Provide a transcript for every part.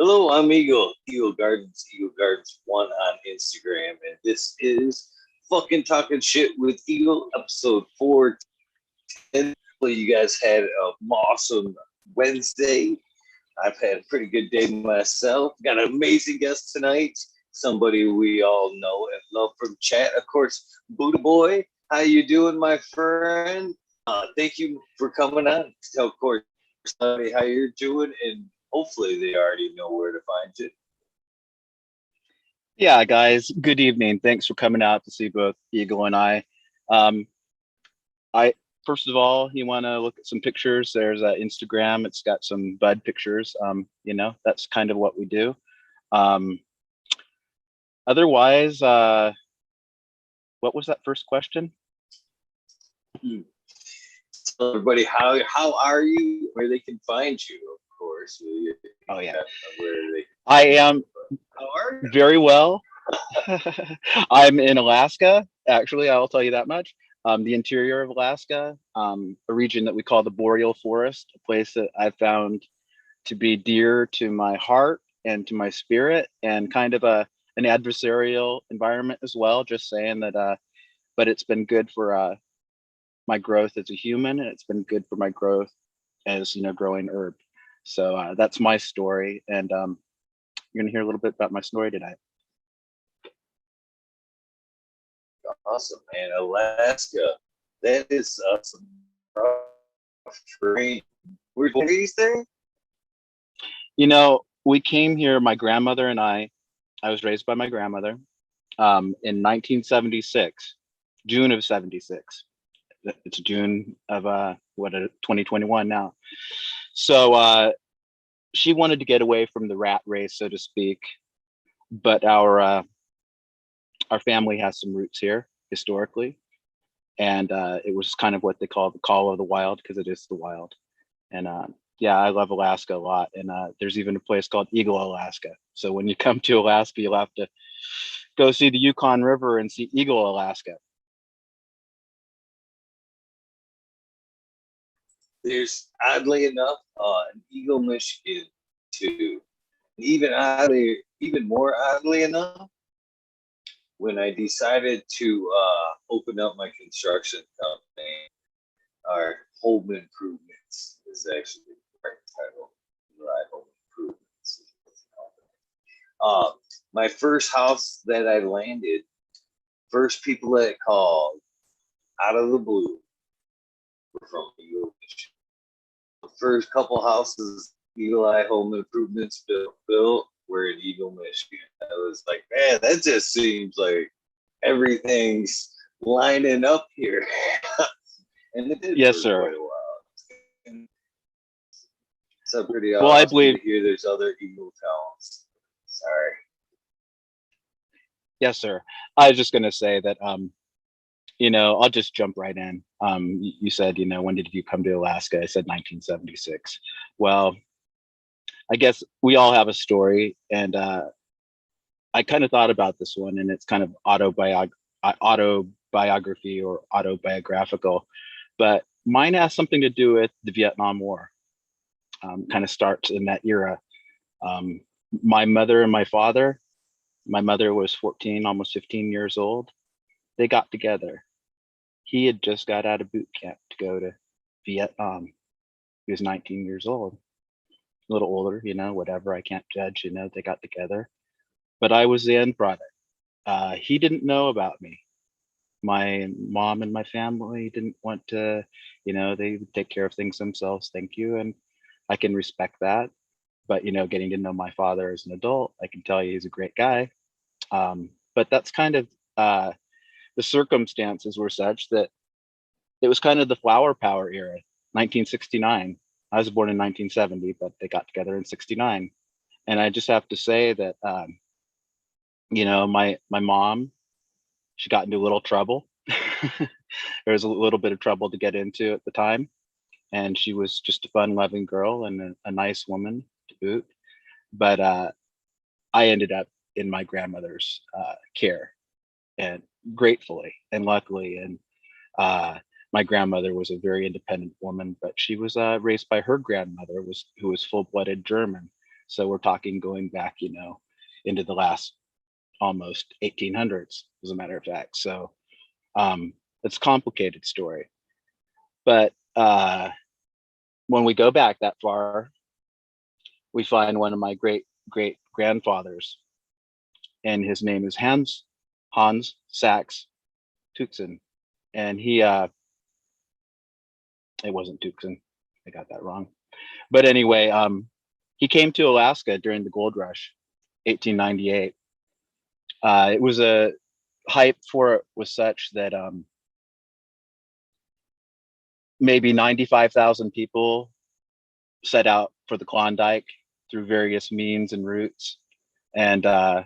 Hello, I'm Eagle Gardens 1 on Instagram, and this is fucking talking shit with Eagle, episode 410. Hopefully, you guys had an awesome Wednesday. I've had a pretty good day myself. Got an amazing guest tonight, somebody we all know and love from chat, of course, Buddhaboy. How you doing, my friend? Thank you for coming on. Tell, of course, somebody how you're doing, and hopefully they already know where to find you. Yeah, guys, good evening. Thanks for coming out to see both Eagle and I. First of all, you want to look at some pictures. There's Instagram. It's got some bud pictures. That's kind of what we do. Otherwise, what was that first question? So everybody, how are you? Where they can find you, of course. Oh yeah, where they I am very well. I'm in Alaska. Actually, I'll tell you that much. The interior of Alaska, a region that we call the Boreal Forest, a place that I found to be dear to my heart and to my spirit, and kind of an adversarial environment as well. Just saying that, but it's been good for my growth as a human, and it's been good for my growth as growing herb. So that's my story, and you're gonna hear a little bit about my story tonight. Awesome, man. Alaska, that is some rough terrain. Were you there? We came here, my grandmother and I was raised by my grandmother in 1976, June of 76. It's June of 2021 now. So she wanted to get away from the rat race, so to speak, but our family has some roots here historically, and it was kind of what they call the call of the wild, because it is the wild. And yeah, I love Alaska a lot, and there's even a place called Eagle, Alaska. So when you come to Alaska, you'll have to go see the Yukon River and see Eagle, Alaska. There's, oddly enough, an Eagle, Michigan too. Even more oddly enough, when I decided to open up my construction company, our Home Improvements is actually the right title. Right, Home Improvements. My first house that I landed, first people that called out of the blue were from Eagle, Michigan. The first couple houses Eagle Eye Home Improvements built were in Eagle, Michigan. I was like, man, that just seems like everything's lining up here. And it did. Yes, sir. Quite a while. So pretty awesome. Well, I believe to hear there's other Eagle towns. Sorry. Yes, sir. I was just going to say that, I'll just jump right in. You said, when did you come to Alaska? I said 1976. Well, I guess we all have a story, and I kind of thought about this one, and it's kind of autobiography or autobiographical, but mine has something to do with the Vietnam War. Kind of starts in that era. My mother and my father, my mother was 14, almost 15 years old. They got together. He had just got out of boot camp to go to Vietnam. He was 19 years old, a little older, whatever. I can't judge, they got together. But I was the end product. He didn't know about me. My mom and my family didn't want to, they would take care of things themselves. Thank you. And I can respect that. But, getting to know my father as an adult, I can tell you he's a great guy. But that's kind of, the circumstances were such that it was kind of the flower power era, 1969. I was born in 1970, but they got together in 69. And I just have to say that, my mom, she got into a little trouble. There was a little bit of trouble to get into at the time. And she was just a fun loving girl and a nice woman to boot. But I ended up in my grandmother's care, and gratefully and luckily. And my grandmother was a very independent woman, but she was raised by her grandmother, who was full-blooded German. So we're talking going back, into the last almost 1800s, as a matter of fact. So it's a complicated story. But when we go back that far, we find one of my great grandfathers, and his name is Hans Sachs Tuxen. And it wasn't Tuxen, I got that wrong. But anyway, he came to Alaska during the gold rush, 1898. It was a hype for it was such that maybe 95,000 people set out for the Klondike through various means and routes, and of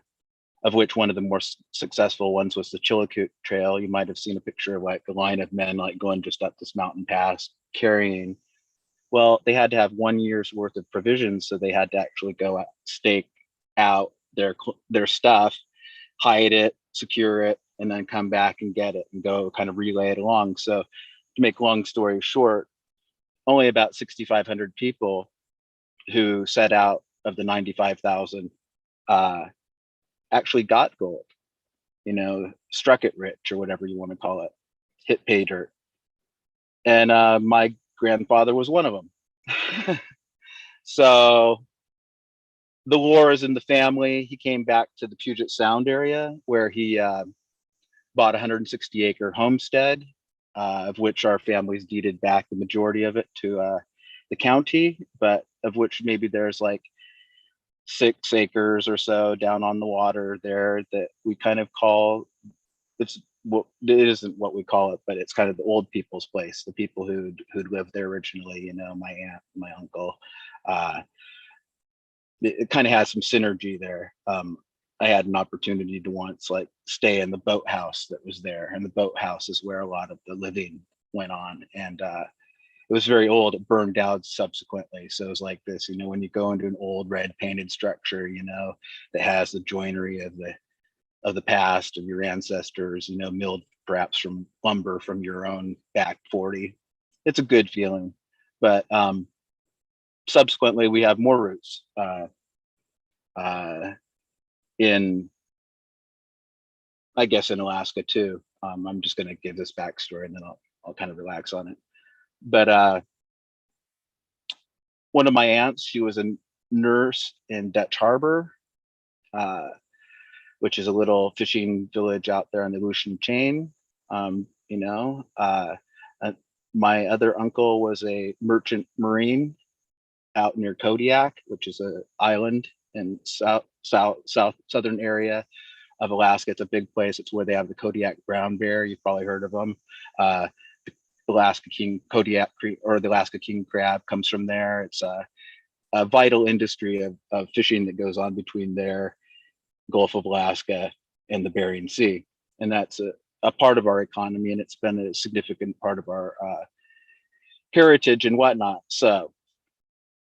which one of the more successful ones was the Chillicoot Trail. You might have seen a picture of like a line of men like going just up this mountain pass carrying. Well, they had to have 1 year's worth of provisions, so they had to actually go out, stake out their stuff, hide it, secure it, and then come back and get it and go kind of relay it along. So to make long story short, only about 6,500 people who set out of the 95,000 actually got gold, struck it rich or whatever you want to call it, hit pay dirt. And my grandfather was one of them. So the war is in the family. He came back to the Puget Sound area where he bought a 160-acre homestead, of which our family's deeded back the majority of it to the county, but of which maybe there's like 6 acres or so down on the water there that we kind of call, it isn't what we call it, but it's kind of the old people's place, the people who'd lived there originally, my aunt, my uncle. It kind of has some synergy there. I had an opportunity to once like stay in the boathouse that was there, and the boathouse is where a lot of the living went on, and it was very old. It burned down subsequently. So it was like this, when you go into an old red painted structure, that has the joinery of the past of your ancestors, milled perhaps from lumber from your own back 40. It's a good feeling. But subsequently, we have more roots in, I guess, in Alaska too. I'm just going to give this backstory and then I'll kind of relax on it. But one of my aunts, she was a nurse in Dutch Harbor, which is a little fishing village out there on the Aleutian chain. My other uncle was a merchant marine out near Kodiak, which is an island in southern area of Alaska. It's a big place. It's where they have the Kodiak brown bear. You've probably heard of them. The Alaska king Kodiak or the Alaska king crab comes from there. It's a vital industry of fishing that goes on between there, Gulf of Alaska, and the Bering Sea, and that's a part of our economy, and it's been a significant part of our heritage and whatnot. So,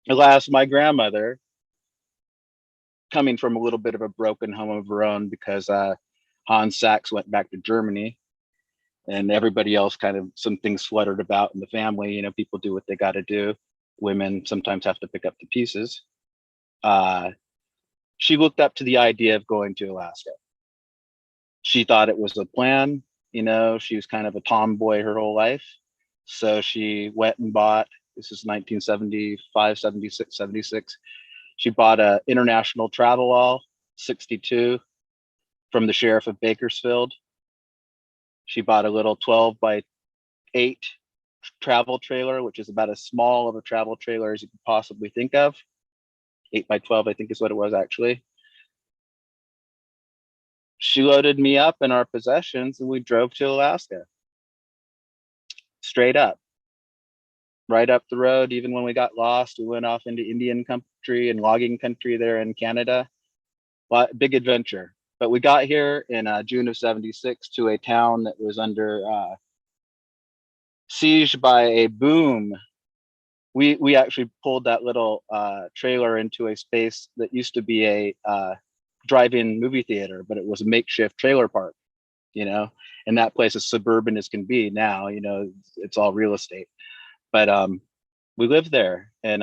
alas, my grandmother, coming from a little bit of a broken home of her own because Hans Sachs went back to Germany, and everybody else kind of, some things fluttered about in the family. People do what they got to do. Women sometimes have to pick up the pieces. She looked up to the idea of going to Alaska. She thought it was a plan. She was kind of a tomboy her whole life. So she went and bought, this is 1975, 76, 76. She bought a international travelall 62 from the sheriff of Bakersfield. She bought a little 12 by 8 travel trailer, which is about as small of a travel trailer as you could possibly think of. 8 by 12, I think is what it was actually. She loaded me up in our possessions and we drove to Alaska. Straight up. Right up the road. Even when we got lost, we went off into Indian country and logging country there in Canada. Big adventure. But we got here in June of 76 to a town that was under siege by a boom. We actually pulled that little trailer into a space that used to be a drive-in movie theater, but it was a makeshift trailer park, and that place is suburban as can be now. It's all real estate, but we lived there, and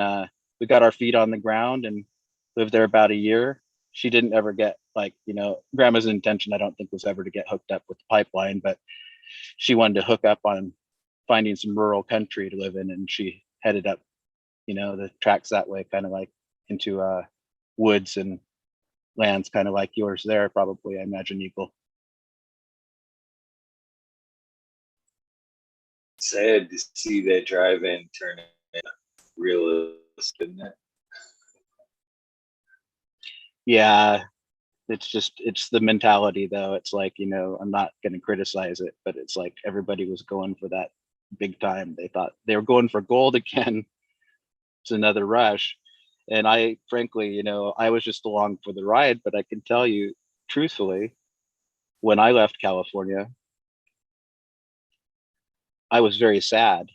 we got our feet on the ground, and lived there about a year. She didn't ever get, like, grandma's intention, I don't think, was ever to get hooked up with the pipeline, but she wanted to hook up on finding some rural country to live in, and she headed up, the tracks that way, kind of like into woods and lands, kind of like yours there, probably, I imagine, Eagle. Sad to see that drive-in turn into realist, isn't it? Yeah, it's the mentality, though. It's like, I'm not going to criticize it, but it's like everybody was going for that big time. They thought they were going for gold again. It's another rush. And I, frankly, I was just along for the ride, but I can tell you truthfully, when I left California, I was very sad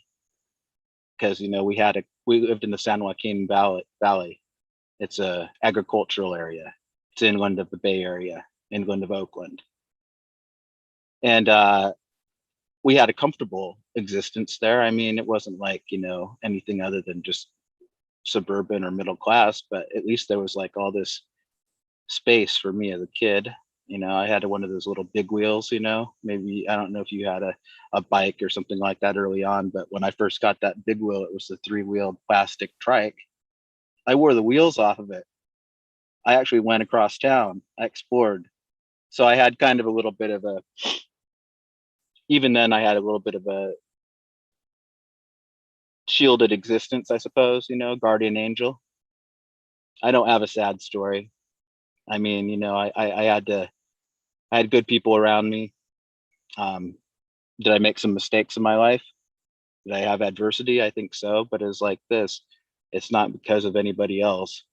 because, we lived in the San Joaquin Valley. It's a agricultural area. It's inland of the Bay Area, inland of Oakland. And we had a comfortable existence there. I mean, it wasn't like, anything other than just suburban or middle class, but at least there was like all this space for me as a kid. I had one of those little big wheels, maybe, I don't know if you had a bike or something like that early on, but when I first got that big wheel, it was the 3-wheeled plastic trike. I wore the wheels off of it. I actually went across town. I explored. So I had kind of a little bit of even then I had a little bit of a shielded existence, I suppose, guardian angel. I don't have a sad story. I mean, I had good people around me. Did I make some mistakes in my life? Did I have adversity? I think so, but it's like this. It's not because of anybody else.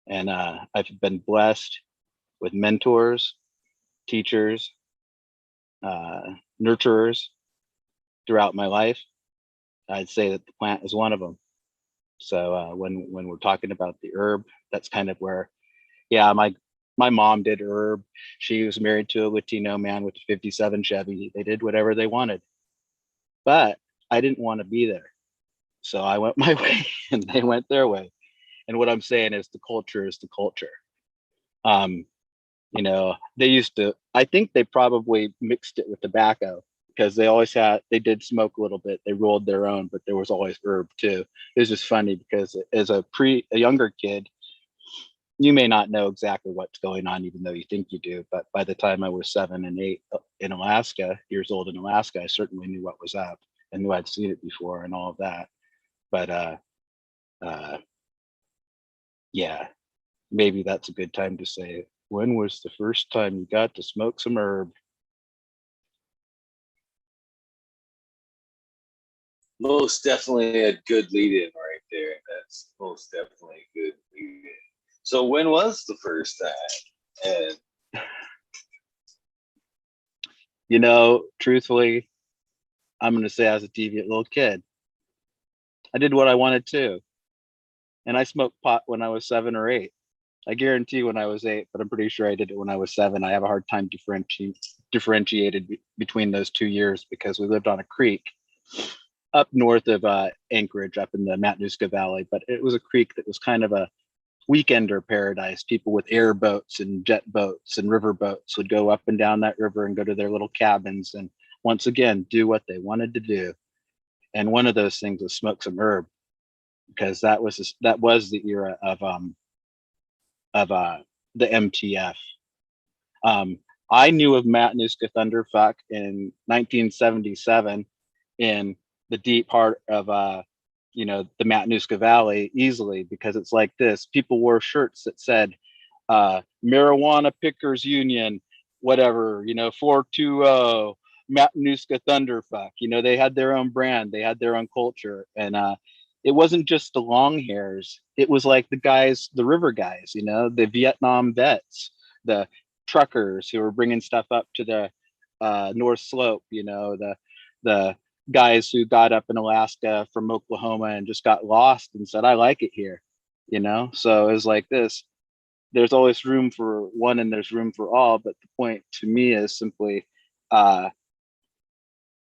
And I've been blessed with mentors, teachers, nurturers throughout my life. I'd say that the plant is one of them. So when we're talking about the herb, that's kind of where, yeah, my mom did herb. She was married to a Latino man with a 57 Chevy. They did whatever they wanted, but I didn't want to be there. So I went my way and they went their way. And what I'm saying is the culture is the culture. Um, they used to, I think they probably mixed it with tobacco because they did smoke a little bit. They rolled their own, but there was always herb too. It was just funny because as a younger kid, you may not know exactly what's going on, even though you think you do. But by the time I was 7 and 8 in Alaska, years old in Alaska, I certainly knew what was up and knew I'd seen it before and all of that. But yeah, maybe that's a good time to say, when was the first time you got to smoke some herb? Most definitely a good lead-in right there. That's most definitely a good lead-in. So when was the first time? And Truthfully, I'm going to say I was a deviant little kid. I did what I wanted to. And I smoked pot when I was 7 or 8. I guarantee when I was 8, but I'm pretty sure I did it when I was 7. I have a hard time differentiated between those 2 years because we lived on a creek up north of Anchorage, up in the Matanuska Valley. But it was a creek that was kind of a weekender paradise. People with airboats and jet boats and river boats would go up and down that river and go to their little cabins and once again do what they wanted to do. And one of those things was smoke some herb, because that was the era of the MTF. I knew of Matanuska Thunderfuck in 1977 in the deep heart of the Matanuska Valley easily, because it's like this. People wore shirts that said Marijuana Pickers Union, whatever, 420 Matanuska Thunderfuck. They had their own brand, they had their own culture. And it wasn't just the long hairs. It was like the river guys, the Vietnam vets, the truckers who were bringing stuff up to the North Slope, the guys who got up in Alaska from Oklahoma and just got lost and said, I like it here, So it was like this. There's always room for one and there's room for all. But the point to me is simply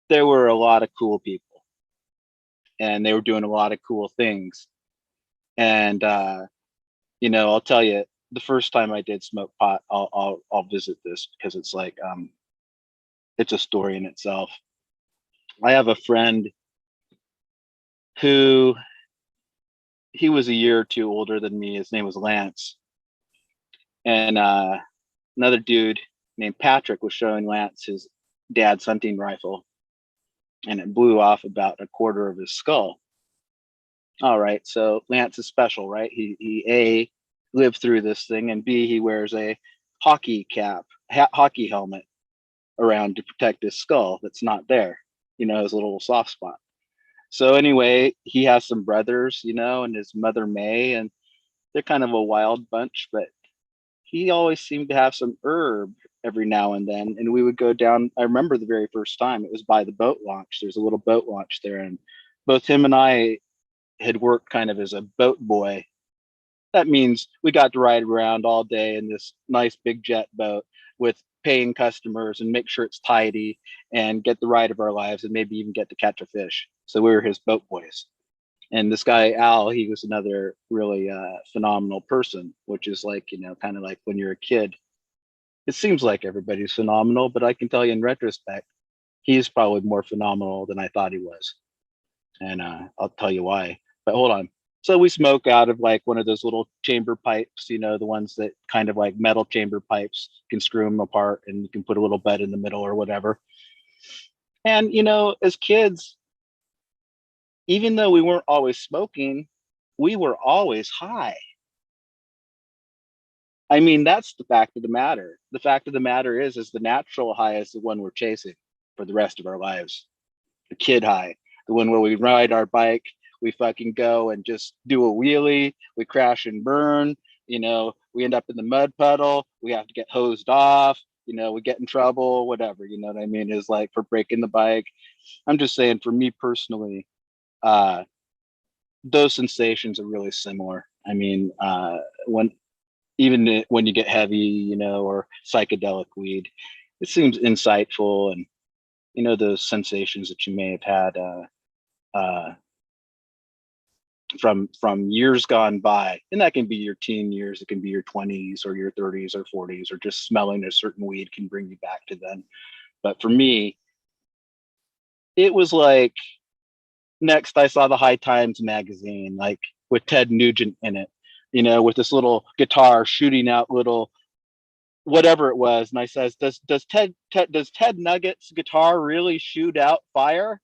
there were a lot of cool people and they were doing a lot of cool things. And You know, I'll tell you, the first time I did smoke pot, I'll visit this because it's like it's a story in itself. I have a friend who he was a year or two older than me. His name was Lance, and another dude named Patrick was showing Lance his dad's hunting rifle, and it blew off about a quarter of his skull. All right, so Lance is special, right? He A, lived through this thing, and B, he wears a hockey cap, hockey helmet around to protect his skull that's not there, you know, his little soft spot. So anyway, he has some brothers, you know, and his mother May, and they're kind of a wild bunch, but he always seemed to have some herb every now and then. And we would go down. I remember the very first time it was by the boat launch. There's a little boat launch there, and both him and I had worked kind of as a boat boy. That means we got to ride around all day in this nice big jet boat with paying customers and make sure it's tidy and get the ride of our lives and maybe even get to catch a fish. So we were his boat boys. And this guy, Al, he was another really phenomenal person, which is like, you know, kind of like when you're a kid, it seems like everybody's phenomenal, but I can tell you in retrospect, he's probably more phenomenal than I thought he was. And I'll tell you why. But hold on. So we smoke out of like one of those little chamber pipes, you know, the ones that kind of like metal chamber pipes, you can screw them apart and you can put a little bud in the middle or whatever. And, you know, as kids, even though we weren't always smoking, we were always high. I mean, that's the fact of the matter. The fact of the matter is the natural high is the one we're chasing for the rest of our lives. The kid high, the one where we ride our bike, we fucking go and just do a wheelie, we crash and burn, you know, we end up in the mud puddle, we have to get hosed off, you know, we get in trouble, whatever, you know what I mean, is like for breaking the bike. I'm just saying, for me personally, those sensations are really similar. I mean, when you get heavy, you know, or psychedelic weed, it seems insightful, and you know those sensations that you may have had from years gone by, and that can be your teen years, it can be your 20s or your 30s or 40s, or just smelling a certain weed can bring you back to then. But for me, it was like, next I saw the High Times magazine, like with Ted Nugent in it, you know, with this little guitar shooting out little whatever it was, and I says, does Ted Nugget's guitar really shoot out fire?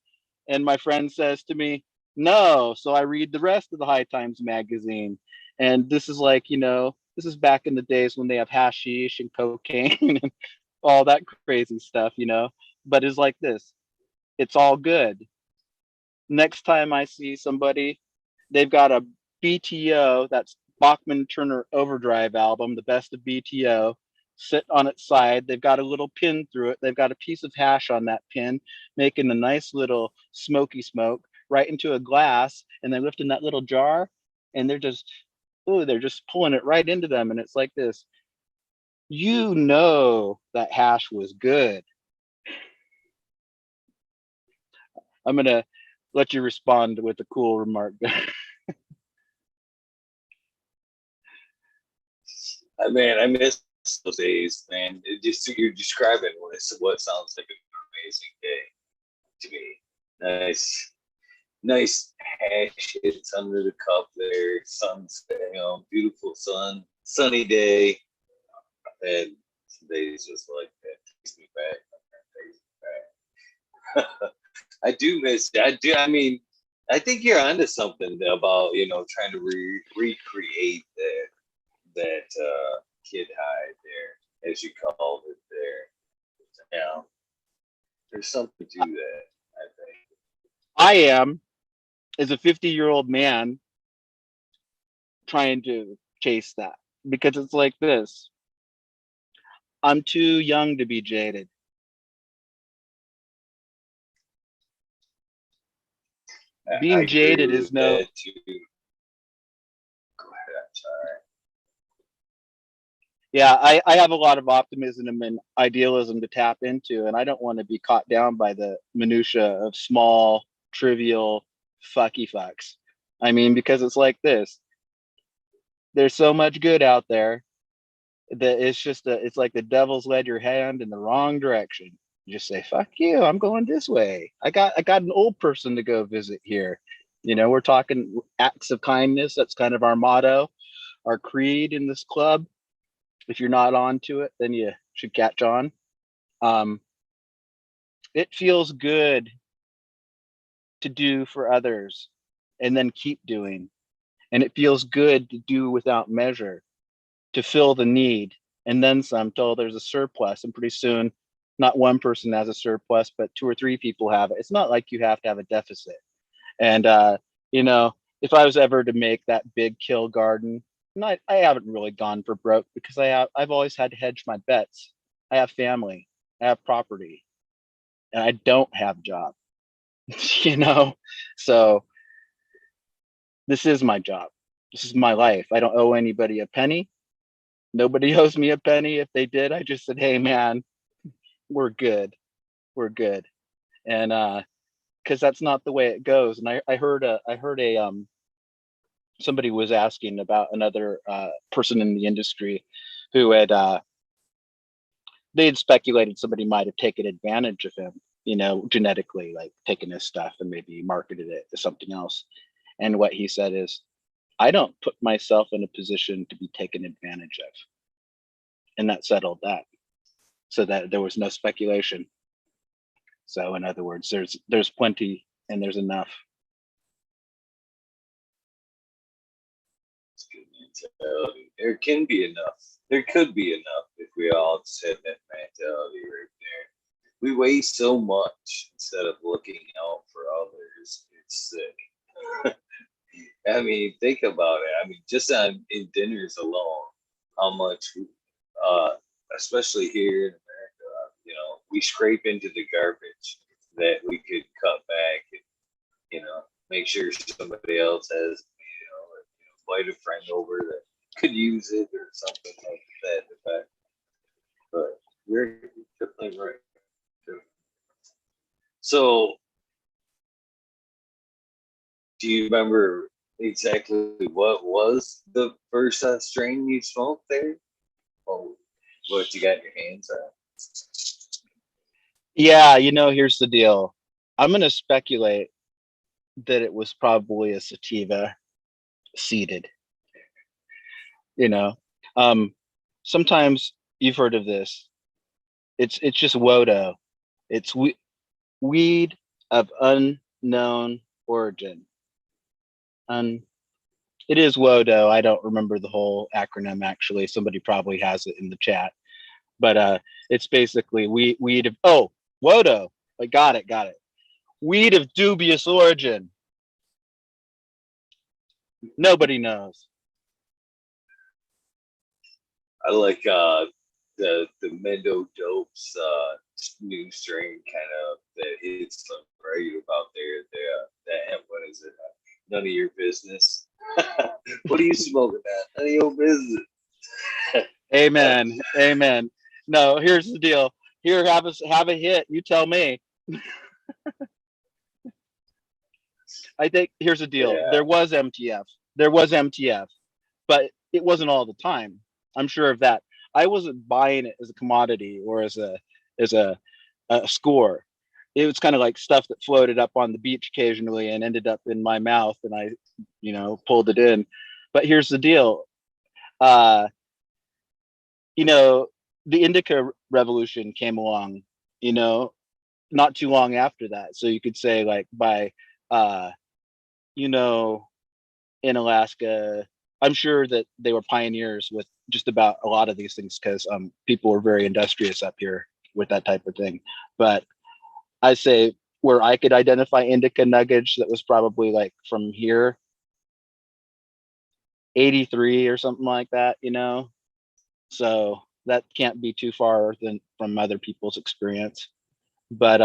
And my friend says to me, no. So I read the rest of the High Times magazine, and this is like, you know, this is back in the days when they have hashish and cocaine and all that crazy stuff, you know. But it's like this, it's all good. Next time I see somebody, they've got a BTO, that's Bachman Turner Overdrive album, the best of BTO, sit on its side. They've got a little pin through it. They've got a piece of hash on that pin, making a nice little smoky smoke right into a glass, and they're lifting that little jar, and they're just, oh, they're just pulling it right into them. And it's like this, you know, that hash was good. I'm going to let you respond with a cool remark. Man, I miss those days, man. Just you're describing what sounds like an amazing day to me. Nice, nice hash hits under the cup there. Sun's, you know, beautiful sun, sunny day, and some days just like that takes me back. Takes me back. I do miss. I do. I mean, I think you're onto something about, you know, trying to recreate that kid high there, as you called it there. Yeah, there's something to that, I think. I am, as a 50-year-old man, trying to chase that, because it's like this, I'm too young to be jaded. I Being agree jaded is with no, that too. Go ahead, I'm sorry. yeah, I have a lot of optimism and idealism to tap into, and I don't want to be caught down by the minutia of small, trivial fucky fucks. I mean, because it's like this, There's so much good out there that it's like the devil's led your hand in the wrong direction. You just say, fuck you, I'm going this way. I got an old person to go visit here. We're talking acts of kindness. That's kind of our motto, our creed in this club. If you're not onto it, then you should catch on. um, it feels good to do for others and then keep doing, and it feels good to do without measure, to fill the need and then some till there's a surplus. And pretty soon, not one person has a surplus, but two or three people have it. It's not like you have to have a deficit. And you know, if I was ever to make that big kill garden, and I haven't really gone for broke because I've always had to hedge my bets. I have family, I have property, and I don't have a job. So this is my job. This is my life. I don't owe anybody a penny. Nobody owes me a penny. If they did, I just said, hey man, we're good. We're good. And because that's not the way it goes. And I heard a somebody was asking about another person in the industry who had they had speculated somebody might have taken advantage of him, genetically, like taken his stuff and maybe marketed it to something else. And what he said is, I don't put myself in a position to be taken advantage of. And that settled that, so that there was no speculation. So in other words, there's plenty and there's enough. There can be enough. There could be enough if we all just had that mentality right there. We waste so much instead of looking out for others. It's sick. I mean, think about it. I mean, just in dinners alone, how much, uh, especially here in America, we scrape into the garbage that we could cut back and, make sure somebody else has, invite a friend over that could use it or something like that. But you're definitely right. So, do you remember exactly what was the first strain you smoked there? Or what you got your hands on? Yeah, here's the deal. I'm going to speculate that it was probably a sativa seeded. You know, um, sometimes you've heard of this. It's just wodo. It's weed of unknown origin. It is wodo. I don't remember the whole acronym actually. Somebody probably has it in the chat, but it's basically weed of wodo. I got it. Weed of dubious origin. Nobody knows. I like the Mendo Dopes new strain kind of that hits them right about there. That what is it? None of your business. What are you smoking at? None of your business. Amen. Amen. No, here's the deal. Here, have a hit. You tell me. I think here's the deal. Yeah. There was MTF. There was MTF, but it wasn't all the time. I'm sure of that. I wasn't buying it as a commodity or as a score. It was kind of like stuff that floated up on the beach occasionally and ended up in my mouth, and I, pulled it in. But here's the deal. Uh, the Indica revolution came along, not too long after that. So you could say like by, you know, in Alaska, I'm sure that they were pioneers with just about a lot of these things because people were very industrious up here with that type of thing. But I say where I could identify indica nuggets, that was probably like from here, 83 or something like that, So that can't be too far from other people's experience. But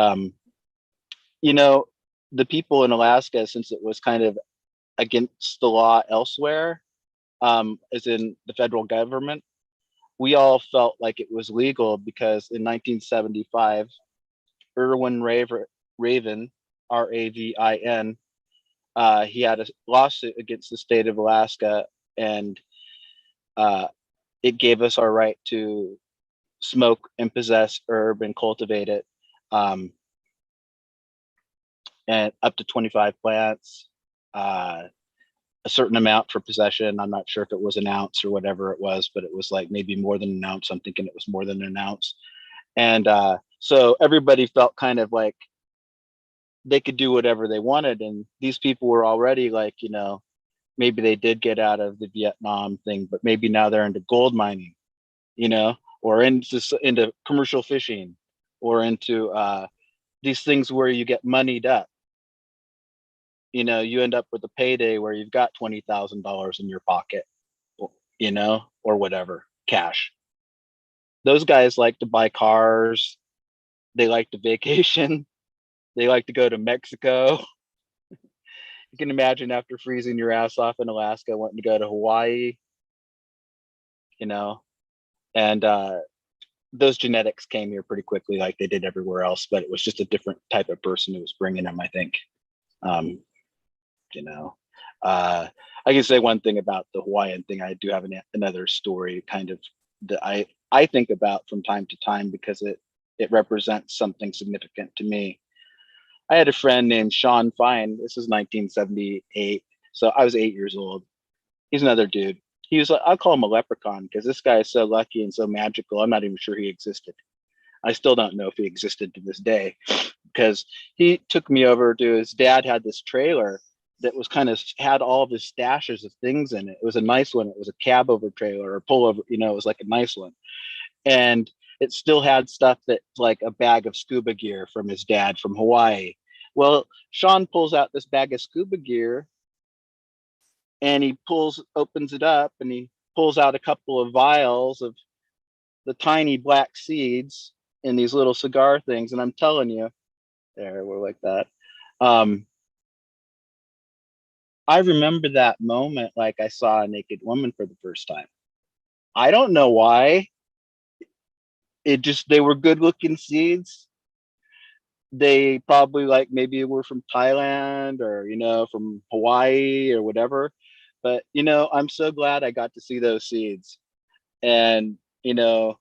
you know, the people in Alaska, since it was kind of against the law elsewhere, as in the federal government, we all felt like it was legal because in 1975, Irwin Raven, Ravin, he had a lawsuit against the state of Alaska, and it gave us our right to smoke and possess herb and cultivate it, and up to 25 plants, a certain amount for possession. I'm not sure if it was an ounce or whatever it was, but it was like maybe more than an ounce. I'm thinking it was more than an ounce. And so everybody felt kind of like they could do whatever they wanted. And these people were already like, you know, maybe they did get out of the Vietnam thing, but maybe now they're into gold mining, you know, or into commercial fishing, or into these things where you get moneyed up. You know, you end up with a payday where you've got $20,000 in your pocket, you know, or whatever, cash. Those guys like to buy cars. They like to vacation. They like to go to Mexico. You can imagine after freezing your ass off in Alaska, wanting to go to Hawaii, you know, and those genetics came here pretty quickly, like they did everywhere else, but it was just a different type of person who was bringing them, I think. You know, I can say one thing about the Hawaiian thing. I do have another story kind of that I think about from time to time because it represents something significant to me. I had a friend named Sean Fine. This is 1978. So I was 8 years old. He's another dude. He was like, I'll call him a leprechaun because this guy is so lucky and so magical. I'm not even sure he existed. I still don't know if he existed to this day because he took me over to his dad had this trailer that was kind of had all of his stashes of things in it. It was a nice one. It was a cab over trailer or pullover, you know, it was like a nice one. And it still had stuff that's like a bag of scuba gear from his dad from Hawaii. Well, Sean pulls out this bag of scuba gear and he opens it up and he pulls out a couple of vials of the tiny black seeds in these little cigar things. And I'm telling you, there, we're like that. I remember that moment like I saw a naked woman for the first time. I don't know why. They were good looking seeds. They probably like maybe were from Thailand or, you know, from Hawaii or whatever. But, you know, I'm so glad I got to see those seeds. And, you know,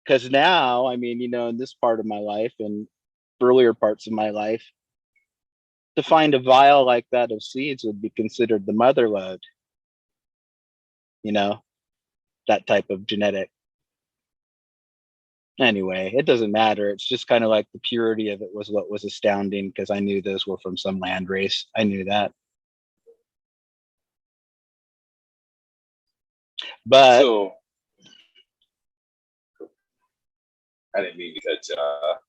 because now, I mean, you know, in this part of my life and earlier parts of my life, to find a vial like that of seeds would be considered the mother lode, you know, that type of genetic. Anyway, it doesn't matter. It's just kind of like the purity of it was what was astounding because I knew those were from some land race. I knew that. But So I didn't mean to cut you off.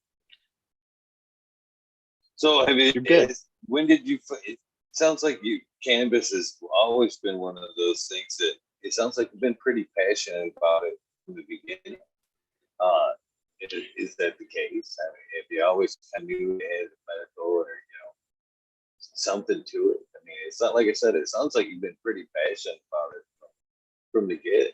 So have you're good. when did you? It sounds like cannabis has always been one of those things that it sounds like you've been pretty passionate about it from the beginning. Uh, is that the case? I mean, if you always kind of knew it had medical or something to it. I mean, it's not like I said. It sounds like you've been pretty passionate about it from the get.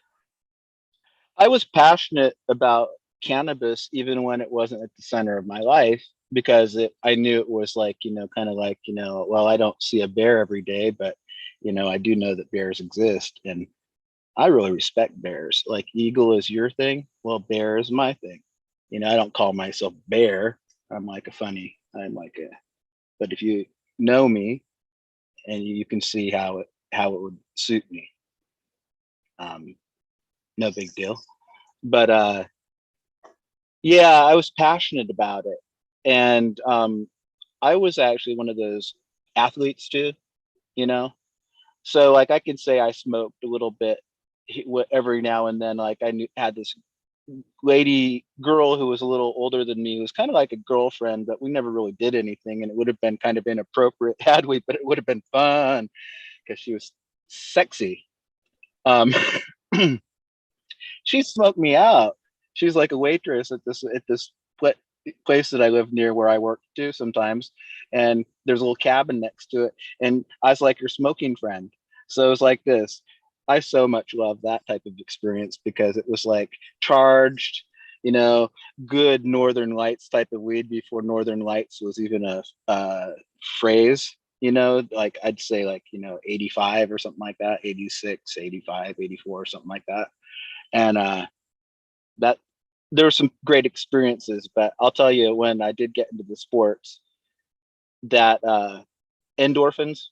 I was passionate about cannabis even when it wasn't at the center of my life because I knew it was like, you know, kind of like, you know, well, I don't see a bear every day, but, you know, I do know that bears exist. And I really respect bears. Like eagle is your thing. Well, bear is my thing. You know, I don't call myself bear. I'm like but if you know me and you can see how it would suit me, no big deal. But yeah, I was passionate about it. And I was actually one of those athletes too, you know? So like I could say I smoked a little bit every now and then. Like had this girl who was a little older than me, who was kind of like a girlfriend, but we never really did anything. And it would have been kind of inappropriate had we, but it would have been fun because she was sexy. Um, she smoked me out. She's like a waitress at this place that I live near where I work too sometimes. And there's a little cabin next to it. And I was like her smoking friend. So it was like this. I so much love that type of experience because it was like charged, you know, good Northern Lights type of weed before Northern Lights was even a phrase, you know, like I'd say like, you know, 85 or something like that, 86, 85, 84 or something like that. And that there were some great experiences, but I'll tell you, when I did get into the sports, that endorphins,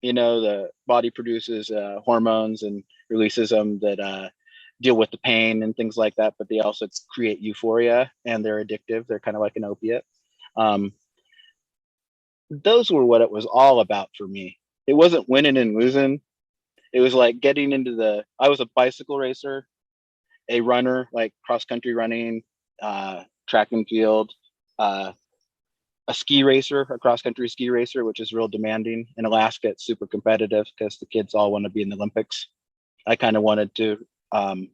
you know, the body produces hormones and releases them that deal with the pain and things like that, but they also create euphoria, and they're addictive. They're kind of like an opiate. Um, those were what it was all about for me. It wasn't winning and losing. It was like getting into I was a bicycle racer, a runner, like cross country running, track and field, uh, a ski racer, a cross country ski racer, which is real demanding. In Alaska, it's super competitive because the kids all want to be in the Olympics. I kind of wanted to, on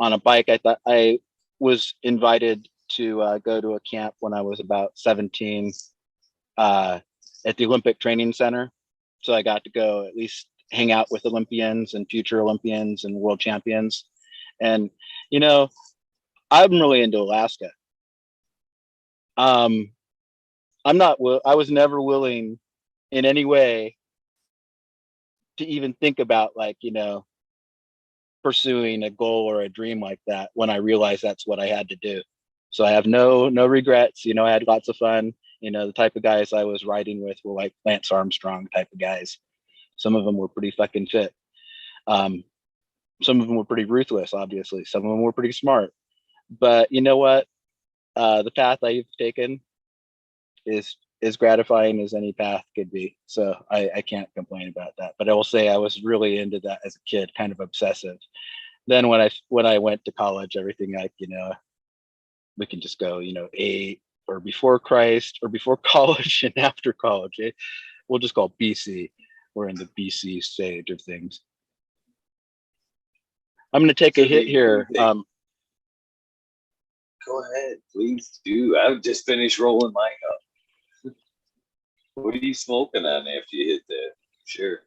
a bike. I thought I was invited to go to a camp when I was about 17 at the Olympic Training Center. So I got to go at least hang out with Olympians and future Olympians and world champions. And, you know, I'm really into Alaska. I was never willing in any way to even think about, like, you know, pursuing a goal or a dream like that when I realized that's what I had to do. So I have no regrets. You know, I had lots of fun. You know, the type of guys I was riding with were like Lance Armstrong type of guys. Some of them were pretty fucking fit. Some of them were pretty ruthless, obviously. Some of them were pretty smart. But you know what? The path I've taken is as gratifying as any path could be. So I can't complain about that. But I will say I was really into that as a kid, kind of obsessive. Then when I went to college, everything like, you know, we can just go, you know, or before Christ or before college and after college. We'll just call BC. We're in the BC stage of things. I'm going to take a hit here. Go ahead, please do. I've just finished rolling mine up. What are you smoking on after you hit that? Sure.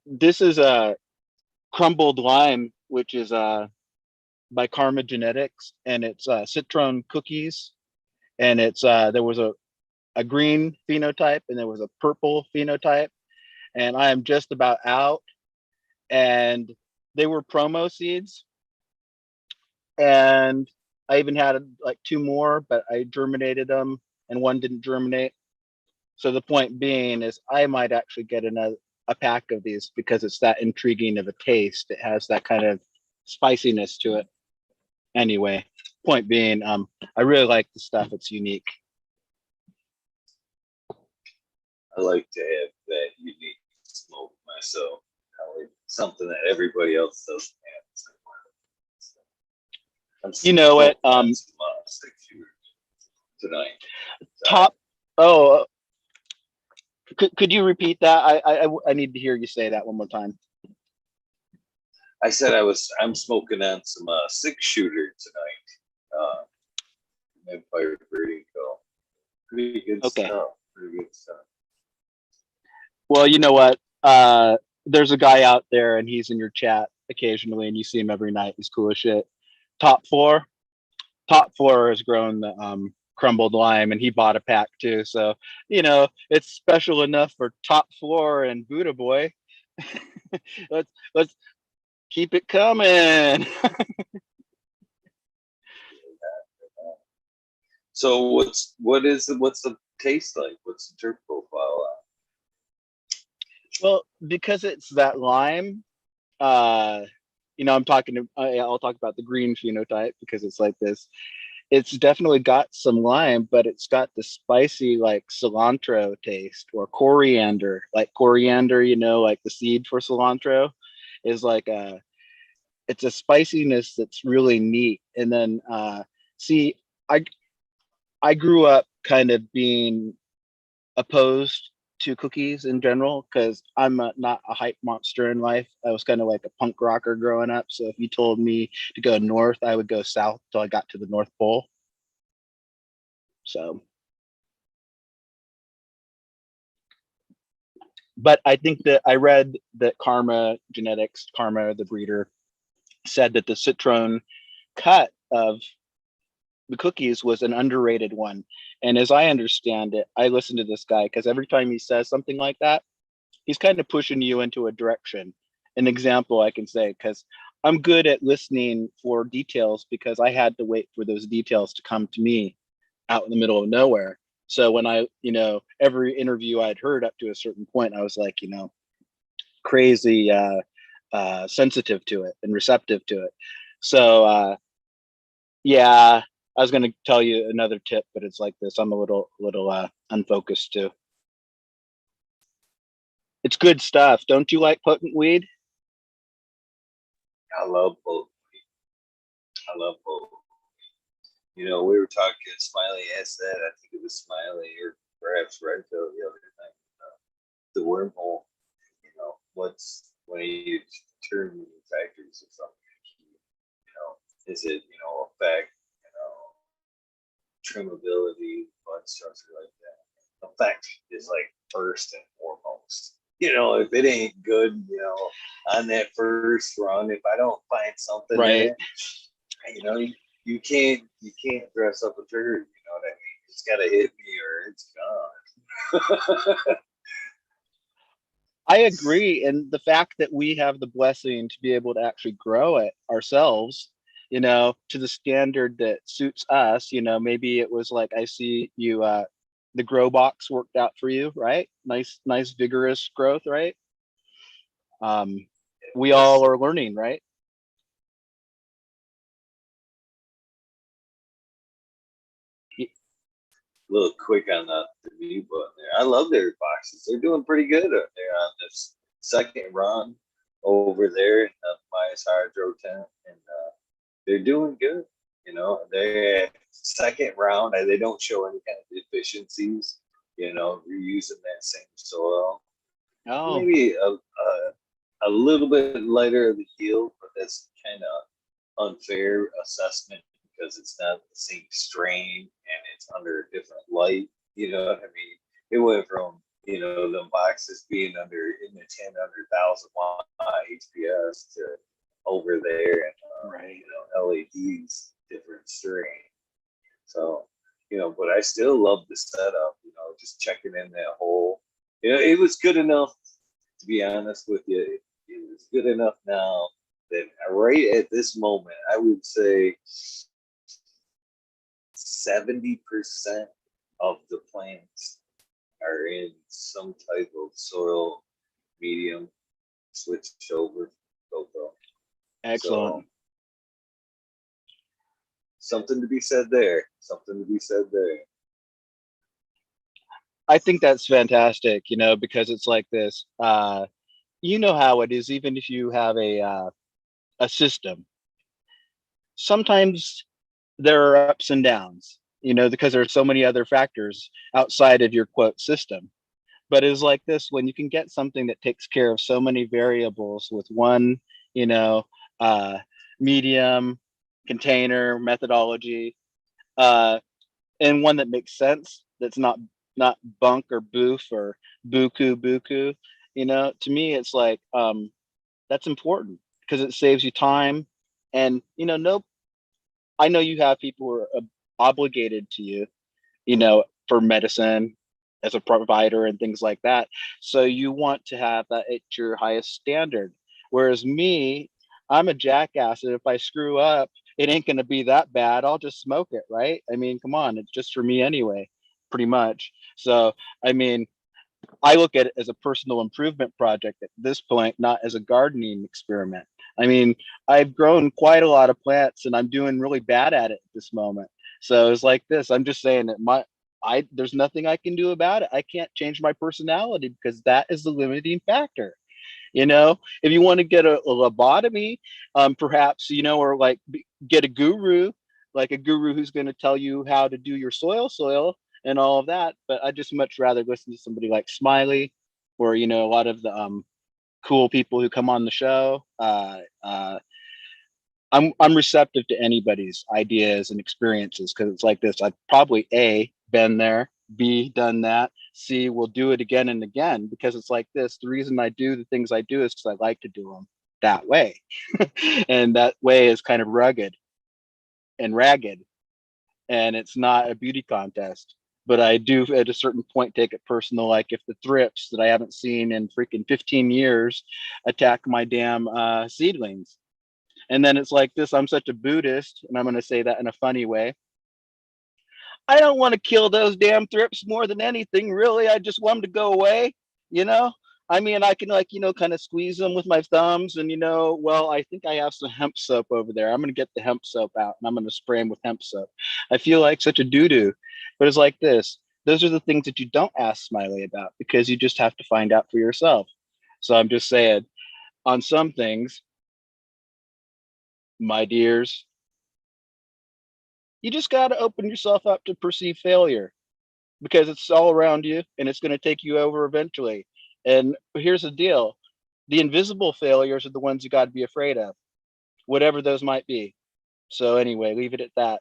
This is a crumbled lime, which is by Karma Genetics, and it's citron cookies, and it's there was a green phenotype and there was a purple phenotype, and I am just about out. And they were promo seeds, and I even had like 2 more, but I germinated them and one didn't germinate. So the point being is I might actually get a pack of these because it's that intriguing of a taste. It has that kind of spiciness to it. Anyway, point being, I really like the stuff. It's unique. I like to have that unique smoke myself. I like something that everybody else doesn't have. You know it. Tonight. Top. Could you repeat that? I need to hear you say that one more time. I said I'm smoking on some 6-shooter tonight. Empire Breeding Co. Pretty good stuff. Pretty good stuff. Well, you know what? There's a guy out there, and he's in your chat occasionally, and you see him every night. He's cool as shit. Top four has grown the crumbled lime, and he bought a pack too. So, you know, it's special enough for Top 4 and Buddhaboy. let's keep it coming. So what's the taste like? What's the terp profile on? Well, because it's that lime, you know, I'll talk about the green phenotype because it's like this. It's definitely got some lime, but it's got the spicy, like cilantro taste, or coriander, you know, like the seed for cilantro is like it's a spiciness that's really neat. And then see, I grew up kind of being opposed to cookies in general because I'm not a hype monster in life. I was kind of like a punk rocker growing up. So if you told me to go north, I would go south till I got to the North Pole. So, but I think that I read that Karma the breeder, said that the citron cut of the cookies was an underrated one. And as I understand it, I listen to this guy because every time he says something like that, he's kind of pushing you into a direction. An example I can say, because I'm good at listening for details because I had to wait for those details to come to me out in the middle of nowhere. So when I, every interview I'd heard up to a certain point, I was like, crazy sensitive to it and receptive to it. So yeah, I was going to tell you another tip, but it's like this. I'm a little unfocused too. It's good stuff. Don't you like potent weed? I love both. I love both. We were talking. Smiley asked that. I think it was Smiley or perhaps Redfield the other night. The wormhole. What's when you turn factors or something? Is it effect? Trimmability, blood structure like that. Effect is like first and foremost. If it ain't good, on that first run, if I don't find something right, there, you can't dress up a turd. You know what I mean? It's got to hit me or it's gone. I agree. And the fact that we have the blessing to be able to actually grow it ourselves, to the standard that suits us, maybe it was like, I see you, the grow box worked out for you, right? Nice, vigorous growth, right? We all are learning, right? A little quick on the mute button there. I love their boxes. They're doing pretty good up there on this second run over there in the Myers Hydro tent, and they're doing good. They're at second round. And they don't show any kind of deficiencies. Reusing that same soil. Oh, Maybe a little bit lighter of the yield, but that's kind of unfair assessment because it's not the same strain and it's under a different light. You know what I mean? It went from the boxes being under in the 10,000 watt HPS to over there and right. LEDs different strain. So but I still love the setup. Just checking in that hole. It was good enough to be honest with you. It was good enough now that right at this moment, I would say 70% of the plants are in some type of soil medium switched over cocoa. Excellent. So something to be said there. Something to be said there. I think that's fantastic, because it's like this. You know how it is, even if you have a system, sometimes there are ups and downs, because there are so many other factors outside of your quote system. But it's like this, when you can get something that takes care of so many variables with one, uh, medium, container, methodology, and one that makes sense, that's not bunk or boof or buku. To me, it's like that's important because it saves you time. And no, I know you have people who are obligated to you, for medicine as a provider and things like that. So you want to have that at your highest standard. Whereas me, I'm a jackass, and if I screw up, it ain't going to be that bad. I'll just smoke it, right? I mean, come on, it's just for me anyway, pretty much. So, I mean, I look at it as a personal improvement project at this point, not as a gardening experiment. I mean, I've grown quite a lot of plants and I'm doing really bad at it at this moment. So it's like this. I'm just saying that there's nothing I can do about it. I can't change my personality because that is the limiting factor. If you want to get a lobotomy, perhaps, or like get a guru, like a guru who's going to tell you how to do your soil and all of that. But I just much rather listen to somebody like Smiley or, a lot of the cool people who come on the show. I'm receptive to anybody's ideas and experiences because it's like this. I've probably been there, B, done that, C, will do it again and again because it's like this. The reason I do the things I do is because I like to do them that way. And that way is kind of rugged and ragged. and it's not a beauty contest. But I do at a certain point take it personal, like if the thrips that I haven't seen in freaking 15 years attack my damn seedlings. And then it's like this, I'm such a Buddhist, and I'm going to say that in a funny way. I don't want to kill those damn thrips more than anything, really. I just want them to go away, you know? I mean, I can, like, kind of squeeze them with my thumbs and, well, I think I have some hemp soap over there. I'm going to get the hemp soap out and I'm going to spray them with hemp soap. I feel like such a doo-doo, but it's like this. Those are the things that you don't ask Smiley about because you just have to find out for yourself. So I'm just saying, on some things, my dears, you just got to open yourself up to perceived failure because it's all around you and it's going to take you over eventually. And here's the deal. The invisible failures are the ones you got to be afraid of, whatever those might be. So anyway, leave it at that.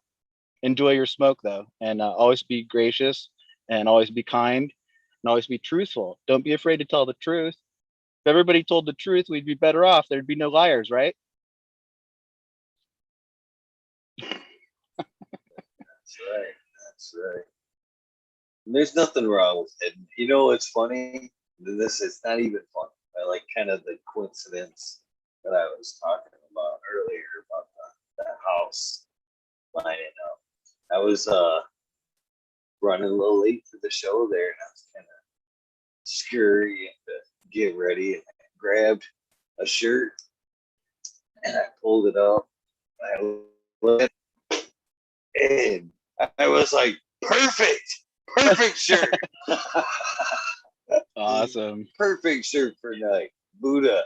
Enjoy your smoke though, and always be gracious and always be kind and always be truthful. Don't be afraid to tell the truth. If everybody told the truth, we'd be better off. There'd be no liars, right? That's right. That's right. And there's nothing wrong with it. You know what's funny? This is not even funny. I like kind of the coincidence that I was talking about earlier about the house lining up. I was running a little late for the show there, and I was kind of scurrying to get ready, and I grabbed a shirt and I pulled it up. I looked and I was like, perfect shirt. Awesome. Perfect shirt for night. The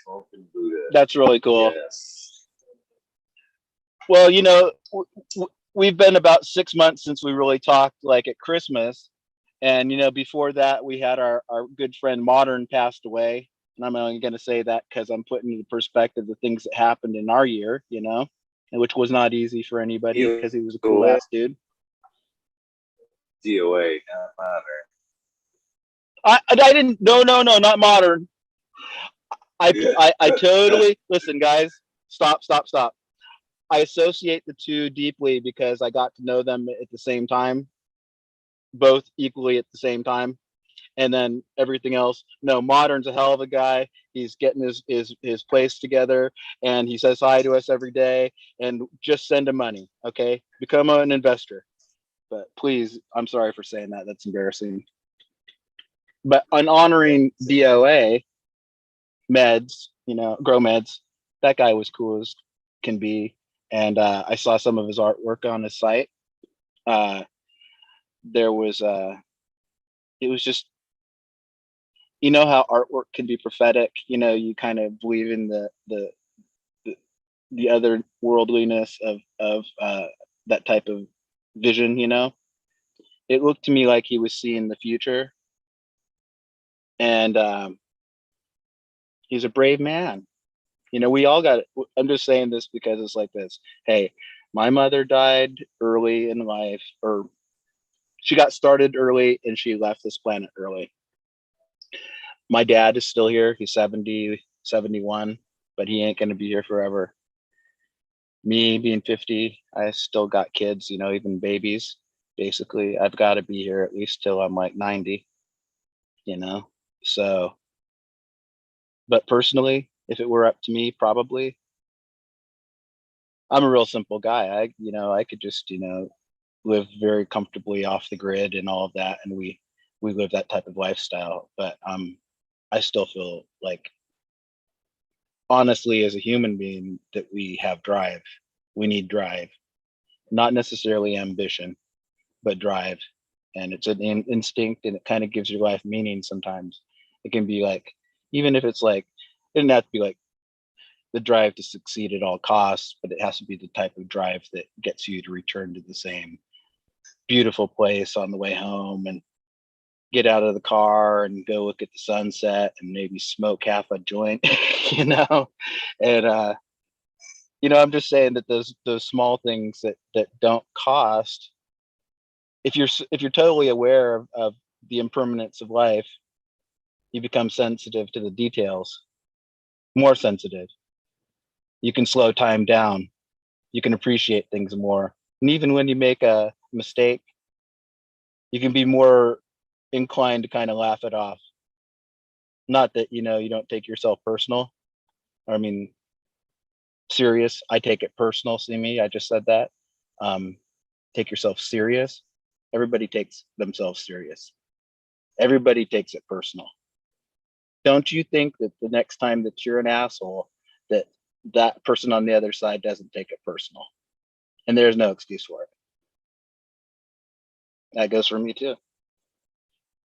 smoking Buddha. That's really cool. Yes. Well, we've been about 6 months since we really talked, like at Christmas. And, before that, we had our good friend Modern passed away. And I'm only going to say that because I'm putting into perspective the things that happened in our year, and which was not easy for anybody because he was a cool ass dude. DOA, not Modern. I didn't, no, not Modern. I totally, listen, guys, stop. I associate the two deeply because I got to know them at the same time, both equally at the same time. And then everything else. No, Modern's a hell of a guy. He's getting his place together, and he says hi to us every day. And just send him money, okay? Become an investor. But please, I'm sorry for saying that. That's embarrassing. But on honoring DOA meds, grow meds, that guy was cool as can be. And I saw some of his artwork on his site. There was it was just, how artwork can be prophetic. You kind of believe in the other worldliness of that type of vision. It looked to me like he was seeing the future, and he's a brave man. We all got it. I'm just saying this because it's like this. Hey, my mother died early in life, or she got started early and she left this planet early. My dad is still here. He's 70, 71, but he ain't going to be here forever. Me being 50, I still got kids, even babies. Basically, I've got to be here at least till I'm like 90, So, but personally, if it were up to me, probably, I'm a real simple guy. I could just, live very comfortably off the grid and all of that. And we live that type of lifestyle, but I still feel like, honestly, as a human being, that we have drive. We need drive, not necessarily ambition, but drive. And it's an instinct, and it kind of gives your life meaning sometimes. It can be like, even if it's like, it doesn't have to be like the drive to succeed at all costs, but it has to be the type of drive that gets you to return to the same beautiful place on the way home and get out of the car and go look at the sunset and maybe smoke half a joint, and I'm just saying that those small things that don't cost, if you're totally aware of the impermanence of life, you become sensitive to the details, more sensitive. You can slow time down. You can appreciate things more. And even when you make a mistake, you can be more inclined to kind of laugh it off. Not that, you don't take yourself personal. I mean, serious. I take it personal. See me? I just said that. Take yourself serious. Everybody takes themselves serious. Everybody takes it personal. Don't you think that the next time that you're an asshole, that person on the other side doesn't take it personal? And there's no excuse for it. That goes for me too.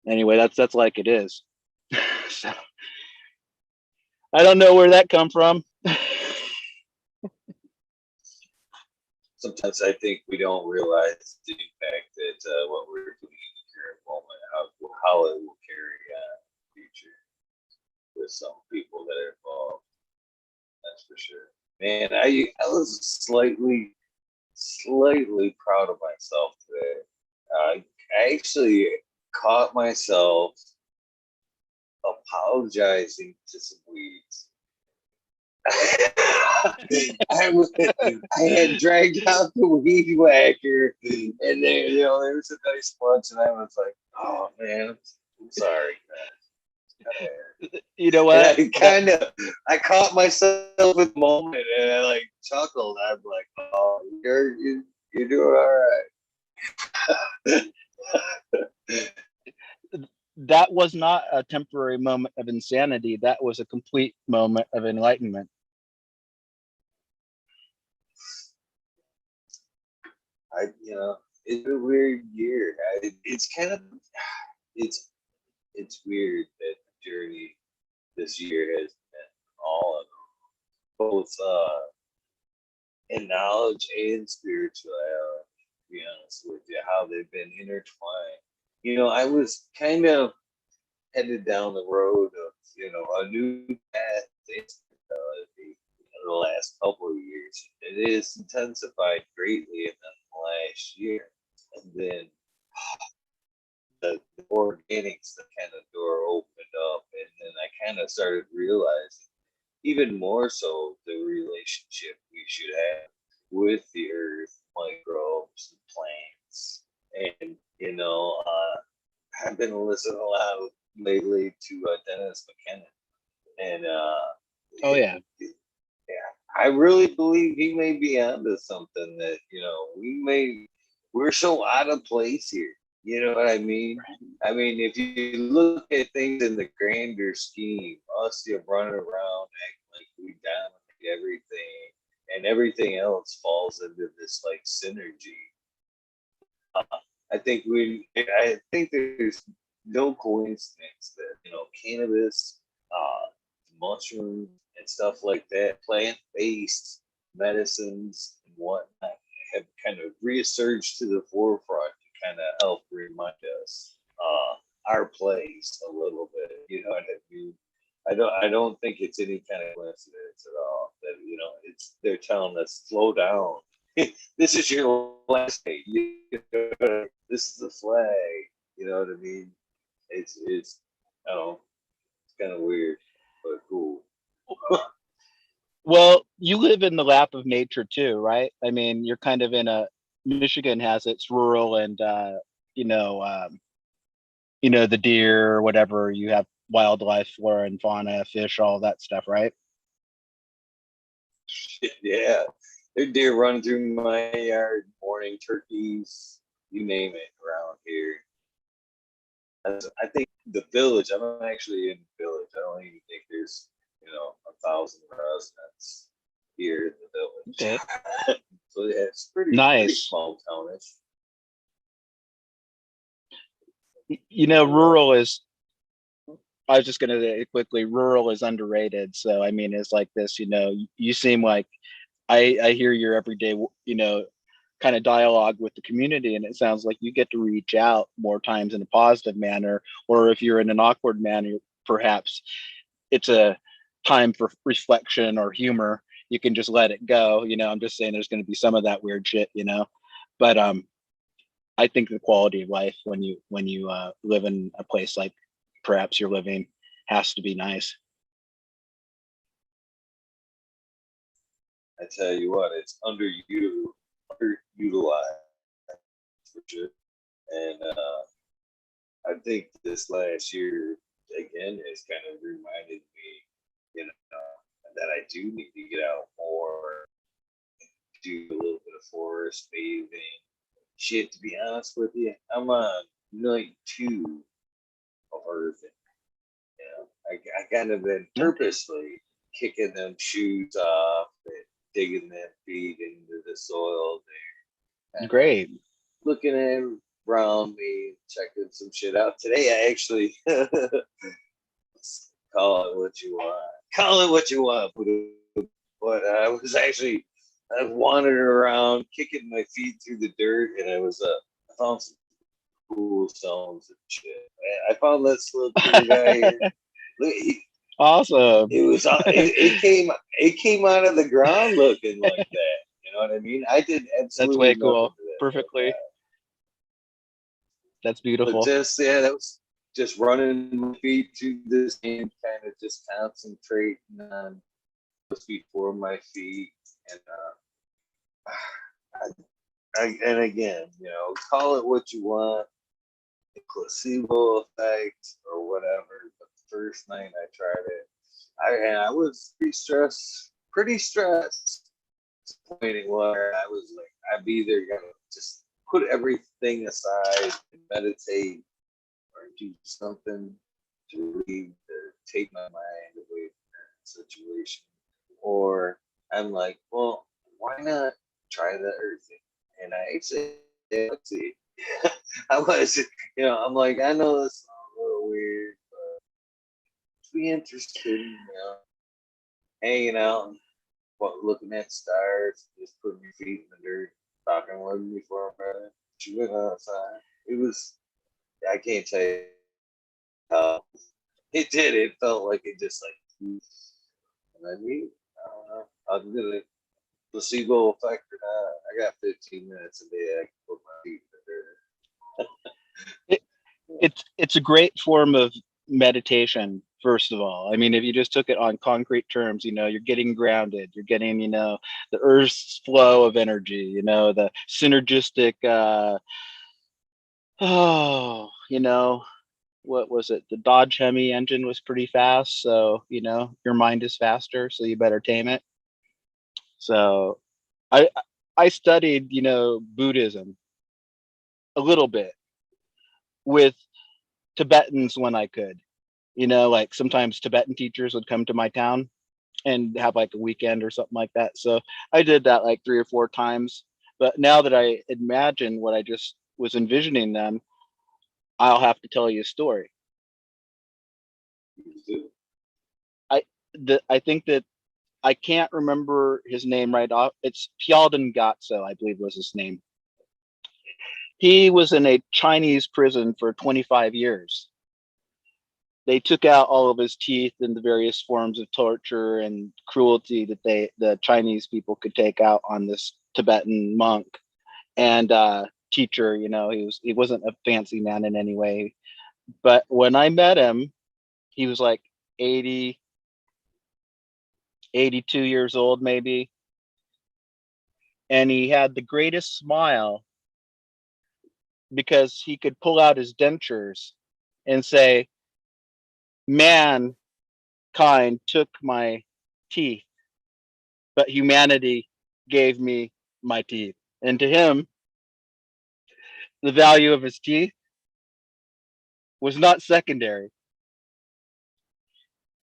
Anyway, that's like it is. So, I don't know where that come from. Sometimes I think we don't realize the impact that what we're doing in the current moment, how it will carry on in the future with some people that are involved. That's for sure. Man, I was slightly proud of myself today. I actually caught myself apologizing to some weeds. I had dragged out the weed whacker, and there was a nice bunch, and I was like, "Oh man, I'm sorry, man." You know what? I caught myself with the moment, and I like chuckled. I'm like, "Oh, you're doing all right." That was not a temporary moment of insanity. That was a complete moment of enlightenment. It's a weird year. It's kind of it's weird that the journey this year has been all of both in knowledge and spirituality. To be honest with you, how they've been intertwined. I was kind of headed down the road of a new path in spirituality in the last couple of years. It has intensified greatly in the last year, and then the organics, the kind of door opened up, and then I kind of started realizing even more so the relationship we should have with the earth, microbes, and plants. And I've been listening a lot lately to Dennis McKenna, and Oh yeah, I really believe he may be onto something that we're so out of place here. You know what I mean? I mean, if you look at things in the grander scheme, us running around acting like we dominate everything, and everything else falls into this like synergy. I think there's no coincidence that cannabis, mushrooms, and stuff like that, plant-based medicines and whatnot, have kind of resurged to the forefront to kind of help remind us our place a little bit. You know what I mean? I don't think it's any kind of coincidence at all that they're telling us slow down. This is your last day. This is the flag. You know what I mean? It's kind of weird, but cool. Well, you live in the lap of nature too, right? I mean, you're kind of in Michigan has its rural and the deer or whatever. You have wildlife, flora and fauna, fish, all that stuff, right? Yeah, there deer running through my yard, morning turkeys, you name it around here. I think the village. I'm actually in the village. I don't even think there's 1,000 residents here in the village. Okay. So yeah, it's pretty small townish. Rural is. I was just going to say quickly, rural is underrated. So I mean, it's like this. You seem like I hear your everyday kind of dialogue with the community, and it sounds like you get to reach out more times in a positive manner, or if you're in an awkward manner, perhaps it's a time for reflection or humor. You can just let it go. I'm just saying there's going to be some of that weird shit, but I think the quality of life when you live in a place like perhaps you're living has to be nice. I tell you what, it's utilize for sure. And I think this last year again has kind of reminded me, that I do need to get out more, do a little bit of forest bathing. Shit, to be honest with you, I'm on night 2 of earthing. I kind of been purposely kicking them shoes off and digging them feet into the soil there. Great. Looking at around me, checking some shit out. Today, I actually call it what you want. Call it what you want. But I wandered around, kicking my feet through the dirt, and I found some cool stones and shit. I found this little guy here. Look, Awesome. it came out of the ground looking like that. You know what I mean? I did absolutely. That's way cool. Nothing to that. Perfectly. That's beautiful. But that was just running my feet through this and kind of just concentrating on what's before my feet. And and again, call it what you want, the placebo effect or whatever. But the first night I tried it, I was pretty stressed. Pointing where I was like, I'm either gonna just put everything aside and meditate or do something to relieve or take my mind away from that situation. Or I'm like, well, why not try the earthing? And I say, let's see. I was, I'm like, I know this sounds a little weird, but be interested in, hanging out and looking at stars, just putting your feet in the dirt, talking with me for a minute. She went outside. It was, I can't tell you how it did. It felt like it just and I mean, I don't know. I'll do it. Placebo effect or not. I got 15 minutes a day. I can put my feet in the dirt. It's a great form of meditation. First of all, I mean, if you just took it on concrete terms, you're getting grounded, you're getting, the earth's flow of energy, the synergistic, what was it? The Dodge Hemi engine was pretty fast. So, your mind is faster, so you better tame it. So I studied, Buddhism a little bit with Tibetans when I could. Like sometimes Tibetan teachers would come to my town and have like a weekend or something like that. So I did that like 3 or 4 times. But now that I imagine what I just was envisioning them, I'll have to tell you a story. I think that I can't remember his name right off. It's Pyalden Gatso, I believe was his name. He was in a Chinese prison for 25 years. They took out all of his teeth in the various forms of torture and cruelty that the Chinese people could take out on this Tibetan monk and teacher. He wasn't a fancy man in any way. But when I met him, he was like 80, 82 years old, maybe. And he had the greatest smile because he could pull out his dentures and say, mankind took my teeth, but humanity gave me my teeth. And to him, the value of his teeth was not secondary.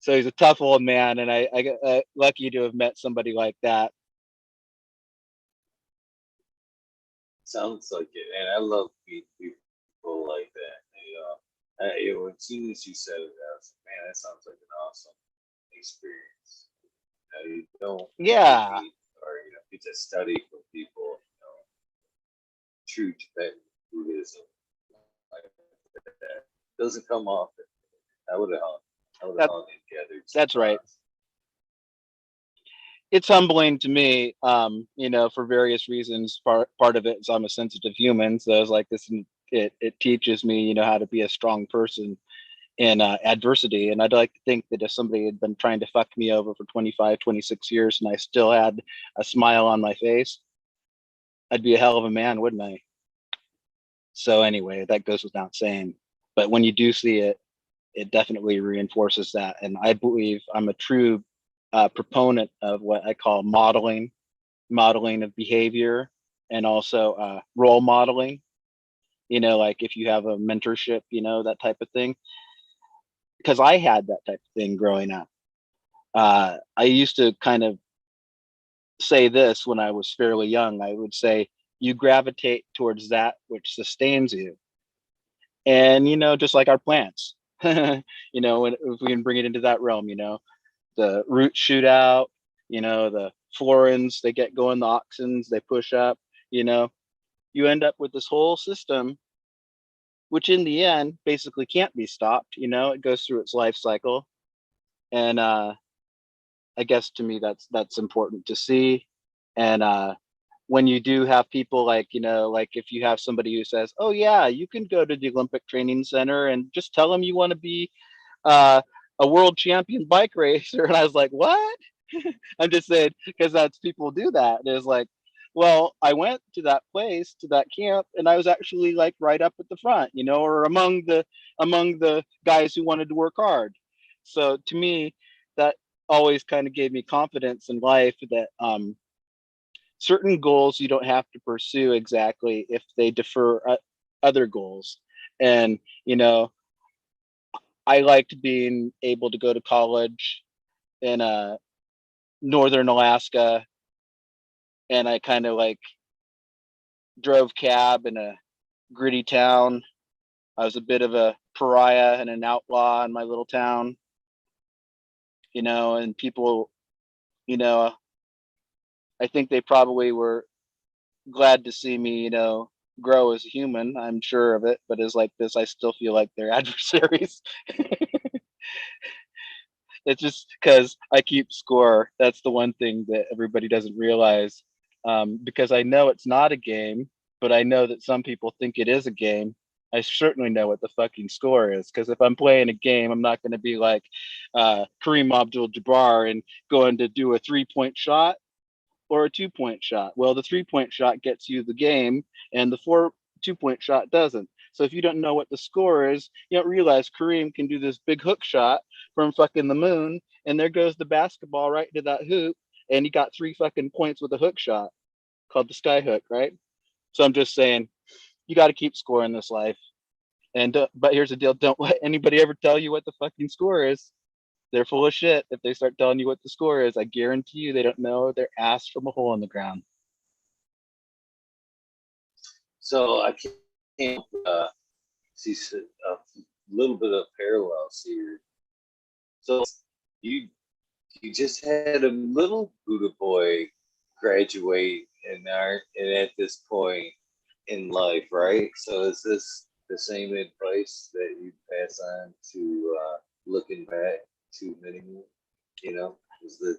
So he's a tough old man, and I got lucky to have met somebody like that. Sounds like it, and I love meeting people like that. As soon as you said it, I was like, man, that sounds like an awesome experience. You don't meet, or you just study from people. True Tibetan Buddhism like that doesn't come often. I would have hung and gathered. That's right. It's humbling to me, for various reasons. Part of it is I'm a sensitive human, so it's like this. It teaches me, how to be a strong person in adversity. And I'd like to think that if somebody had been trying to fuck me over for 25, 26 years, and I still had a smile on my face, I'd be a hell of a man, wouldn't I? So anyway, that goes without saying. But when you do see it, it definitely reinforces that. And I believe I'm a true proponent of what I call modeling of behavior, and also role modeling. Like if you have a mentorship, that type of thing. Because I had that type of thing growing up. I used to kind of say this when I was fairly young. I would say, you gravitate towards that which sustains you. And, just like our plants, if we can bring it into that realm, the roots shoot out, the florins, they get going, the auxins, they push up, you end up with this whole system, which in the end basically can't be stopped. It goes through its life cycle. And I guess to me, that's important to see. And when you do have people like, like if you have somebody who says, oh yeah, you can go to the Olympic Training Center and just tell them you want to be a world champion bike racer. And I was like, what? I'm just saying, because that's people do that. It's like, well, I went to that place, to that camp, and I was actually like right up at the front, or among the guys who wanted to work hard. So to me, that always kind of gave me confidence in life that certain goals you don't have to pursue exactly if they defer other goals. And I liked being able to go to college in northern Alaska, and I kind of like drove cab in a gritty town. I was a bit of a pariah and an outlaw in my little town, and people, I think they probably were glad to see me, grow as a human. I'm sure of it, but as like this, I still feel like they're adversaries. It's just because I keep score. That's the one thing that everybody doesn't realize. Because I know it's not a game, but I know that some people think it is a game. I certainly know what the fucking score is, because if I'm playing a game, I'm not going to be like Kareem Abdul-Jabbar and going to do a 3-point shot or a 2-point shot. Well, the 3-point shot gets you the game, and the 2-point shot doesn't. So if you don't know what the score is, you don't realize Kareem can do this big hook shot from fucking the moon, and there goes the basketball right into that hoop, and he got 3 fucking points with a hook shot called the sky hook, right? So I'm just saying, you got to keep score in this life. And but here's the deal: don't let anybody ever tell you what the fucking score is. They're full of shit if they start telling you what the score is. I guarantee you they don't know their ass from a hole in the ground. So I can't see a little bit of parallels here. So you you just had a little Buddhaboy graduate and at this point in life, right? So is this the same advice that you pass on to looking back to many, is the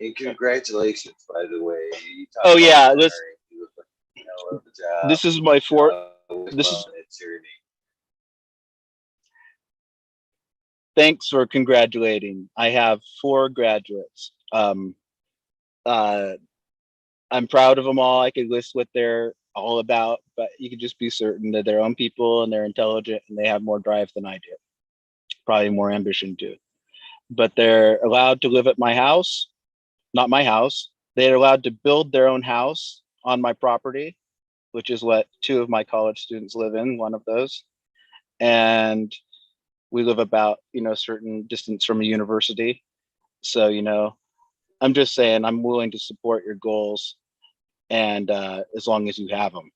and congratulations, by the way. You talk Oh about yeah, burning, you look like a hell of a job. this is my fourth. This Well, is that journey. Thanks for congratulating. I have 4 graduates. Uh, I'm proud of them all. I could list what they're all about, but you can just be certain that they're own people and they're intelligent and they have more drive than I do. Probably more ambition too. But they're allowed to live at my house, not my house. They're allowed to build their own house on my property, which is what 2 of my college students live in, one of those. And we live about, a certain distance from a university. So, I'm just saying I'm willing to support your goals, and as long as you have them.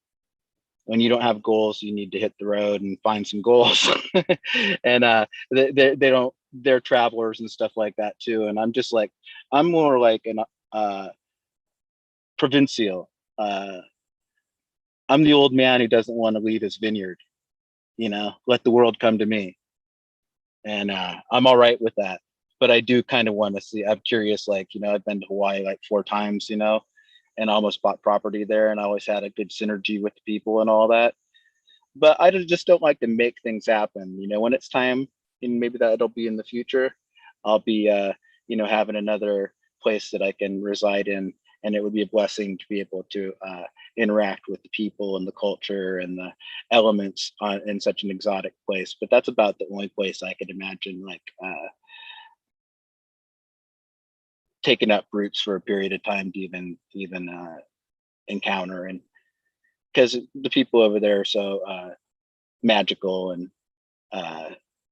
When you don't have goals, you need to hit the road and find some goals. And they don't, they're travelers and stuff like that too. And I'm just like, I'm more like an provincial. I'm the old man who doesn't want to leave his vineyard, let the world come to me. And I'm all right with that. But I do kind of want to see, I'm curious, like, I've been to Hawaii like 4 times, and almost bought property there, and I always had a good synergy with the people and all that. But I just don't like to make things happen. When it's time, and maybe that'll be in the future, I'll be, having another place that I can reside in and it would be a blessing to be able to interact with the people and the culture and the elements in such an exotic place. But that's about the only place I could imagine like taking up roots for a period of time to even encounter. And because the people over there are so magical and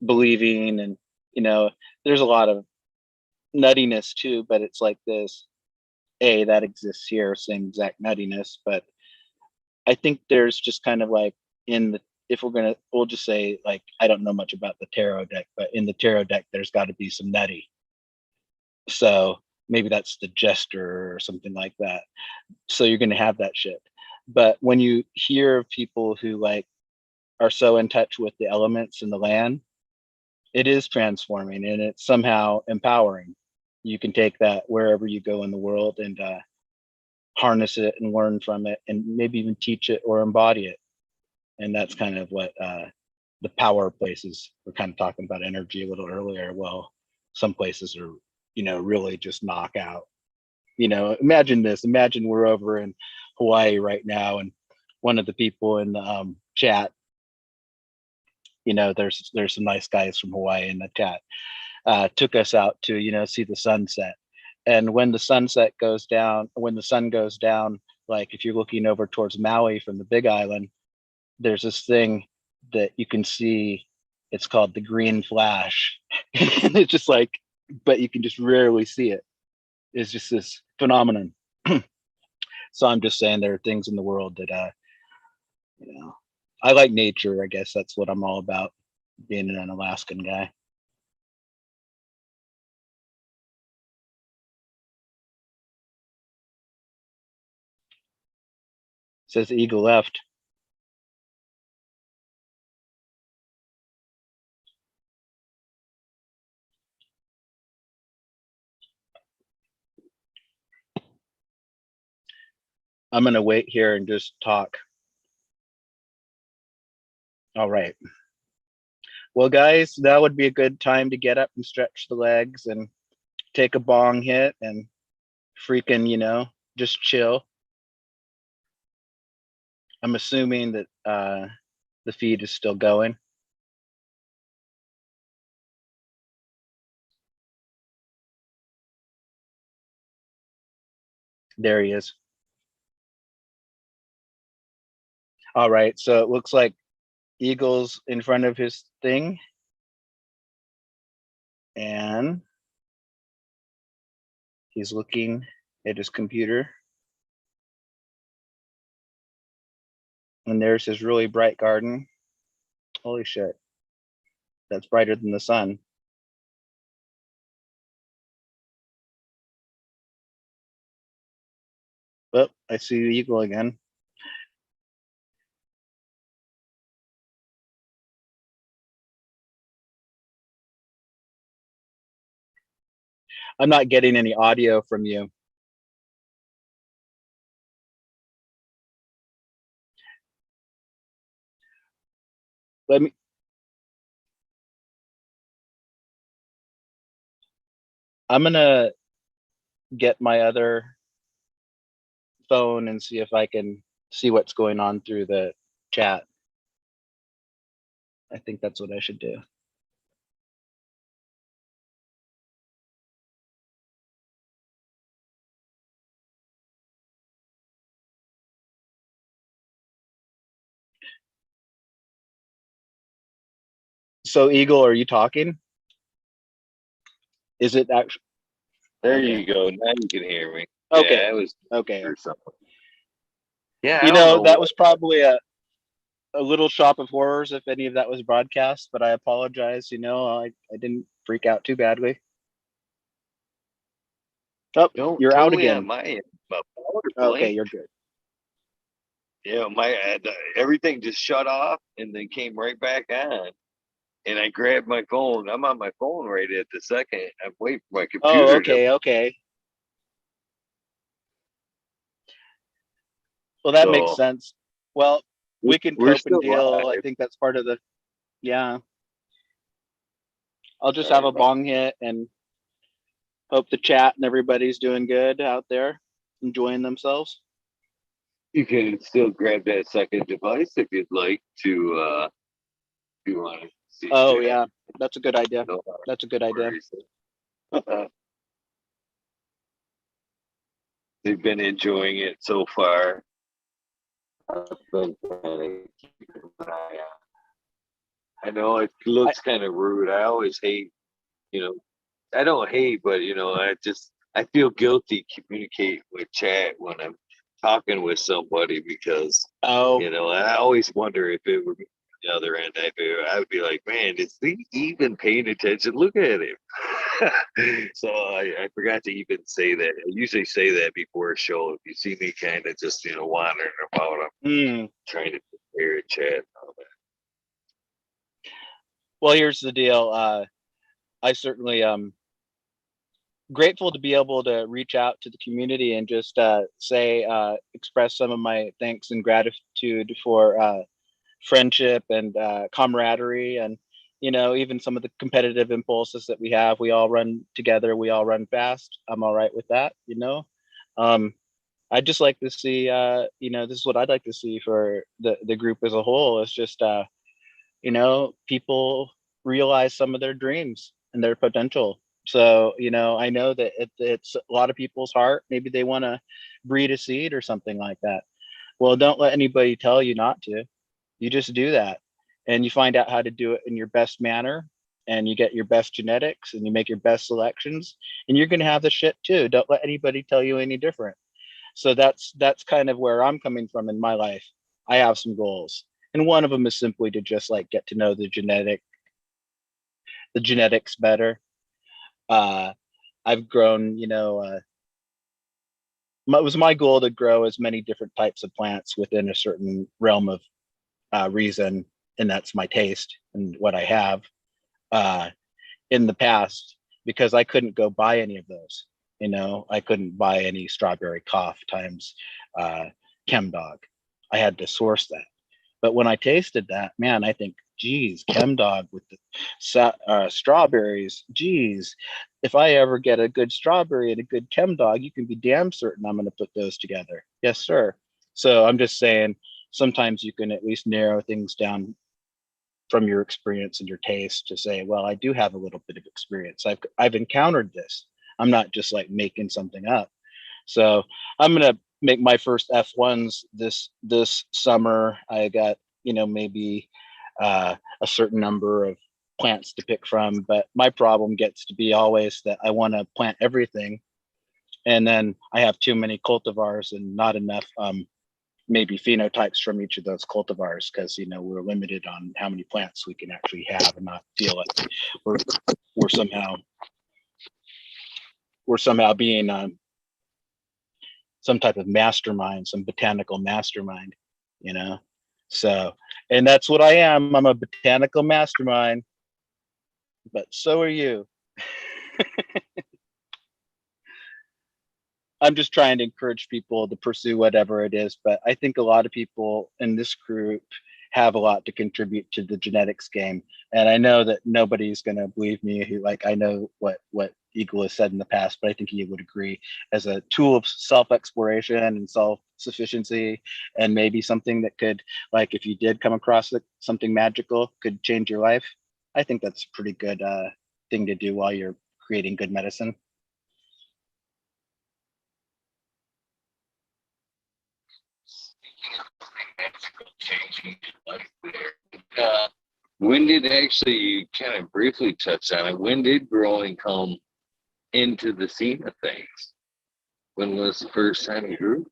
believing, and there's a lot of nuttiness too, but it's like this that exists here, same exact nuttiness. But I think there's just kind of like if we'll just say, like, I don't know much about the tarot deck, but in the tarot deck there's got to be some nutty, so maybe that's the jester or something like that. So you're going to have that shit. But when you hear of people who like are so in touch with the elements and the land, it is transforming and it's somehow empowering. You can take that wherever you go in the world and harness it and learn from it, and maybe even teach it or embody it. And that's kind of what the power places, we're kind of talking about energy a little earlier. Well, some places are, really just knock out. Imagine this. Imagine we're over in Hawaii right now, and one of the people in the chat, there's some nice guys from Hawaii in the chat, took us out to, see the sunset. And when the sun goes down, like if you're looking over towards Maui from the Big Island, there's this thing that you can see. It's called the green flash. And it's just like, but you can just rarely see it. It's just this phenomenon. So I'm just saying there are things in the world that, I like nature. I guess that's what I'm all about, being an Alaskan guy. Says the eagle left. I'm going to wait here and just talk. All right. Well, guys, that would be a good time to get up and stretch the legs and take a bong hit and freaking, just chill. I'm assuming that the feed is still going. There he is. All right, so it looks like Eagle's in front of his thing. And he's looking at his computer. And there's his really bright garden. Holy shit. That's brighter than the sun. Oh, I see the eagle again. I'm not getting any audio from you. I'm gonna get my other phone and see if I can see what's going on through the chat. I think that's what I should do. So Eagle, are you talking? Is it actually? There you go. Now you can hear me. Okay. Yeah, it was okay. Or something. Yeah, I don't know that was probably a little shop of horrors if any of that was broadcast, but I apologize. I didn't freak out too badly. Oh, you're totally out again. On my end. Okay, you're good. Yeah, everything just shut off and then came right back on. And I grabbed my phone. I'm on my phone right at the second. I'm waiting for my computer. Oh, okay. Well, that makes sense. Well, we can cope and deal. Live. I think that's part of the, yeah. I'll just have a bong hit and hope the chat and everybody's doing good out there. enjoying themselves. You can still grab that second device if you'd like to. If you want to see. Oh Chat. yeah, that's a good idea. No That's a good idea. They've been enjoying it so far. I've been kind of keeping an eye on. I know it looks kind of rude. I always hate, you know, I don't hate, but I feel guilty communicate with chat when I'm talking with somebody because Oh, I always wonder if it were me on the other end. I would be like, man, is he even paying attention? Look at him. So I forgot to even say that. I usually say that before a show. If you see me kind of just wandering about, I'm trying to prepare a chat and all that. well, here's the deal. I certainly grateful to be able to reach out to the community and just express some of my thanks and gratitude for friendship and camaraderie, and even some of the competitive impulses that we have. We all run together, we all run fast. I'm all right with that. I'd just like to see this is what I'd like to see for the group as a whole. Is just people realize some of their dreams and their potential. So, I know that it's a lot of people's heart. Maybe they want to breed a seed or something like that. Well, don't let anybody tell you not to. You just do that, and you find out how to do it in your best manner, and you get your best genetics, and you make your best selections, and you're going to have the shit too. Don't let anybody tell you any different. So that's kind of where I'm coming from in my life. I have some goals, and one of them is simply to just like get to know the genetics better. I've grown, it was my goal to grow as many different types of plants within a certain realm of reason, and that's my taste and what I have in the past, because I couldn't go buy any of those. I couldn't buy any strawberry cough times chem dog. I had to source that. But when I tasted that, man, I think, geez, chem dog with the strawberries, geez, if I ever get a good strawberry and a good chem dog, you can be damn certain I'm going to put those together. Yes, sir. So I'm just saying, sometimes you can at least narrow things down from your experience and your taste to say, well, I do have a little bit of experience. I've encountered this. I'm not just like making something up. So I'm gonna make my first F1s this summer. I got maybe a certain number of plants to pick from, but my problem gets to be always that I want to plant everything, and then I have too many cultivars and not enough maybe phenotypes from each of those cultivars, because we're limited on how many plants we can actually have and not feel like we're somehow being some type of mastermind, some botanical mastermind, so, and that's what I am. I'm a botanical mastermind, but so are you. I'm just trying to encourage people to pursue whatever it is. But I think a lot of people in this group have a lot to contribute to the genetics game. And I know that nobody's going to believe me. I know what Eagle has said in the past, but I think he would agree, as a tool of self-exploration and self-sufficiency, and maybe something that could, like, if you did come across something magical, could change your life. I think that's a pretty good thing to do while you're creating good medicine. Changing your life there. When did actually, you kind of briefly touch on it, when did growing come into the scene of things? When was the first time you grew?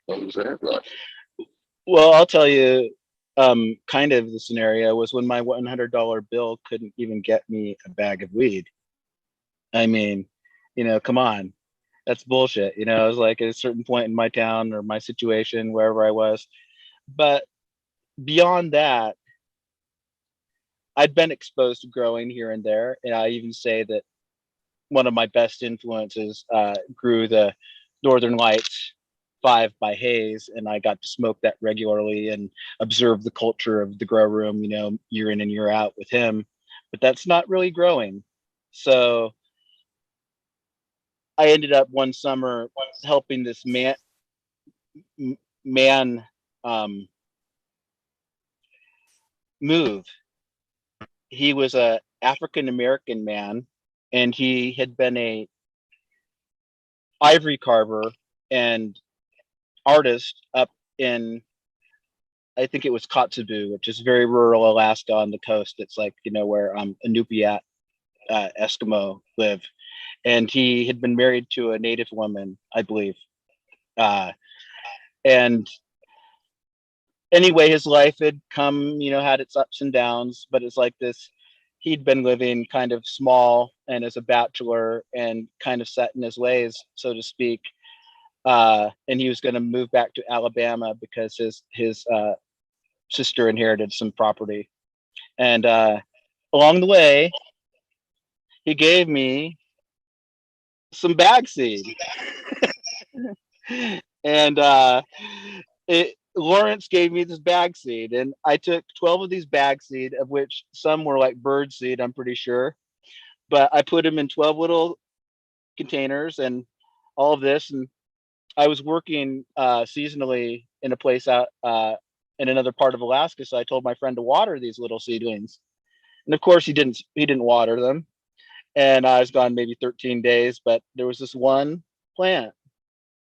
What was that like? Well, I'll tell you, kind of the scenario was when my $100 bill couldn't even get me a bag of weed. I mean, come on, that's bullshit. I was like at a certain point in my town or my situation, wherever I was. But beyond that, I'd been exposed to growing here and there. And I even say that one of my best influences grew the Northern Lights 5 by Hayes, and I got to smoke that regularly and observe the culture of the grow room, year in and year out with him. But that's not really growing. So I ended up one summer helping this man man move. He was a African American man, and he had been a ivory carver and artist up in, I think it was Kotzebue, which is very rural Alaska on the coast. It's like, where Inupiat Eskimo live. And he had been married to a native woman, I believe. And anyway, his life had come, had its ups and downs, but it's like this. He'd been living kind of small and as a bachelor and kind of set in his ways, so to speak. And he was going to move back to Alabama because his sister inherited some property. And along the way, he gave me some bag seed. And Lawrence gave me this bag seed, and I took 12 of these bag seed, of which some were like bird seed, I'm pretty sure. But I put them in 12 little containers and all of this. And I was working seasonally in a place out in another part of Alaska. So I told my friend to water these little seedlings. And of course he didn't water them. And I was gone maybe 13 days, but there was this one plant,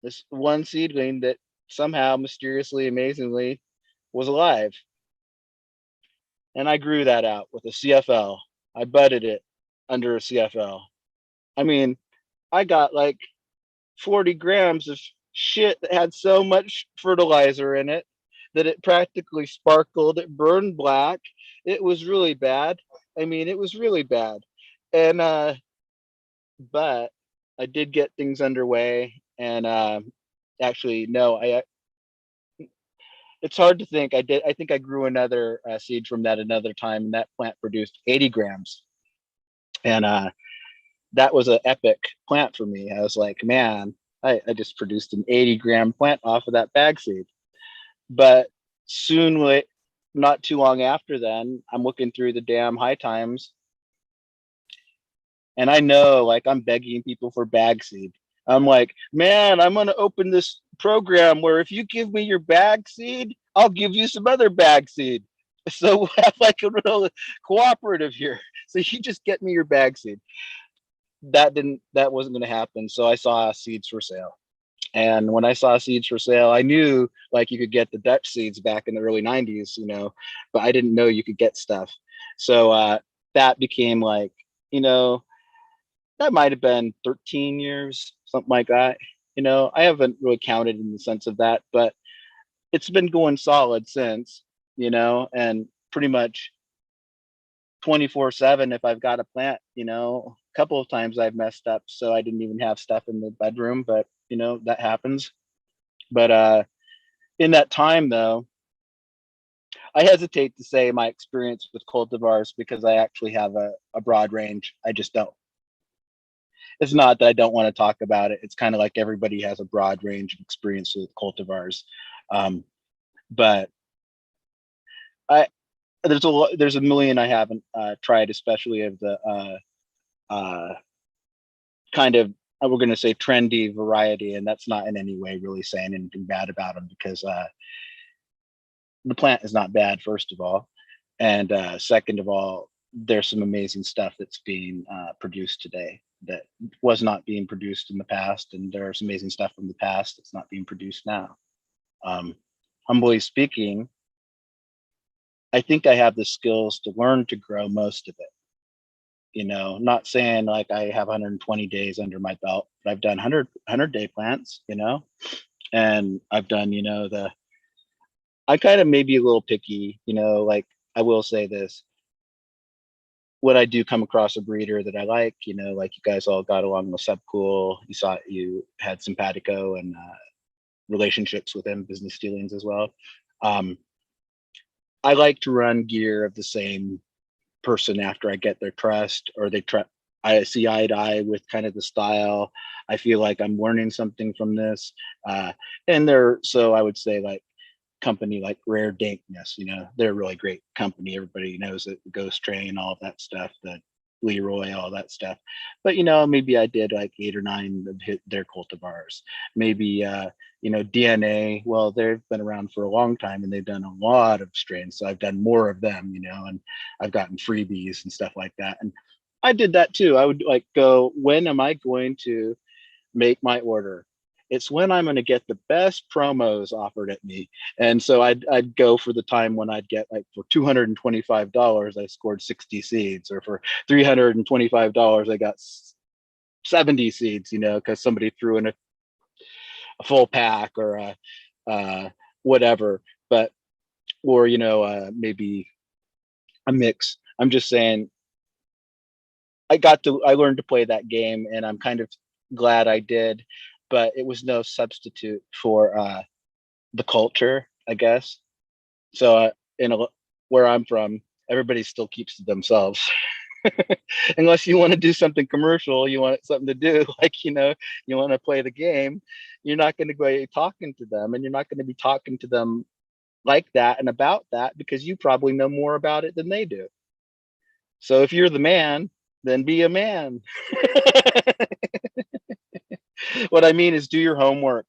this one seedling that somehow mysteriously, amazingly was alive. And I grew that out with a CFL. I budded it under a CFL. I mean, I got like 40 grams of shit that had so much fertilizer in it that it practically sparkled. It burned black. It was really bad. I mean, it was really bad. And, but I did get things underway. And actually, no, it's hard to think. I think I grew another seed from that another time, and that plant produced 80 grams. And that was an epic plant for me. I was like, man, I just produced an 80-gram plant off of that bag seed. But soon, not too long after then, I'm looking through the damn high times, and I know, like, I'm begging people for bag seed. I'm like, man, I'm going to open this program where if you give me your bag seed, I'll give you some other bag seed. So we'll have like a little cooperative here. So you just get me your bag seed. That wasn't going to happen. So I saw seeds for sale. And when I saw seeds for sale, I knew like you could get the Dutch seeds back in the early 90s, but I didn't know you could get stuff. So that became like, you know, that might have been 13 years, something like that. I haven't really counted in the sense of that, but it's been going solid since, and pretty much 24/7 if I've got a plant, a couple of times I've messed up. So I didn't even have stuff in the bedroom, but that happens. But in that time though, I hesitate to say my experience with cultivars because I actually have a broad range. I just don't. It's not that I don't want to talk about it. It's kind of like everybody has a broad range of experience with cultivars. But I there's a million I haven't tried, especially of the kind of we're going to say trendy variety, and that's not in any way really saying anything bad about them because the plant is not bad, first of all, and second of all, there's some amazing stuff that's being produced today that was not being produced in the past, and there's amazing stuff from the past that's not being produced now. Humbly speaking, I think I have the skills to learn to grow most of it. Not saying like I have 120 days under my belt, but I've done 100-day plants, and I've done, I kind of may be a little picky, like I will say this. When I do come across a breeder that I like, like you guys all got along with Subcool, you had simpatico and relationships with him, business dealings as well. I like to run gear of the same person after I get their trust, or I see eye to eye with kind of the style. I feel like I'm learning something from this. So I would say like company like Rare Dankness, they're a really great company. Everybody knows it, the Ghost Train, all of that stuff. Leroy, all that stuff. But maybe I did like 8 or 9 of their cultivars. Maybe DNA. Well, they've been around for a long time and they've done a lot of strains, so I've done more of them. And I've gotten freebies and stuff like that. And I did that too. I would like go, when am I going to make my order? It's when I'm going to get the best promos offered at me. And so I'd go for the time when I'd get, like, for $225 I scored 60 seeds, or for $325 I got 70 seeds, because somebody threw in a full pack, or whatever. But, or maybe a mix. I'm just saying, I learned to play that game, and I'm kind of glad I did, but it was no substitute for the culture, I guess. So where I'm from, everybody still keeps to themselves. Unless you want to do something commercial, you want something to do, like, you want to play the game, you're not going to go talking to them, and you're not going to be talking to them like that and about that, because you probably know more about it than they do. So if you're the man, then be a man. What I mean is, do your homework.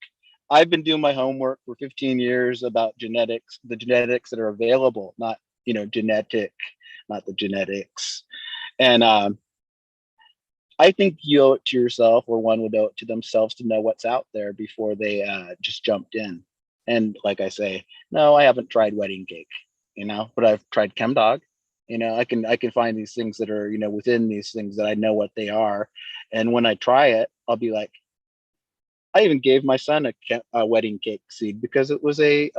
I've been doing my homework for 15 years about genetics, the genetics that are available, not, genetic, not the genetics. And I think you owe it to yourself, or one would owe it to themselves, to know what's out there before they just jumped in. And like I say, no, I haven't tried wedding cake, but I've tried ChemDog. I can find these things that are, within these things that I know what they are. And when I try it, I'll be like, I even gave my son a wedding cake seed because it was a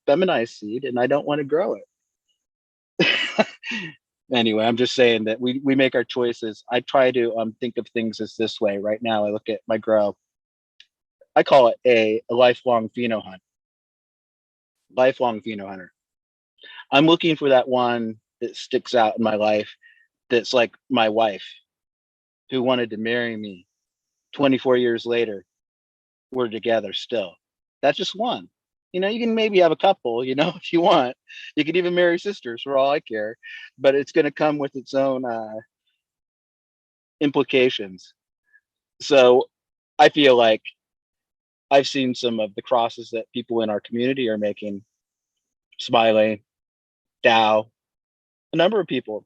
feminized seed, and I don't want to grow it. Anyway, I'm just saying that we make our choices. I try to think of things as this way. Right now, I look at my grow. I call it a lifelong pheno hunt. Lifelong pheno hunter. I'm looking for that one that sticks out in my life, that's like my wife, who wanted to marry me 24 years later. We're together still. That's just one. You can maybe have a couple, if you want. You could even marry sisters, for all I care. But it's going to come with its own implications. So I feel like I've seen some of the crosses that people in our community are making. Smiley, Dow, a number of people.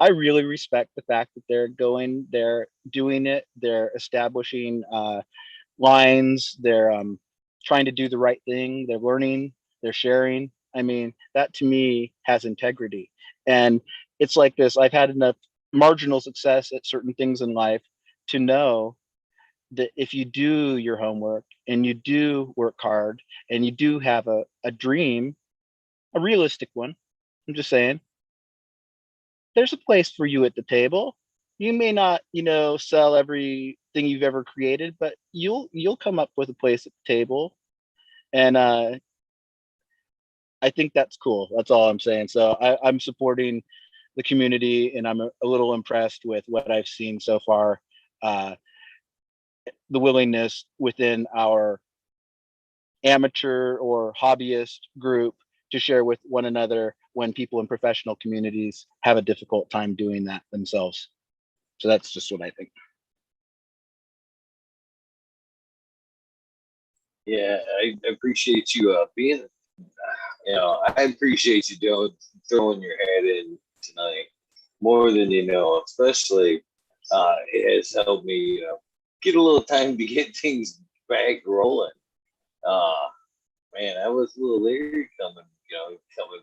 I really respect the fact that they're doing it, they're establishing lines, they're trying to do the right thing, they're learning, they're sharing. I mean, that to me has integrity. And it's like this, I've had enough marginal success at certain things in life to know that if you do your homework, and you do work hard, and you do have a dream, a realistic one, I'm just saying, there's a place for you at the table. You may not, sell everything you've ever created, but you'll come up with a place at the table. And I think that's cool. That's all I'm saying. So I'm supporting the community, and I'm a little impressed with what I've seen so far. The willingness within our amateur or hobbyist group to share with one another when people in professional communities have a difficult time doing that themselves. So that's just what I think. Yeah, I appreciate you being. I appreciate you throwing your head in tonight more than you know. Especially, it has helped me, get a little time to get things back rolling. Uh, Man, I was a little leery coming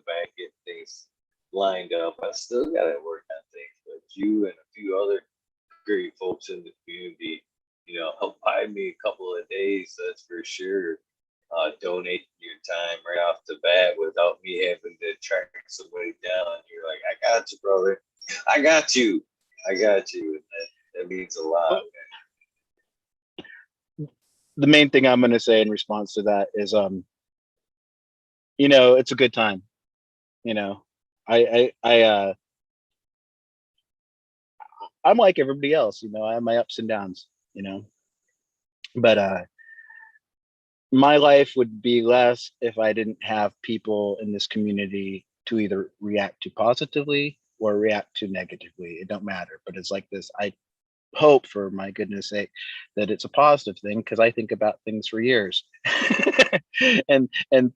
back, getting things lined up. I still got to work on things, but you and a few other great folks in the community, help buy me a couple of days. That's for sure. Donate your time right off the bat without me having to track somebody down. You're like, I got you, brother. I got you. I got you. And that means a lot. The main thing I'm going to say in response to that is, it's a good time. I I'm like everybody else. I have my ups and downs. But my life would be less if I didn't have people in this community to either react to positively or react to negatively. It don't matter. But it's like this. I hope, for my goodness sake, that it's a positive thing, because I think about things for years. And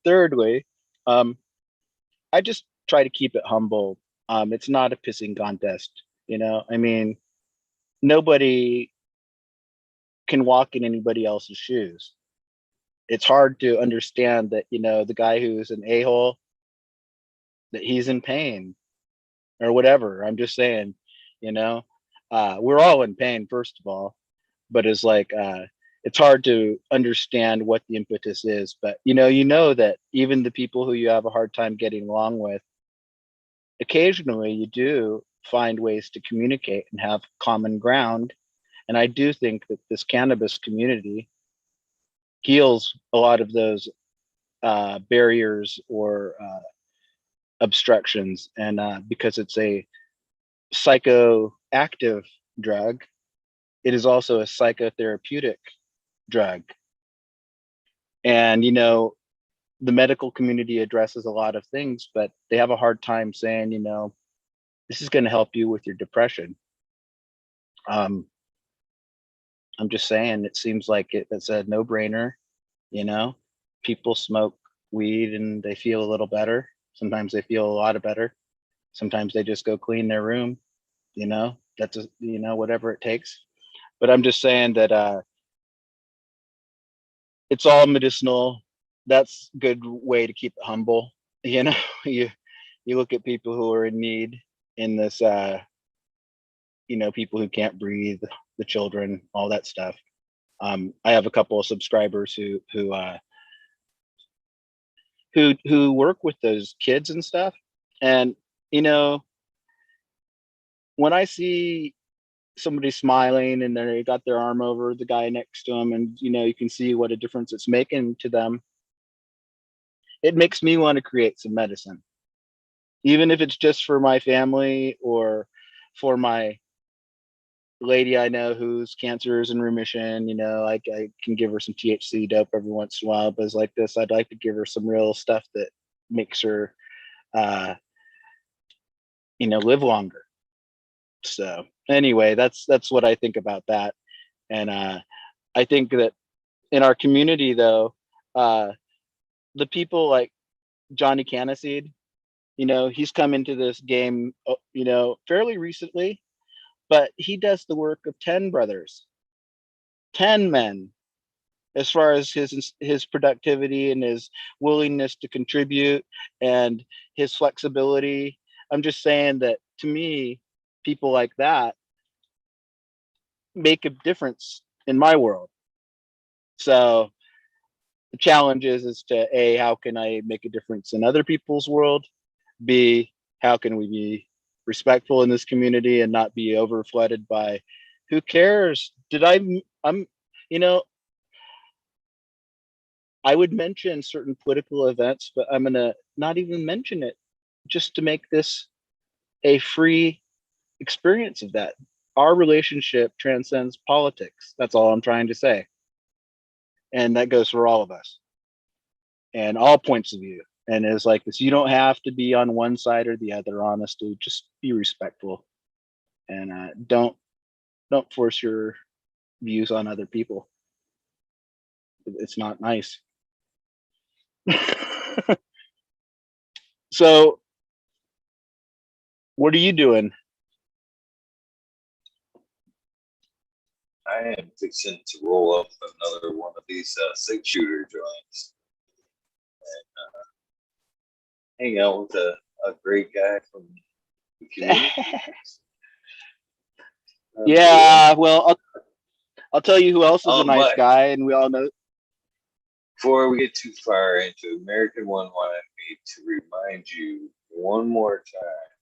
thirdly, I just try to keep it humble. It's not a pissing contest, I mean, nobody can walk in anybody else's shoes. It's hard to understand that, the guy who's an a-hole, that he's in pain or whatever. I'm just saying, we're all in pain, first of all, but it's like, it's hard to understand what the impetus is. But, that even the people who you have a hard time getting along with, occasionally you do find ways to communicate and have common ground. And I do think that this cannabis community heals a lot of those barriers or obstructions. And because it's a psychoactive drug, it is also a psychotherapeutic drug. And, the medical community addresses a lot of things, but they have a hard time saying, this is going to help you with your depression. I'm just saying, it seems like it's a no-brainer. People smoke weed and they feel a little better. Sometimes they feel a lot better. Sometimes they just go clean their room. That's whatever it takes. But I'm just saying that it's all medicinal. That's a good way to keep it humble. You look at people who are in need in this, people who can't breathe, the children, all that stuff. I have a couple of subscribers who work with those kids and stuff. And, when I see somebody smiling and they got their arm over the guy next to them, and, you can see what a difference it's making to them, it makes me want to create some medicine, even if it's just for my family or for my lady I know whose cancer is in remission. I can give her some THC dope every once in a while, but it's like this, I'd like to give her some real stuff that makes her live longer. So anyway, that's what I think about that. And I think that in our community, though, the people like Johnny Caniseed, he's come into this game, fairly recently, but he does the work of 10 brothers, 10 men, as far as his productivity and his willingness to contribute and his flexibility. I'm just saying that, to me, people like that make a difference in my world. So the challenge is to A, how can I make a difference in other people's world? B, how can we be respectful in this community and not be over flooded by who cares? I would mention certain political events, but I'm gonna not even mention it, just to make this a free experience of that. Our relationship transcends politics. That's all I'm trying to say. And that goes for all of us and all points of view. And it's like this, you don't have to be on one side or the other, honestly. Just be respectful, and don't force your views on other people. It's not nice. So what are you doing? I am fixing to roll up another one of these 6-shooter joints and hang out with a great guy from the community. Yeah, well, I'll tell you who else is a nice guy, and we all know. Before we get too far into American One, wanted me to remind you one more time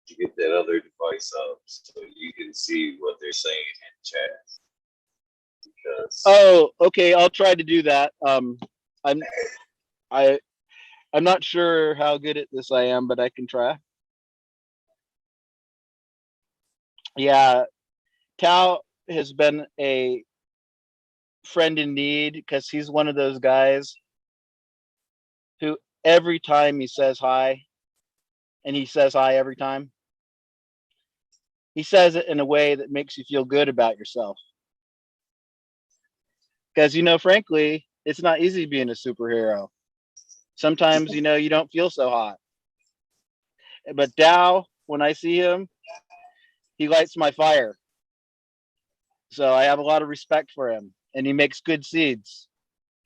to get that other device up so you can see what they're saying in chat. Oh, okay, I'll try to do that. I'm not sure how good at this I am, but I can try. Yeah, Tao has been a friend in need, because he's one of those guys who every time he says hi, and he says hi every time, he says it in a way that makes you feel good about yourself. Because, frankly, it's not easy being a superhero. Sometimes, you don't feel so hot. But Dow, when I see him, he lights my fire. So I have a lot of respect for him, and he makes good seeds.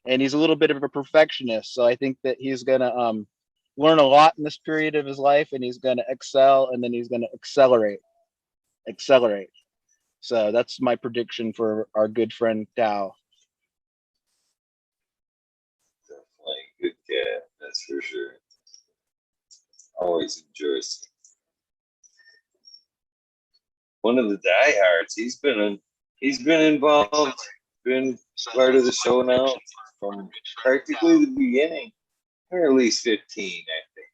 And he's a little bit of a perfectionist. So I think that he's going to learn a lot in this period of his life, and he's going to excel, and then he's going to accelerate. So that's my prediction for our good friend Dow. Definitely good cat, that's for sure. Always enjoys. One of the diehards. He's been involved, been part of the show now from practically the beginning, or at least 15, I think.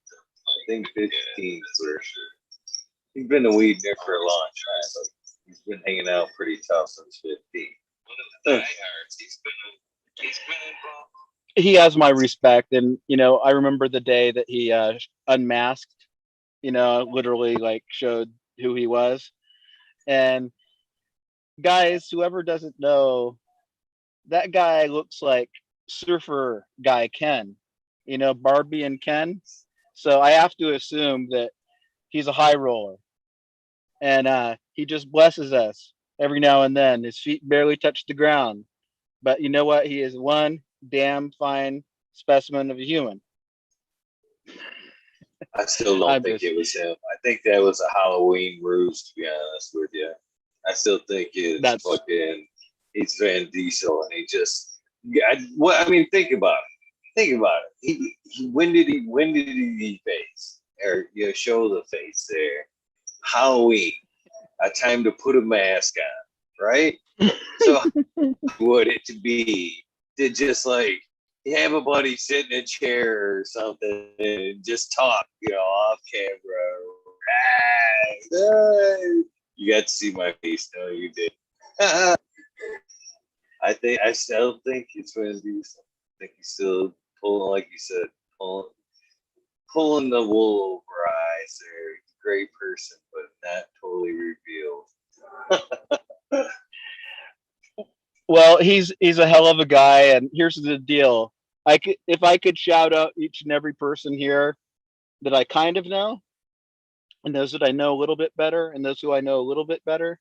I think 15 for sure. He's been a weed there for a long time, but he's been hanging out pretty tough since 15. One of the diehards. He's been involved. He has my respect, and I remember the day that he unmasked, literally like showed who he was. And guys, whoever doesn't know, that guy looks like surfer guy Ken, Barbie and Ken. So I have to assume that he's a high roller, and he just blesses us every now and then. His feet barely touch the ground, but you know what? He is one damn fine specimen of a human. I still don't think it was him. I think that was a Halloween ruse, to be honest with you. I still think it's fucking, he's Van Diesel, and he just, think about it. When did he face, or show the face there? Halloween, a time to put a mask on, right? So would it be to just like have a buddy sit in a chair or something and just talk, off camera? You got to see my face. No, you did. I still think it's Van Diesel. I think he's still pulling, like you said, pulling the wool over eyes. There, he's a great person, but not totally revealed. Well, he's a hell of a guy, and here's the deal. If I could shout out each and every person here that I kind of know, and those that I know a little bit better, and those who I know a little bit better,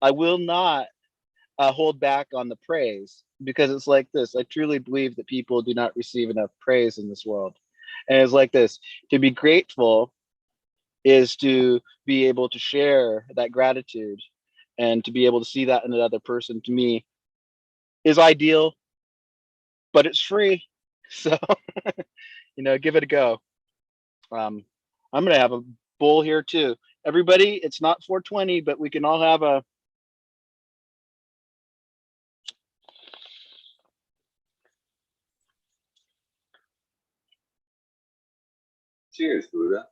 I will not hold back on the praise, because it's like this. I truly believe that people do not receive enough praise in this world. And it's like this. To be grateful is to be able to share that gratitude, and to be able to see that in another person, to me, is ideal, but it's free. So, give it a go. I'm going to have a bowl here too. Everybody, it's not 420, but we can all have a. Cheers, Buddha.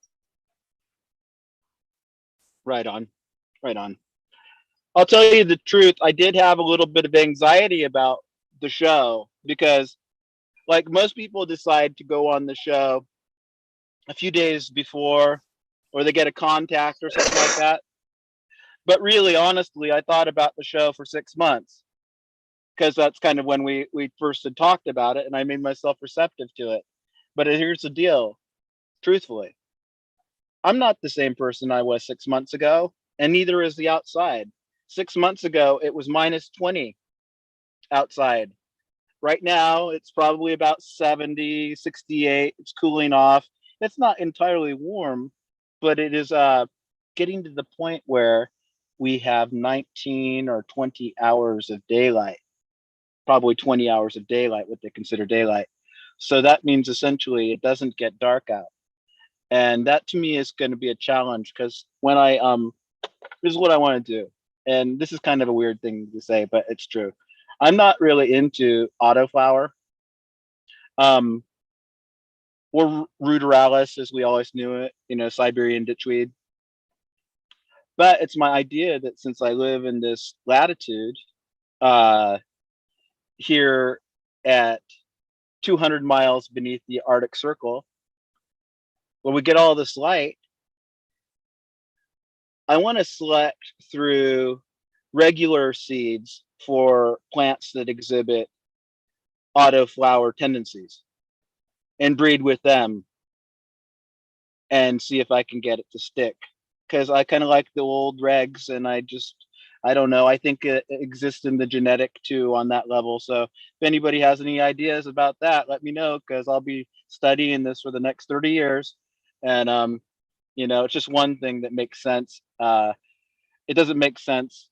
Right on. I'll tell you the truth. I did have a little bit of anxiety about the show, because like most people decide to go on the show a few days before, or they get a contact or something like that. But really, honestly, I thought about the show for 6 months, because that's kind of when we first had talked about it, and I made myself receptive to it. But here's the deal. Truthfully, I'm not the same person I was 6 months ago, and neither is the outside. 6 months ago, it was minus 20 outside. Right now, it's probably about 70, 68. It's cooling off. It's not entirely warm, but it is getting to the point where we have 19 or 20 hours of daylight, probably 20 hours of daylight, what they consider daylight. So that means essentially it doesn't get dark out. And that to me is going to be a challenge, because when this is what I want to do. And this is kind of a weird thing to say, but it's true. I'm not really into autoflower, or ruderalis as we always knew it, Siberian ditchweed. But it's my idea that since I live in this latitude, here at 200 miles beneath the Arctic Circle, when we get all this light, I want to select through regular seeds for plants that exhibit autoflower tendencies and breed with them and see if I can get it to stick. Because I kind of like the old regs, and I don't know. I think it exists in the genetic too on that level. So if anybody has any ideas about that, let me know, because I'll be studying this for the next 30 years. And it's just one thing that makes sense. It doesn't make sense.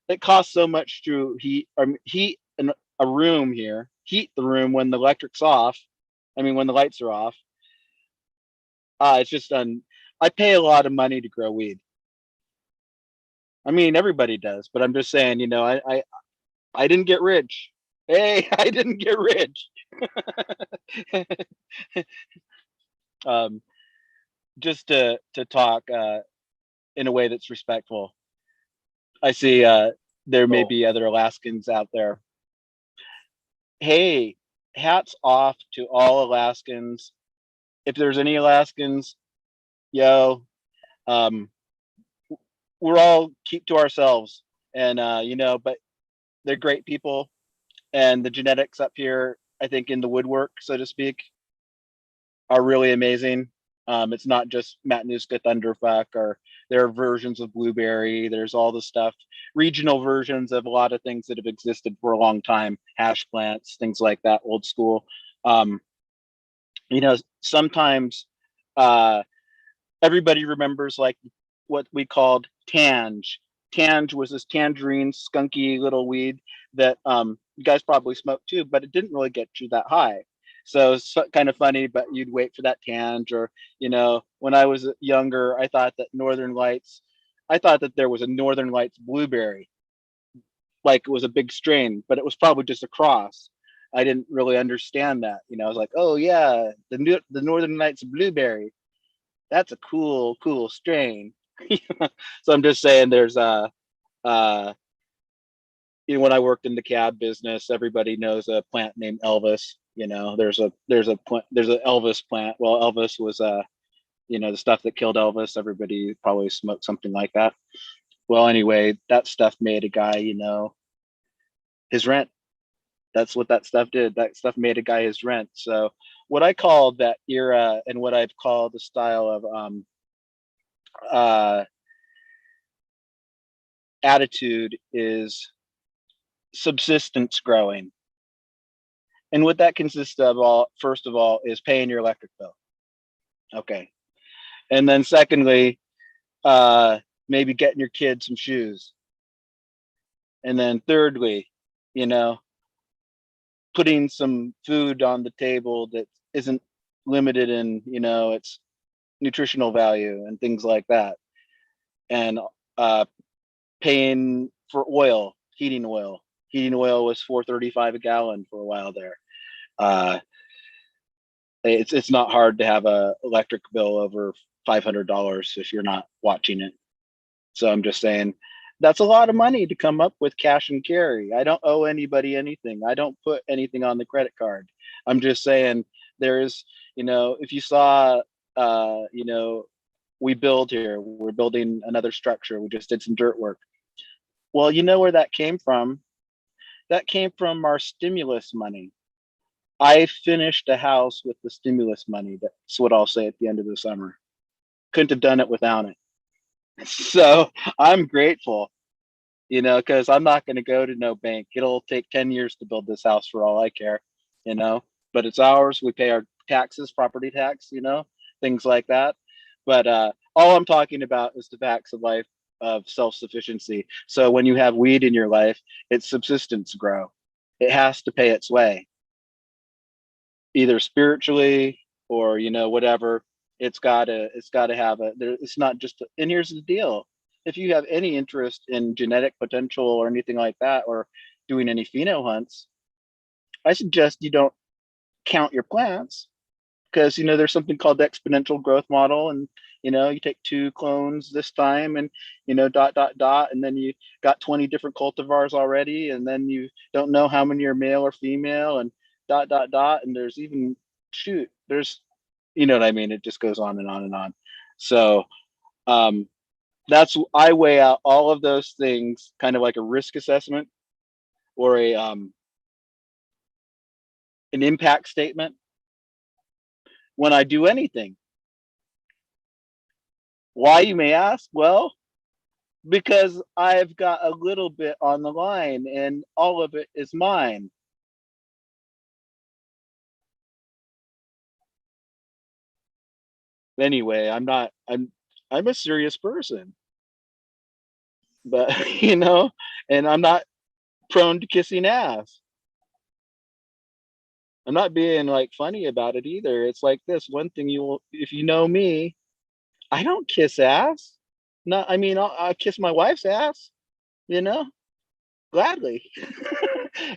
It costs so much to heat in a room here, heat the room when the electric's off. I mean, when the lights are off. It's just I pay a lot of money to grow weed. I mean, everybody does, but I'm just saying, I didn't get rich. Hey, I didn't get rich. um, just to talk in a way that's respectful. I see there may Oh, be other Alaskans out there. Hey, hats off to all Alaskans. If there's any Alaskans, yo, um, we're all keep to ourselves, and but they're great people, and the genetics up here, I think, in the woodwork, so to speak, are really amazing. It's not just Matanuska Thunderfuck, or there are versions of blueberry. There's all the stuff, regional versions of a lot of things that have existed for a long time, hash plants, things like that, old school. Um, Sometimes uh, everybody remembers like what we called tange. Tange was this tangerine, skunky little weed that you guys probably smoked too, but it didn't really get you that high. So it's kind of funny, but you'd wait for that tange. Or, when I was younger, I thought that there was a Northern Lights blueberry, like it was a big strain, but it was probably just a cross. I didn't really understand that. I was like, oh yeah, the Northern Lights blueberry, that's a cool strain. So I'm just saying there's uh when I worked in the cab business, everybody knows a plant named Elvis. There's a Elvis plant. Well, Elvis was the stuff that killed Elvis. Everybody probably smoked something like that. Well, anyway, that stuff made a guy, his rent. That's what that stuff did. That stuff made a guy his rent. So what I call that era, and what I've called the style of uh attitude, is subsistence growing. And what that consists of, first of all, is paying your electric bill. Okay. And then secondly, maybe getting your kids some shoes. And then thirdly, you know, putting some food on the table that isn't limited in, its nutritional value and things like that. And uh, paying for oil, heating oil. Heating oil was $4.35 a gallon for a while there. Uh, it's not hard to have a electric bill over $500 if you're not watching it. So I'm just saying that's a lot of money to come up with cash and carry. I don't owe anybody anything. I don't put anything on the credit card. I'm just saying there's, if you saw, we build here, we're building another structure. We just did some dirt work. Well, you know where that came from? That came from our stimulus money. I finished a house with the stimulus money. That's what I'll say at the end of the summer. Couldn't have done it without it. So I'm grateful, because I'm not going to go to no bank. It'll take 10 years to build this house for all I care, but it's ours. We pay our taxes, property tax, things like that. But all I'm talking about is the facts of life, of self-sufficiency. So when you have weed in your life, it's subsistence grow. It has to pay its way, either spiritually or whatever. It's got to have it's not just and here's the deal. If you have any interest in genetic potential or anything like that, or doing any pheno hunts, I suggest you don't count your plants, because there's something called the exponential growth model. And you take 2 clones this time, and dot dot dot, and then you got 20 different cultivars already, and then you don't know how many are male or female, and dot dot dot, and there's even there's, what I mean. It just goes on and on and on. So I weigh out all of those things, kind of like a risk assessment or a an impact statement when I do anything. Why, you may ask? Well, because I've got a little bit on the line and all of it is mine. Anyway, I'm a serious person, but and I'm not prone to kissing ass. I'm not being like funny about it either. It's like this one thing, you will, if you know me, I don't kiss ass. No, I mean, I'll kiss my wife's ass, you know, gladly.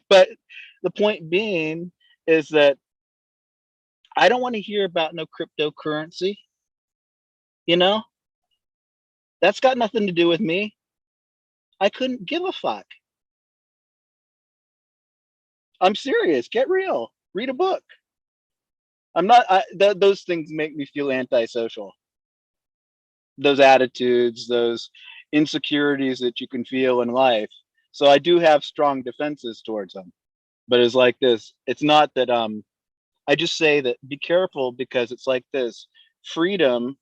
But the point being is that I don't want to hear about no cryptocurrency, you know, that's got nothing to do with me. I couldn't give a fuck. I'm serious. Get real. Read a book. I'm not, those things make me feel antisocial. Those attitudes, those insecurities that you can feel in life. So I do have strong defenses towards them. But it's like this. It's not that I just say that be careful, because it's like this. Freedom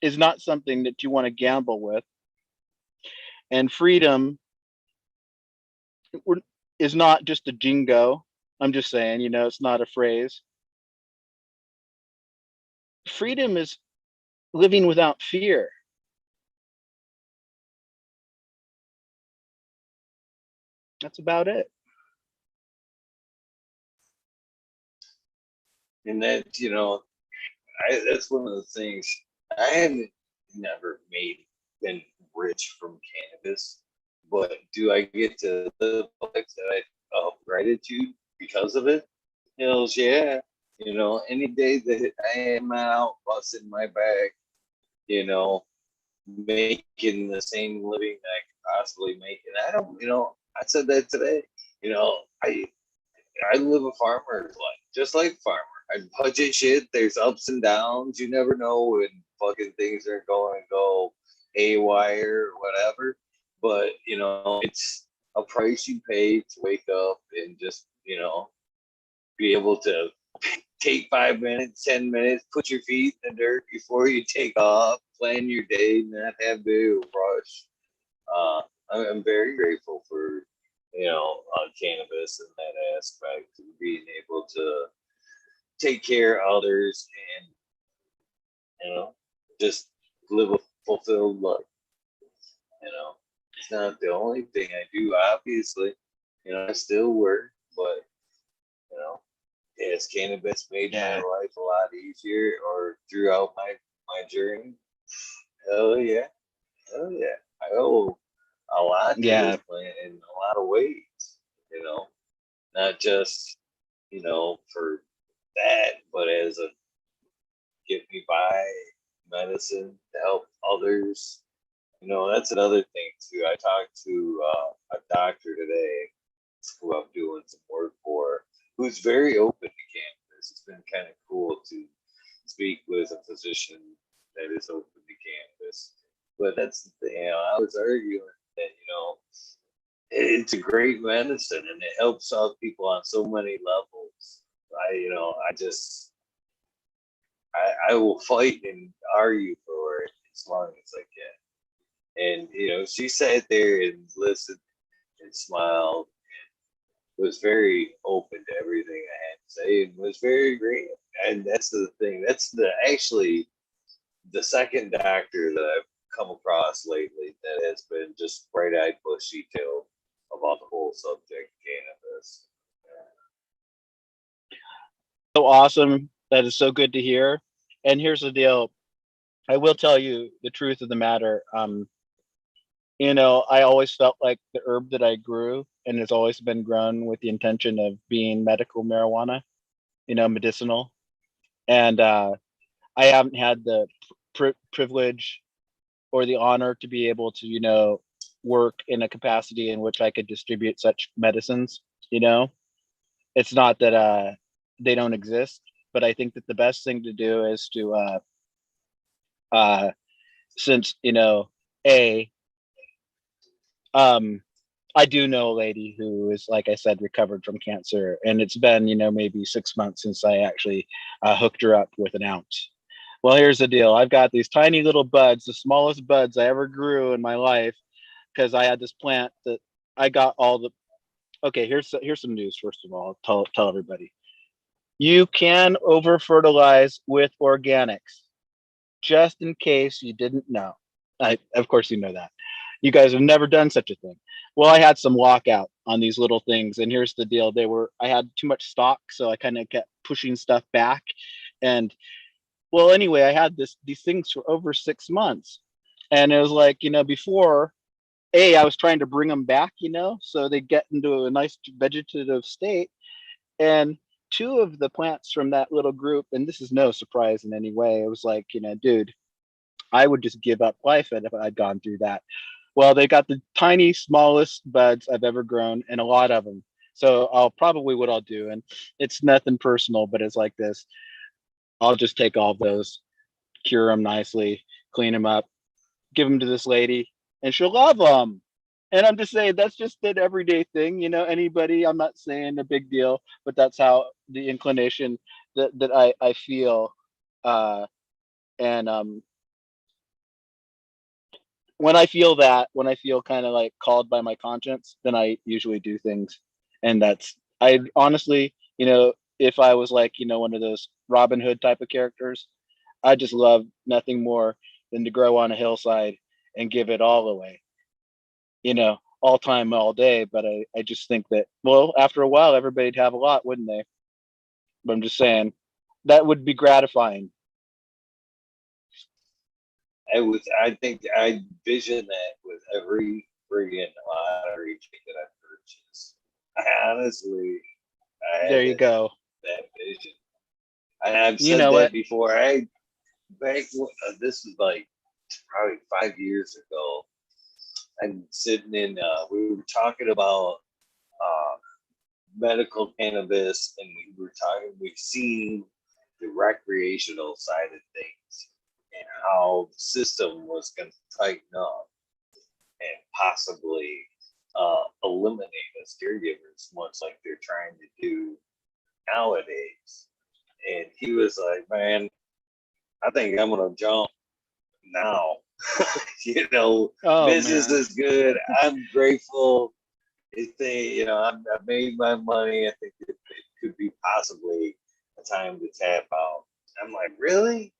is not something that you want to gamble with. And freedom is not just a jingo. I'm just saying, it's not a phrase. Freedom is living without fear. That's about it. And that, that's one of the things. I haven't never been rich from cannabis, but do I get to live a life that I gratitude because of it? Hells yeah. Any day that I am out busting my back, you know, making the same living that I could possibly make. And I don't, I said that today. I live a farmer's life, just like farmer. I budget shit. There's ups and downs. You never know when fucking things are going to go haywire or whatever. But it's a price you pay to wake up and just be able to take 5 minutes, 10 minutes, put your feet in the dirt before you take off, plan your day, not have to rush. Uh, I'm very grateful for cannabis and that aspect of being able to take care of others and just live a fulfilled life. It's not the only thing I do. Obviously, I still work, but has cannabis made my life a lot easier or throughout my journey? Hell yeah, hell yeah. I owe a lot to this plant in a lot of ways. Not just for that, but as a get me by medicine to help others. That's another thing too. I talked to a doctor today who I'm doing some work for, who's very open to cannabis. It's been kind of cool to speak with a physician that is open to cannabis. But that's the thing. I was arguing that it's a great medicine and it helps out people on so many levels. I will fight and argue for it as long as I can. And she sat there and listened and smiled, was very open to everything I had to say, and was very great. And that's the thing. That's actually the second doctor that I've come across lately that has been just bright-eyed, bushy-tailed about the whole subject of cannabis. So awesome. That is so good to hear. And here's the deal. I will tell you the truth of the matter. I always felt like the herb that I grew and has always been grown with the intention of being medical marijuana, medicinal. And I haven't had the privilege or the honor to be able to, work in a capacity in which I could distribute such medicines. It's not that they don't exist, but I think that the best thing to do is to since, a um I do know a lady who is, like I said, recovered from cancer, and it's been, maybe 6 months since I actually hooked her up with an ounce. Well, here's the deal. I've got these tiny little buds, the smallest buds I ever grew in my life, because I had this plant that I got all the. Okay, here's some news. First of all, tell everybody, you can over fertilize with organics. Just in case you didn't know, of course you know that. You guys have never done such a thing. Well, I had some lockout on these little things, and here's the deal: I had too much stock, so I kind of kept pushing stuff back, and well, anyway, I had these things for over 6 months, and it was like, before, I was trying to bring them back, so they get into a nice vegetative state, and two of the plants from that little group, and this is no surprise in any way, it was like, dude, I would just give up life if I'd gone through that. Well, they got the tiny, smallest buds I've ever grown, and a lot of them. So what I'll do, and it's nothing personal, but it's like this. I'll just take all of those, cure them nicely, clean them up, give them to this lady, and she'll love them. And I'm just saying that's just an everyday thing, anybody, I'm not saying a big deal, but that's how the inclination that I feel. And when I feel kind of like called by my conscience, then I usually do things. And I honestly, if I was like, one of those Robin Hood type of characters, I just love nothing more than to grow on a hillside and give it all away, all time, all day. But I just think that, well, after a while, everybody'd have a lot, wouldn't they? But I'm just saying that would be gratifying. I think I vision that with every friggin' lottery ticket I purchase. I honestly, I There had you go. that vision. And I've You said know that what? before. This was like probably 5 years ago. I'm sitting in. We were talking about uh, medical cannabis, and we've seen the recreational side of things and how the system was going to tighten up and possibly eliminate us caregivers, much like they're trying to do nowadays. And he was like, "Man, I think I'm gonna jump now." Oh Business man. is good. I'm grateful. I've made my money. I think it could be possibly a time to tap out. I'm like, really?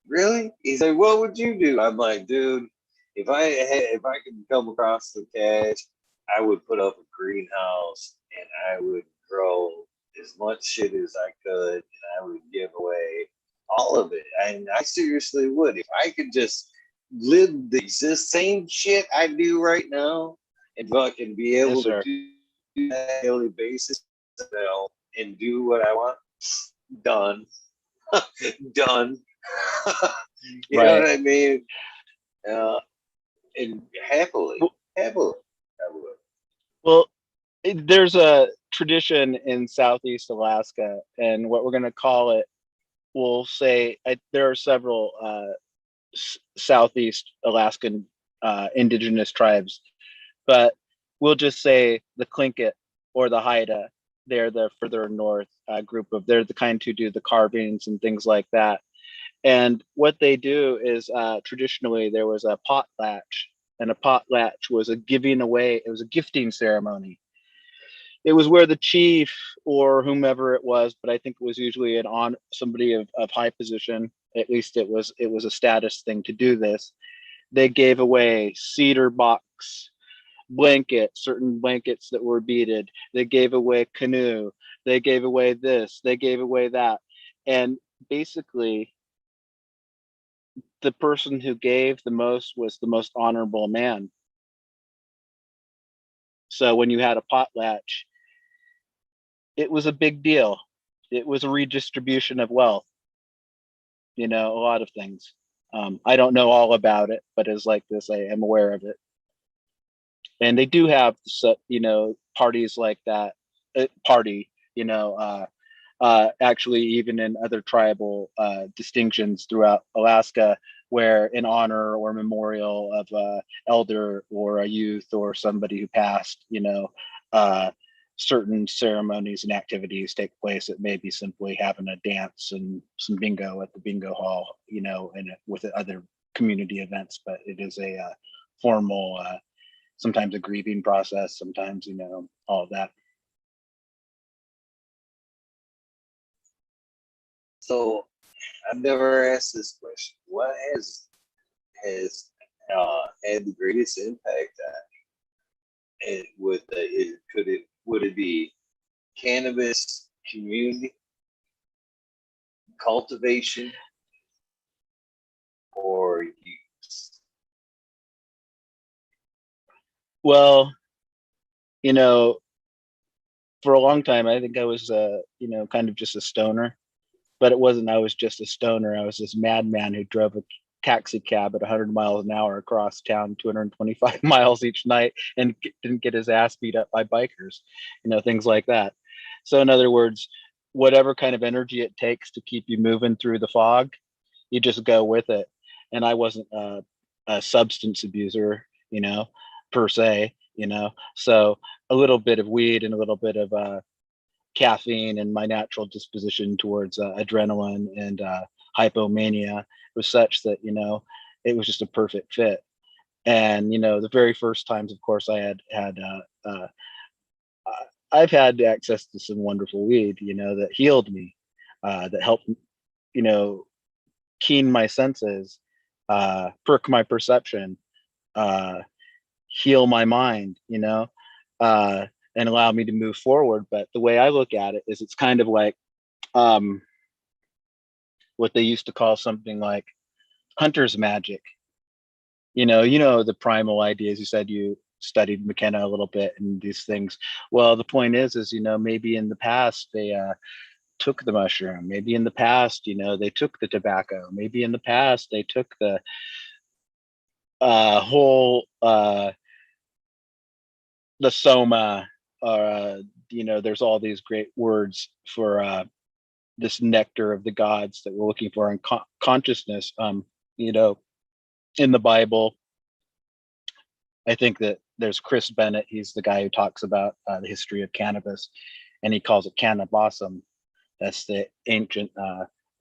Really? He's like, what would you do? I'm like, dude, if I could come across the cash, I would put up a greenhouse and I would grow as much shit as I could, and I would give away all of it. And I seriously would. If I could just live the same shit I do right now and fucking be Yes, able to sir. do that on a daily basis, and do what I want, done. Done. You know Right. what I mean? Uh, and happily, happily, I would. Well, there's a tradition in Southeast Alaska, and what we're going to call it, we'll say there are several Southeast Alaskan indigenous tribes, but we'll just say the Tlingit or the Haida. They're the further north group they're the kind who do the carvings and things like that. And what they do is traditionally there was a potlatch, and a potlatch was a giving away, it was a gifting ceremony. It was where the chief or whomever it was, but I think it was usually somebody of high position. At least it was a status thing to do this. They gave away cedar box blankets, certain blankets that were beaded. They gave away canoe. They gave away this. They gave away that. And basically, the person who gave the most was the most honorable man. So when you had a potlatch, it was a big deal. It was a redistribution of wealth, a lot of things. I don't know all about it, but as like this, I am aware of it. And they do have, parties like that. Party, actually, even in other tribal distinctions throughout Alaska, where in honor or memorial of a elder or a youth or somebody who passed, certain ceremonies and activities take place. It may be simply having a dance and some bingo at the bingo hall, and with other community events, but it is a formal, sometimes a grieving process, sometimes, all of that. So I've never asked this question. What has had the greatest impact on you? And would it be cannabis community, cultivation, or use? Well, for a long time, I think I was, kind of just a stoner, but it wasn't. I was just a stoner. I was this madman who drove a taxi cab at 100 miles an hour across town, 225 miles each night, and didn't get his ass beat up by bikers, things like that. So, in other words, whatever kind of energy it takes to keep you moving through the fog, you just go with it. And I wasn't a substance abuser, per se, so a little bit of weed and a little bit of caffeine and my natural disposition towards adrenaline and hypomania was such that, it was just a perfect fit. And, the very first times, of course, I had I've had access to some wonderful weed, that healed me, that helped, keen my senses, perk my perception, heal my mind, and allow me to move forward. But the way I look at it is it's kind of like what they used to call something like hunter's magic. The primal ideas. You said you studied McKenna a little bit and these things. Well, the point is, maybe in the past they took the mushroom. Maybe in the past, they took the tobacco. Maybe in the past they took the whole the soma, or there's all these great words for this nectar of the gods that we're looking for in consciousness. In the Bible, I think that there's Chris Bennett. He's the guy who talks about the history of cannabis, and he calls it cannabosum. That's the ancient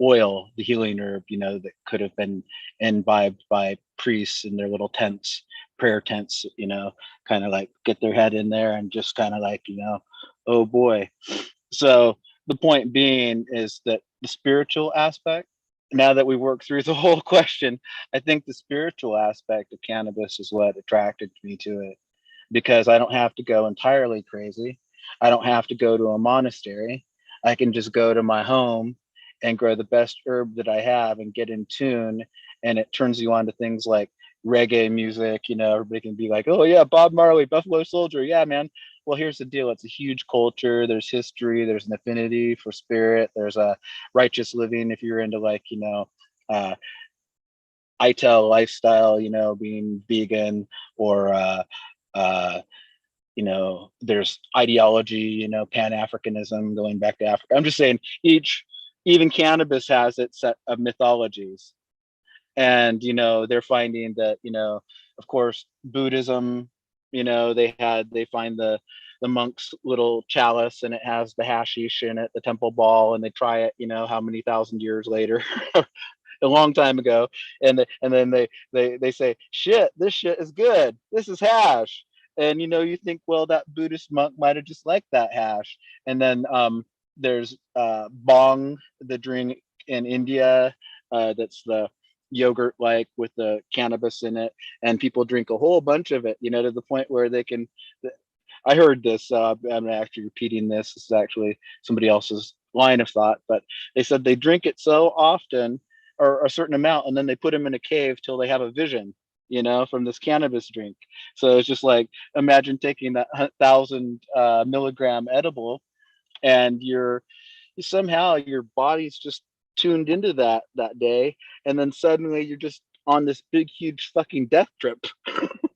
oil, the healing herb, that could have been imbibed by priests in their little tents, prayer tents, kind of like get their head in there and just kind of like, oh boy. So the point being is that the spiritual aspect, now that we work through the whole question, I think the spiritual aspect of cannabis is what attracted me to it, because I don't have to go entirely crazy. I don't have to go to a monastery. I can just go to my home and grow the best herb that I have and get in tune. And it turns you on to things like reggae music. Everybody can be like, oh yeah, Bob Marley, Buffalo Soldier. Yeah, man. Well, here's the deal. It's a huge culture. There's history. There's an affinity for spirit. There's a righteous living if you're into like, ITEL lifestyle, being vegan, or there's ideology, Pan-Africanism, going back to Africa. I'm just saying even cannabis has its set of mythologies. And, they're finding that, of course, Buddhism, they find the monk's little chalice and it has the hashish in it, the temple ball, and they try it, how many thousand years later, a long time ago. And then they say, shit, this shit is good. This is hash. And, you think, well, that Buddhist monk might've just liked that hash. And then there's bong, the drink in India, that's the yogurt like with the cannabis in it, and people drink a whole bunch of it, to the point where they can. I heard this. I'm actually repeating this. This is actually somebody else's line of thought, but they said they drink it so often, or a certain amount, and then they put them in a cave till they have a vision, from this cannabis drink. So it's just like, imagine taking that 1,000 milligram edible, and somehow your body's just tuned into that day, and then suddenly you're just on this big huge fucking death trip.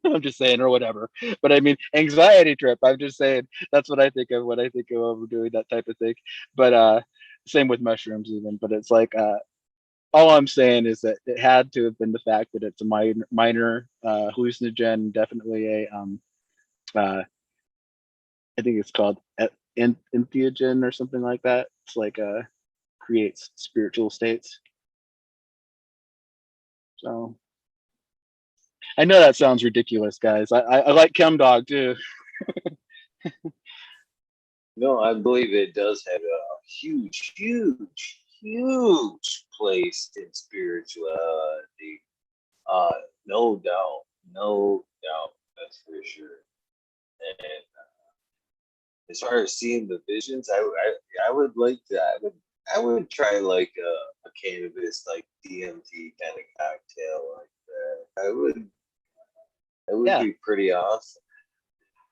I'm just saying, or whatever, but I mean anxiety trip. I'm just saying that's what I think of when I think of overdoing that type of thing. But same with mushrooms even, but it's like all I'm saying is that it had to have been the fact that it's a minor hallucinogen, definitely a I think it's called entheogen or something like that. It's like creates spiritual states. So I know that sounds ridiculous, guys. I like Chem Dog too. No, I believe it does have a huge, huge, huge place in spirituality. Uh, no doubt, no doubt, that's for sure. And as far as seeing the visions, I would like to. I would try like a cannabis like DMT kind of cocktail like that. I would. It would Yeah, be pretty awesome.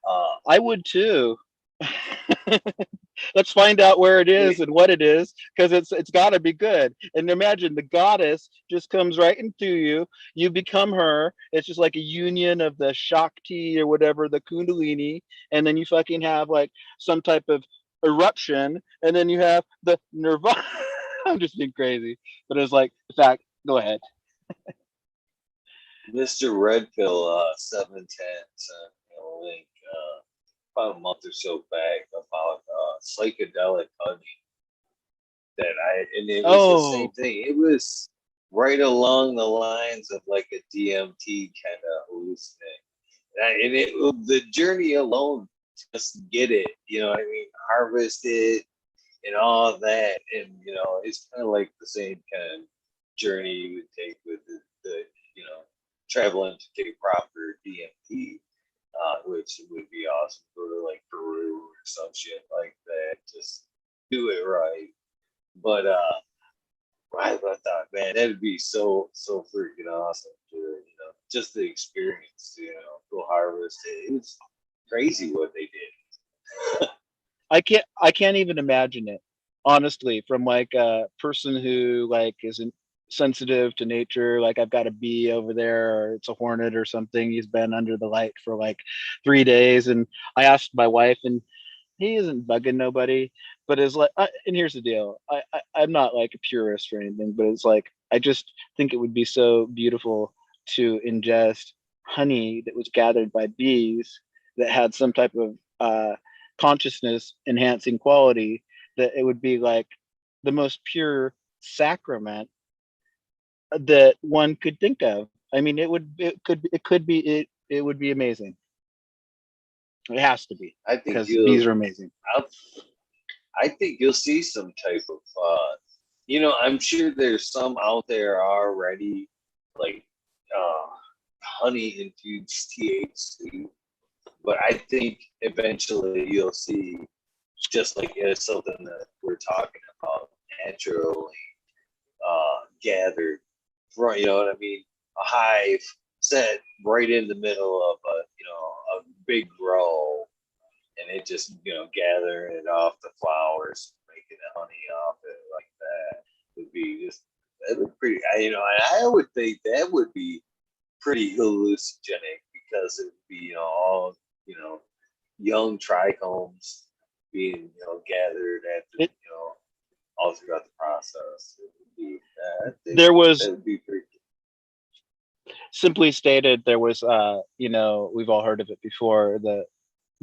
Uh, I would too. Let's find out where it is wait, and what it is, because it's got to be good. And imagine the goddess just comes right into you. You become her. It's just like a union of the Shakti or whatever, the Kundalini, and then you fucking have like some type of eruption, and then you have the Nirvana. I'm just being crazy, but it's like the fact. Go ahead. Mr. Red Pill 710 sent me a link about a month or so back about psychedelic honey that and it was the same Oh, thing. It was right along the lines of like a DMT kind of hallucinate. And the journey alone, just get it, you know what I mean? Harvest it and all that. And, it's kind of like the same kind of journey you would take with the traveling to take proper DMT, which would be awesome. Go to like Peru or some shit like that. Just do it right. But I thought, man, that'd be so freaking awesome to just the experience. Go harvest it. It was crazy what they did. I can't even imagine it, honestly, from like a person who like isn't sensitive to nature. Like I've got a bee over there, or it's a hornet or something. He's been under the light for like 3 days, and I asked my wife, and he isn't bugging nobody, but it's like, and here's the deal. I'm not like a purist or anything, but it's like I just think it would be so beautiful to ingest honey that was gathered by bees that had some type of consciousness enhancing quality, that it would be like the most pure sacrament that one could think of. I mean, it would be amazing. It has to be, I think because bees are amazing. I'll, I think you'll see some type of, I'm sure there's some out there already, like uh, honey infused THC, but I think eventually you'll see, just like it's something that we're talking about, naturally gathered, from, you know what I mean, a hive set right in the middle of a big row, and it just gathering it off the flowers, making the honey off it like that would be just that would pretty. I would think that would be pretty hallucinogenic because it would be all young trichomes being gathered at the It all throughout the process. It would be, I think there was that would be pretty. simply stated, there was we've all heard of it before, the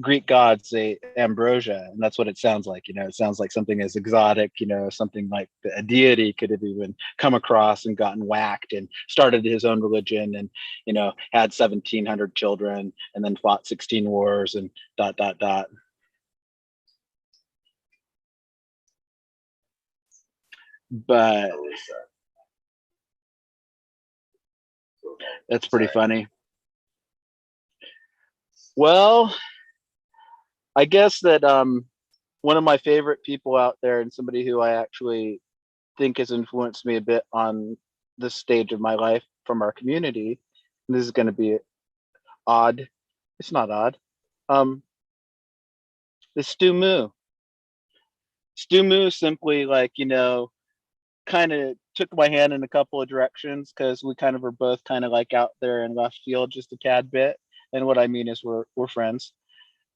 Greek gods, they ambrosia, and that's what it sounds like. It sounds like something as exotic, something like a deity could have even come across and gotten whacked and started his own religion, and had 1,700 children and then fought 16 wars and dot dot dot. But that's pretty Sorry. funny. Well, I guess that one of my favorite people out there, and somebody who I actually think has influenced me a bit on this stage of my life from our community. And this is going to be odd. It's not odd. Um, the Stu Moo. Stu Moo simply, like, kind of took my hand in a couple of directions, because we kind of are both kind of like out there in left field just a tad bit. And what I mean is we're friends.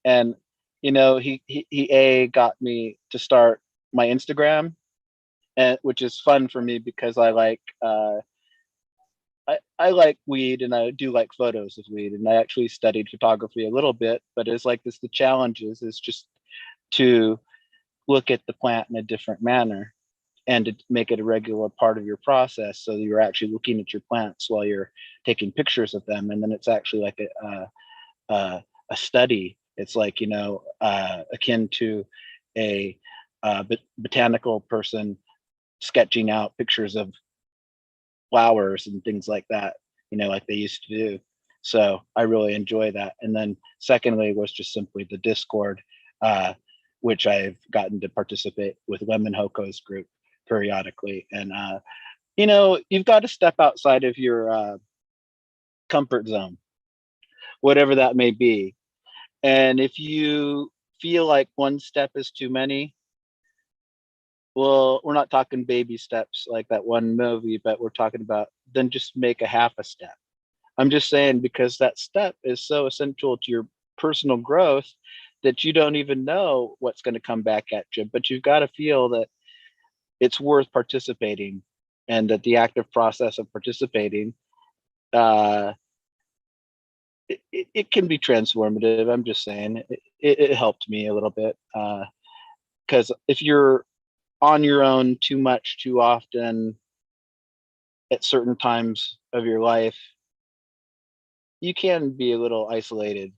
And he got me to start my Instagram, and which is fun for me because I like I like weed and I do like photos of weed, and I actually studied photography a little bit, but it's like this, the challenge is just to look at the plant in a different manner and to make it a regular part of your process, so that you're actually looking at your plants while you're taking pictures of them, and then it's actually like a study. It's like, you know, akin to a botanical person sketching out pictures of flowers and things like that, you know, like they used to do. So I really enjoy that. And then secondly was just simply the Discord, uh, which I've gotten to participate with Lemon Hoko's group periodically. And you know, you've got to step outside of your comfort zone, whatever that may be. And if you feel like one step is too many, well, we're not talking baby steps like that one movie, but we're talking about then just make a half a step. I'm just saying, because that step is so essential to your personal growth that you don't even know what's going to come back at you, but you've got to feel that it's worth participating, and that the active process of participating, uh, it can be transformative. I'm just saying it helped me a little bit, because if you're on your own too much, too often, at certain times of your life, you can be a little isolated.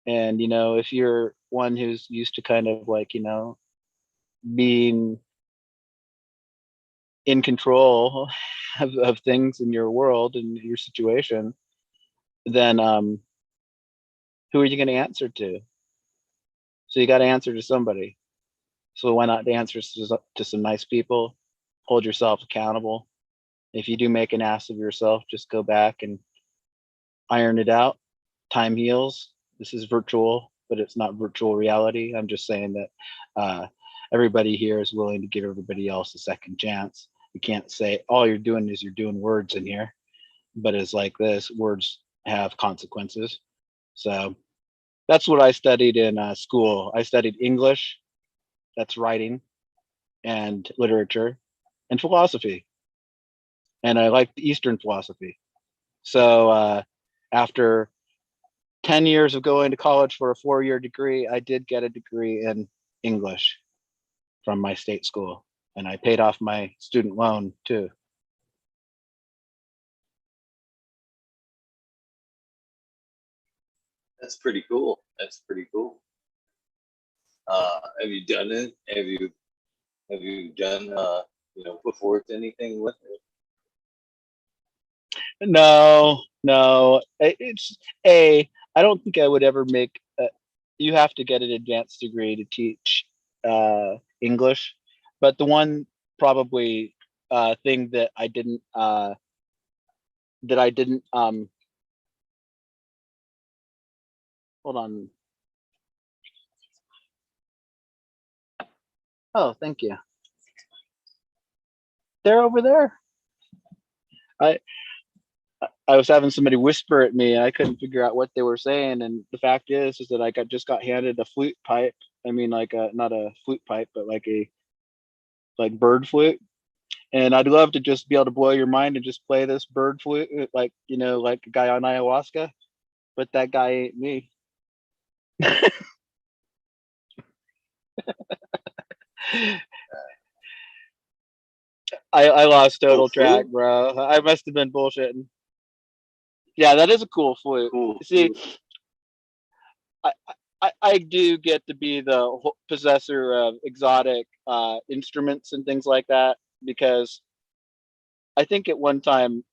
And, you know, if you're one who's used to kind of like, you know, being in control of things in your world and your situation, then who are you going to answer to? So you got to answer to somebody. So why not answer to some nice people? Hold yourself accountable. If you do make an ass of yourself, just go back and iron it out. Time heals. This is virtual, but it's not virtual reality. I'm just saying that everybody here is willing to give everybody else a second chance. You can't say all you're doing is you're doing words in here, but it's like this: words have consequences. So that's what I studied in school. I studied English, that's writing, and literature, and philosophy, and I like the Eastern philosophy. So after 10 years of going to college for a 4-year degree, I did get a degree in English from my state school, and I paid off my student loan too. That's pretty cool. That's pretty cool. Have you done it? Have you done put forth anything with it? No, no, it's a. I don't think I would ever make. You have to get an advanced degree to teach English, but the one probably thing that I didn't hold on. Oh, thank you. They're over there. I I was having somebody whisper at me and I couldn't figure out what they were saying. And the fact is that I just got handed a flute pipe. I mean, like not a flute pipe, but like a like bird flute. And I'd love to just be able to blow your mind and just play this bird flute, like, you know, like a guy on ayahuasca. But that guy ain't me. I lost Cool total track, flute. bro. I must have been bullshitting. Yeah, that is a cool flute. Cool See, flute. I, I do get to be the possessor of exotic instruments and things like that, because I think at one time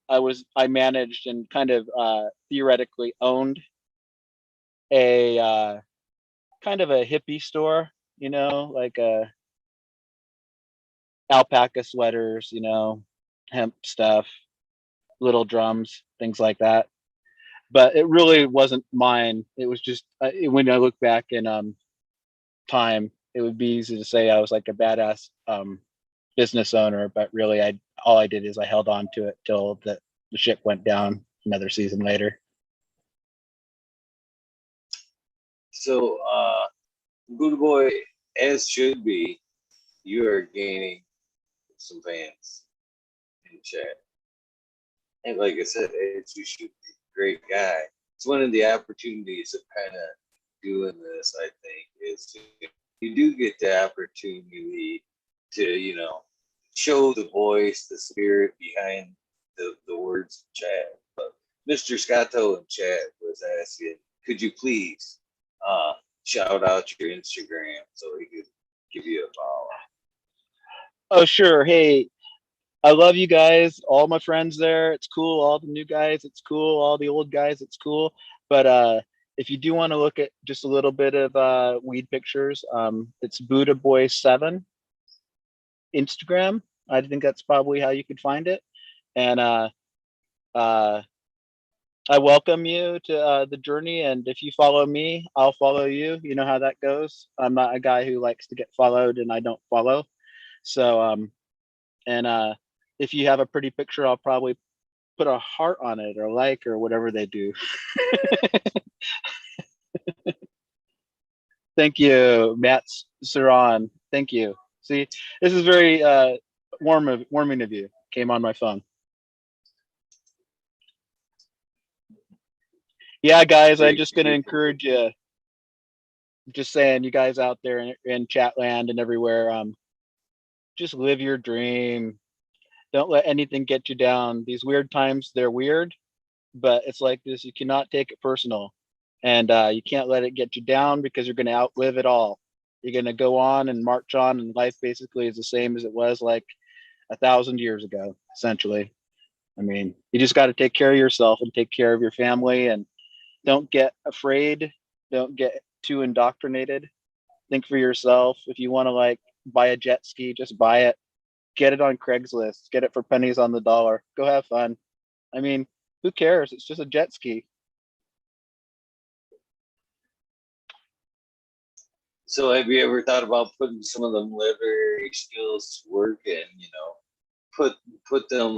I managed and kind of theoretically owned a kind of a hippie store, you know, like alpaca sweaters, you know, hemp stuff, little drums, things like that. But it really wasn't mine. It was just when I look back in time, it would be easy to say I was like a badass business owner, but really, I all I did is I held on to it till the ship went down another season later. So, Buddhaboy, as should be, you are gaining some fans in chat. And like I said, Edge, you should be a great guy. It's one of the opportunities of kind of doing this, I think, is you do get the opportunity to, show the voice, the spirit behind the words in chat. But Mr. Scotto in chat was asking, could you please shout out your Instagram so he could give you a follow? Oh, sure. Hey, I love you guys, all my friends there. It's cool. All the new guys, it's cool. All the old guys, it's cool. But if you do want to look at just a little bit of weed pictures, it's Buddhaboy7 Instagram. I think that's probably how you could find it. And uh, I welcome you to the journey. And if you follow me, I'll follow you. You know how that goes. I'm not a guy who likes to get followed and I don't follow. So, and if you have a pretty picture, I'll probably put a heart on it or like or whatever they do. Thank you, Matt Saran. Thank you. See, this is very warming of you. Came on my phone. Yeah, guys, I'm just going to encourage you. Just saying, you guys out there in Chatland and everywhere, just live your dream. Don't let anything get you down. These weird times, they're weird, but it's like this. You cannot take it personal, and you can't let it get you down because you're going to outlive it all. You're going to go on and march on, and life basically is the same as it was like 1,000 years ago, essentially. I mean, you just got to take care of yourself and take care of your family, and don't get afraid. Don't get too indoctrinated. Think for yourself. If you want to like buy a jet ski, just buy it. Get it on Craigslist. Get it for pennies on the dollar. Go have fun. I mean, who cares? It's just a jet ski. So have you ever thought about putting some of them literary skills to work and, put them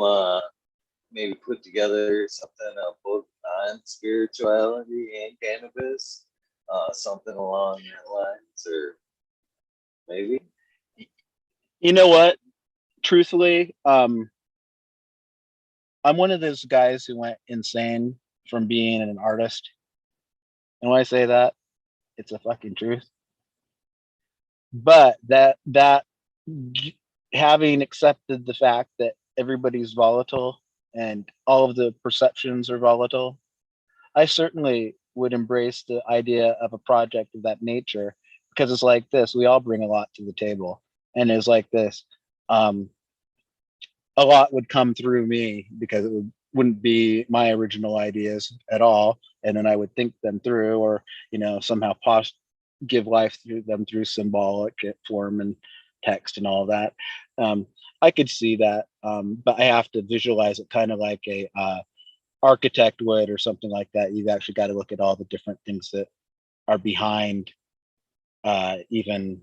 maybe put together something both on spirituality and cannabis, something along that lines, or maybe? You know what? Truthfully, I'm one of those guys who went insane from being an artist. And when I say that, it's a fucking truth. But that having accepted the fact that everybody's volatile and all of the perceptions are volatile, I certainly would embrace the idea of a project of that nature, because it's like this. We all bring a lot to the table, and it's like this. A lot would come through me because wouldn't be my original ideas at all, and then I would think them through, or somehow give life through them through symbolic form and text and all that. I could see that, but I have to visualize it kind of like a architect would or something like that. You've actually got to look at all the different things that are behind even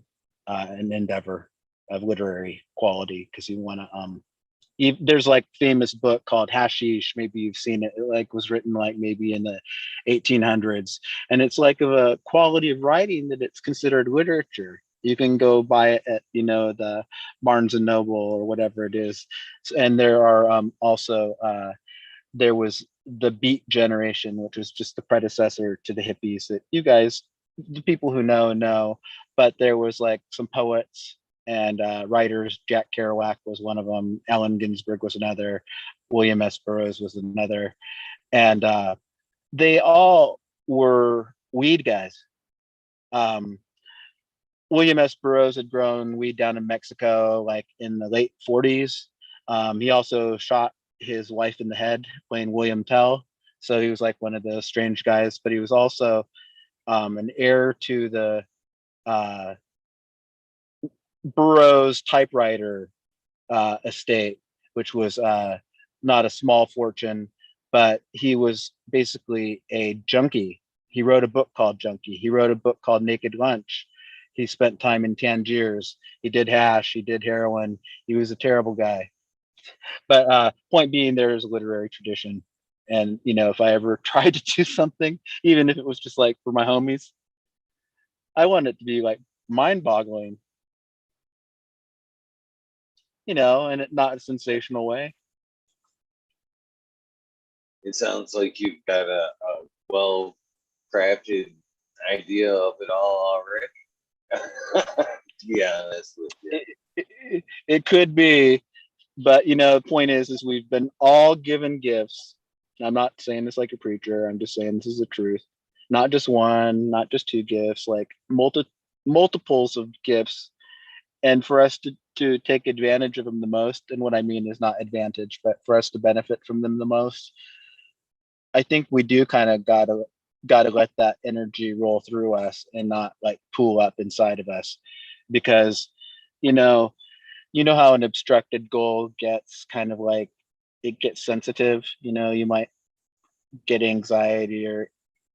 an endeavor of literary quality, because you want to there's like famous book called Hashish. Maybe you've seen it. It like was written like maybe in the 1800s, and it's like of a quality of writing that it's considered literature. You can go buy it at the Barnes and Noble or whatever it is. And there are also there was the Beat generation, which was just the predecessor to the hippies that you guys, the people who know. But there was like some poets and writers. Jack Kerouac was one of them. Allen Ginsberg was another. William S. Burroughs was another. And they all were weed guys. William S. Burroughs had grown weed down in Mexico, like in the late 40s. He also shot his wife in the head playing William Tell. So he was like one of those strange guys, but he was also an heir to the Burroughs typewriter estate, which was not a small fortune, but he was basically a junkie. He wrote a book called Junkie. He wrote a book called Naked Lunch. He spent time in Tangiers. He did hash. He did heroin. He was a terrible guy. But point being, there is a literary tradition. And, if I ever tried to do something, even if it was just like for my homies, I want it to be like mind boggling. in not a sensational way. It sounds like you've got a well crafted idea of it all already. To be honest with you. It could be, but the point is we've been all given gifts. I'm not saying this like a preacher. I'm just saying this is the truth. Not just one, not just two gifts, like multiples of gifts, and for us to take advantage of them the most. And what I mean is not advantage, but for us to benefit from them the most. I think we do kind of gotta let that energy roll through us and not like pool up inside of us, because you know how an obstructed goal gets kind of like, it gets sensitive. You might get anxiety or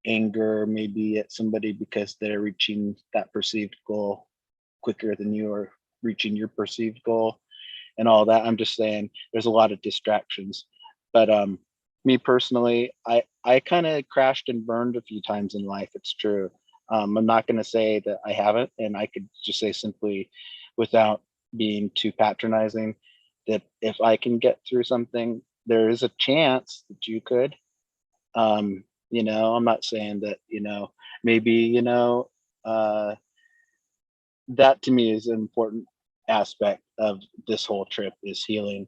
anger maybe at somebody because they're reaching that perceived goal quicker than you are reaching your perceived goal and all that. I'm just saying there's a lot of distractions. But me personally, I kind of crashed and burned a few times in life. It's true. I'm not going to say that I haven't, and I could just say simply, without being too patronizing, that if I can get through something, there is a chance that you could. I'm not saying that, maybe, uh, that to me is an important aspect of this whole trip is healing.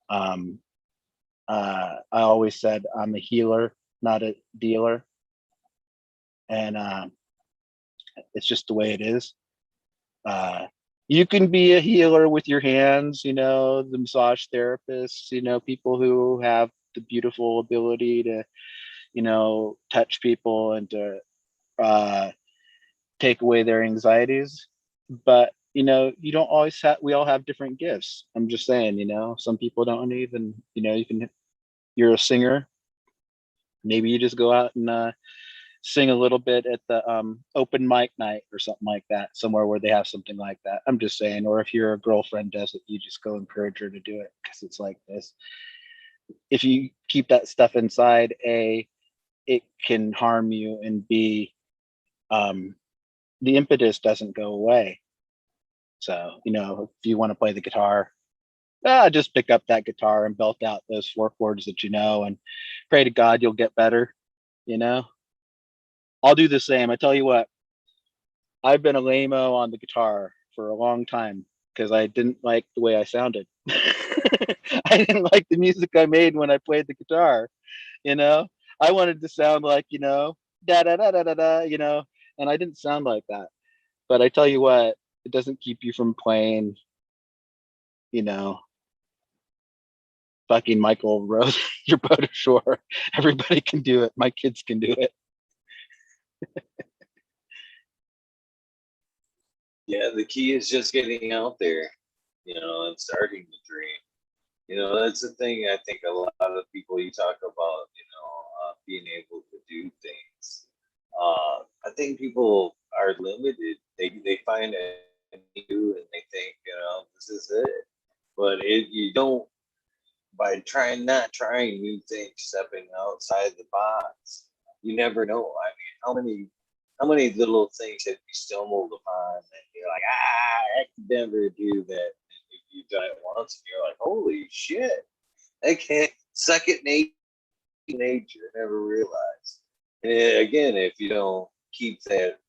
I always said I'm a healer, not a dealer. And it's just the way it is. You can be a healer with your hands, the massage therapists, people who have the beautiful ability to, touch people and to take away their anxieties. But, you don't always have, we all have different gifts. I'm just saying, some people don't even, you're a singer. Maybe you just go out and sing a little bit at the open mic night or something like that, somewhere where they have something like that. I'm just saying. Or if your girlfriend does it, you just go encourage her to do it, because it's like this. If you keep that stuff inside, A, it can harm you, and B, the impetus doesn't go away. So, if you want to play the guitar, just pick up that guitar and belt out those 4 chords that and pray to God you'll get better. I'll do the same. I tell you what, I've been a lame-o on the guitar for a long time because I didn't like the way I sounded. I didn't like the music I made when I played the guitar. I wanted to sound like, da da da da da da, and I didn't sound like that. But I tell you what, it doesn't keep you from playing, fucking Michael Rose, your boat ashore. Everybody can do it. My kids can do it. Yeah, the key is just getting out there, and starting the dream. That's the thing. I think a lot of people you talk about, being able to do things. I think people are limited. They find it new and they think, this is it. But you don't, by not trying new things, stepping outside the box, you never know. I mean, how many little things have you stumbled upon that you're like, I could never do that. And if you've done it once and you're like, holy shit, I can't, second nature, never realized. And again, if you don't keep that,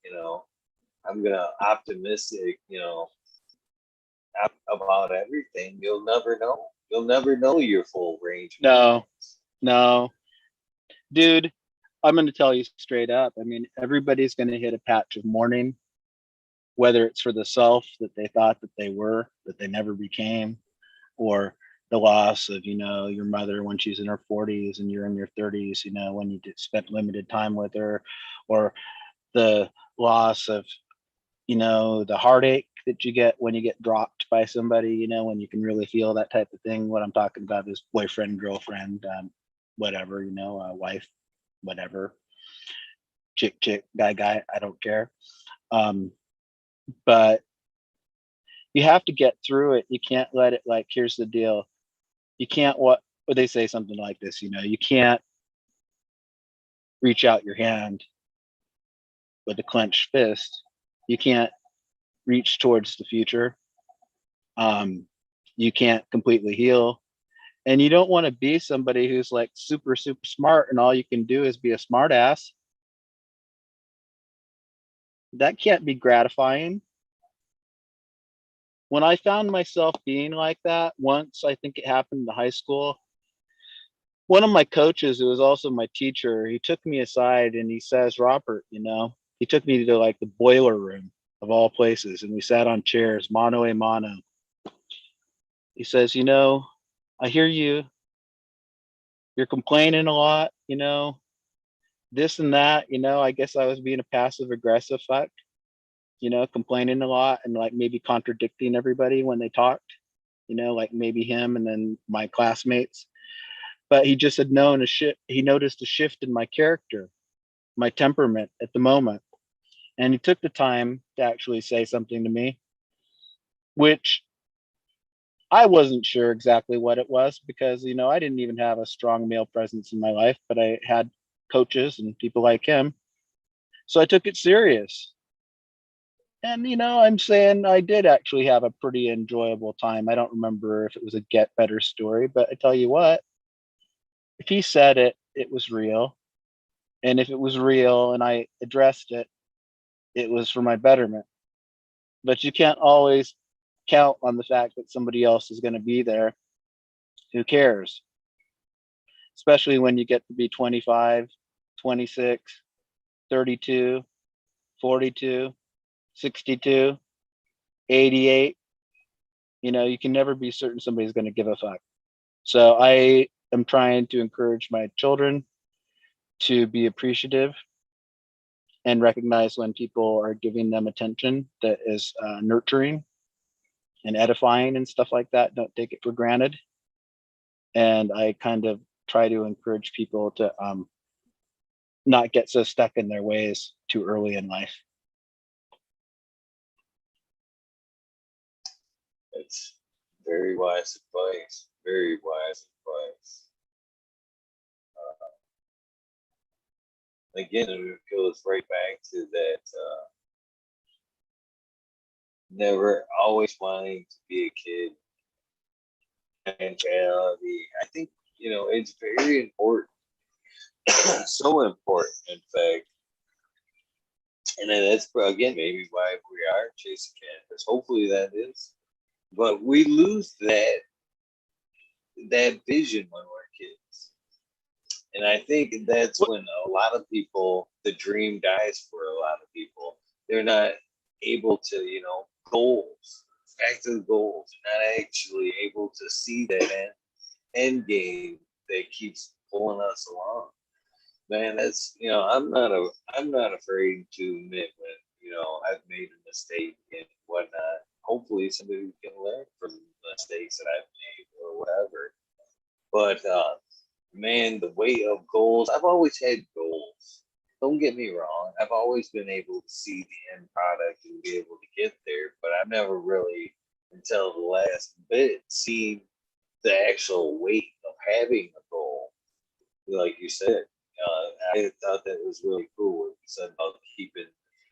I'm gonna optimistic, about everything, you'll never know. You'll never know your full range. No, dude, I'm going to tell you straight up. I mean, everybody's going to hit a patch of mourning, whether it's for the self that they thought that they were, that they never became, or the loss of, your mother when she's in her 40s and you're in your 30s, when you spent limited time with her, or the loss of, the heartache that you get when you get dropped by somebody, when you can really feel that type of thing. What I'm talking about is boyfriend, girlfriend, whatever, wife, whatever, chick, guy, I don't care. But you have to get through it. You can't let it, like, here's the deal. You can't, what would they say, something like this, you can't reach out your hand with a clenched fist. You can't reach towards the future. You can't completely heal. And you don't want to be somebody who's like super, super smart and all you can do is be a smart ass. That can't be gratifying. When I found myself being like that once, I think it happened in high school. One of my coaches, who was also my teacher, he took me aside and he says, Robert, he took me to like the boiler room of all places, and we sat on chairs, mano a mano. He says, I hear you. You're complaining a lot, this and that, I guess I was being a passive aggressive fuck, complaining a lot and like maybe contradicting everybody when they talked, like maybe him and then my classmates. But he just had known he noticed a shift in my character, my temperament at the moment. And he took the time to actually say something to me, which I wasn't sure exactly what it was because, I didn't even have a strong male presence in my life, but I had coaches and people like him. So I took it serious. And, I'm saying I did actually have a pretty enjoyable time. I don't remember if it was a get better story, but I tell you what, if he said it, it was real. And if it was real and I addressed it, it was for my betterment. But you can't always count on the fact that somebody else is going to be there. Who cares? Especially when you get to be 25, 26, 32, 42, 62, 88. You can never be certain somebody's going to give a fuck. So I am trying to encourage my children to be appreciative and recognize when people are giving them attention that is nurturing and edifying and stuff like that. Don't take it for granted. And I kind of try to encourage people to not get so stuck in their ways too early in life. It's very wise advice. Very wise advice. Again, it goes right back to that never always wanting to be a kid mentality. I think, it's very important. So important, in fact. And then that's, again, maybe why we are chasing cannabis. Hopefully that is. But we lose that vision when we're kids. And I think that's when a lot of people, the dream dies for a lot of people. They're not able to, goals, back to the goals, not actually able to see that end game that keeps pulling us along. Man, that's, I'm not afraid to admit when, I've made a mistake and whatnot. Hopefully somebody can learn from the mistakes that I've made or whatever. But man, the way of goals, I've always had goals. Don't get me wrong. I've always been able to see the end product and be able to get there, but I've never really, until the last bit, seen the actual weight of having a goal. Like you said, I thought that was really cool what you said about keeping,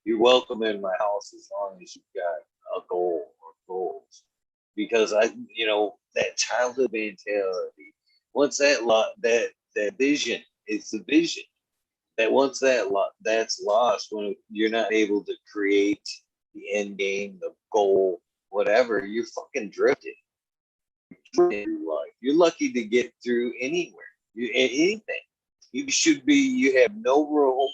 you're welcome in my house as long as you've got a goal or goals. Because that childhood mentality, once that vision, it's the vision that once that's lost, when you're not able to create the end game, the goal, whatever, you're fucking drifting through life. You're lucky to get through anywhere, anything. You have no room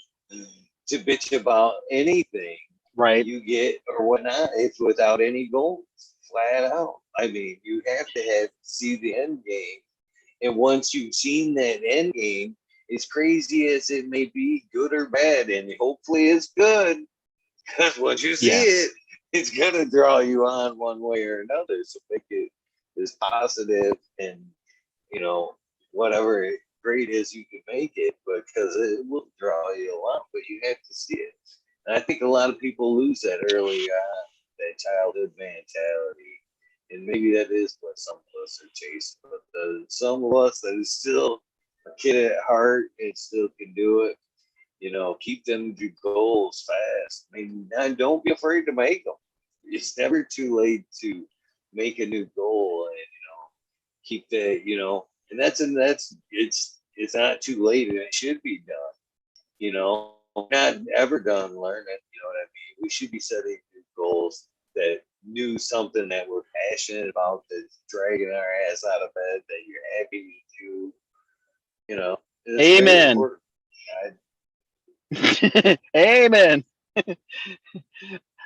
to bitch about anything Right. you get or whatnot. It's without any goals, flat out. I mean, you have to see the end game. And once you've seen that end game, as crazy as it may be, good or bad, and hopefully it's good, because once you see it, it's gonna draw you on one way or another. So make it as positive and whatever great as you can make it, because it will draw you along. But you have to see it. And I think a lot of people lose that early on, that childhood mentality. And maybe that is what some of us are chasing. But some of us that is still a kid at heart and still can do it, keep them to goals fast. I mean, don't be afraid to make them. It's never too late to make a new goal and keep that, and that's it's not too late and it should be done. Not ever done learning. You know what I mean? We should be setting new goals that knew something that we're passionate about, that's dragging our ass out of bed, that you're happy to do. It's very Amen. important. Amen.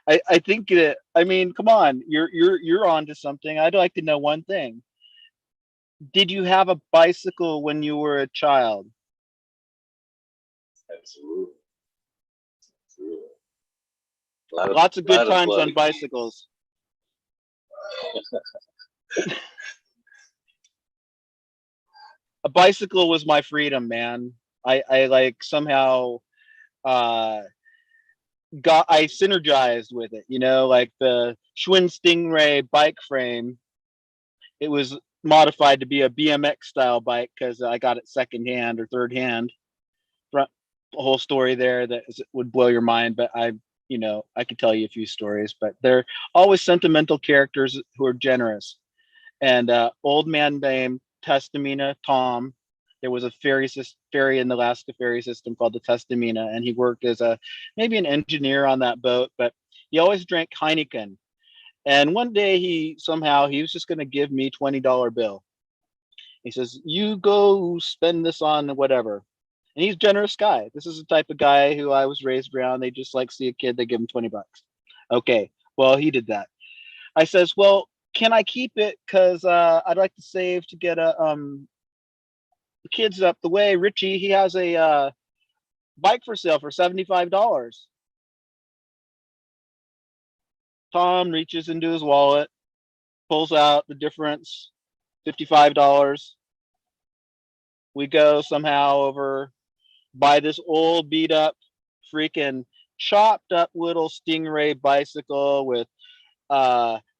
I think that, I mean, come on, you're on to something. I'd like to know one thing. Did you have a bicycle when you were a child? Absolutely. Absolutely. Lots of good Lot of times on bloody. bicycles. A bicycle was my freedom, man. I like somehow uh I synergized with it, like the Schwinn Stingray bike frame. It was modified to be a BMX style bike because I got it secondhand or third hand. A whole story there that would blow your mind, but I could tell you a few stories, but they're always sentimental characters who are generous. And old man named Testamina Tom. There was a ferry in the Alaska ferry system called the Testamina, and he worked as maybe an engineer on that boat, but he always drank Heineken. And one day he was just going to give me $20 bill. He says, "You go spend this on whatever." And he's a generous guy. This is the type of guy who I was raised around. They just like see a kid, they give him $20. Okay, well, he did that. I says, "Well, can I keep it? Because I'd like to save to get the kids up the way. Richie, he has a bike for sale for $75. Tom reaches into his wallet, pulls out the difference, $55. We go somehow over, buy this old beat up freaking chopped up little Stingray bicycle with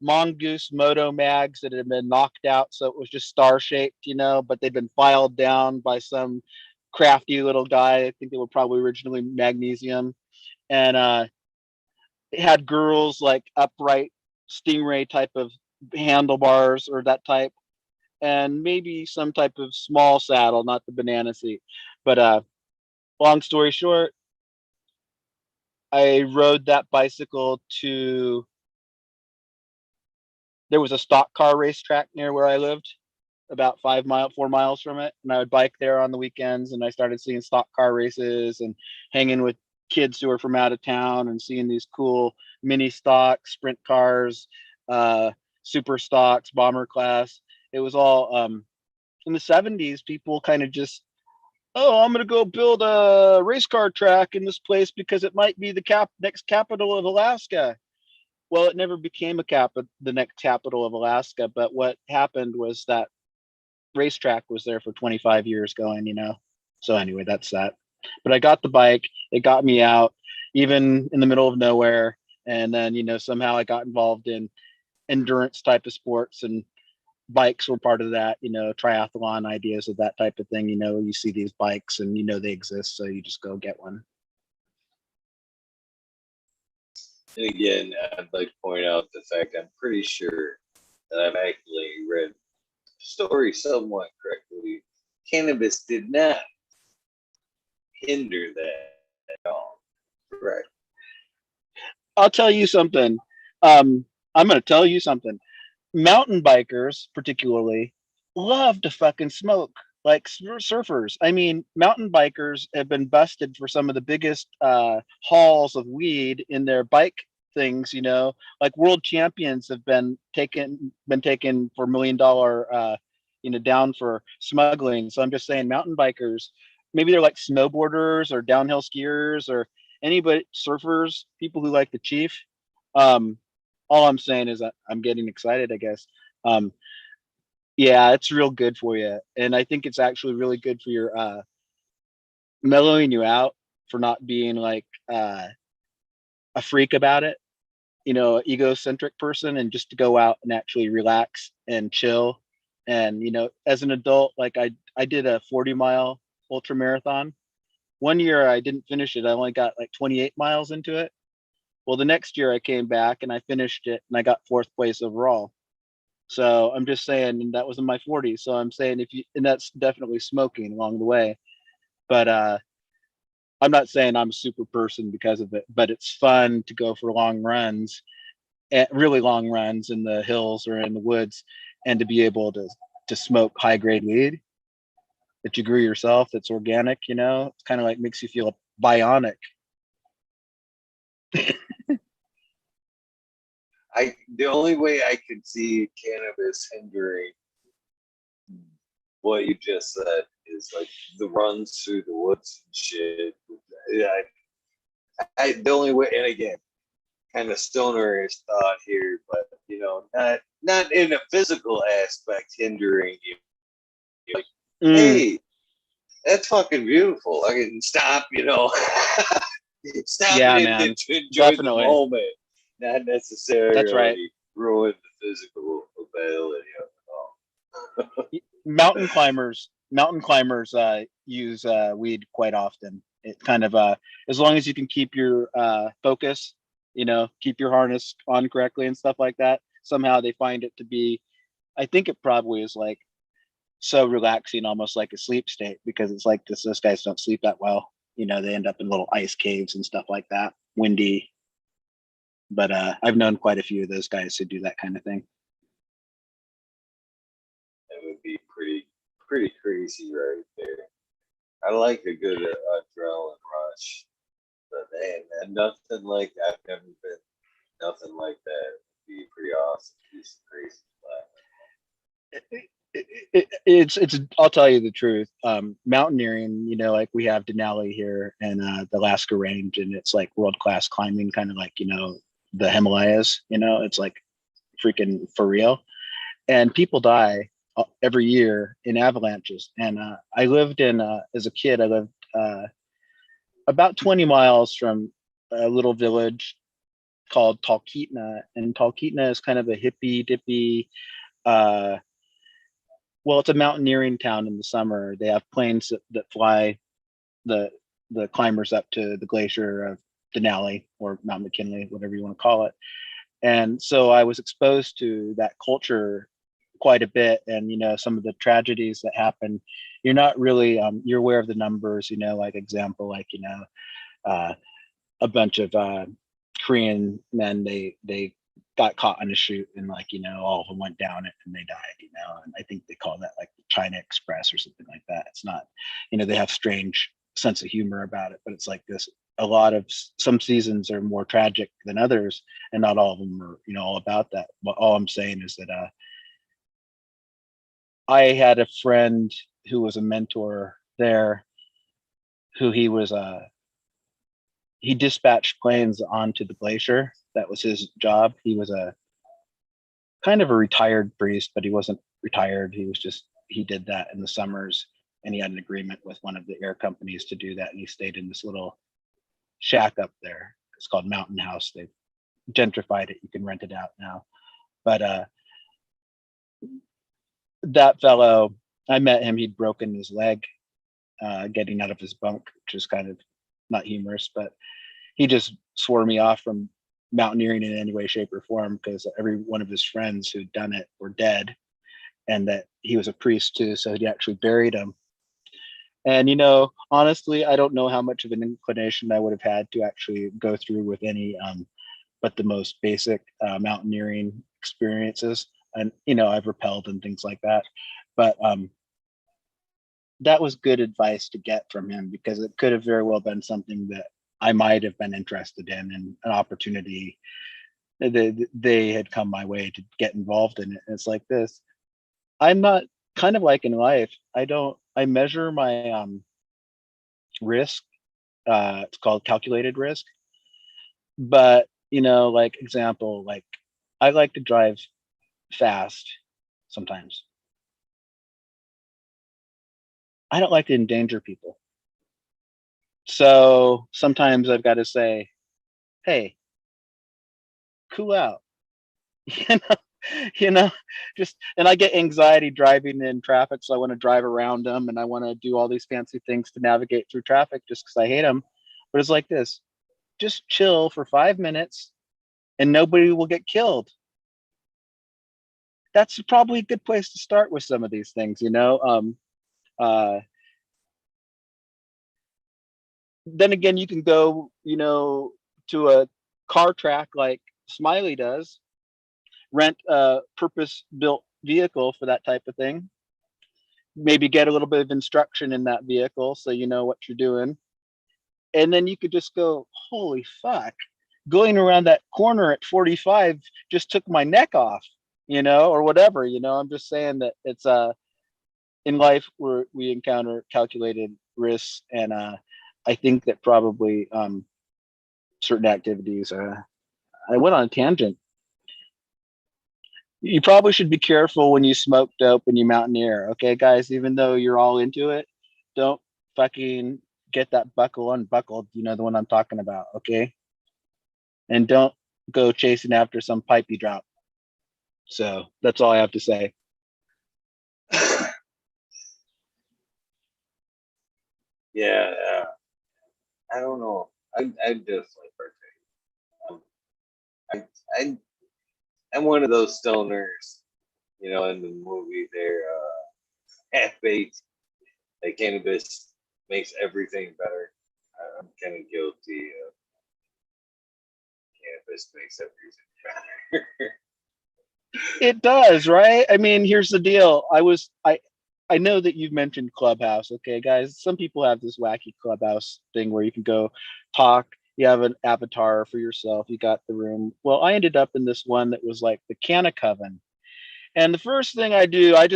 mongoose moto mags that had been knocked out, so it was just star shaped, but they'd been filed down by some crafty little guy. I think they were probably originally magnesium, and it had girls like upright Stingray type of handlebars or that type, and maybe some type of small saddle, not the banana seat. But long story short, I rode that bicycle to, there was a stock car racetrack near where I lived, about 4 miles from it. And I would bike there on the weekends, and I started seeing stock car races and hanging with kids who are from out of town and seeing these cool mini stock sprint cars, super stocks, bomber class. It was all in the 70s. People kind of just, oh, I'm going to go build a race car track in this place because it might be the next capital of Alaska. Well, it never became the next capital of Alaska. But what happened was that racetrack was there for 25 years going. So anyway, that's that. But I got the bike. It got me out, even in the middle of nowhere. And then, somehow I got involved in endurance type of sports, and bikes were part of that, triathlon ideas of that type of thing. You see these bikes and they exist, so you just go get one. And again, I'd like to point out the fact I'm pretty sure that I've actually read the story somewhat correctly. Cannabis did not hinder that at all. Correct. I'll tell you something. I'm going to tell you something. Mountain bikers, particularly, love to fucking smoke like surfers. I mean, mountain bikers have been busted for some of the biggest hauls of weed in their bike things. Like world champions have been taken for $1 million, down for smuggling. So I'm just saying, mountain bikers, maybe they're like snowboarders or downhill skiers or anybody, surfers, people who like the chief. All I'm saying is that I'm getting excited, I guess. Yeah, it's real good for you. And I think it's actually really good for your mellowing you out, for not being like a freak about it, egocentric person, and just to go out and actually relax and chill. And, as an adult, like I did a 40-mile ultra marathon. One year I didn't finish it. I only got like 28 miles into it. Well, the next year I came back and I finished it, and I got fourth place overall. So I'm just saying, and that was in my 40s. So I'm saying if you, and that's definitely smoking along the way. But I'm not saying I'm a super person because of it, but it's fun to go for long runs, really long runs in the hills or in the woods, and to be able to smoke high grade weed that you grew yourself, that's organic. You know, it's kind of like makes you feel bionic. The only way I could see cannabis hindering what you just said is like the runs through the woods and shit. Yeah, the only way, and again, kind of stonerish thought here, but you know, not in a physical aspect hindering you. Like, Mm, hey, that's fucking beautiful. I can stop, you know, stop yeah, it man, to enjoy the definitely. moment, not That's right. necessarily ruin the physical ability of it all. Mountain climbers use weed quite often. It kind of as long as you can keep your focus, you know, keep your harness on correctly and stuff like that. Somehow they find it to be. I think it probably is like so relaxing, almost like a sleep state, because it's like this. Those guys don't sleep that well. You know, they end up in little ice caves and stuff like that, windy. But I've known quite a few of those guys who do that kind of thing. It would be pretty crazy right there. I like a good adrenaline rush, but man, nothing like I've never been. Nothing like that would be pretty awesome. Be some crazy It's I'll tell you the truth. Mountaineering, you know, like we have Denali here and the Alaska Range, and it's like world class climbing, kind of like, you know, the Himalayas. You know, it's like freaking for real. And people die every year in avalanches. And I lived in as a kid. I lived about 20 miles from a little village called Talkeetna, and Talkeetna is kind of a hippy dippy. Uh, well, it's a mountaineering town in the summer. They have planes that fly the the climbers up to the glacier of Denali or Mount McKinley, whatever you want to call it. And so I was exposed to that culture quite a bit, and you know, some of the tragedies that happen. You're not really you're aware of the numbers, you know, like example, like, you know, uh, a bunch of Korean men, they got caught on a shoot, and like, you know, all of them went down it and they died, you know. And I think they call that like the China Express or something like that. It's not, you know, they have strange sense of humor about it, but it's like this. A lot of some seasons are more tragic than others, and not all of them are, you know, all about that. But all I'm saying is that I had a friend who was a mentor there, who he dispatched planes onto the glacier. That was his job. He was a kind of a retired priest, but he wasn't retired. He was just, he did that in the summers, and he had an agreement with one of the air companies to do that. And he stayed in this little shack up there. It's called Mountain House. They've gentrified it. You can rent it out now. But that fellow, I met him. He'd broken his leg getting out of his bunk, which is kind of not humorous, but he just swore me off from mountaineering in any way, shape, or form, because every one of his friends who'd done it were dead, and that he was a priest too, so he actually buried him. And you know, honestly, I don't know how much of an inclination I would have had to actually go through with any but the most basic mountaineering experiences. And you know, I've rappelled and things like that, but that was good advice to get from him, because it could have very well been something that I might have been interested in, and an opportunity they had come my way to get involved in it. And it's like this. I'm not, kind of like in life. I measure my risk. It's called calculated risk. But you know, like example, like I like to drive fast sometimes. I don't like to endanger people. So sometimes I've got to say, hey, cool out. you know, you know, just, and I get anxiety driving in traffic, so I want to drive around them, and I want to do all these fancy things to navigate through traffic just because I hate them. But it's like this: just chill for 5 minutes, and nobody will get killed. that's probably a good place to start with some of these things, you know. Uh, then again, you can go, you know, to a car track like Smiley does, rent a purpose-built vehicle for that type of thing. Maybe get a little bit of instruction in that vehicle so you know what you're doing. And then you could just go, holy fuck, going around that corner at 45 just took my neck off, you know, or whatever, you know. I'm just saying that it's in life where we encounter calculated risks, and I think that probably certain activities. I went on a tangent. You probably should be careful when you smoke dope and you mountaineer, okay, guys? Even though you're all into it, don't fucking get that buckle unbuckled. You know the one I'm talking about, okay? And don't go chasing after some pipe you drop. So that's all I have to say. Yeah, I don't know. I definitely partake. Um, I I'm one of those stoners, you know, in the movie there, half-baked, that cannabis makes everything better. I'm kind of guilty of cannabis makes everything better. It does, right? I mean, here's the deal. I know that you've mentioned Clubhouse, okay, guys. Some people have this wacky Clubhouse thing where you can go talk. You have an avatar for yourself. You got the room. Well, I ended up in this one that was like the Canna Coven. And the first thing I do, I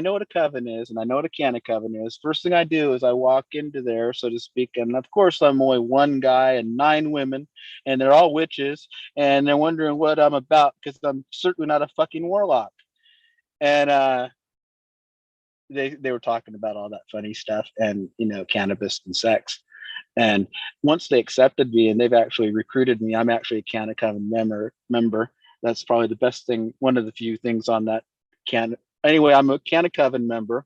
know what a coven is and I know what a Canna Coven is. First thing I do is I walk into there, so to speak. And of course, I'm only one guy and 9 women, and they're all witches. And they're wondering what I'm about because I'm certainly not a fucking warlock. And they were talking about all that funny stuff and, you know, cannabis and sex. And once they accepted me and they've actually recruited me, I'm actually a Canna Coven member. That's probably the best thing, one of the few things on that can. Anyway, I'm a Canna Coven member,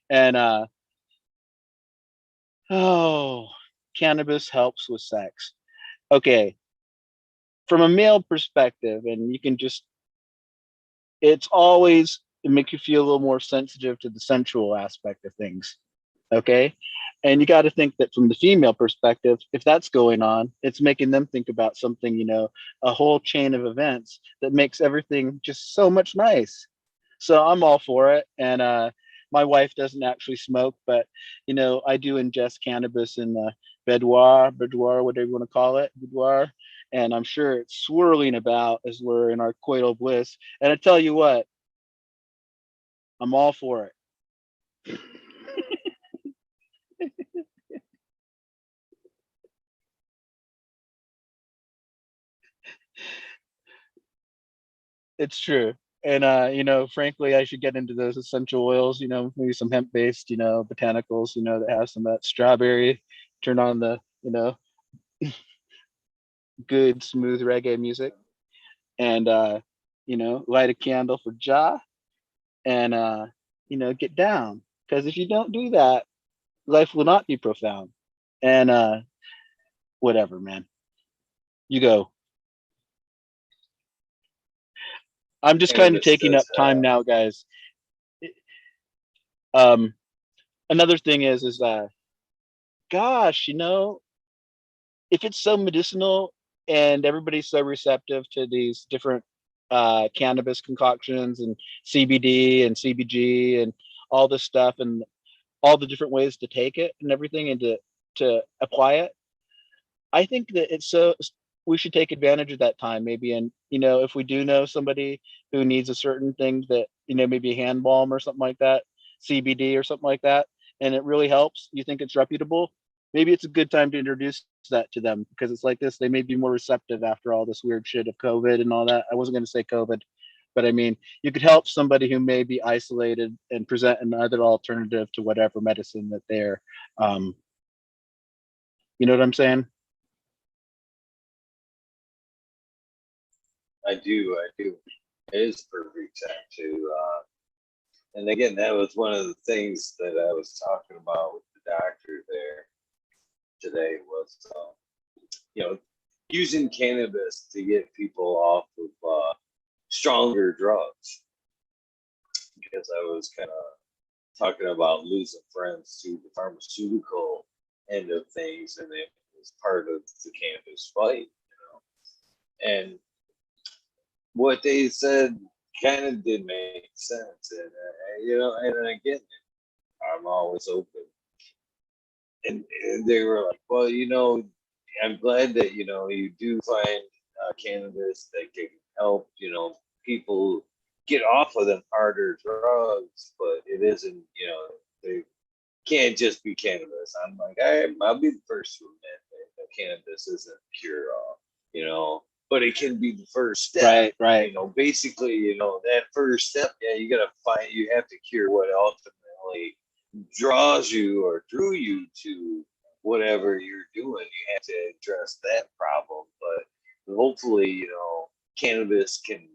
and oh, cannabis helps with sex. Okay, from a male perspective, and you can just, it's always it make you feel a little more sensitive to the sensual aspect of things. Okay. And you got to think that from the female perspective, if that's going on, it's making them think about something, you know, a whole chain of events that makes everything just so much nice. So I'm all for it. And my wife doesn't actually smoke, but, you know, I do ingest cannabis in the boudoir, whatever you want to call it, boudoir. And I'm sure it's swirling about as we're in our coital bliss. And I tell you what, I'm all for it. It's true. And you know, frankly, I should get into those essential oils, you know, maybe some hemp based, you know, botanicals, you know, that have some of that strawberry, turn on the, you know, good smooth reggae music, and you know, light a candle for Ja, and you know, get down. Because if you don't do that, life will not be profound. And whatever, man. You go. I'm just kind of Cannabis taking up does. time now, guys. Um Another thing is gosh, you know, if it's so medicinal and everybody's so receptive to these different cannabis concoctions and CBD and CBG and all this stuff and all the different ways to take it and everything and to apply it, I think that it's so we should take advantage of that time maybe. And you know, if we do know somebody who needs a certain thing that, you know, maybe a hand balm or something like that, CBD or something like that, and it really helps, you think it's reputable, maybe it's a good time to introduce that to them because it's like this, they may be more receptive after all this weird shit of COVID and all that. I wasn't going to say COVID, but I mean, you could help somebody who may be isolated and present another alternative to whatever medicine that they're um you know what I'm saying? I do. I do. It is perfect time to. And again, that was one of the things that I was talking about with the doctor there today was, you know, using cannabis to get people off of stronger drugs. because I was kind of talking about losing friends to the pharmaceutical end of things, and it was part of the cannabis fight, and what they said kind of did make sense, and and again, I'm always open, and they were like, well, I'm glad that you do find cannabis that can help people get off of them harder drugs, but it isn't they can't just be cannabis. I'm like, I'll be the first to admit that cannabis isn't cure all, but it can be the first step. Right. Basically, that first step, yeah, you have to cure what ultimately draws you or drew you to whatever you're doing. You have to address that problem, but hopefully, cannabis can,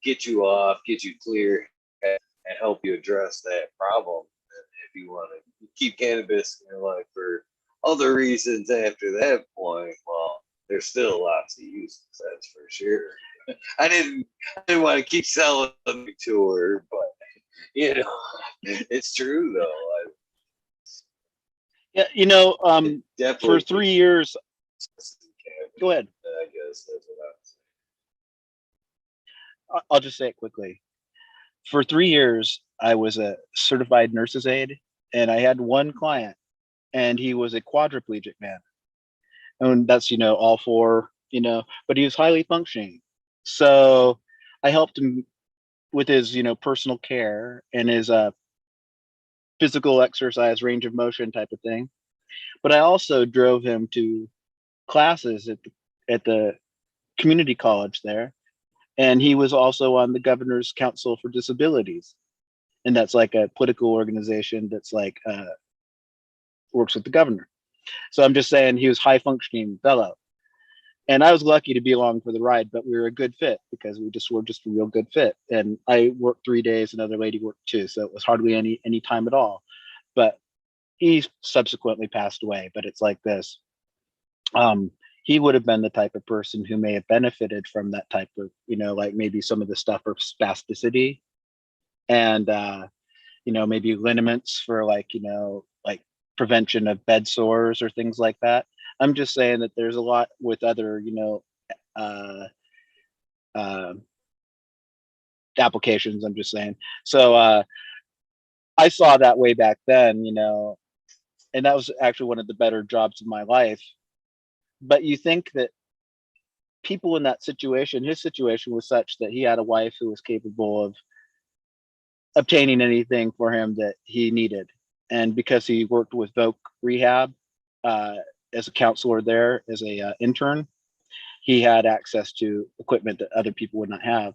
get you off, get you clear, and help you address that problem. And if you want to keep cannabis in your life for other reasons after that point, well, there's still lots of uses, that's for sure. I didn't want to keep selling to her, but it's true though. Yeah, for Definitely 3 years. Go ahead. I guess that's what I was I'll just say it quickly. For 3 years, I was a certified nurse's aide, and I had one client, and he was a quadriplegic man. And that's, all four, but he was highly functioning. So I helped him with his, personal care and his physical exercise, range of motion type of thing. But I also drove him to classes at the community college there. And he was also on the Governor's Council for Disabilities. And that's like a political organization that's like works with the governor. So I'm just saying he was high functioning fellow. And I was lucky to be along for the ride, but we were a good fit because were just a real good fit. And I worked 3 days, another lady worked 2, so it was hardly any time at all. But he subsequently passed away. But it's like this. He would have been the type of person who may have benefited from that type of, like maybe some of the stuff for spasticity and, maybe liniments for like prevention of bed sores or things like that. I'm just saying that there's a lot with other, applications. I'm just saying. So I saw that way back then, and that was actually one of the better jobs of my life. But you think that people in that situation, his situation was such that he had a wife who was capable of obtaining anything for him that he needed. And because he worked with Voc Rehab as a counselor there, as a intern, he had access to equipment that other people would not have.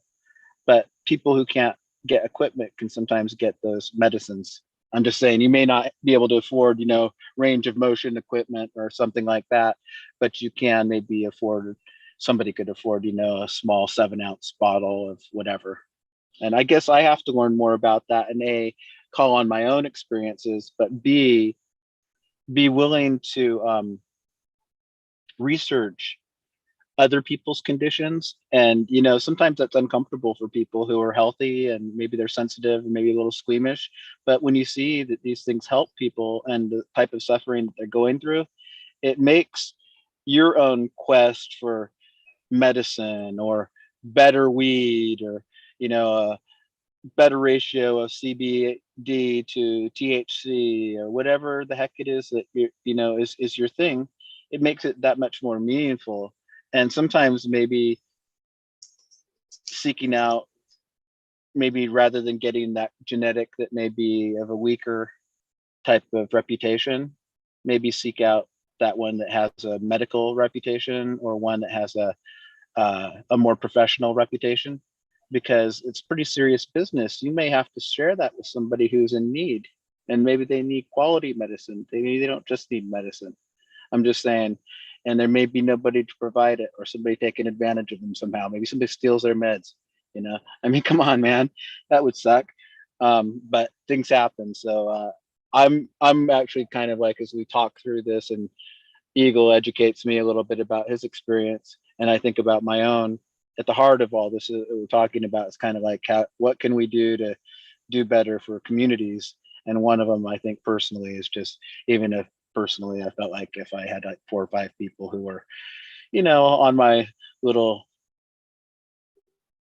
But people who can't get equipment can sometimes get those medicines. I'm just saying, you may not be able to afford, range of motion equipment or something like that, but you can maybe afford, somebody could afford, a small 7-ounce bottle of whatever. And I guess I have to learn more about that, and A, call on my own experiences, but B, be willing to research other people's conditions. And sometimes that's uncomfortable for people who are healthy and maybe they're sensitive and maybe a little squeamish, but when you see that these things help people and the type of suffering that they're going through, it makes your own quest for medicine or better weed or a better ratio of CBD to THC or whatever the heck it is that is your thing. It makes it that much more meaningful. And sometimes maybe seeking out, maybe rather than getting that genetic that may be of a weaker type of reputation, maybe seek out that one that has a medical reputation or one that has a more professional reputation, because it's pretty serious business. You may have to share that with somebody who's in need, and maybe they need quality medicine. They don't just need medicine. I'm just saying. And there may be nobody to provide it, or somebody taking advantage of them somehow. Maybe somebody steals their meds. I mean, come on, man, that would suck. But things happen. So I'm actually kind of like, as we talk through this, and Eagle educates me a little bit about his experience, and I think about my own. At the heart of all this that we're talking about is kind of like what can we do to do better for communities. And one of them, I think personally, is just, even if personally I felt like if I had like 4 or 5 people who were, on my little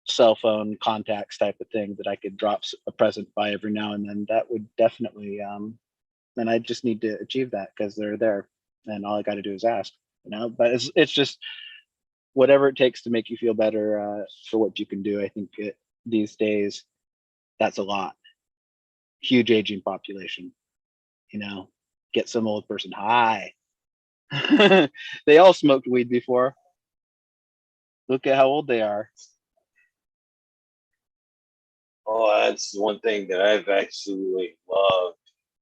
cell phone contacts type of thing that I could drop a present by every now and then, that would definitely, and I just need to achieve that because they're there and all I got to do is ask, but it's just whatever it takes to make you feel better for what you can do. I think these days, that's a lot. Huge aging population, get some old person high. They all smoked weed before. Look at how old they are. Oh, that's one thing that I've actually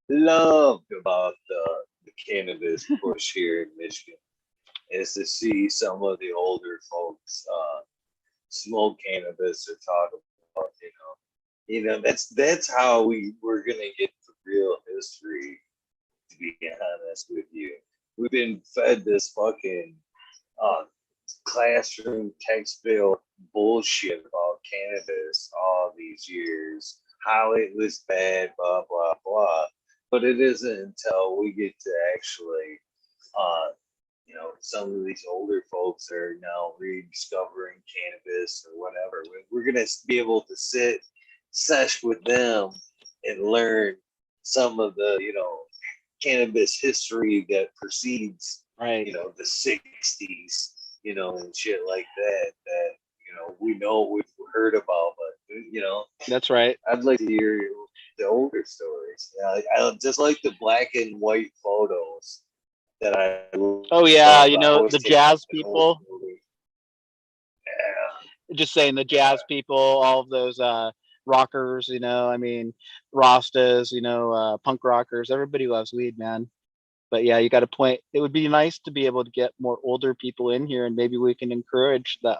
loved about the cannabis push here in Michigan is to see some of the older folks smoke cannabis or talk about, that's how we're gonna get the real history. To be honest with you, we've been fed this fucking uh, classroom textbook bullshit about cannabis all these years, how it was bad, blah blah blah. But it isn't until we get to actually, uh, some of these older folks are now rediscovering cannabis or whatever. We're gonna be able to sesh with them and learn some of the, cannabis history that precedes, Right. the 60s, and shit like that, we've heard about, but, That's right. I'd like to hear the older stories. I just like the black and white photos that I Oh love. yeah, I always the take like jazz an old people. movie. Yeah. Just saying, the jazz people, all of those rockers, I mean, Rastas, punk rockers, everybody loves weed, man. But yeah, you got a point. It would be nice to be able to get more older people in here, and maybe we can encourage the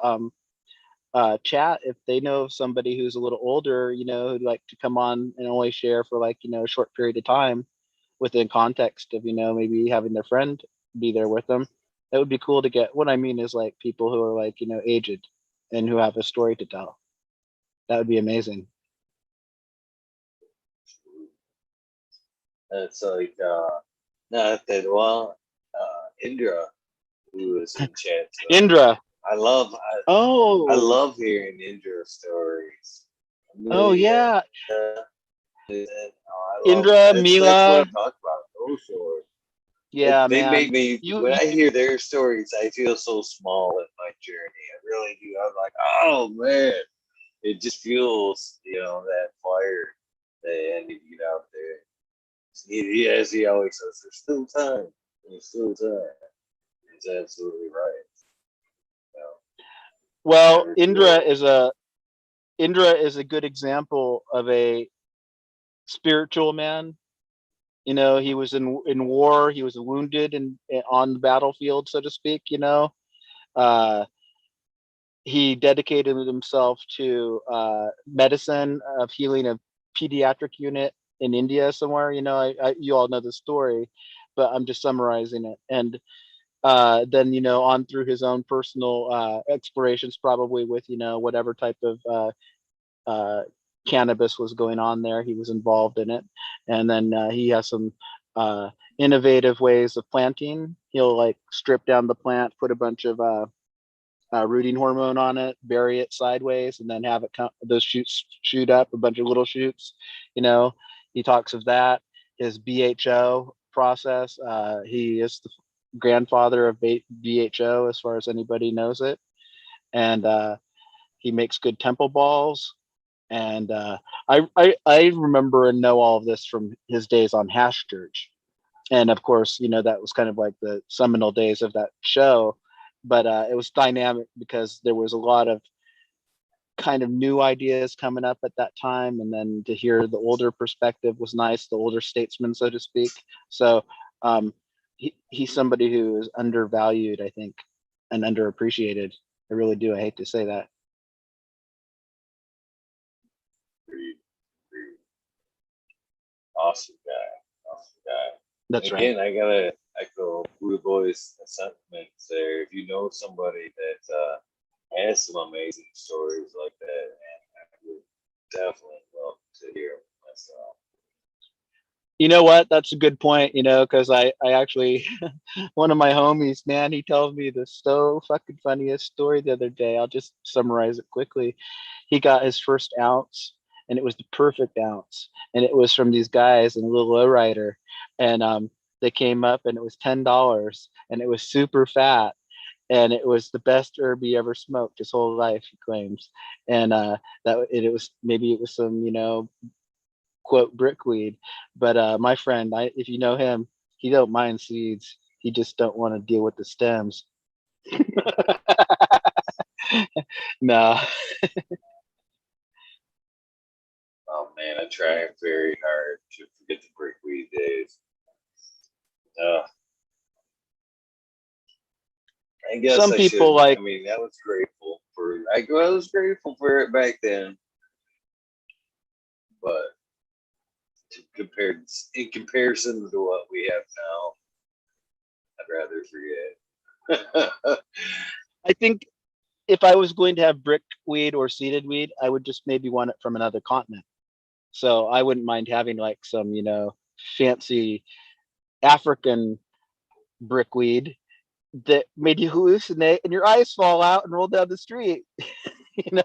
chat if they know of somebody who's a little older, who'd like to come on and only share for like, a short period of time within context of, maybe having their friend be there with them. That would be cool to get. What I mean is like people who are like, aged and who have a story to tell. That would be amazing. It's like, not that, well, Indra, who was in chat. Indra. I love, I Oh, love hearing Indra stories. oh Amelia, yeah. I love Indra, that's what Mila. I'm talking about. Those stories. Yeah, They man. make me, You, when you I hear their stories, I feel so small in my journey. I really do. I'm like, oh man, it just fuels, that fire that I need to get out there. As he always says, there's still time. There's still time. He's absolutely right. You know, well, never too Indra old. is a good example of a spiritual man. He was in war. He was wounded on the battlefield, so to speak. Uh, he dedicated himself to medicine of healing a pediatric unit in India somewhere. You all know the story, but I'm just summarizing it. And then on through his own personal explorations, probably with whatever type of uh, cannabis was going on there, he was involved in it. And then he has some innovative ways of planting. He'll like strip down the plant, put a bunch of rooting hormone on it, bury it sideways, and then have it those shoots shoot up, a bunch of little shoots. He talks of that. His BHO process. He is the grandfather of BHO, as far as anybody knows it, and he makes good temple balls. And I remember and know all of this from his days on Hash Church, and of course, that was kind of like the seminal days of that show. But it was dynamic because there was a lot of kind of new ideas coming up at that time, and then to hear the older perspective was nice, the older statesman, so to speak. So um, he's somebody who is undervalued, I think, and underappreciated. I really do. I hate to say that. Pretty, pretty awesome guy. Awesome guy. That's And right. again, I gotta echo Buddhaboy's sentiments there. If you know somebody that has some amazing stories like that, and I would definitely love to hear myself. You know what? That's a good point, because I actually, one of my homies, man, he tells me this so fucking funniest story the other day. I'll just summarize it quickly. He got his first ounce, and it was the perfect ounce. And it was from these guys in a little lowrider. And they came up, and it was $10, and it was super fat. And it was the best herb he ever smoked his whole life, he claims. And it was, maybe it was some, quote, brickweed. But my friend, if you know him, he don't mind seeds. He just don't want to deal with the stems. No. Oh man, I try very hard to forget the brickweed days. Uh, I guess Some I people shouldn't. I like, mean, I was grateful for. I was grateful for it back then, but compared in comparison to what we have now, I'd rather forget. I think if I was going to have brickweed or seeded weed, I would just maybe want it from another continent. So I wouldn't mind having like some, fancy African brickweed that made you hallucinate and your eyes fall out and roll down the street. you know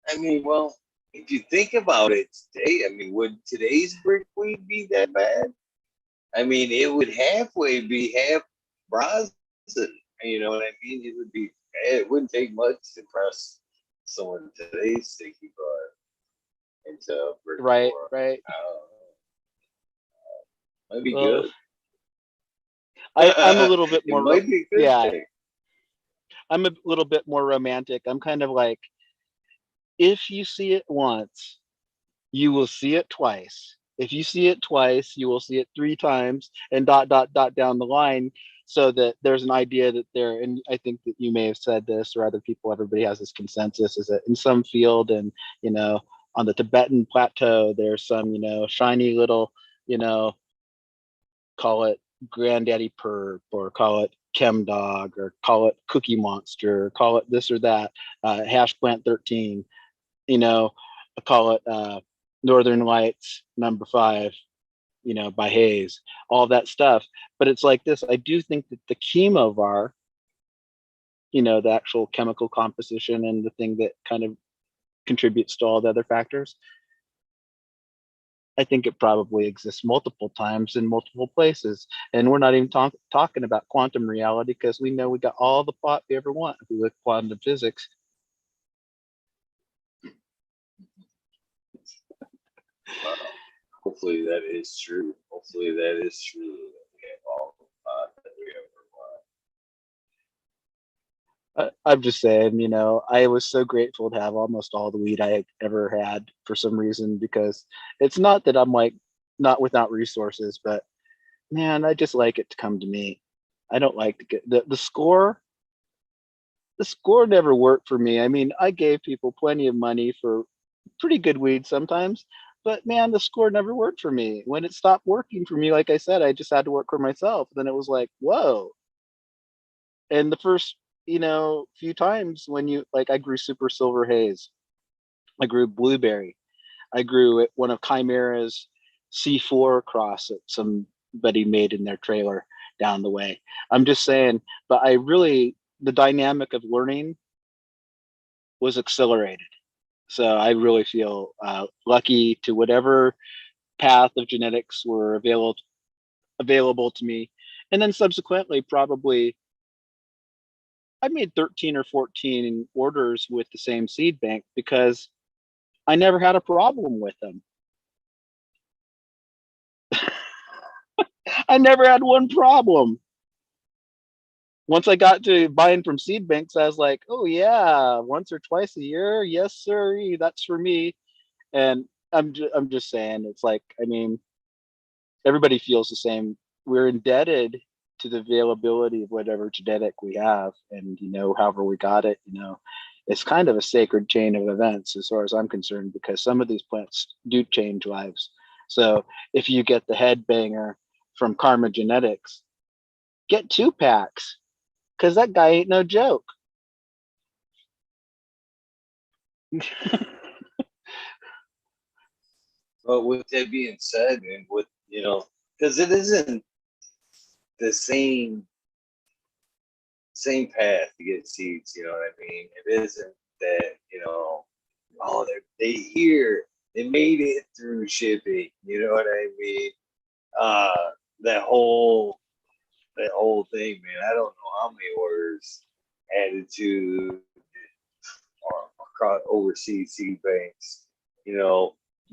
I mean, well, if you think about it today, I mean, would today's brickweed be that bad? I mean, it would halfway be half rosin. You know what I mean? It would be. It wouldn't take much to press someone today's sticky butt into a brick right, wall. right. Might be Well, good. I'm a little bit It more might be a good yeah, thing. I'm a little bit more romantic. I'm kind of like, if you see it once, you will see it twice. If you see it twice, you will see it three times, and dot dot dot down the line, so that there's an idea that there. And I think that you may have said this, or other people. Everybody has this consensus: is that in some field, and on the Tibetan plateau, there's some shiny little, you know, call it granddaddy perp, or call it chem dog, or call it cookie monster, or call it this or that, hash plant 13, you know, I call it Northern Lights #5, by Hayes, all that stuff. But it's like this. I do think that the chemovar, the actual chemical composition and the thing that kind of contributes to all the other factors, I think it probably exists multiple times in multiple places. And we're not even talking about quantum reality, because we know we got all the pot we ever want if we look at quantum physics. Wow. Hopefully that is true. Hopefully that is true. That we have all the pot that we ever want. I'm just saying, I was so grateful to have almost all the weed I ever had for some reason, because it's not that I'm like not without resources, but man, I just like it to come to me. I don't like to get the score. The score never worked for me. I mean, I gave people plenty of money for pretty good weed sometimes, but man, the score never worked for me. When it stopped working for me, like I said, I just had to work for myself. Then it was like, whoa. And the first, few times when I grew super silver haze, I grew blueberry, I grew one of Chimera's C4 cross that somebody made in their trailer down the way. I'm just saying, but the dynamic of learning was accelerated. So I really feel lucky to whatever path of genetics were available to me. And then subsequently, probably I made 13 or 14 orders with the same seed bank, because I never had a problem with them. I never had one problem. Once I got to buying from seed banks, I was like, oh yeah, once or twice a year, yes sir, that's for me. And I'm just saying, it's like, I mean, everybody feels the same. We're indebted to the availability of whatever genetic we have, and however we got it, it's kind of a sacred chain of events as far as I'm concerned, because some of these plants do change lives. So if you get the headbanger from Karma Genetics, get 2 packs, because that guy ain't no joke. But with that being said, and with because it isn't the same path to get seeds. You know what I mean? It isn't that oh they made it through shipping. You know what I mean? Uh, that whole thing, man. I don't know how many orders added to or across overseas seed banks.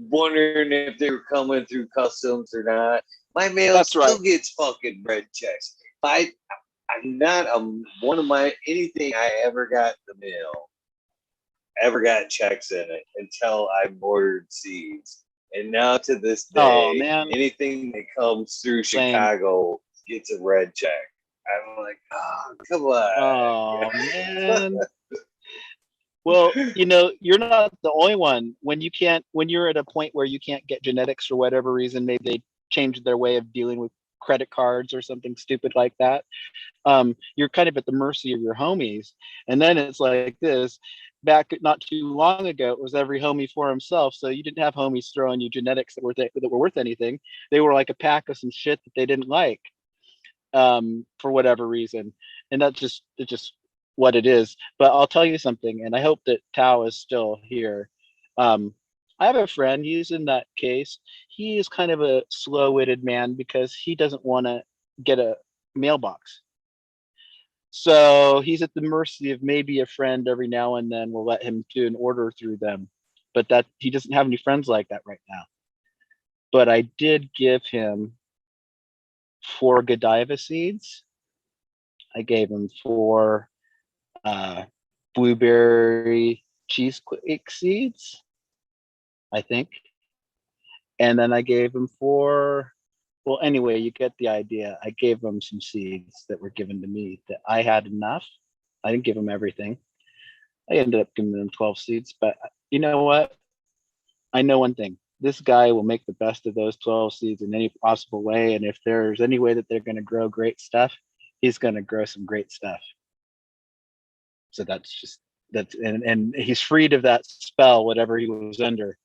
Wondering if they were coming through customs or not. My mail That's still right. gets fucking red checks. I'm not one of my anything I ever got in the mail ever got checks in it until I ordered seeds. And now to this Oh day, man, anything that comes through same. Chicago gets a red check. I'm like, oh, come Oh on. man. Well, you're not the only one. When you're at a point where you can't get genetics for whatever reason, maybe they changed their way of dealing with credit cards or something stupid like that. You're kind of at the mercy of your homies. And then it's like this. Back not too long ago, it was every homie for himself. So you didn't have homies throwing you genetics that were worth anything. They were like a pack of some shit that they didn't like, for whatever reason. And it's just what it is. But I'll tell you something, and I hope that Tao is still here. Um, I have a friend, he's in that case. He is kind of a slow-witted man because he doesn't want to get a mailbox. So he's at the mercy of maybe a friend every now and then will let him do an order through them. But that he doesn't have any friends like that right now. But I did give him 4 Godiva seeds. I gave him 4 blueberry cheesecake seeds, I think. And then I gave him 4. Well, anyway, you get the idea. I gave him some seeds that were given to me that I had enough. I didn't give him everything. I ended up giving them 12 seeds. But you know what? I know one thing. This guy will make the best of those 12 seeds in any possible way. And if there's any way that they're going to grow great stuff, he's going to grow some great stuff. So and he's freed of that spell, whatever he was under.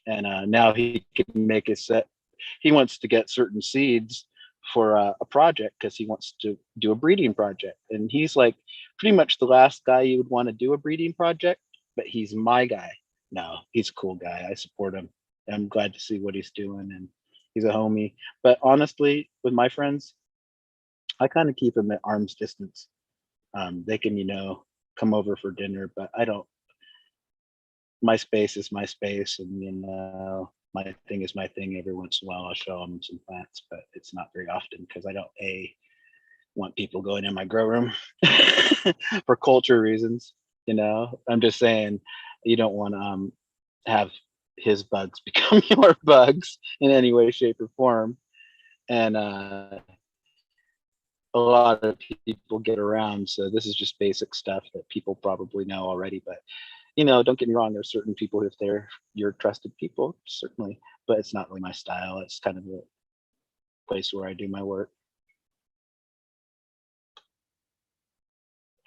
And now he can make his set. He wants to get certain seeds for a project because he wants to do a breeding project. And he's like pretty much the last guy you would want to do a breeding project, but he's my guy. No, he's a cool guy. I support him. I'm glad to see what he's doing, and he's a homie. But honestly, with my friends, I kind of keep them at arm's distance. They can, come over for dinner, but I don't. My space is my space, and my thing is my thing. Every once in a while, I'll show them some plants, but it's not very often because I don't want people going in my grow room for culture reasons. I'm just saying you don't want to have his bugs become your bugs in any way, shape, or form. And a lot of people get around, so this is just basic stuff that people probably know already. But don't get me wrong, there's certain people, if they're your trusted people, certainly, but it's not really my style. It's kind of a place where I do my work.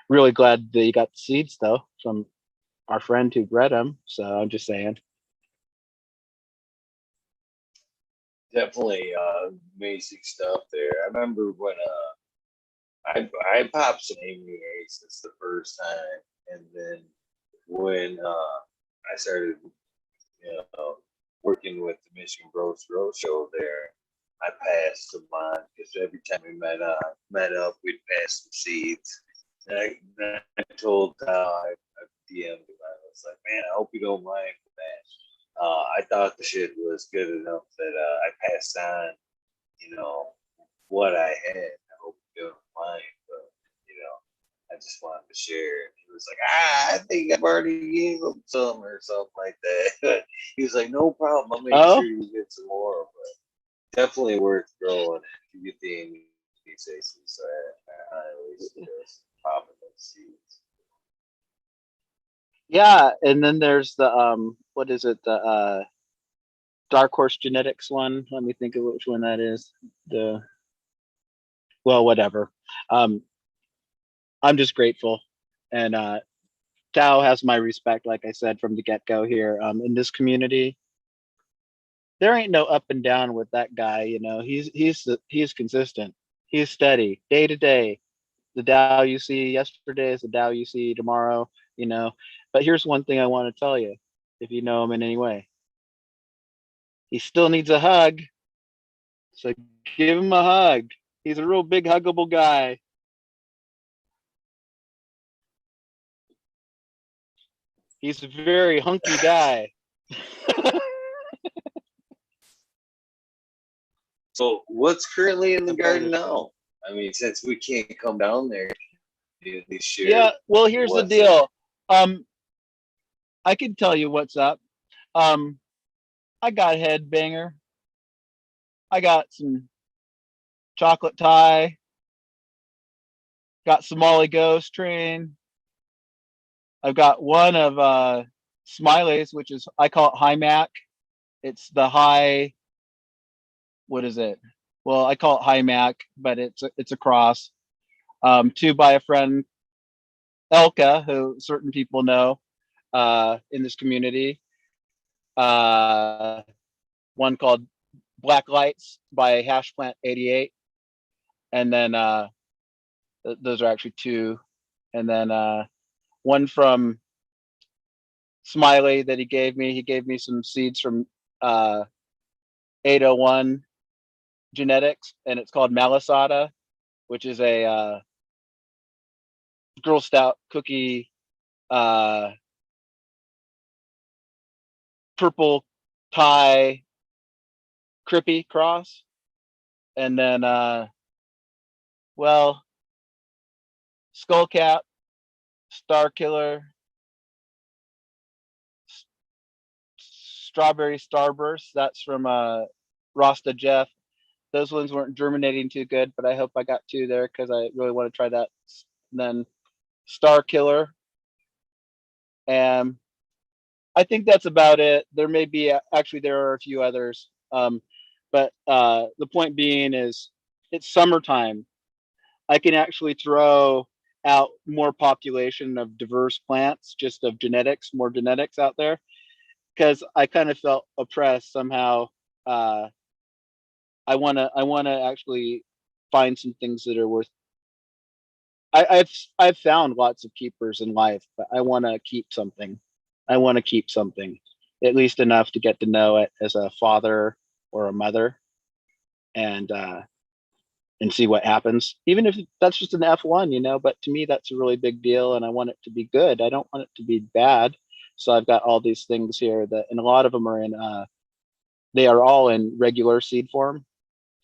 Really glad that you got the seeds though from our friend who bred them. So I'm just saying. Definitely amazing stuff there. I remember when I popped some Amy Aces the first time, and then when I started, working with the Michigan Gross Show there, I passed them on because every time we met up, we'd pass some seeds. And I told I DM'd him. I was like, man, I hope you don't mind that. I thought the shit was good enough that I passed on, what I had. I hope you don't mind, but I just wanted to share. He was like, I think I've already gave him some or something like that. He was like, no problem. I'll make sure Oh, you get some more. But definitely worth growing if you get the Amy Aces. So I highly suggest popping those seeds. yeah. And then there's the what is it? The Dark Horse Genetics one. Let me think of which one that is. Whatever. Um, I'm just grateful, and Tao has my respect, like I said from the get go here. In this community, there ain't no up and down with that guy. You know, he's consistent. He's steady day to day. The Dow you see yesterday is the Dow you see tomorrow. You know, but here's one thing I want to tell you: if you know him in any way, he still needs a hug. So give him a hug. He's a real big huggable guy. He's a very hunky guy. So what's currently in the garden now? I mean, since we can't come down there, you share Yeah, well, here's the what's in deal. I can tell you what's up. Um, I got headbanger. I got some chocolate tie. Got Somali Ghost Train. I've got one of Smiley's, which is I call it High Mac. It's the high. What is it? Well, I call it High Mac, but it's a cross. Two by a friend Elka, who certain people know in this community. One called Black Lights by Hash Plant 88, and then those are actually two, and then one from Smiley that he gave me. He gave me some seeds from 801 Genetics, and it's called Malasada, which is a Girl Scout cookie purple tie crippy cross. And then well, Skullcap, Star Killer, Strawberry Starburst. That's from Rasta Jeff. Those ones weren't germinating too good, but I hope I got two there because I really want to try that. And then Star Killer, and I think that's about it. There may be actually there are a few others, but the point being is it's summertime. I can actually throw out more population of diverse plants, just of genetics, more genetics out there, because I kind of felt oppressed somehow. Uh, I wanna actually find some things that are worth. I've found lots of keepers in life, but I want to keep something. I want to keep something, at least enough to get to know it as a father or a mother, and see what happens. Even if that's just an F1, you know. But to me, that's a really big deal, and I want it to be good. I don't want it to be bad. So I've got all these things here that, and a lot of them are in. They are all in regular seed form.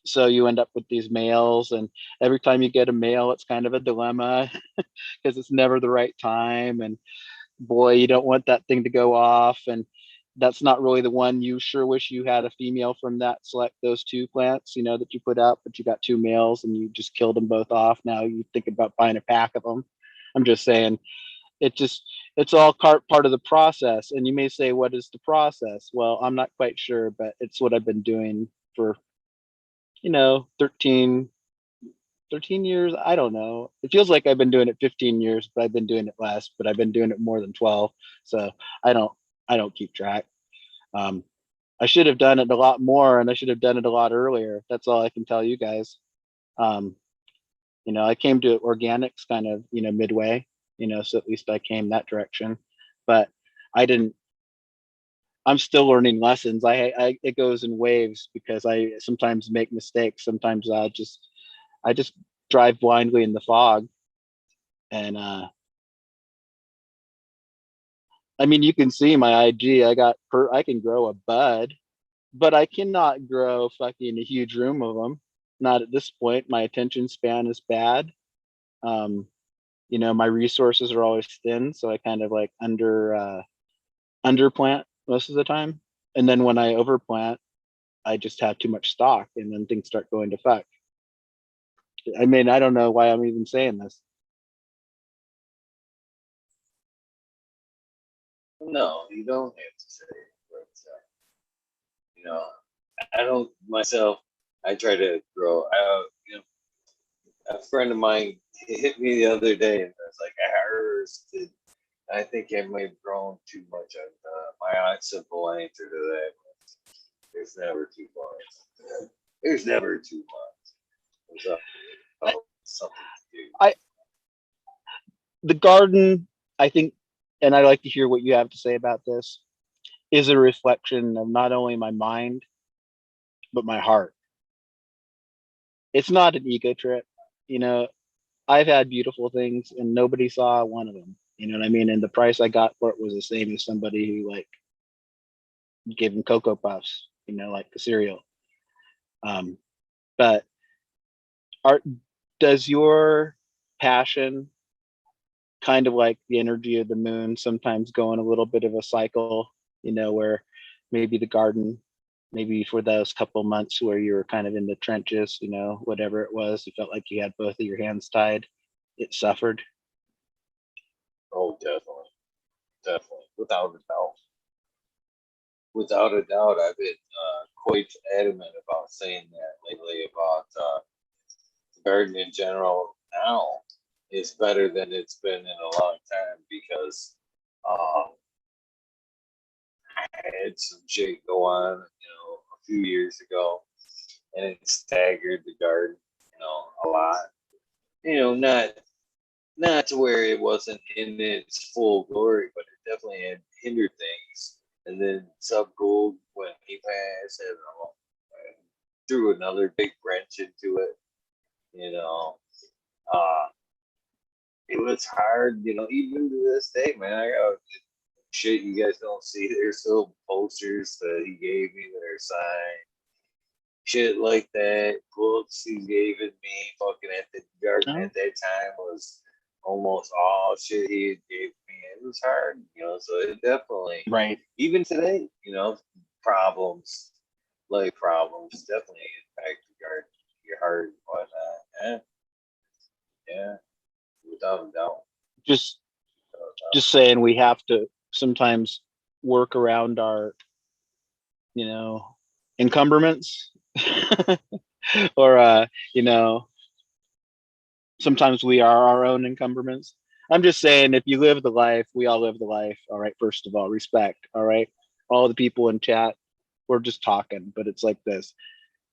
So you end up with these males, and every time you get a male, it's kind of a dilemma because it's never the right time. And boy, you don't want that thing to go off, and that's not really the one. You sure wish you had a female from that select those two plants, you know, that you put out, but you got two males and you just killed them both off. Now you think about buying a pack of them. I'm just saying, it just it's all part of the process. And you may say, what is the process? Well, I'm not quite sure, but it's what I've been doing for 13 years. I don't know. It feels like I've been doing it 15 years, but I've been doing it less, but I've been doing it more than 12. So I don't I don't keep track. Um, I should have done it a lot more, and I should have done it a lot earlier. That's all I can tell you guys. Um, I came to organics kind of, midway, so at least I came that direction. But I didn't I'm still learning lessons. I it goes in waves because I sometimes make mistakes. Sometimes I just drive blindly in the fog. And I mean, you can see my IG. I can grow a bud, but I cannot grow fucking a huge room of them. Not at this point. My attention span is bad. Um, my resources are always thin, so I kind of like underplant most of the time. And then when I overplant, I just have too much stock, and then things start going to fuck. I mean, I don't know why I'm even saying this. No, you don't have to say it, but you know, I don't myself. I try to grow. A friend of mine hit me the other day, and I was like, I think I might have grown too much. My simple answer to that There's never too much. There's never too much. There's always something to do. The garden, I think, and I'd like to hear what you have to say about this, is a reflection of not only my mind, but my heart. It's not an ego trip. You know, I've had beautiful things and nobody saw one of them. You know what I mean? And the price I got for it was the same as somebody who like gave them Cocoa Puffs, you know, like the cereal. But art, does your passion kind of like the energy of the moon sometimes go in a little bit of a cycle, you know, where maybe the garden, maybe for those couple months where you were kind of in the trenches, you know, whatever it was, you felt like you had both of your hands tied, it suffered? Oh, definitely, definitely, without a doubt. Without a doubt, I've been quite adamant about saying that lately about the garden in general now is better than it's been in a long time because I had some shit go on, a few years ago, and it staggered the garden, a lot. Not to where it wasn't in its full glory, but it definitely had hindered things. And then Sub Gold, when he passed, and threw another big wrench into it. You know, uh, it was hard. Even to this day, man. I got shit you guys don't see. There's still posters that he gave me that are signed. Shit like that. Books he gave it me. Fucking at the garden at that time was almost all shit he had gave me. It was hard, so it definitely, Right. even today, problems, life problems definitely impact your heart and whatnot. Yeah, without a doubt. Just saying we have to sometimes work around our, encumbrance or, sometimes we are our own encumbrance. I'm just saying, if you live the life, we all live the life. All right. First of all, respect. All right. All the people in chat, we're just talking, but it's like this: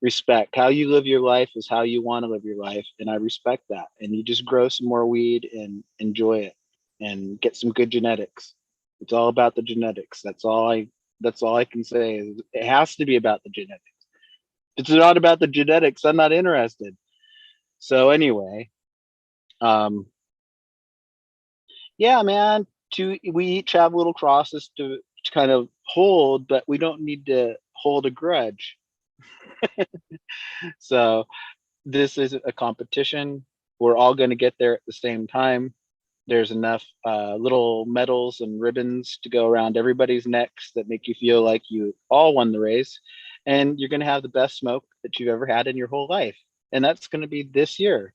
respect. How you live your life is how you want to live your life. And I respect that. And you just grow some more weed and enjoy it and get some good genetics. It's all about the genetics. That's all I can say. It has to be about the genetics. If it's not about the genetics, I'm not interested. So anyway, yeah, man, we each have little crosses to kind of hold, but we don't need to hold a grudge. So this isn't a competition. We're all going to get there at the same time. There's enough little medals and ribbons to go around everybody's necks that make you feel like you all won the race. And you're going to have the best smoke that you've ever had in your whole life. And that's going to be this year.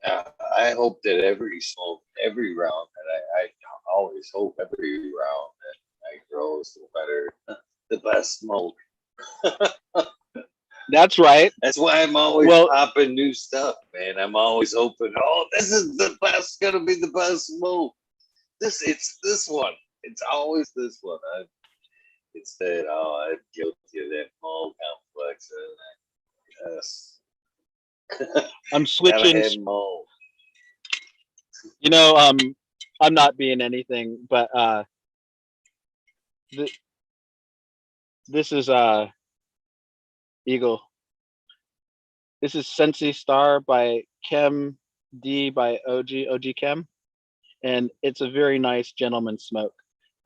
I hope that every round that I always hope every round that I grow is the best smoke. That's right. That's why I'm always popping new stuff, man. I'm always hoping, this is gonna be the best smoke. It's this one. It's always this one. Instead, I'm guilty of that mole complex. Yes. I'm switching. I'm not being anything, but this is Eagle. This is Sensi Star by Chem D by OG Chem, and it's a very nice gentleman smoke.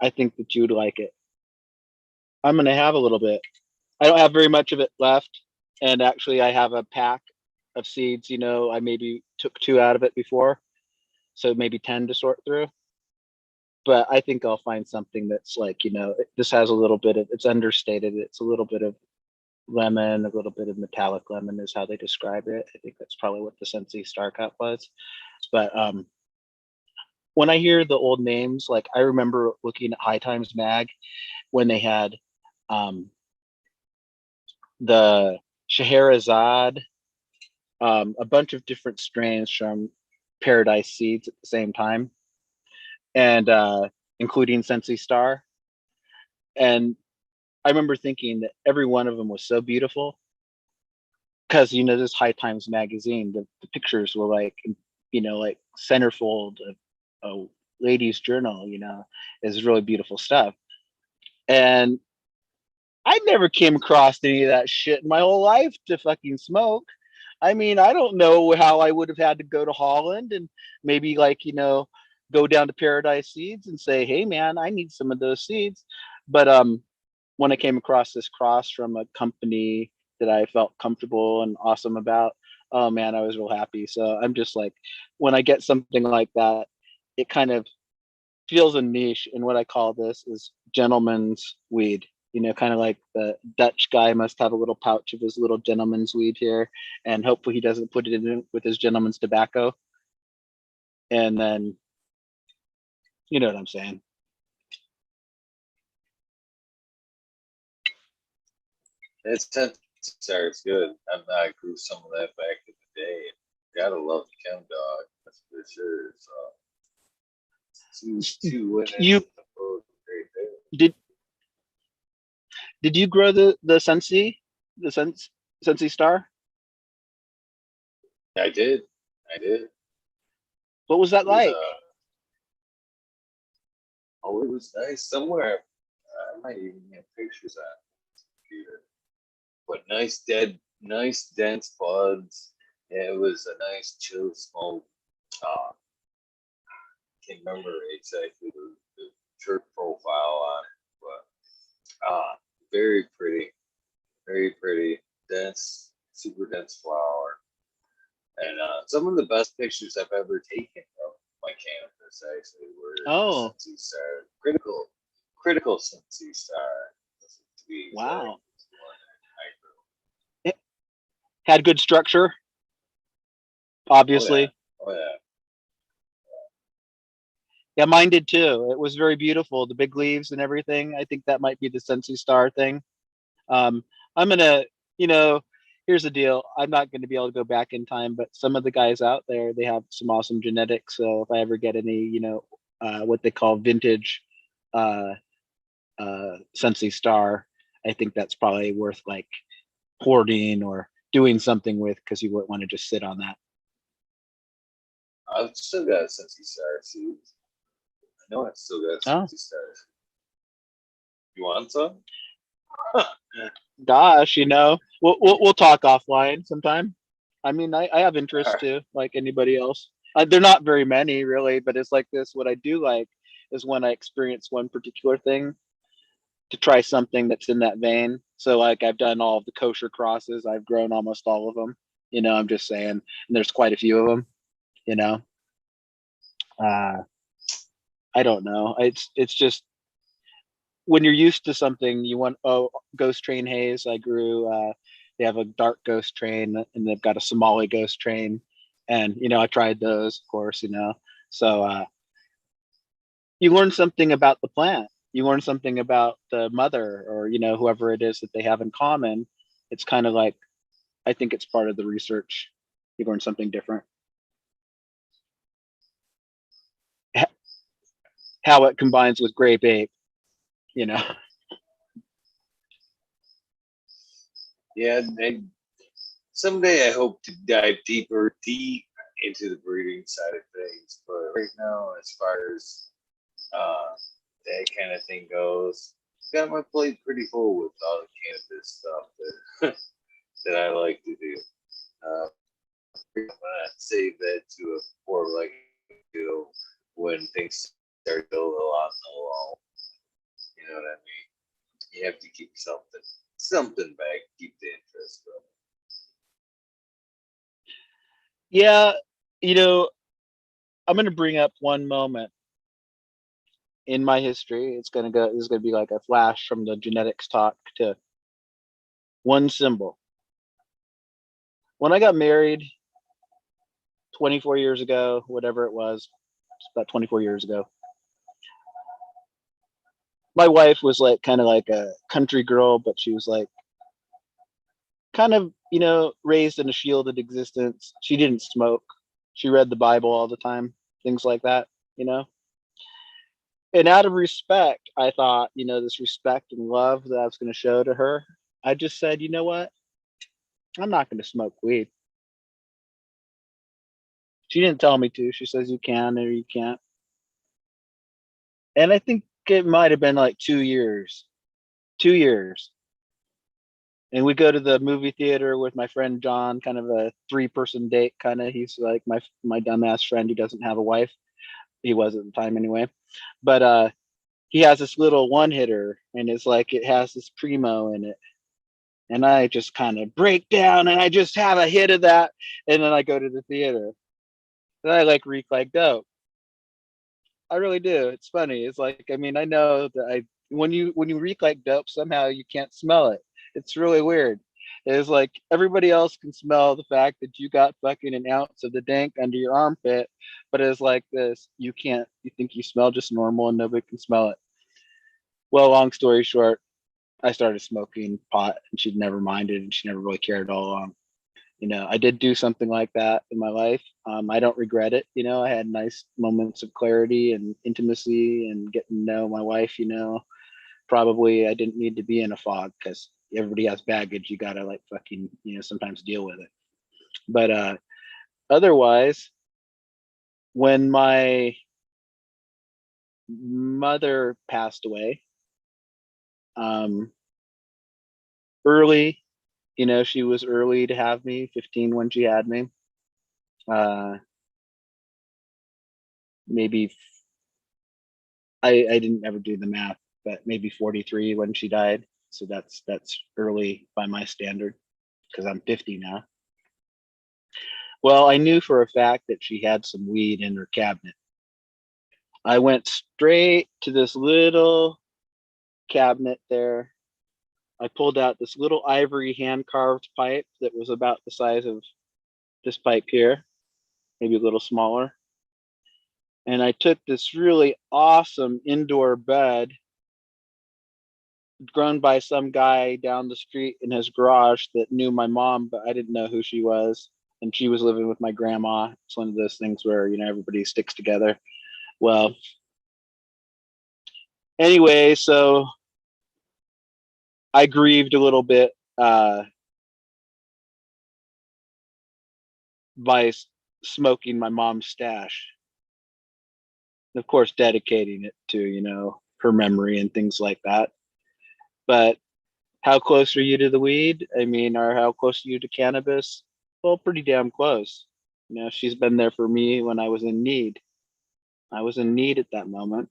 I think that you'd like it. I'm gonna have a little bit. I don't have very much of it left, and actually I have a pack of seeds. I maybe took 2 out of it before, so maybe 10 to sort through. But I think I'll find something that's like, this has a little bit of, it's understated. It's a little bit of lemon, a little bit of metallic lemon is how they describe it. I think that's probably what the Sensi Star Cup was. But when I hear the old names, like I remember looking at High Times Mag when they had the Scheherazade, a bunch of different strains from Paradise Seeds at the same time. and including Sensi Star. And I remember thinking that every one of them was so beautiful because, you know, this High Times magazine, the pictures were like, you know, like centerfold of a ladies' journal, you know, is really beautiful stuff. And I never came across any of that shit in my whole life to fucking smoke. I mean, I don't know how I would have had to go to Holland and maybe, like, you know, go down to Paradise Seeds and say, hey man, I need some of those seeds. But when I came across this cross from a company that I felt comfortable and awesome about, oh man, I was real happy. So I'm just like, when I get something like that, it kind of feels a niche. And what I call this is gentleman's weed. You know, kind of like the Dutch guy must have a little pouch of his little gentleman's weed here, and hopefully he doesn't put it in with his gentleman's tobacco. And then, you know what I'm saying? It's it's good. I grew some of that back in the day. Gotta love the chem dog, that's for sure. So two women You great day. did you grow the Sensi, the Sensi Star? I did. I did. What was that It was like? oh, it was nice. Somewhere I might even have pictures on the computer. But nice dense buds. Yeah, it was a nice chill smoke. Can't remember exactly the chirp profile on it, but very pretty, dense, super dense flower, and some of the best pictures I've ever taken of my cannabis actually were Oh, Sensi Star, critical Sensi Star. To be exact, wow. I grew. It had good structure, Oh yeah, obviously. oh yeah. Yeah, mine did too. It was very beautiful. The big leaves and everything. I think that might be the Sensi Star thing. Um, I'm gonna, you know, here's the deal. I'm not going to be able to go back in time, but some of the guys out there, they have some awesome genetics. So if I ever get any, you know, what they call vintage uh, Sensi Star, I think that's probably worth like hoarding or doing something with, because you wouldn't want to just sit on that. I've still got a Sensi Star seeds. I know I've still got Oh, Sensi Stars. You want some? gosh, you know, we'll talk offline sometime. I mean, I have interest Alright. too, like anybody else. They're not very many really, but it's like this. What I do like is when I experience one particular thing to try something that's in that vein. So like I've done all of the kosher crosses. I've grown almost all of them. You know, I'm just saying, and there's quite a few of them. You know, uh, I don't know. It's just when you're used to something, you want, oh, ghost train haze. I grew. They have a dark ghost train, and they've got a Somali ghost train, and you know I tried those, of course. You know, so you learn something about the plant. You learn something about the mother, or you know whoever it is that they have in common. It's kind of like, I think it's part of the research. You learn something different. How it combines with grape ape. You know. Yeah, someday I hope to dive deep into the breeding side of things. But right now, as far as uh, that kind of thing goes, I've got my plate pretty full with all the cannabis stuff that that I like to do. Uh, I'm gonna save that to a for like when things start to go a lot low. You know what I mean? You have to keep something back, keep the interest going. Yeah, you know, I'm going to bring up one moment in my history. It's going to go, this is going to be like a flash from the genetics talk to one symbol. When I got married 24 years ago, whatever it was, about 24 years ago, my wife was like kind of like a country girl, but she was like kind of, you know, raised in a shielded existence. She didn't smoke. She read the Bible all the time, things like that, you know. And out of respect, I thought, this respect and love that I was going to show to her, I just said, you know what? I'm not going to smoke weed. She didn't tell me to. She says you can or you can't. And I think it might have been like 2 years. 2 years. And we go to the movie theater with my friend John, kind of a 3-person date kind of. He's like my dumbass friend who doesn't have a wife. He was at the time anyway. But he has this little one hitter, and it's like it has this primo in it. And I just kind of break down and I just have a hit of that. And then I go to the theater. And I like reek like dope. I really do. It's funny. It's like, I mean, I know that when you reek like dope, somehow you can't smell it. It's really weird. It's like everybody else can smell the fact that you got fucking an ounce of the dank under your armpit, but it's like this, you can't, you think you smell just normal and nobody can smell it. Well, long story short, I started smoking pot and she'd never minded and she never really cared all along. I did do something like that in my life. I don't regret it. I had nice moments of clarity and intimacy and getting to know my wife. Probably I didn't need to be in a fog because everybody has baggage. You gotta like fucking, sometimes deal with it. But otherwise, when my mother passed away, um, early, she was early to have me, 15 when she had me. Maybe I didn't ever do the math, but maybe 43 when she died. So that's early by my standard because I'm 50 now. Well, I knew for a fact that she had some weed in her cabinet. I went straight to this little cabinet there. I pulled out this little ivory hand carved pipe that was about the size of this pipe here, maybe a little smaller. And I took this really awesome indoor bed grown by some guy down the street in his garage that knew my mom, but I didn't know who she was. And she was living with my grandma. It's one of those things where, everybody sticks together. Well, anyway, so I grieved a little bit by smoking my mom's stash. Of course, dedicating it to, her memory and things like that. But how close are you to the weed? I mean, or how close are you to cannabis? Well, pretty damn close. She's been there for me when I was in need. I was in need at that moment.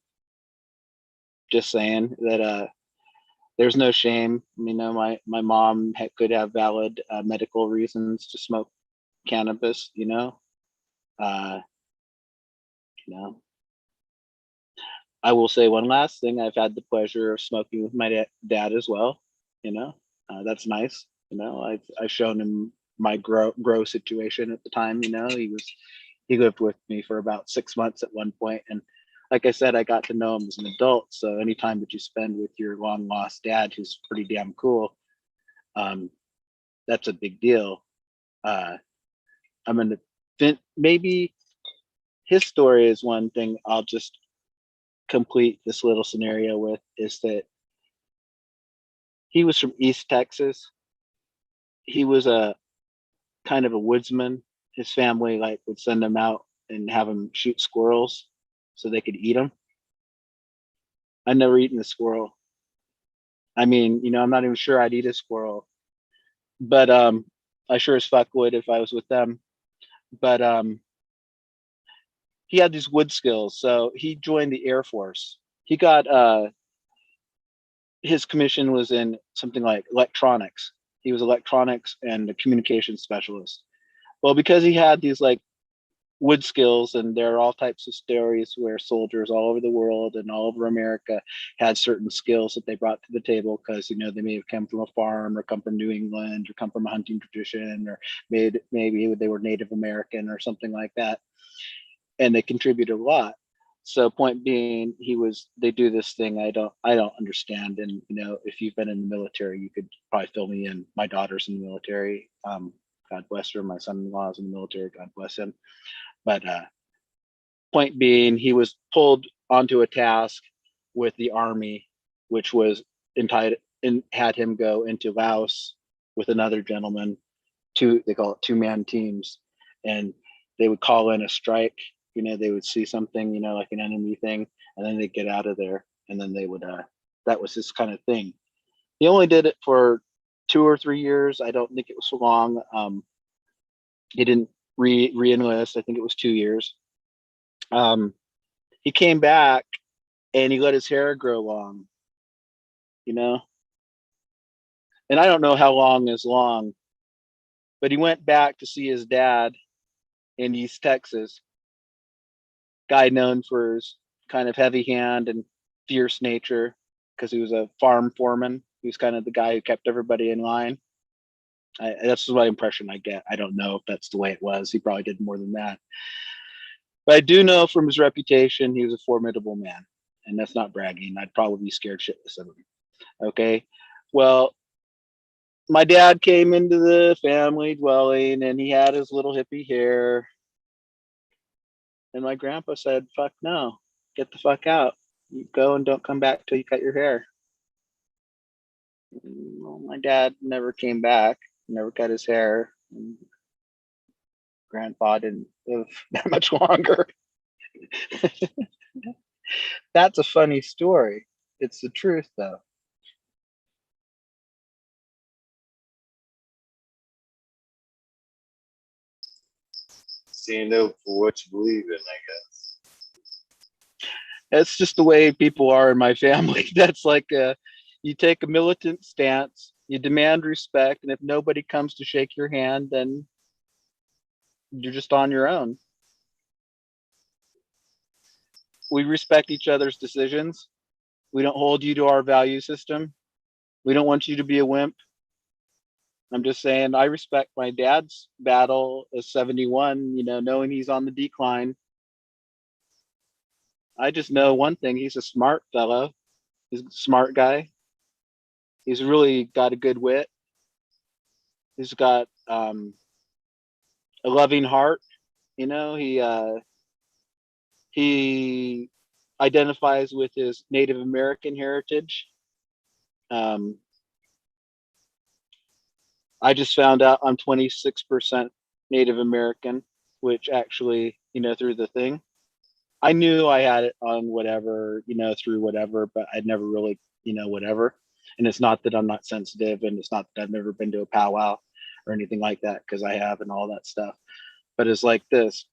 Just saying that there's no shame. My mom could have valid medical reasons to smoke cannabis. Uh, you know. I will say one last thing. I've had the pleasure of smoking with my dad as well. That's nice. I've shown him my grow situation at the time. He lived with me for about 6 months at one point, and like I said, I got to know him as an adult. So any time that you spend with your long lost dad, who's pretty damn cool, that's a big deal. I'm gonna maybe his story is one thing I'll just complete this little scenario with, is that he was from East Texas. He was a kind of a woodsman. His family like would send him out and have him shoot squirrels so they could eat them. I never eaten a squirrel. I mean, I'm not even sure I'd eat a squirrel, but I sure as fuck would if I was with them. But he had these wood skills, so he joined the Air Force. He got his commission was in something like electronics. He was electronics and a communications specialist. Well, because he had these like wood skills, and there are all types of stories where soldiers all over the world and all over America had certain skills that they brought to the table because they may have come from a farm or come from New England or come from a hunting tradition, or maybe they were Native American or something like that, and they contributed a lot. So point being, they do this thing I don't understand. And if you've been in the military, you could probably fill me in. My daughter's in the military. God bless her. My son-in-law is in the military. God bless him. But point being, he was pulled onto a task with the army, which was entitled and had him go into Laos with another gentleman. They call it 2-man teams, and they would call in a strike. They would see something, like an enemy thing, and then they'd get out of there, and then they would. That was his kind of thing. He only did it for 2 or 3 years. I don't think it was so long. He didn't re-enlist. I think it was 2 years. He came back and he let his hair grow long, and I don't know how long is long, but he went back to see his dad in East Texas, guy known for his kind of heavy hand and fierce nature because he was a farm foreman. He was kind of the guy who kept everybody in line. That's my impression I get. I don't know if that's the way it was. He probably did more than that. But I do know from his reputation, he was a formidable man. And that's not bragging. I'd probably be scared shitless of him. Okay. Well, my dad came into the family dwelling and he had his little hippie hair. And my grandpa said, fuck no, get the fuck out. You go and don't come back till you cut your hair. Well, my dad never came back, never cut his hair. And grandpa didn't live that much longer. That's a funny story. It's the truth, though. Stand up for what you believe in, I guess. That's just the way people are in my family. That's like you take a militant stance, you demand respect, and if nobody comes to shake your hand, then you're just on your own. We respect each other's decisions. We don't hold you to our value system. We don't want you to be a wimp. I'm just saying, I respect my dad's battle as 71, knowing he's on the decline. I just know one thing, he's a smart fellow. He's a smart guy. He's really got a good wit. He's got a loving heart. He identifies with his Native American heritage. I just found out I'm 26% Native American, which actually, through the thing, I knew I had it on whatever, through whatever, but I'd never really, whatever. And it's not that I'm not sensitive, and it's not that I've never been to a powwow or anything like that, because I have and all that stuff. But it's like this.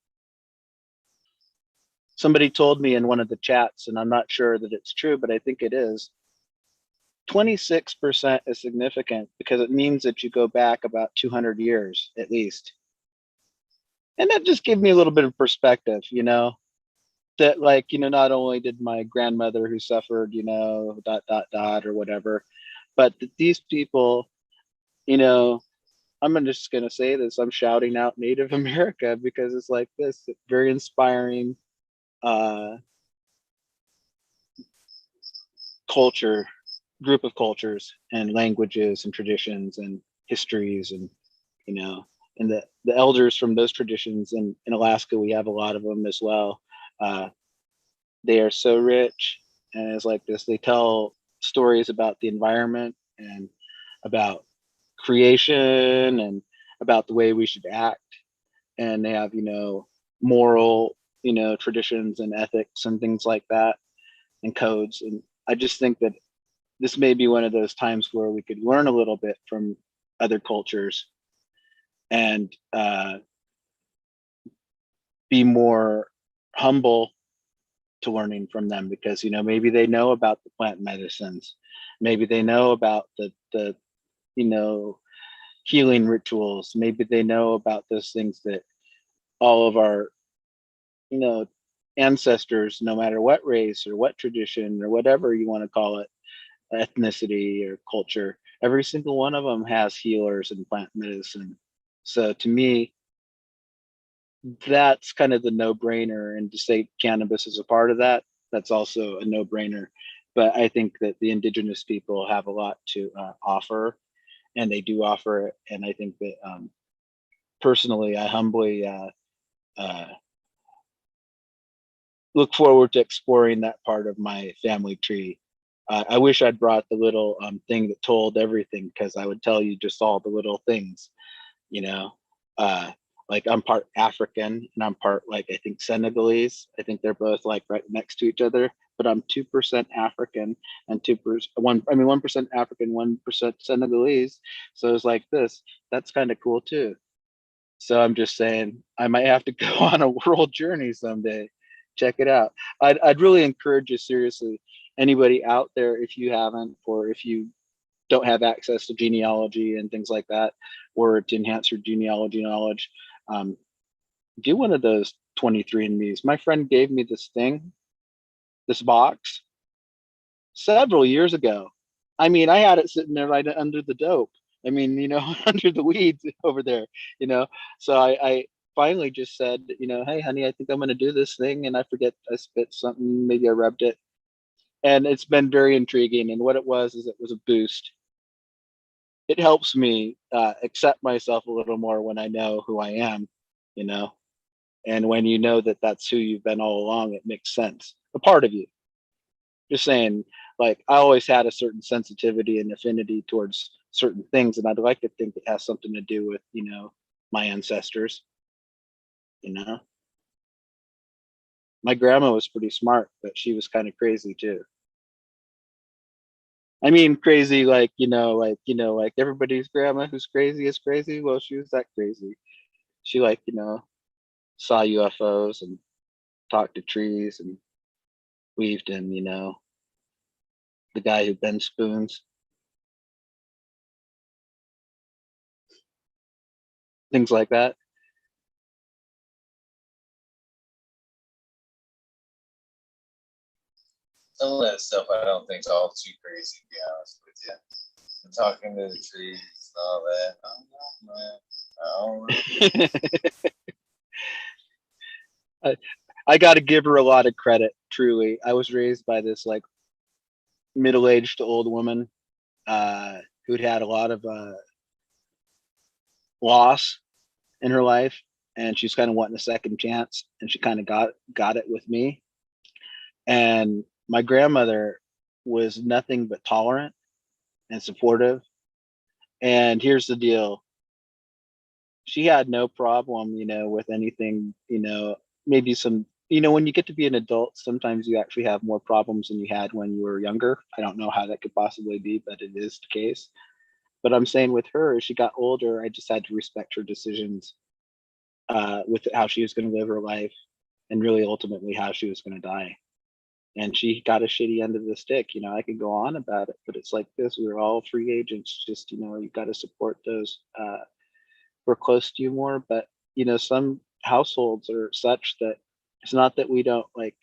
Somebody told me in one of the chats, and I'm not sure that it's true, but I think it is. 26% is significant because it means that you go back about 200 years at least. And that just gave me a little bit of perspective, that not only did my grandmother who suffered, or whatever, but these people, I'm just going to say this, I'm shouting out Native America because it's like this very inspiring group of cultures and languages and traditions and histories, and and the elders from those traditions in Alaska, we have a lot of them as well. They are so rich, and it's like this, they tell stories about the environment and about creation and about the way we should act, and they have moral traditions and ethics and things like that, and codes. And I just think that this may be one of those times where we could learn a little bit from other cultures and be more humble to learning from them, because maybe they know about the plant medicines, maybe they know about the healing rituals, maybe they know about those things that all of our ancestors, no matter what race or what tradition or whatever you want to call it, ethnicity or culture, every single one of them has healers and plant medicine. So to me, that's kind of the no-brainer, and to say cannabis is a part of that, that's also a no-brainer. But I think that the indigenous people have a lot to offer, and they do offer it. And I think that personally, I humbly look forward to exploring that part of my family tree. I wish I'd brought the little thing that told everything, because I would tell you just all the little things, you know. Uh, like I'm part African and I'm part, like, I think Senegalese. I think they're both like right next to each other, but I'm 2% African and 2% 1% African, 1% Senegalese. So it's like this. That's kind of cool too. So I'm just saying I might have to go on a world journey someday. Check it out. I'd really encourage you, seriously, anybody out there, if you haven't, or if you don't have access to genealogy and things like that, or to enhance your genealogy knowledge, um, do one of those 23andMe's. My friend gave me this thing, this box, several years ago. I mean, I had it sitting there right under the dope. I mean, under the weeds over there, you know. So I finally just said, hey, honey, I think I'm going to do this thing. And I forget, I spit something, maybe I rubbed it. And it's been very intriguing. And what it was is it was a boost. It helps me accept myself a little more when I know who I am, you know. And when you know that that's who you've been all along, it makes sense. A part of you. Just saying, like, I always had a certain sensitivity and affinity towards certain things, and I'd like to think it has something to do with, my ancestors. You know, my grandma was pretty smart, but she was kind of crazy too. I mean, crazy, like, like everybody's grandma who's crazy is crazy. Well, she was that crazy. She, like, saw UFOs and talked to trees and believed in, the guy who bends spoons, things like that. Some of that stuff I don't think's all too crazy, to be honest with you. And talking to the trees and all that. I don't know, man. I don't really. I, I got to give her a lot of credit. Truly, I was raised by this, like, middle-aged old woman who'd had a lot of loss in her life, and she's kind of wanting a second chance, and she kind of got it with me. And my grandmother was nothing but tolerant and supportive. And here's the deal: she had no problem, with anything, maybe some, when you get to be an adult, sometimes you actually have more problems than you had when you were younger. I don't know how that could possibly be, but it is the case. But I'm saying with her, as she got older, I just had to respect her decisions with how she was going to live her life, and really ultimately how she was going to die. And she got a shitty end of the stick. I could go on about it, but it's like this: we're all free agents. Just, you got to support those who are close to you more. But some households are such that it's not that we don't, like,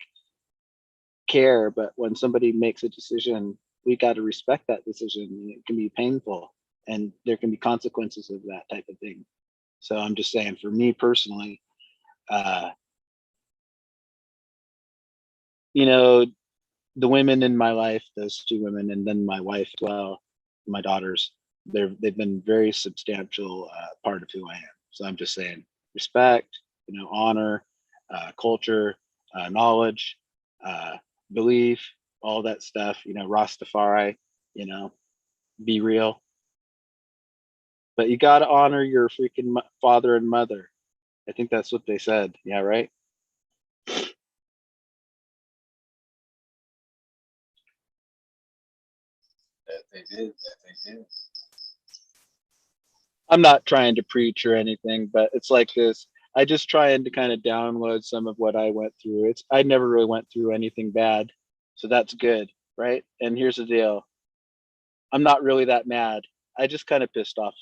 care, but when somebody makes a decision, we got to respect that decision. It can be painful, and there can be consequences of that type of thing. So I'm just saying, for me personally, uh, you know, the women in my life, those two women, and then my wife as well, my daughters, they've been very substantial part of who I am. So I'm just saying, respect, honor, culture, knowledge, uh, belief, all that stuff. Rastafari. You know, be real, but you got to honor your freaking father and mother. I think that's what they said. Yeah, right. That they did. That they did. I'm not trying to preach or anything, but it's like this. I just trying to kind of download some of what I went through. I never really went through anything bad, so that's good, right? And here's the deal: I'm not really that mad. I just kind of pissed off,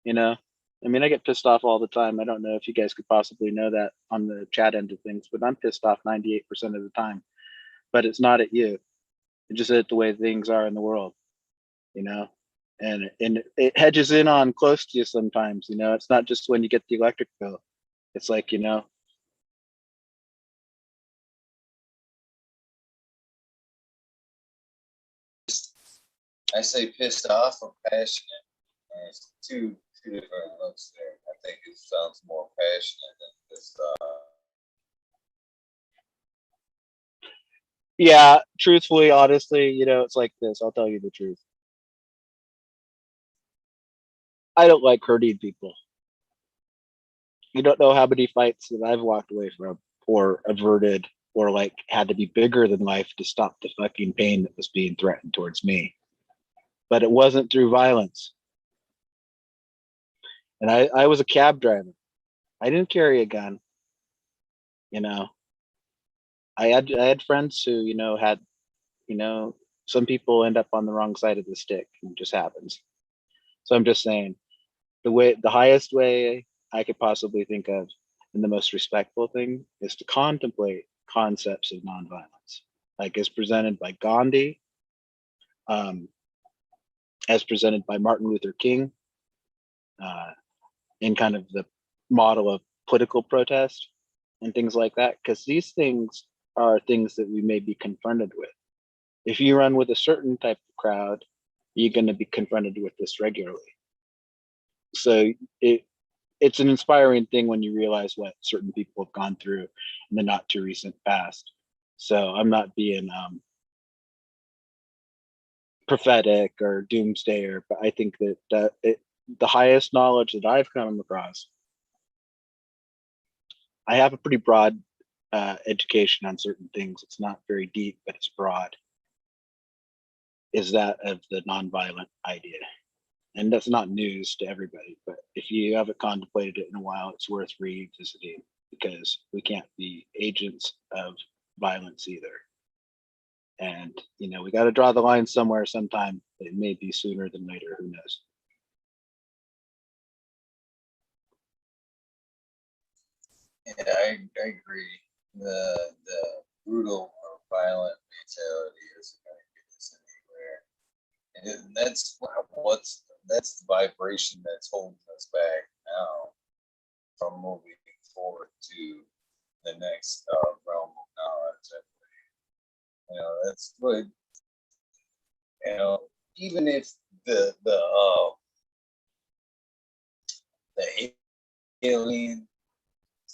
you know. I mean, I get pissed off all the time. I don't know if you guys could possibly know that on the chat end of things, but I'm pissed off 98% of the time. But it's not at you; it's just at the way things are in the world, you know. And it hedges in on close to you sometimes. It's not just when you get the electric bill. It's like, I say pissed off or passionate. It's two different looks there. I think it sounds more passionate than just Yeah, truthfully, honestly, it's like this. I'll tell you the truth. I don't like hurting people. You don't know how many fights that I've walked away from or averted or like had to be bigger than life to stop the fucking pain that was being threatened towards me. But it wasn't through violence. And I was a cab driver. I didn't carry a gun, you know. I had friends who, had, you know, some people end up on the wrong side of the stick. It just happens. So I'm just saying the highest way I could possibly think of and the most respectful thing is to contemplate concepts of nonviolence, like as presented by Gandhi, um, as presented by Martin Luther King, uh, in kind of the model of political protest and things like that, because these things are things that we may be confronted with. If you run with a certain type of crowd, you're going to be confronted with this regularly. So it's an inspiring thing when you realize what certain people have gone through in the not too recent past. So I'm not being prophetic or doomsdayer, but I think that the highest knowledge that I've come across, I have a pretty broad education on certain things. It's not very deep, but it's broad. Is that of the nonviolent idea? And that's not news to everybody, but if you haven't contemplated it in a while, it's worth revisiting because we can't be agents of violence either. And we got to draw the line somewhere sometime. It may be sooner than later, who knows. Yeah, I agree. The brutal or violent mentality isn't going to get us anywhere, and that's the vibration that's holding us back now from moving forward to the next realm of knowledge. That's what you know. Even if the alien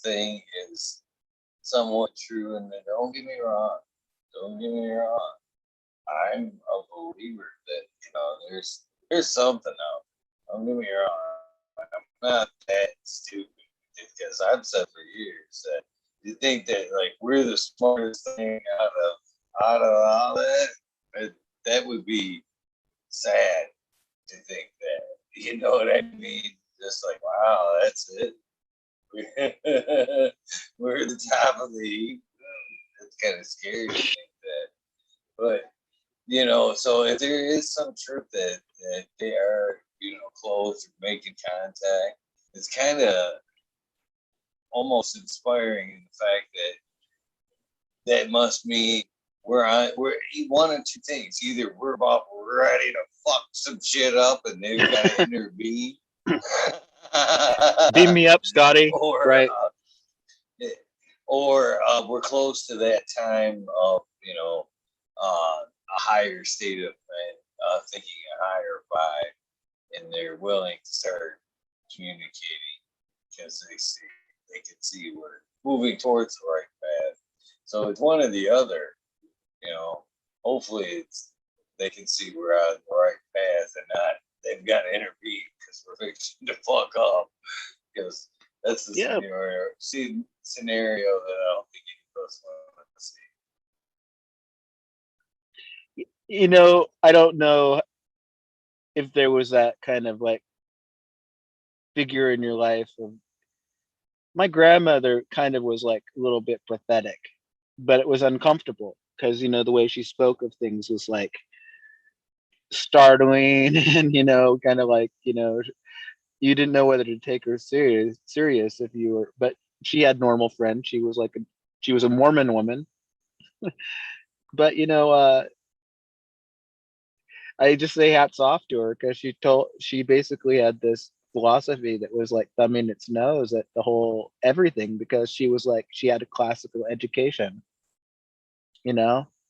thing is somewhat true, and don't get me wrong. Don't get me wrong. I'm a believer that there's something out there. Don't get me wrong. I'm not that stupid because I've said for years that you think that like we're the smartest thing out of all that. That would be sad to think that. You know what I mean? Just like wow, that's it. We're at the top of the heap. It's kind of scary to think that. But so if there is some truth that they are, close or making contact, it's kind of almost inspiring in the fact that must mean we're one of two things. Either we're about ready to fuck some shit up and they've got to intervene. Beam me up, Scotty. or Right. We're close to that time of a higher state of thinking, a higher vibe, and they're willing to start communicating because they can see we're moving towards the right path. So it's one or the other. Hopefully they can see we're on the right path and not they've got to intervene because we're fixing to fuck up. Because that's the scenario that I don't think any of us want to see. I don't know if there was that kind of like figure in your life. My grandmother kind of was like a little bit pathetic, but it was uncomfortable because the way she spoke of things was like startling and kind of like you didn't know whether to take her serious if you were, but she had normal friends. She was a Mormon woman. But I just say hats off to her because she basically had this philosophy that was like thumbing its nose at the whole everything because she had a classical education.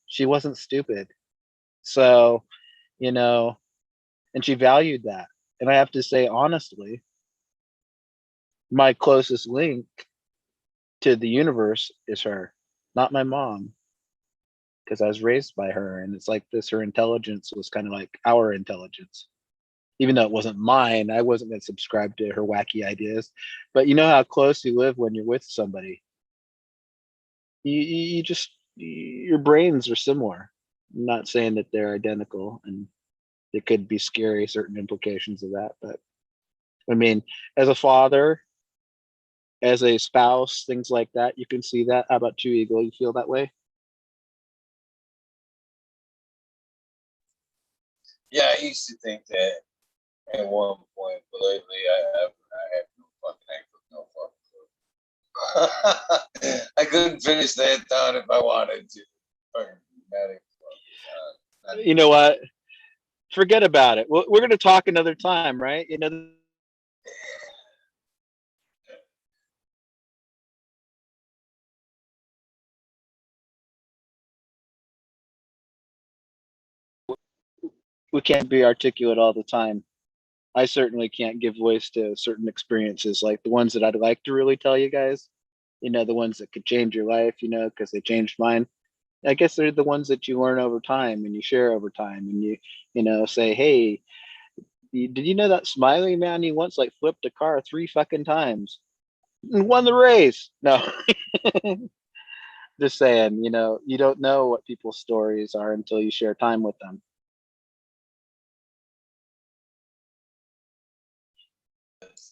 She wasn't stupid. So, you know, and she valued that. And I have to say honestly, my closest link to the universe is her, not my mom. because I was raised by her, and it's like this. Her intelligence was kind of like our intelligence, even though it wasn't mine. I wasn't going to subscribe to her wacky ideas. But you know how close you live when you're with somebody. You just your brains are similar. I'm not saying that they're identical, and it could be scary certain implications of that. But I mean, as a father, as a spouse, things like that, you can see that. How about you, Eagle? You feel that way? Yeah, I used to think that at one point, but lately I have no fucking clue. I couldn't finish that thought if I wanted to. Fucking dramatic. You know what? Forget about it. We're going to talk another time, right? You know, we can't be articulate all the time. I certainly can't give voice to certain experiences, like the ones that I'd like to really tell you guys. You know, the ones that could change your life. You know, because they changed mine. I guess they're the ones that you learn over time and you share over time, and you know, say, hey, did you know that Smiley man? He once like flipped a car 3 fucking times and won the race. No, just saying. You know, you don't know what people's stories are until you share time with them.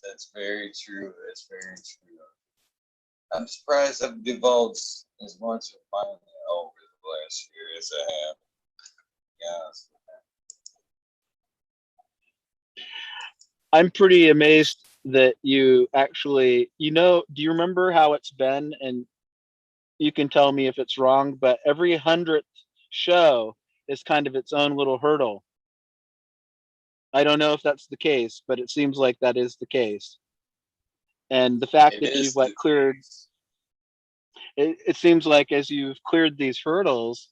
That's very true. That's very true. I'm surprised I've divulged as much of mine over the last year as I have. Yeah. I'm pretty amazed that you actually, you know, do you remember how it's been? And you can tell me if it's wrong, but every 100th show is kind of its own little hurdle. I don't know if that's the case, but it seems like that is the case. And the fact It that you've is like the cleared, case. it seems like as you've cleared these hurdles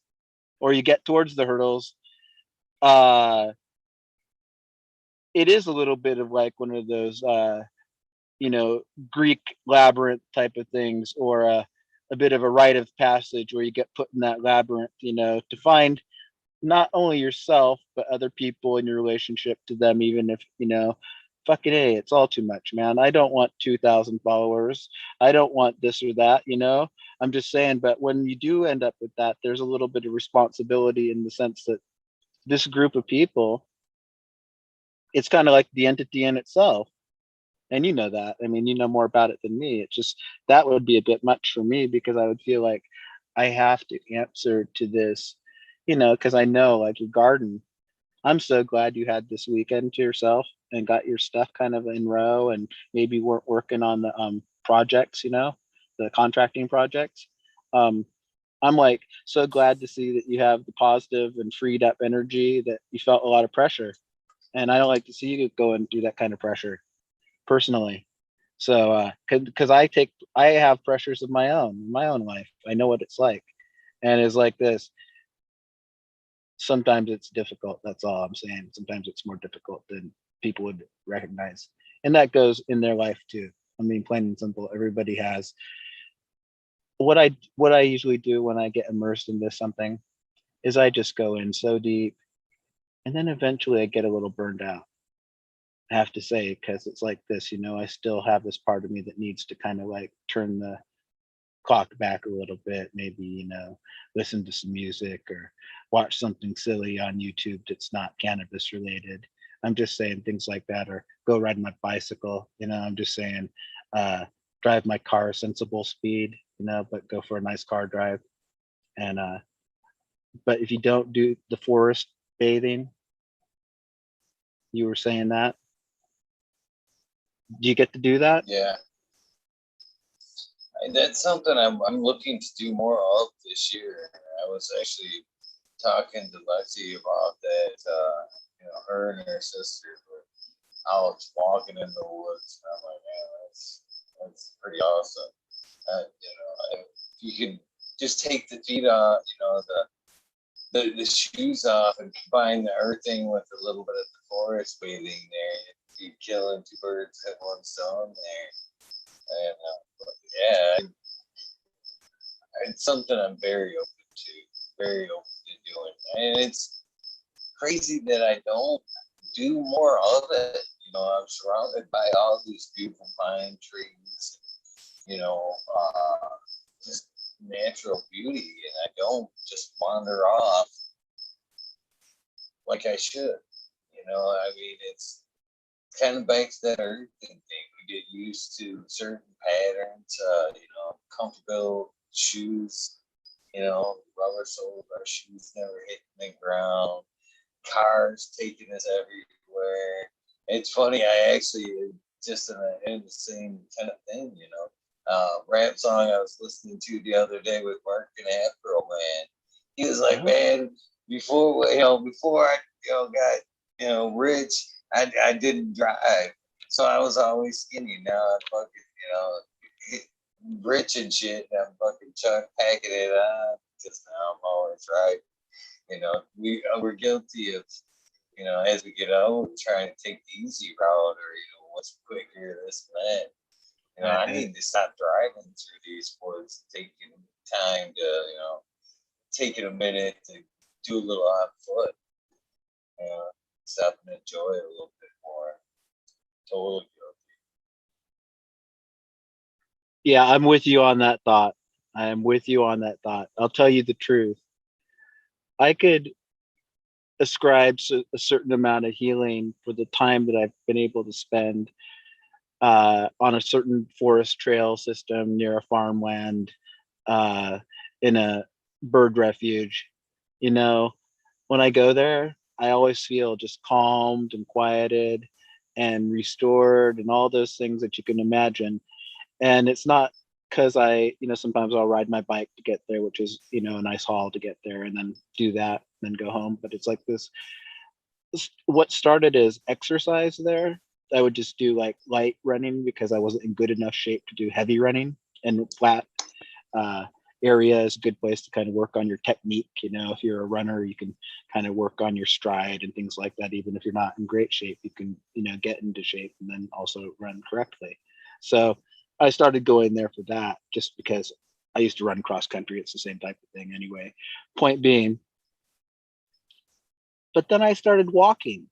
or you get towards the hurdles, uh, it is a little bit of like one of those, you know, Greek labyrinth type of things, or a bit of a rite of passage where you get put in that labyrinth, you know, to find not only yourself but other people in your relationship to them, even if you know, fucking a, it's all too much, man. I don't want 2,000 followers. I don't want this or that, you know. I'm just saying, but when you do end up with that, there's a little bit of responsibility in the sense that this group of people, it's kind of like the entity in itself. And you know that. I mean, you know more about it than me. It's just that would be a bit much for me because I would feel like I have to answer to this, you know, because I know like your garden. I'm so glad you had this weekend to yourself and got your stuff kind of in row and maybe weren't working on the projects, you know, the contracting projects. Um, I'm like so glad to see that you have the positive and freed up energy that you felt a lot of pressure. And I don't like to see you go and do that kind of pressure personally. So, because I have pressures of my own life. I know what it's like, and it's like this. Sometimes it's difficult. That's all I'm saying. Sometimes it's more difficult than people would recognize, and that goes in their life too. I mean, plain and simple. Everybody has what I usually do when I get immersed into something is I just go in so deep, and then eventually I get a little burned out. I have to say, because it's like this, you know, I still have this part of me that needs to kind of like turn the clock back a little bit, maybe, you know, listen to some music or watch something silly on YouTube that's not cannabis related. I'm just saying things like that, or go ride my bicycle, you know, I'm just saying, uh, drive my car sensible speed, you know, but go for a nice car drive. And, but if you don't do the forest bathing, you were saying that, do you get to do that? Yeah. And that's something I'm looking to do more of this year. I was actually talking to Lexi about that. You know, her and her sister were out walking in the woods. And I'm like, man, that's pretty awesome. You know, if you can just take the feet off, you know, the shoes off and combine the earthing with a little bit of the forest bathing there, you're killing two birds at one stone there. And yeah, it's something I'm very open to. very open to doing. And it's crazy that I don't do more of it. You know, I'm surrounded by all these beautiful pine trees, you know, just natural beauty, and I don't just wander off like I should. You know, I mean, it's kind of back to that earthing thing. We get used to certain patterns, you know, comfortable shoes, you know, rubber soles, our shoes never hitting the ground, cars taking us everywhere. It's funny, I actually just in the same kind of thing, you know. Rap song I was listening to the other day with Mark and Afro Man. He was like, man, before I got rich, I didn't drive, so I was always skinny. Now I'm fucking rich and shit, and I'm fucking packing it on because now I'm always right. You know, we're guilty of, you know, as we get old, trying to take the easy route, or what's quicker, this and that. You know, I need to stop driving through these woods, taking time to, taking a minute to do a little on foot. Stop and enjoy it a little bit more. Totally guilty. Yeah, I'm with you on that thought. I am with you on that thought. I'll tell you the truth. I could ascribe a certain amount of healing for the time that I've been able to spend on a certain forest trail system near a farmland, in a bird refuge. You know, when I go there, I always feel just calmed and quieted and restored and all those things that you can imagine. And it's not because sometimes I'll ride my bike to get there, which is, a nice haul to get there, and then do that and then go home. But it's like this, what started as exercise there, I would just do like light running because I wasn't in good enough shape to do heavy running, and flat area is a good place to kind of work on your technique. If you're a runner, you can kind of work on your stride and things like that. Even if you're not in great shape, you can, get into shape and then also run correctly. So I started going there for that, just because I used to run cross country. It's the same type of thing anyway. Point being, but then I started walking.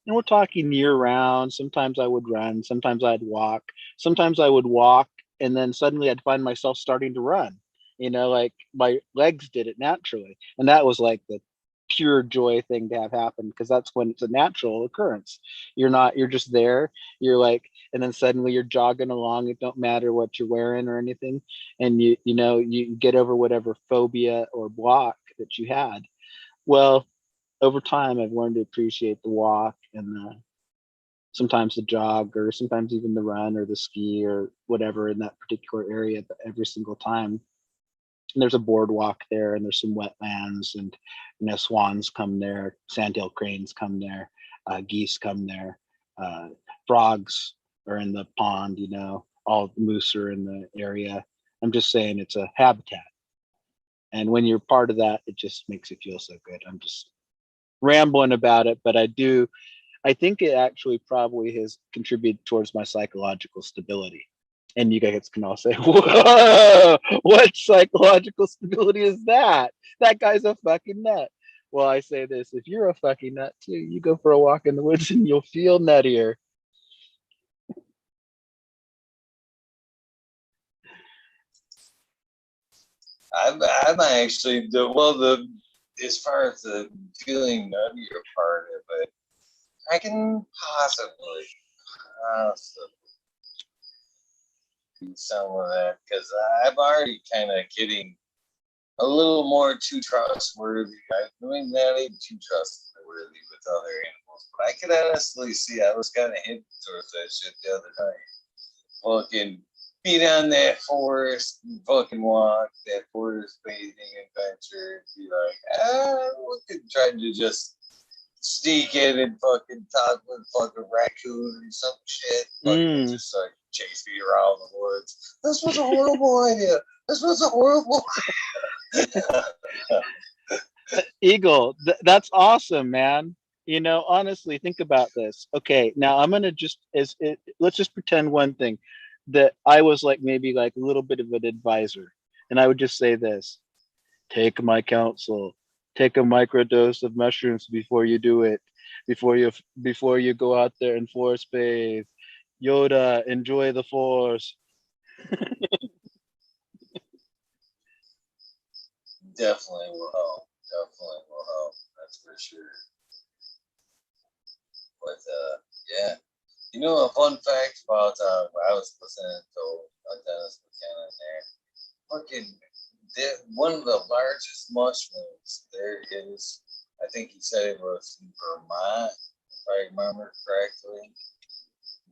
And we're talking year round. Sometimes I would run, sometimes I'd walk, sometimes I would walk, and then suddenly I'd find myself starting to run. Like my legs did it naturally. And that was like the pure joy thing to have happen, because that's when it's a natural occurrence. You're just there. You're like, and then suddenly you're jogging along. It don't matter what you're wearing or anything. And you get over whatever phobia or block that you had. Well, over time, I've learned to appreciate the walk and sometimes the jog, or sometimes even the run or the ski or whatever in that particular area. But every single time, and there's a boardwalk there, and there's some wetlands, and swans come there, sandhill cranes come there, geese come there, frogs are in the pond. All moose are in the area. I'm just saying it's a habitat, and when you're part of that, it just makes you feel so good. I'm just rambling about it, but I think it actually probably has contributed towards my psychological stability. And you guys can all say, whoa, what psychological stability is that? That guy's a fucking nut. Well, I say this, if you're a fucking nut too, you go for a walk in the woods and you'll feel nuttier. I'm actually as far as the feeling nuttier part of it, I can possibly do some of that, because I'm already kind of getting a little more too trustworthy. I mean, not even too trustworthy with other animals, but I could honestly see I was kind of hinting towards that shit the other night. Fucking be down that forest and fucking walk that forest bathing adventure and be like, we could try to just sneak in and fucking talk with fucking raccoon and some shit. Fucking just like chase me around the woods. This was a horrible idea. This was a horrible Eagle, that's awesome, man. Honestly, think about this. Okay, now I'm gonna let's just pretend one thing, that I was like maybe like a little bit of an advisor, and I would just say this: Take my counsel. Take a microdose of mushrooms before you do it. Before you go out there and force bathe. Yoda, enjoy the force. Definitely will help. Definitely will help. That's for sure. But yeah. You know a fun fact about I was listening to Dennis McKenna there. Fucking one of the largest mushrooms there is. I think he said it was in Vermont, if I remember correctly.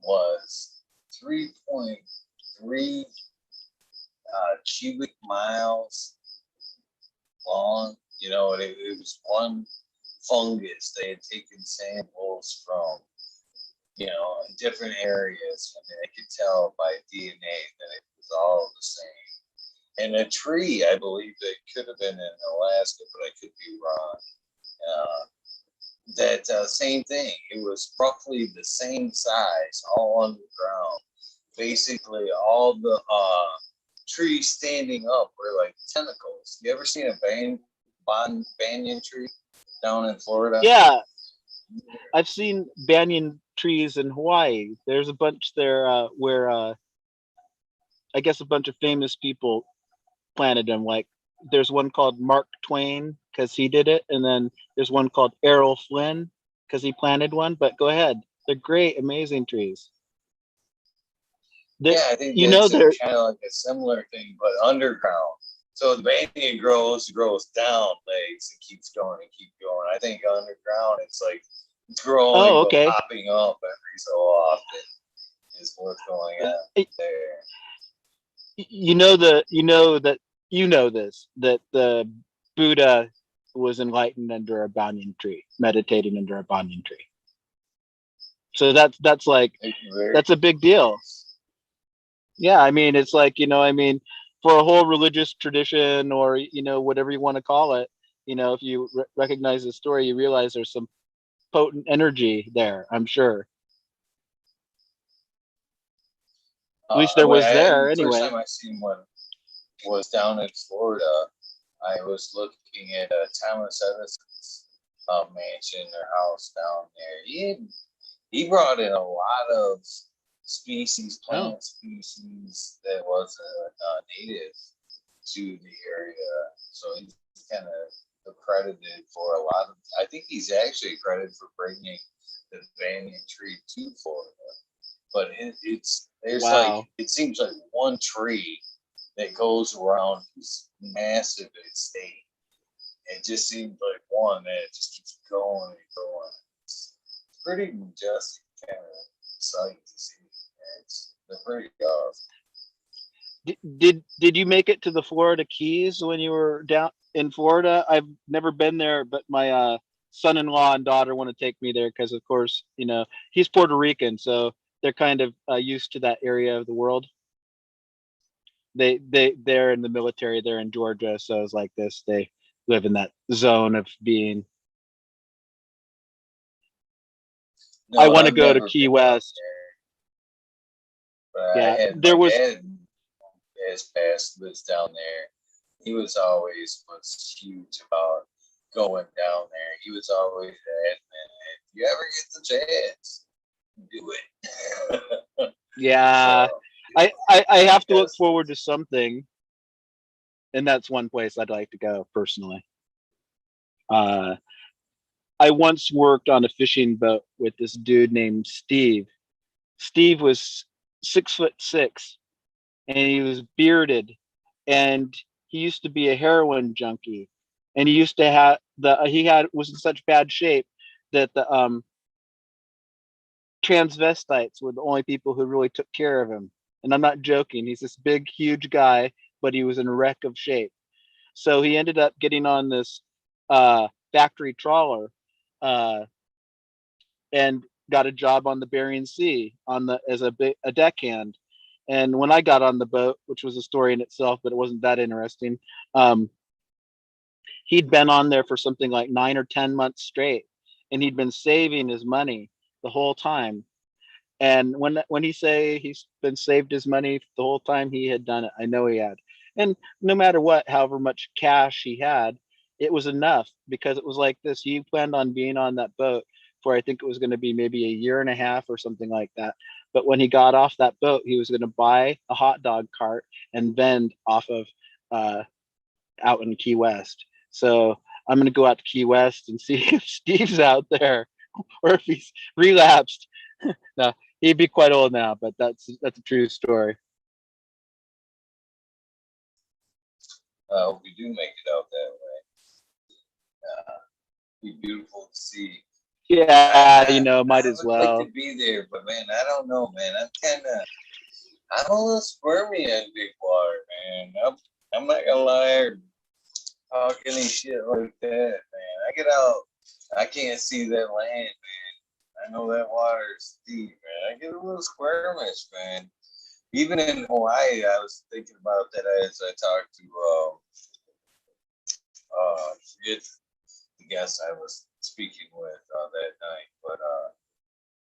Was 3.3 cubic miles long. You know, it was one fungus. They had taken samples from, you know, different areas, and they could tell by DNA that it was all the same. And a tree, I believe that could have been in Alaska, but I could be wrong. That same thing. It was roughly the same size, all underground. Basically, all the trees standing up were like tentacles. You ever seen a banyan tree down in Florida? Yeah, I've seen banyan trees in Hawaii. There's a bunch there where I guess a bunch of famous people planted them. Like there's one called Mark Twain because he did it, and then there's one called Errol Flynn because he planted one. But go ahead, they're great, amazing trees. Yeah, I think You know, that's they're kind of like a similar thing, but underground. So the banyan grows down legs and keeps going and keep going. I think underground it's like growing oh, but okay. popping up every so often is what's going on there. You know this that the Buddha was enlightened under a banyan tree, meditating under a banyan tree. So that's like that's a big deal. Yeah, I mean it's like, you know, I mean for a whole religious tradition or, you know, whatever you want to call it, you know, if you recognize the story, you realize there's some potent energy there, I'm sure. At least there was there The first time anyway. I seen one was down in Florida. I was looking at Thomas Edison's mansion or house down there. He brought in a lot of species, Oh, plant species that wasn't native to the area. So he's kind of accredited for a lot of. I think he's actually credited for bringing the banyan tree to Florida. But it's there's like wow. it seems like one tree that goes around this massive estate. It just seems like one that just keeps going and going. It's pretty majestic kind of sight to see. They're pretty awesome. Did you make it to the Florida Keys when you were down in Florida? I've never been there, but my son-in-law and daughter want to take me there because, of course, you know, he's Puerto Rican, so they're kind of used to that area of the world. They're in the military. They're in Georgia, so it's like this. They live in that zone of being. I No, want to I've go to never Key been down West. there, but I Yeah, had there my was. dad has passed lives down there. He was huge about going down there. He was always adamant, if you ever get the chance, do it. Yeah, So I have to look yes, forward to something, and that's one place I'd like to go personally. Uh, I once worked on a fishing boat with this dude named Steve. Steve was 6'6", and he was bearded, and he used to be a heroin junkie, and he used to have he had was in such bad shape that the transvestites were the only people who really took care of him. And I'm not joking. He's this big, huge guy, but he was in a wreck of shape. So he ended up getting on this factory trawler uh, and got a job on the Bering Sea on the as a deckhand. And when I got on the boat, which was a story in itself, but it wasn't that interesting, um, he'd been on there for something like 9 or 10 months straight, and he'd been saving his money the whole time. And when he say he's been saved his money the whole time he had done it, I know he had, And no matter what, however much cash he had, it was enough because it was like this. He planned on being on that boat for, I think it was going to be maybe a year and a half or something like that. But when he got off that boat, he was going to buy a hot dog cart and vend off of uh, out in Key West. So I'm going to go out to Key West and see if Steve's out there or if he's relapsed. No, he'd be quite old now, but that's a true story. We do make it out that way. Be beautiful to see. Yeah, might I as would like to well. be there, but man, I don't know, man. I'm a little squirmy on big water, man. I'm not gonna lie or talk any shit like that, man. I get out, I can't see that land, man. I know that water is deep, man. I get a little squirmish, man. Even in Hawaii, I was thinking about that as I talked to forget the guest I was speaking with that night, but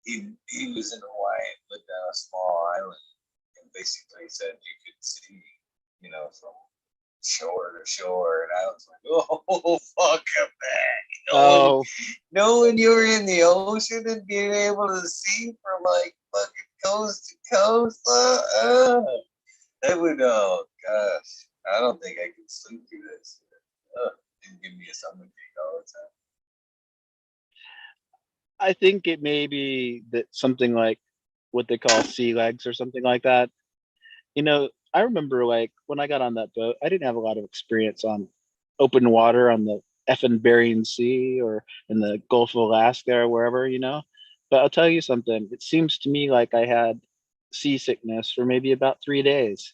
he was in Hawaii and lived on a small island, and basically said you could see, from shore to shore, and I was like, oh fuck, I'm back. Oh, Knowing you were in the ocean and being able to see from like fucking coast to coast, that would, oh gosh, I don't think I could sleep through this. And give me a stomachache all the time. I think it may be that something like what they call sea legs or something like that. I remember like when I got on that boat, I didn't have a lot of experience on open water on the effing Bering Sea or in the Gulf of Alaska or wherever. But I'll tell you something. It seems to me like I had seasickness for maybe about 3 days,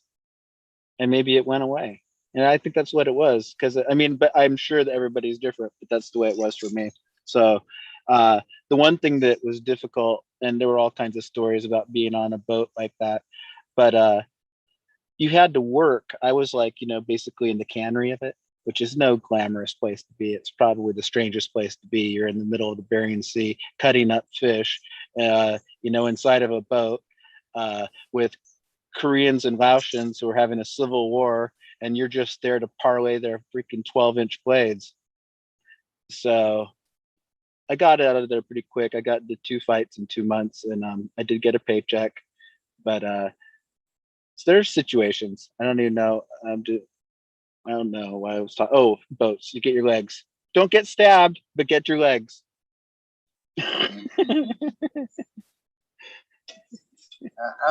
and maybe it went away. And I think that's what it was. Because but I'm sure that everybody's different, but that's the way it was for me. So the one thing that was difficult, and there were all kinds of stories about being on a boat like that, but you had to work. I was like, basically in the cannery of it, which is no glamorous place to be. It's probably the strangest place to be. You're in the middle of the Bering Sea, cutting up fish, inside of a boat with Koreans and Laotians who are having a civil war, and you're just there to parlay their freaking 12-inch blades. So I got out of there pretty quick. I got into 2 fights in 2 months, and I did get a paycheck, but so there's situations. I don't even know. I don't know why I was talking. Oh, boats. You get your legs. Don't get stabbed, but get your legs. I'm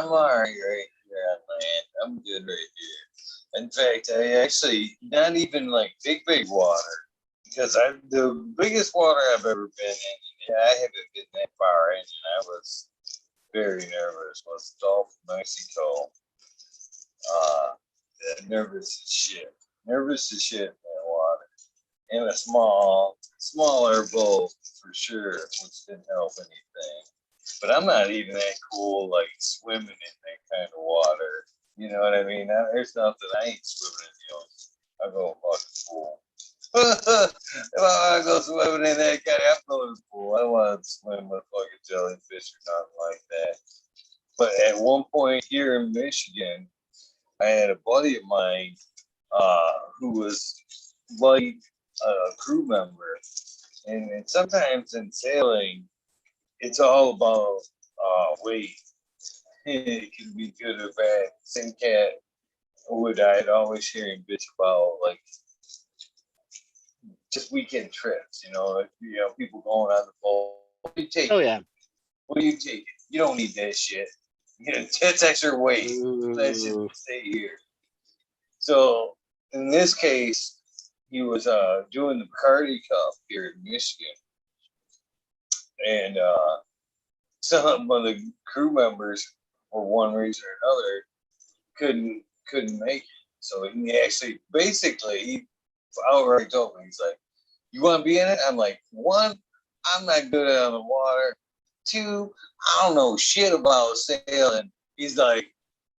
all right here on land. I'm good right here. In fact, I actually, not even like big water, because the biggest water I've ever been in, and I haven't been that far in, and I was very nervous, was the Gulf of Mexico. Nervous as shit. Nervous as shit in that water. In a smaller boat for sure, which didn't help anything. But I'm not even that cool, like swimming in that kind of water. You know what I mean? There's nothing. I ain't swimming in the ocean. I go fucking pool. If I want to go swimming in that kind, I'm going to the pool. I don't want to swim with fucking jellyfish or nothing like that. But at one point here in Michigan, I had a buddy of mine who was like a crew member, and sometimes in sailing, it's all about weight. It can be good or bad. Same cat would I'd always hear him bitch about like just weekend trips. People going on the boat. What do you take? Oh yeah. What do you take? You don't need that shit. That's extra weight. That should stay here. So in this case, he was doing the Bacardi Cup here in Michigan, and some of the crew members, for one reason or another, couldn't make it. So he actually, basically, he outright told me, he's like, "You want to be in it?" I'm like, "1, I'm not good on the water. 2, I don't know shit about sailing." He's like,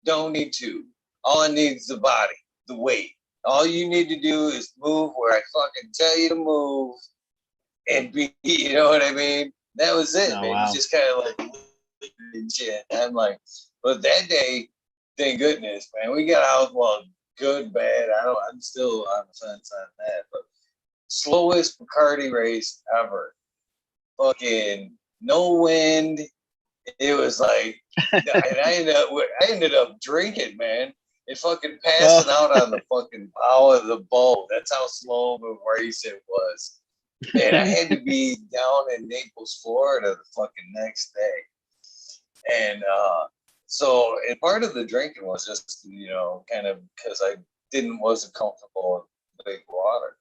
"Don't need to. All I need is the body, the weight. All you need to do is move where I fucking tell you to move, and be, you know what I mean?" That was it, Oh, man. wow. It was just kind of like shit. I'm like, but that day, thank goodness, man, we got out. Well, good, bad. I'm still on the fence on that. But slowest Bacardi race ever. Fucking no wind. It was like, and I ended up drinking, man. And fucking passing out on the fucking bow of the boat. That's how slow of a race it was. Man, I had to be down in Naples, Florida the fucking next day. And and part of the drinking was just, kind of because I wasn't comfortable in big water.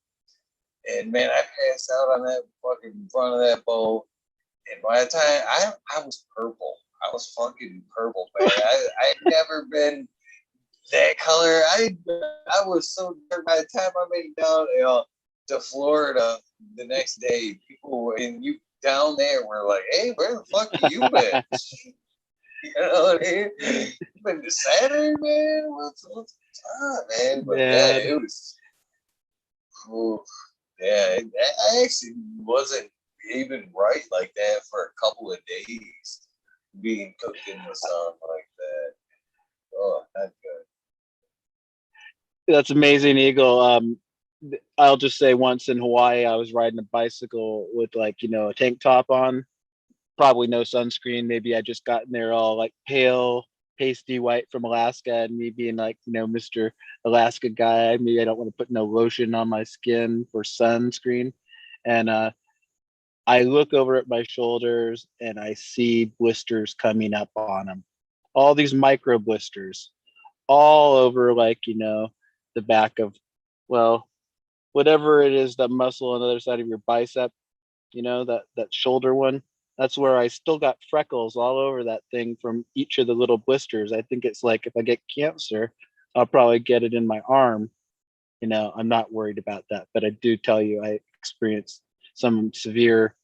And man, I passed out on that fucking front of that boat. And by the time I was purple, I was fucking purple, man. I'd never been that color. I was so dark by the time I made it down, to Florida the next day. People and you down there were like, "Hey, where the fuck have you been?" You know what I mean? You been to Saturn, man? What's up, man? But yeah, it was. Oof, yeah, I actually wasn't even right like that for a couple of days, being cooked in the sun like that. Oh, not good. That's amazing, Eagle. I'll just say once in Hawaii, I was riding a bicycle with like, a tank top on, probably no sunscreen. Maybe I just got in there all like pale, pasty white from Alaska, and me being like, Mr. Alaska guy. Maybe I don't want to put no lotion on my skin for sunscreen. And I look over at my shoulders and I see blisters coming up on them. All these micro blisters, all over like, the back of, well, whatever it is, that muscle on the other side of your bicep, that shoulder one. That's where I still got freckles all over that thing from each of the little blisters. I think it's like if I get cancer, I'll probably get it in my arm. I'm not worried about that, but I do tell you I experienced some severe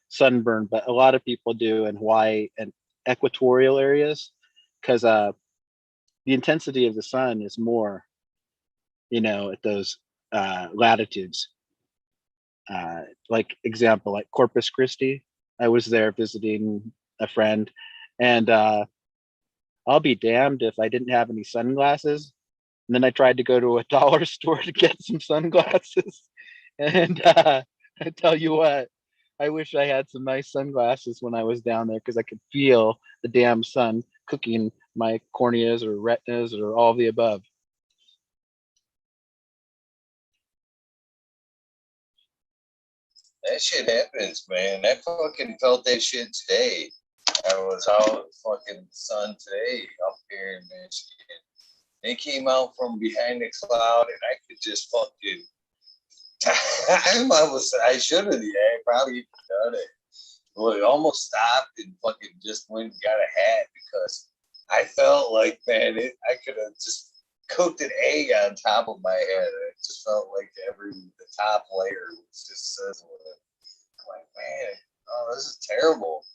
sunburn, but a lot of people do in Hawaii and equatorial areas because the intensity of the sun is more, at those latitudes. Like example, like Corpus Christi, I was there visiting a friend, and I'll be damned if I didn't have any sunglasses. And then I tried to go to a dollar store to get some sunglasses, and I tell you what, I wish I had some nice sunglasses when I was down there because I could feel the damn sun cooking my corneas or retinas or all the above. That shit happens, man. I fucking felt that shit today. I was out in fucking sun today up here in Michigan. It came out from behind the cloud, and I could just fucking. I should have. Yeah, I probably done it. Well, it almost stopped and fucking just went and got a hat because I felt like, man, I could have just cooked an egg on top of my head. It just felt like the top layer was just sizzling. I'm like, man, oh, this is terrible.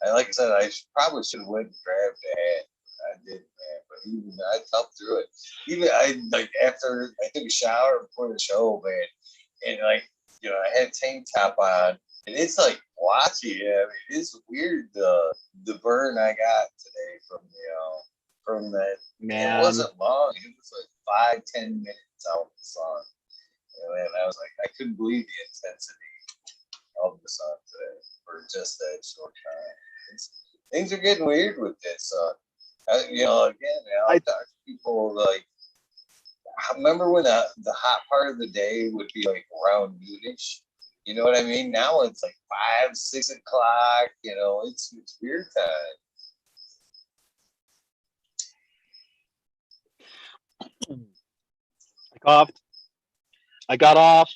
And like I said, probably should have went and grabbed a hat. I did, man, but even I toughed through it. Even I like after I took a shower before the show, man, and like I had tank top on, and it's like blotchy. I mean, it's weird the burn I got today from that. Man, it wasn't long. It was like 5-10 minutes out in the sun, and I was like, I couldn't believe the intensity of the sun today for just that short time. Things are getting weird with this. I talk to people like, I remember when the hot part of the day would be like around noonish. You know what I mean? Now it's like 5-6 o'clock. It's weird time. I coughed. I got off.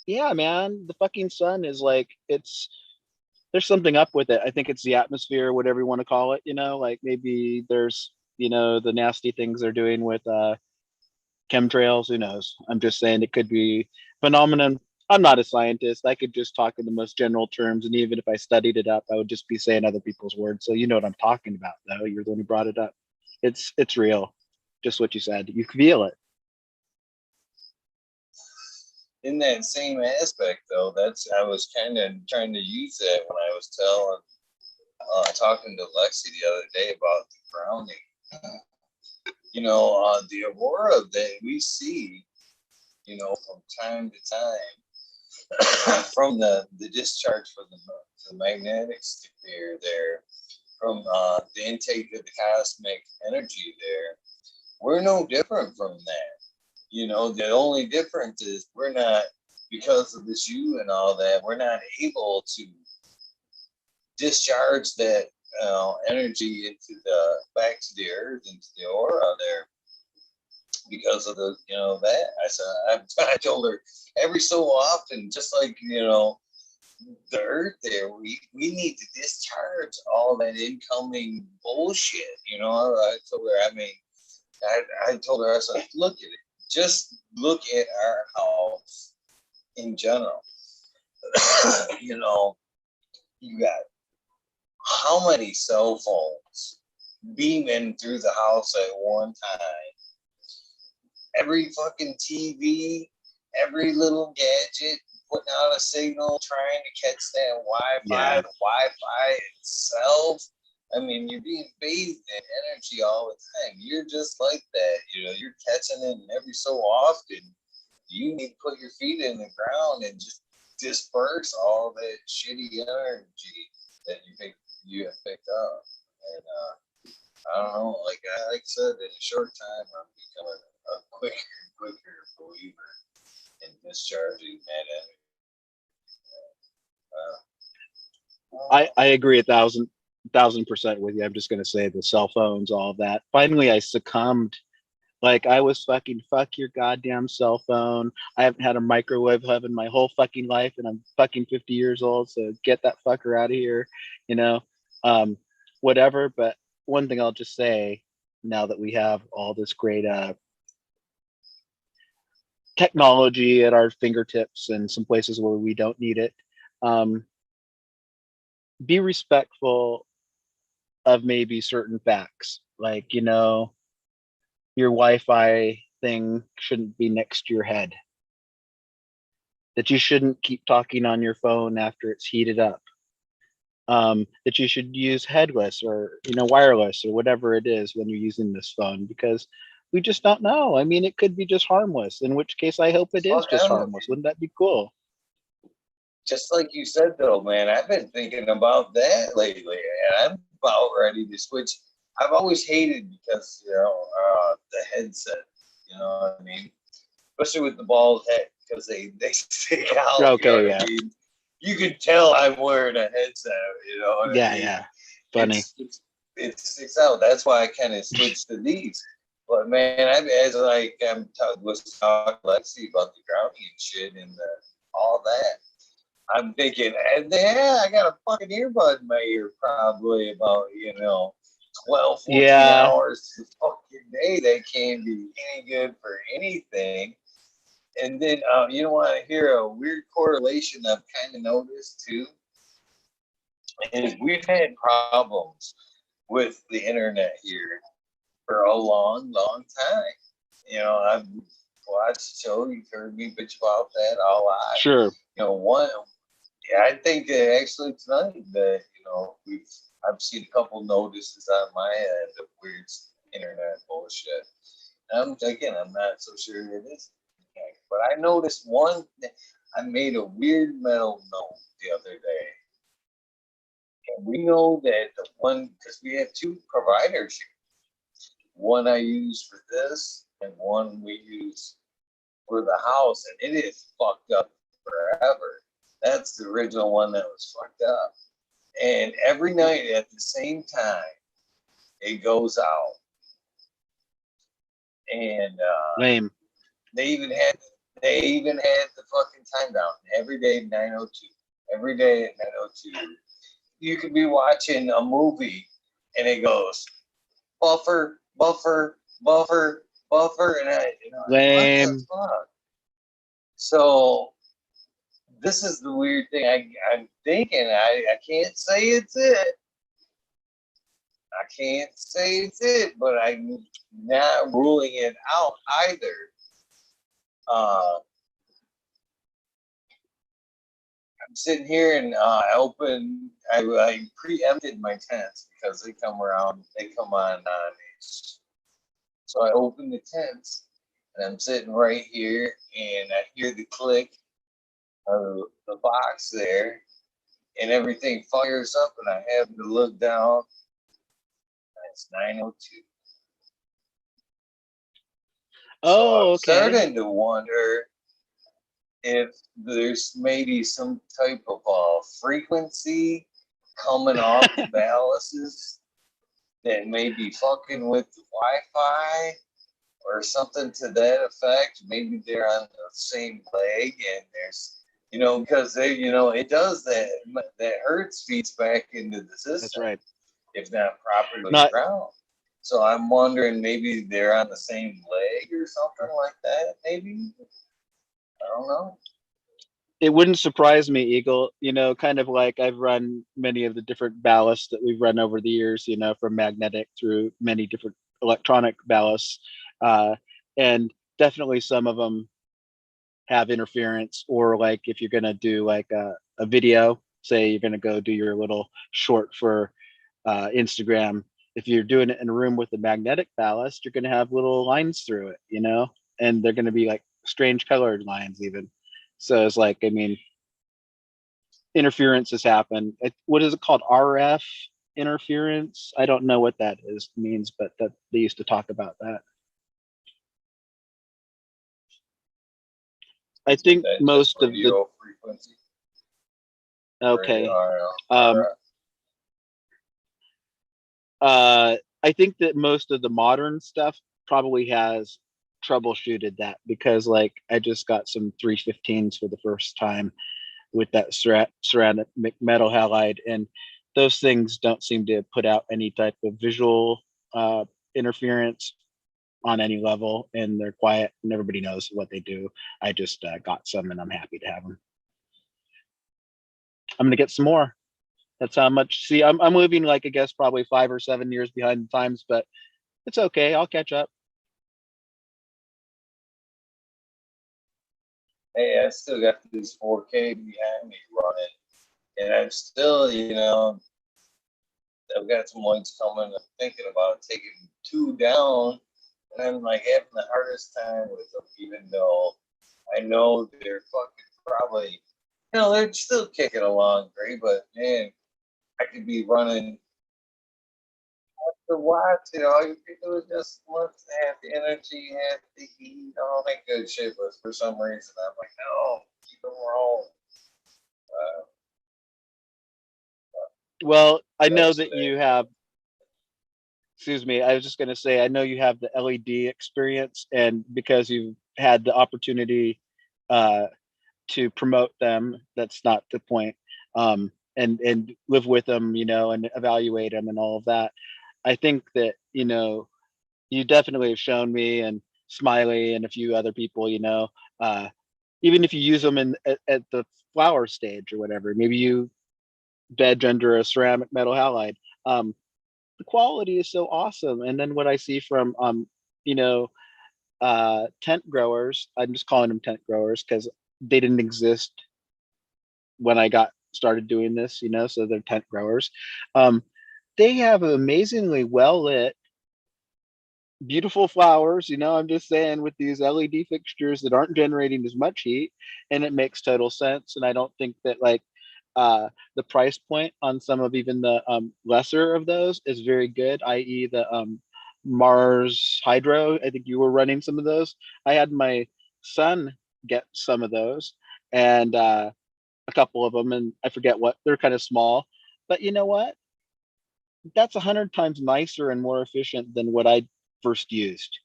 Yeah, man, the fucking sun is like there's something up with it. I think it's the atmosphere, whatever you want to call it. Like maybe there's the nasty things they're doing with chemtrails. Who knows? I'm just saying it could be phenomenon. I'm not a scientist. I could just talk in the most general terms, and even if I studied it up, I would just be saying other people's words. So you know what I'm talking about, though. You're the one who brought it up. It's real. Just what you said. You feel it. In that same aspect, though, I was kind of trying to use that when I was talking to Lexi the other day about the grounding. the aurora that we see, from time to time, from the discharge from the magnetic sphere there, from the intake of the cosmic energy there, we're no different from that. The only difference is we're not, because of this you and all that, we're not able to discharge that energy into the back to the earth, into the aura there, because of that. I told her every so often, just like the earth there, we need to discharge all that incoming bullshit. I told her. I told her, I said, look at it. Just look at our house in general. You got how many cell phones beaming through the house at one time? Every fucking TV, every little gadget putting out a signal, trying to catch that Wi-Fi, the Wi-Fi itself. I mean, you're being bathed in energy all the time. You're just like that. You're catching it, and every so often, you need to put your feet in the ground and just disperse all that shitty energy that you have picked up. And I don't know, like I said, in a short time, I'm becoming a quicker and quicker believer in discharging that I agree 1,000% with you. I'm just going to say the cell phones, all of that. Finally, I succumbed. Like, I was fucking, fuck your goddamn cell phone. I haven't had a microwave oven my whole fucking life, and I'm fucking 50 years old, so get that fucker out of here, whatever. But one thing I'll just say, now that we have all this great technology at our fingertips and some places where we don't need it, be respectful of maybe certain facts. Like, your Wi-Fi thing shouldn't be next to your head. That you shouldn't keep talking on your phone after it's heated up. That you should use headless or wireless or whatever it is when you're using this phone, because we just don't know. I mean, it could be just harmless, in which case I hope it is just harmless. Wouldn't that be cool? Just like you said, though, man, I've been thinking about that lately, and I'm about ready to switch. I've always hated because the headset, you know what I mean, especially with the bald head, because they stick out. Okay, I mean? You can tell I'm wearing a headset. I mean? Yeah. Funny. It sticks out. That's why I kind of switched to these. But man, I'm was talking to Lexi about the grounding and shit and all that. I'm thinking, I got a fucking earbud in my ear probably about 12, 14 hours a fucking day. That can't be any good for anything. And then you want to hear a weird correlation I've kind of noticed too? Is we've had problems with the internet here for a long, long time. I've watched the show. You've heard me bitch about that a lot. Sure. I think actually tonight that I've seen a couple notices on my end of weird internet bullshit. I'm not so sure it is, but I noticed one. I made a weird mental note the other day. And we know that the one, because we have two providers here. One I use for this, and one we use for the house, and it is fucked up forever. That's the original one that was fucked up. And every night at the same time, it goes out. And lame. They even had the fucking time down. Every day at 9:02. Every day at 9:02. You could be watching a movie and it goes buffer, buffer, buffer, buffer, and lame. What the fuck? So this is the weird thing. I'm thinking I can't say it's it. I can't say it's it, but I'm not ruling it out either. I'm sitting here and I preempted my tents because they come on So I open the tents, and I'm sitting right here, and I hear the click of the box there, and everything fires up, and I happen to look down. It's 9:02. So Oh, I'm okay. starting to wonder if there's maybe some type of frequency coming off the ballasts that may be fucking with the Wi-Fi or something to that effect. Maybe they're on the same leg, and there's, because they, it does that hertz feeds back into the That's system right. if not properly Not ground. So I'm wondering maybe they're on the same leg or something like that. Maybe, I don't know. it wouldn't surprise me, Eagle. Kind of like I've run many of the different ballasts that we've run over the years, from magnetic through many different electronic ballasts. And definitely some of them have interference, or like if you're going to do like a video, say you're going to go do your little short for Instagram. If you're doing it in a room with a magnetic ballast, you're going to have little lines through it, and they're going to be like strange colored lines even. So it's like, I mean, interference has happened. What is it called? RF interference? I don't know what that means, but that they used to talk about that. I think That just most of the radio frequency. okay. RF. I think that most of the modern stuff probably has troubleshooted that, because like I just got some 315s for the first time with that ceramic metal halide, and those things don't seem to put out any type of visual interference on any level, and they're quiet and everybody knows what they do. I just got some and I'm happy to have them. I'm gonna get some more. That's how much. See, I'm moving like I guess probably 5 or 7 years behind the times, but it's okay. I'll catch up. Hey, I still got this 4K behind me running, and I'm still, I've got some lights coming. I'm thinking about taking 2 down, and I'm like having the hardest time with them, even though I know they're fucking probably, they're still kicking along great, but man, I could be running the watts, all you can do is just want to have the energy, have the heat, all that good shit, but for some reason I'm like, no, keep them rolling. Uh, Well, I know that's that you have, excuse me, I was just going to say, I know you have the LED experience, and because you've had the opportunity uh, to promote them, that's not the point, and live with them, and evaluate them and all of that. I think that, you definitely have shown me and Smiley and a few other people, uh, even if you use them at the flower stage or whatever, maybe you veg under a ceramic metal halide. The quality is so awesome. And then what I see from you know, tent growers, I'm just calling them tent growers because they didn't exist when I got started doing this, so they're tent growers. They have amazingly well lit, beautiful flowers, I'm just saying, with these LED fixtures that aren't generating as much heat, and it makes total sense. And I don't think that like the price point on some of even the lesser of those is very good, i.e. the Mars Hydro. I think you were running some of those. I had my son get some of those, and a couple of them, and I forget what, they're kind of small, but you know what? That's 100 times nicer and more efficient than what I first used,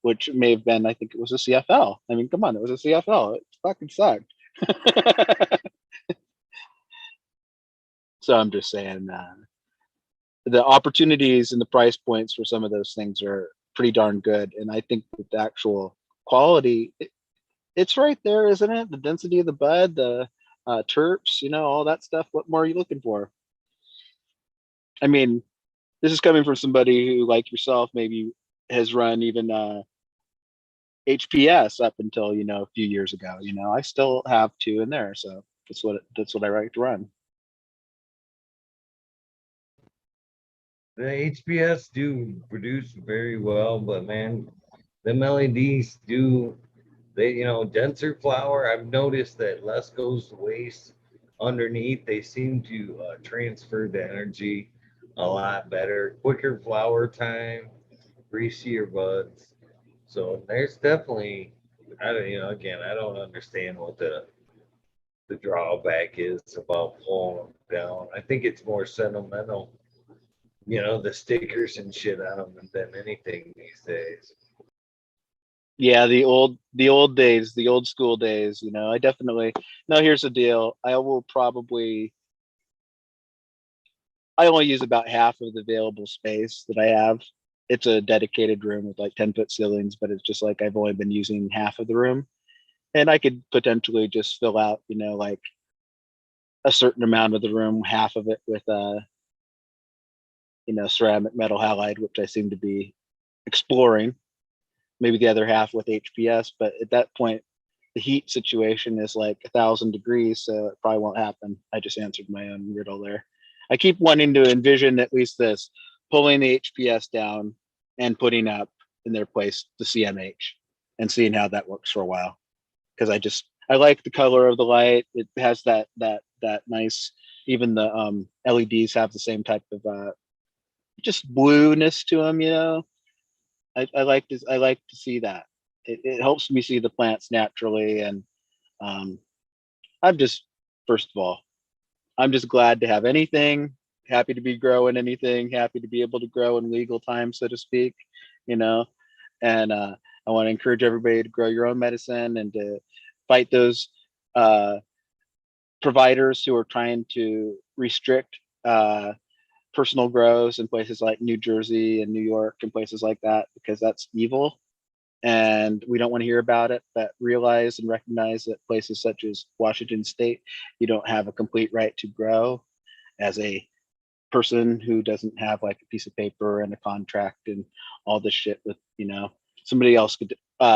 which may have been, I think it was a CFL. I mean, come on, it was a CFL. It fucking sucked. So I'm just saying, the opportunities and the price points for some of those things are pretty darn good. And I think that the actual quality, it's right there, isn't it? The density of the bud, the terps, all that stuff. What more are you looking for? I mean, this is coming from somebody who, like yourself, maybe has run even HPS up until, a few years ago. I still have 2 in there. So that's what I like to run. The HPS do produce very well, but man, them LEDs do they denser flower. I've noticed that less goes to waste underneath. They seem to transfer the energy a lot better, quicker flower time, greasier buds. So there's definitely I don't again I don't understand what the drawback is about pulling them down. I think it's more sentimental, the stickers and shit on them than anything these days. Yeah, the old days, the old school days, I definitely. No, here's the deal. I only use about half of the available space that I have. It's a dedicated room with like 10-foot ceilings, but it's just like I've only been using half of the room. And I could potentially just fill out, like a certain amount of the room, half of it with ceramic metal halide, which I seem to be exploring, maybe the other half with HPS. But at that point, the heat situation is like 1,000 degrees, so it probably won't happen. I just answered my own riddle there. I keep wanting to envision at least this, pulling the HPS down and putting up in their place the CMH and seeing how that works for a while. Because I like the color of the light. It has that nice, even the LEDs have the same type of just blueness to them, I like to see that. It helps me see the plants naturally. And um, I'm just, first of all, I'm just glad to have anything, happy to be growing anything, happy to be able to grow in legal time, so to speak, you know. And I want to encourage everybody to grow your own medicine and to fight those uh, providers who are trying to restrict personal grows in places like New Jersey and New York and places like that, because that's evil and we don't want to hear about it. But realize and recognize that places such as Washington State, you don't have a complete right to grow as a person who doesn't have like a piece of paper and a contract and all this shit with, somebody else could,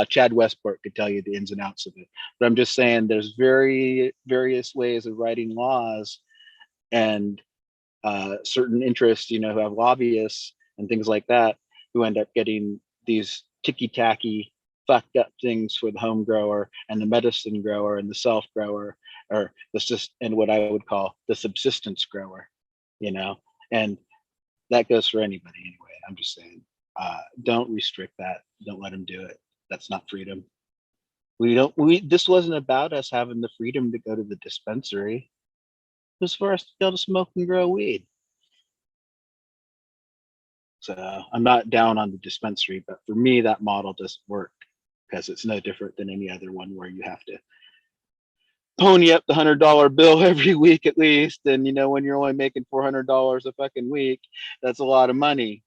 Chad Westport could tell you the ins and outs of it. But I'm just saying there's various ways of writing laws, and certain interests, who have lobbyists and things like that, who end up getting these ticky tacky, fucked up things for the home grower and the medicine grower and the self grower, or and what I would call the subsistence grower, and that goes for anybody anyway. I'm just saying, don't restrict that. Don't let them do it. That's not freedom. We don't. This wasn't about us having the freedom to go to the dispensary. It was for us to be able to smoke and grow weed. So I'm not down on the dispensary, but for me, that model doesn't work because it's no different than any other one where you have to pony up the $100 bill every week at least. And when you're only making $400 a fucking week, that's a lot of money.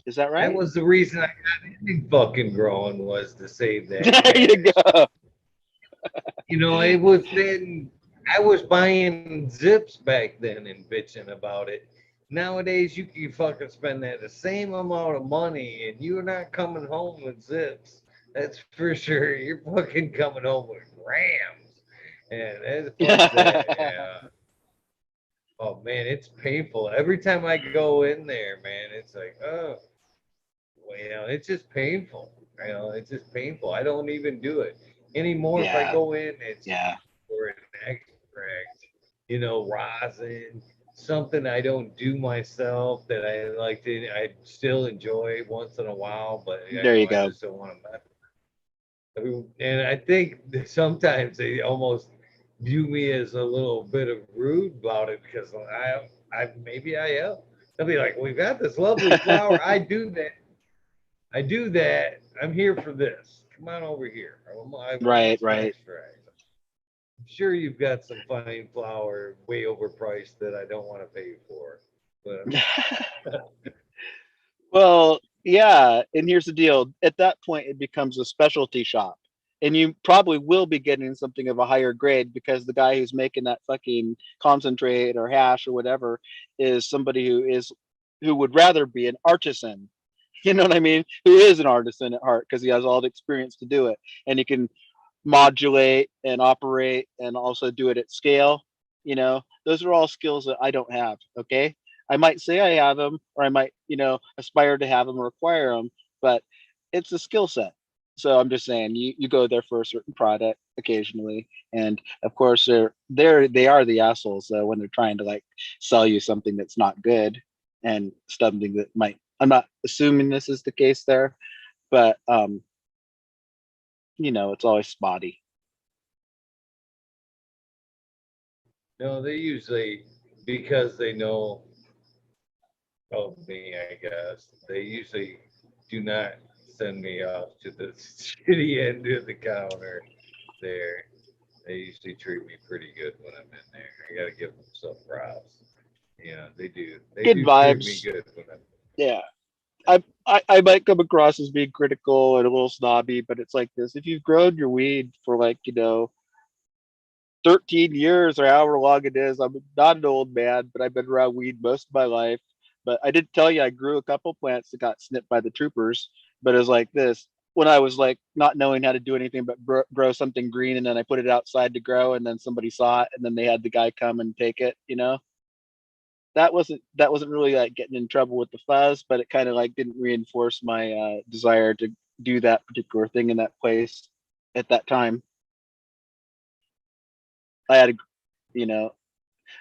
Is that That right? was the reason I got into fucking growing was to save that There you cash. go. It was then I was buying zips back then and bitching about it. Nowadays, you can fucking spend that the same amount of money and you're not coming home with zips. That's for sure. You're fucking coming home with grams. And that's fuck that. Yeah. Oh man, it's painful. Every time I go in there, man, it's like, oh, well, it's just painful. It's just painful. I don't even do it anymore. If I Yeah, go in, it's yeah, for an extract, rosin, something I don't do myself that I like to. I still enjoy once in a while, but there you I go. just don't want to mess. And I think that sometimes they almost view me as a little bit of rude about it because I maybe I am. They'll be like, "We've got this lovely flower. I do that. I do that. I'm here for this. Come on over here. I want Right, some right. extract. I'm sure you've got some fine flower way overpriced that I don't want to pay for. But Well, yeah, and here's the deal. At that point, it becomes a specialty shop. And you probably will be getting something of a higher grade because the guy who's making that fucking concentrate or hash or whatever is somebody who would rather be an artisan. You know what I mean? Who is an artisan at heart because he has all the experience to do it. And he can modulate and operate and also do it at scale. Those are all skills that I don't have. Okay. I might say I have them, or I might, you know, aspire to have them or acquire them, but it's a skill set. So I'm just saying, you go there for a certain product occasionally, and of course they are the assholes when they're trying to like sell you something that's not good and something that might. I'm not assuming this is the case there, but you know, it's always spotty. No, they usually, because they know of me, I guess, they usually do not send me off to the shitty end of the counter there. They usually treat me pretty good when I'm in there. I gotta give them some props. Yeah, they do. They Good do treat me vibes. good when I'm. Yeah. I might come across as being critical and a little snobby, but it's like this. If you've grown your weed for like, you know, 13 years or however long it is, I'm not an old man, but I've been around weed most of my life. But I didn't tell you I grew a couple plants that got snipped by the troopers. But it was like this when I was like not knowing how to do anything but grow something green, and then I put it outside to grow, and then somebody saw it, and then they had the guy come and take it, you know. That wasn't really like getting in trouble with the fuzz, but it kind of like didn't reinforce my desire to do that particular thing in that place at that time. I had a, you know,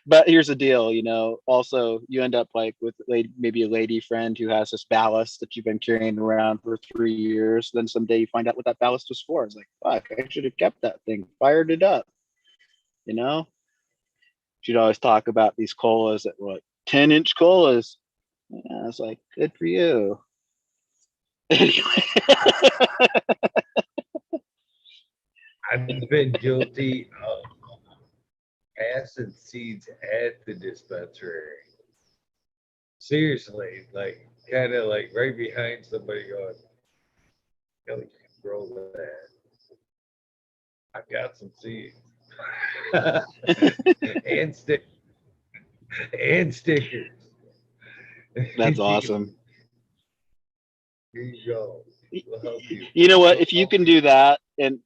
but here's the deal, you know, also you end up like with maybe a lady friend who has this ballast that you've been carrying around for 3 years. Then someday you find out what that ballast was for. It's like, fuck, I should have kept that thing, fired it up, you know. She'd always talk about these colas that were like 10-inch colas. Yeah, I was like, good for you. Anyway. I've been guilty of passing seeds at the dispensary. Seriously, like kind of like right behind somebody going, "No, you can grow that. I've got some seeds." and stick and stickers. That's awesome. Here you go. We'll help you. You know what? We'll If you help can you. do that, and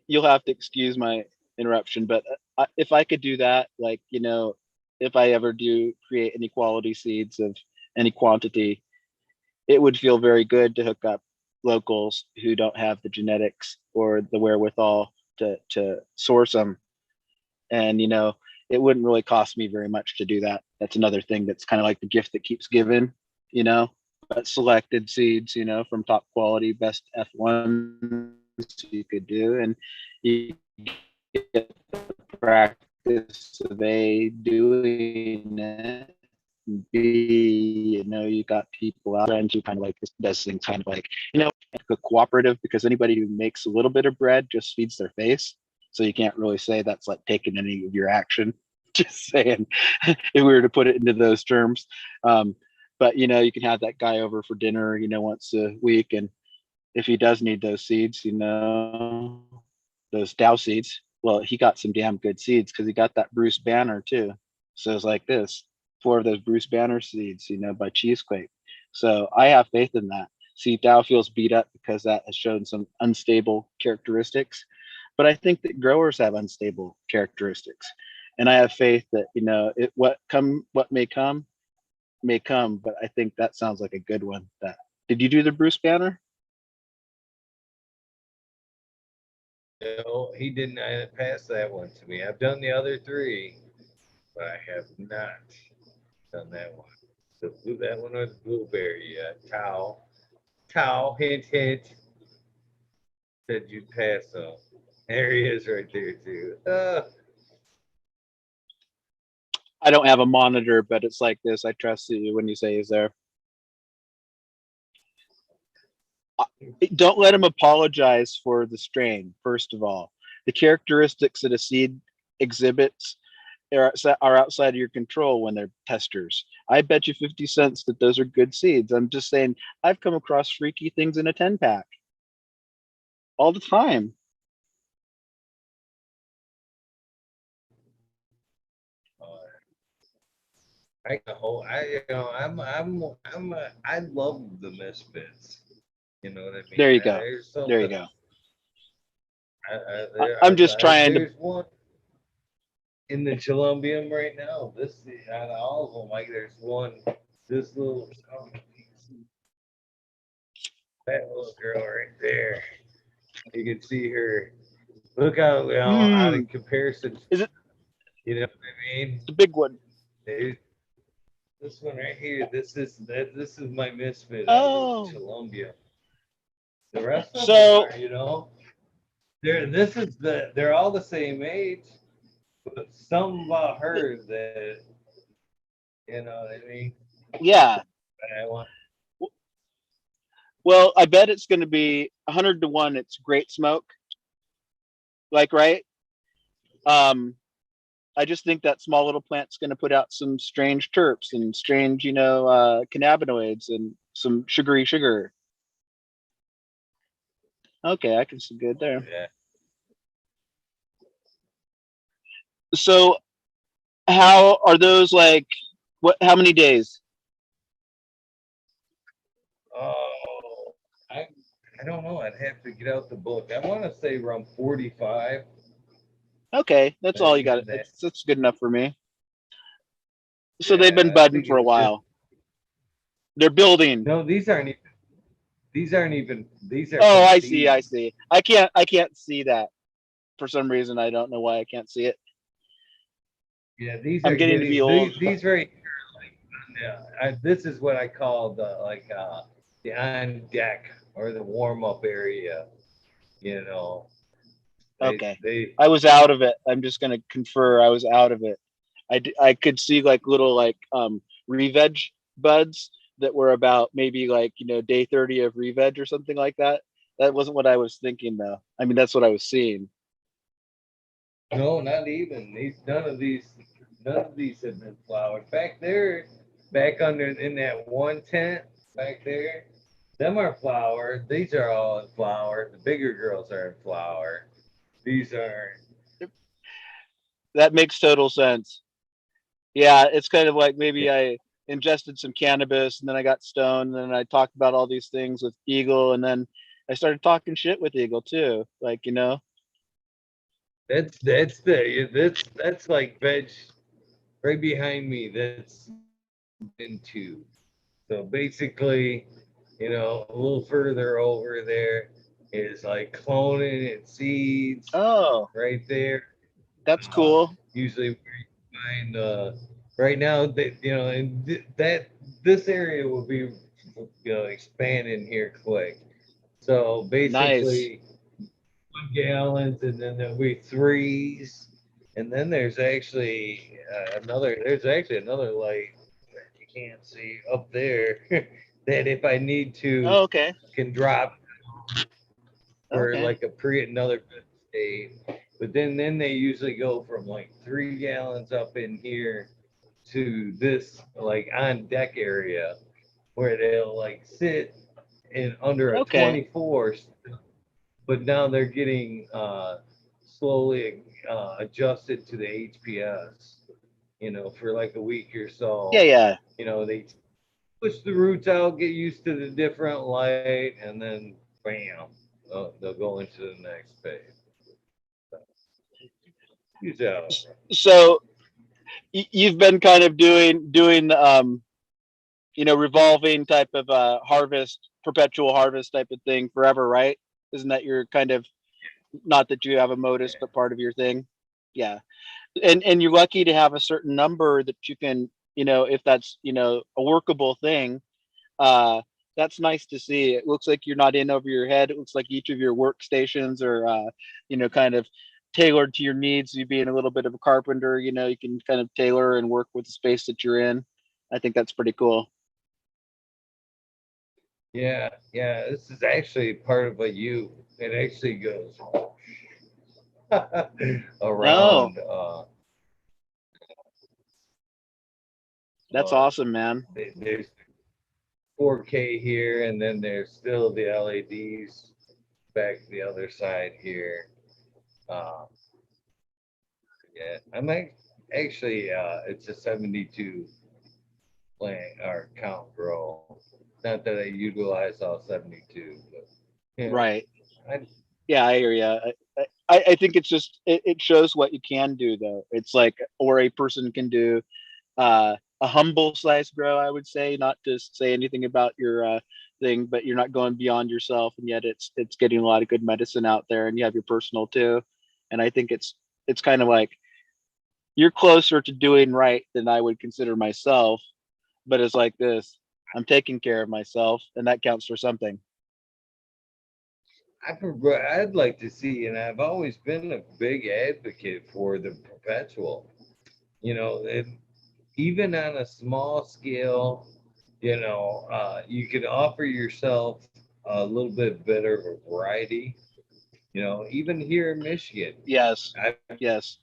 you'll have to excuse my interruption, but if I could do that, like, you know, if I ever do create any quality seeds of any quantity, it would feel very good to hook up locals who don't have the genetics or the wherewithal to source them. And, you know, it wouldn't really cost me very much to do that. That's another thing that's kind of like the gift that keeps giving, you know, but selected seeds, you know, from top quality, best F1s you could do. And you get the practice of A, doing it, and B, you know, you got people out and you kind of like this does things kind of like, you know, a cooperative, because anybody who makes a little bit of bread just feeds their face. So you can't really say that's like taking any of your action. Just saying, if we were to put it into those terms. But you know, you can have that guy over for dinner, you know, once a week, and if he does need those seeds, you know, those Dow seeds, well, he got some damn good seeds because he got that Bruce Banner too. So it's like this, 4 of those Bruce Banner seeds, you know, by Cheesequake. So I have faith in that. See, Dow feels beat up because that has shown some unstable characteristics, but I think that growers have unstable characteristics, and I have faith that, you know, what may come. But I think that sounds like a good one. That did you do the Bruce Banner? No, he did not pass that one to me. I've done the other three, but I have not done that one. So that one was blueberry. Towel, hint, hint. Said you'd pass them. There he is right there too. I don't have a monitor, but it's like this. I trust you when you say he's there. Don't let him apologize for the strain. First of all, the characteristics that a seed exhibits are outside of your control when they're testers. I bet you 50 cents that those are good seeds. I'm just saying, I've come across freaky things in a 10 pack all the time. I love the misfits. You know what I mean? There you go. There's There you something. go. I, I'm just trying to. there's one. in the Columbium right now. This out of all of them, like there's one. This little that little girl right there. You can see her. Look how out in comparison. Is it You know what I mean? the big one? This one right here. This is my misfit out of Oh, Columbia. The rest of them so are, they're all the same age, but something about her that you know what I mean. yeah. I want. Well, I bet it's going to be 100 to 1. It's great smoke, like right. Um, I just think that small little plant's going to put out some strange terps and strange, cannabinoids and some sugary sugar. Okay, I can see good there. Yeah. So, how are those like? What? How many days? Oh, I don't know. I'd have to get out the book. I want to say around 45. Okay, that's all you got. That. That's good enough for me. So they've been Yeah, I budding think for a it's just while. They're building. no. These aren't even. These aren't even. These are Oh, from I see. I seeds. see. I can't see that for some reason. I don't know why I can't see it. Yeah, these I'm are getting to be getting old. these right here. Like, yeah, this is what I call the on deck or the warm up area. You know, Okay, they I was out of it. I'm just gonna confer. I was out of it. I could see like little like re-veg buds that were about maybe like day 30 of re-veg or something like that. That wasn't what I was thinking though. I mean that's what I was seeing. no, not even these. None of these have been flowered. Back there, back under in that one tent back there, them are flowered. These are all in flower. The bigger girls are in flower. These are. That makes total sense. Yeah, it's kind of like maybe I ingested some cannabis and then I got stoned and then I talked about all these things with Eagle and then I started talking shit with Eagle too. Like. That's like veg right behind me. That's into. So basically, a little further over there is like cloning and seeds Oh, right there. that's cool. Usually where you find right now that and that this area will be expanding here quick. So Nice. basically 1 gallons, and then there'll be threes, and then there's actually another light that you can't see up there that if I need to Oh, okay. can drop for Okay. like another state. But then they usually go from like 3 gallons up in here to this like on deck area where they'll like sit in under a Okay. 24, but now they're getting slowly adjusted to the HPS, for like a week or Yeah, so. yeah. They push the roots out, get used to the different light, and then bam, they'll go into the next phase. Use that. So you've been kind of doing revolving type of harvest, perpetual harvest type of thing forever, right? Isn't that your kind of, not that you have a modus, but part of your thing? Yeah. And you're lucky to have a certain number that you can, if that's, a workable thing. Uh, that's nice to see. It looks like you're not in over your head. It looks like each of your workstations are, kind of tailored to your needs. You being a little bit of a carpenter, you can kind of tailor and work with the space that you're in. I think that's pretty cool. Yeah, yeah. This is actually part of a U. It actually goes Oh, around. that's Uh, awesome, man. there's 4K here, and then there's still the LEDs back the other side here. Uh, yeah, actually it's a 72 plant or count grow. Not that I utilize all 72, but Right. I Yeah, I hear you. I think it's just it shows what you can do though. It's like, or a person can do a humble size grow, I would say, not to say anything about your thing, but you're not going beyond yourself, and yet it's getting a lot of good medicine out there, and you have your personal too. And I think it's kind of like you're closer to doing right than I would consider myself, but it's like this. I'm taking care of myself, and that counts for something. I'd like to see, and I've always been a big advocate for the perpetual. You know, even on a small scale, you can offer yourself a little bit better of a variety. Even here in Michigan, Yes, I yes,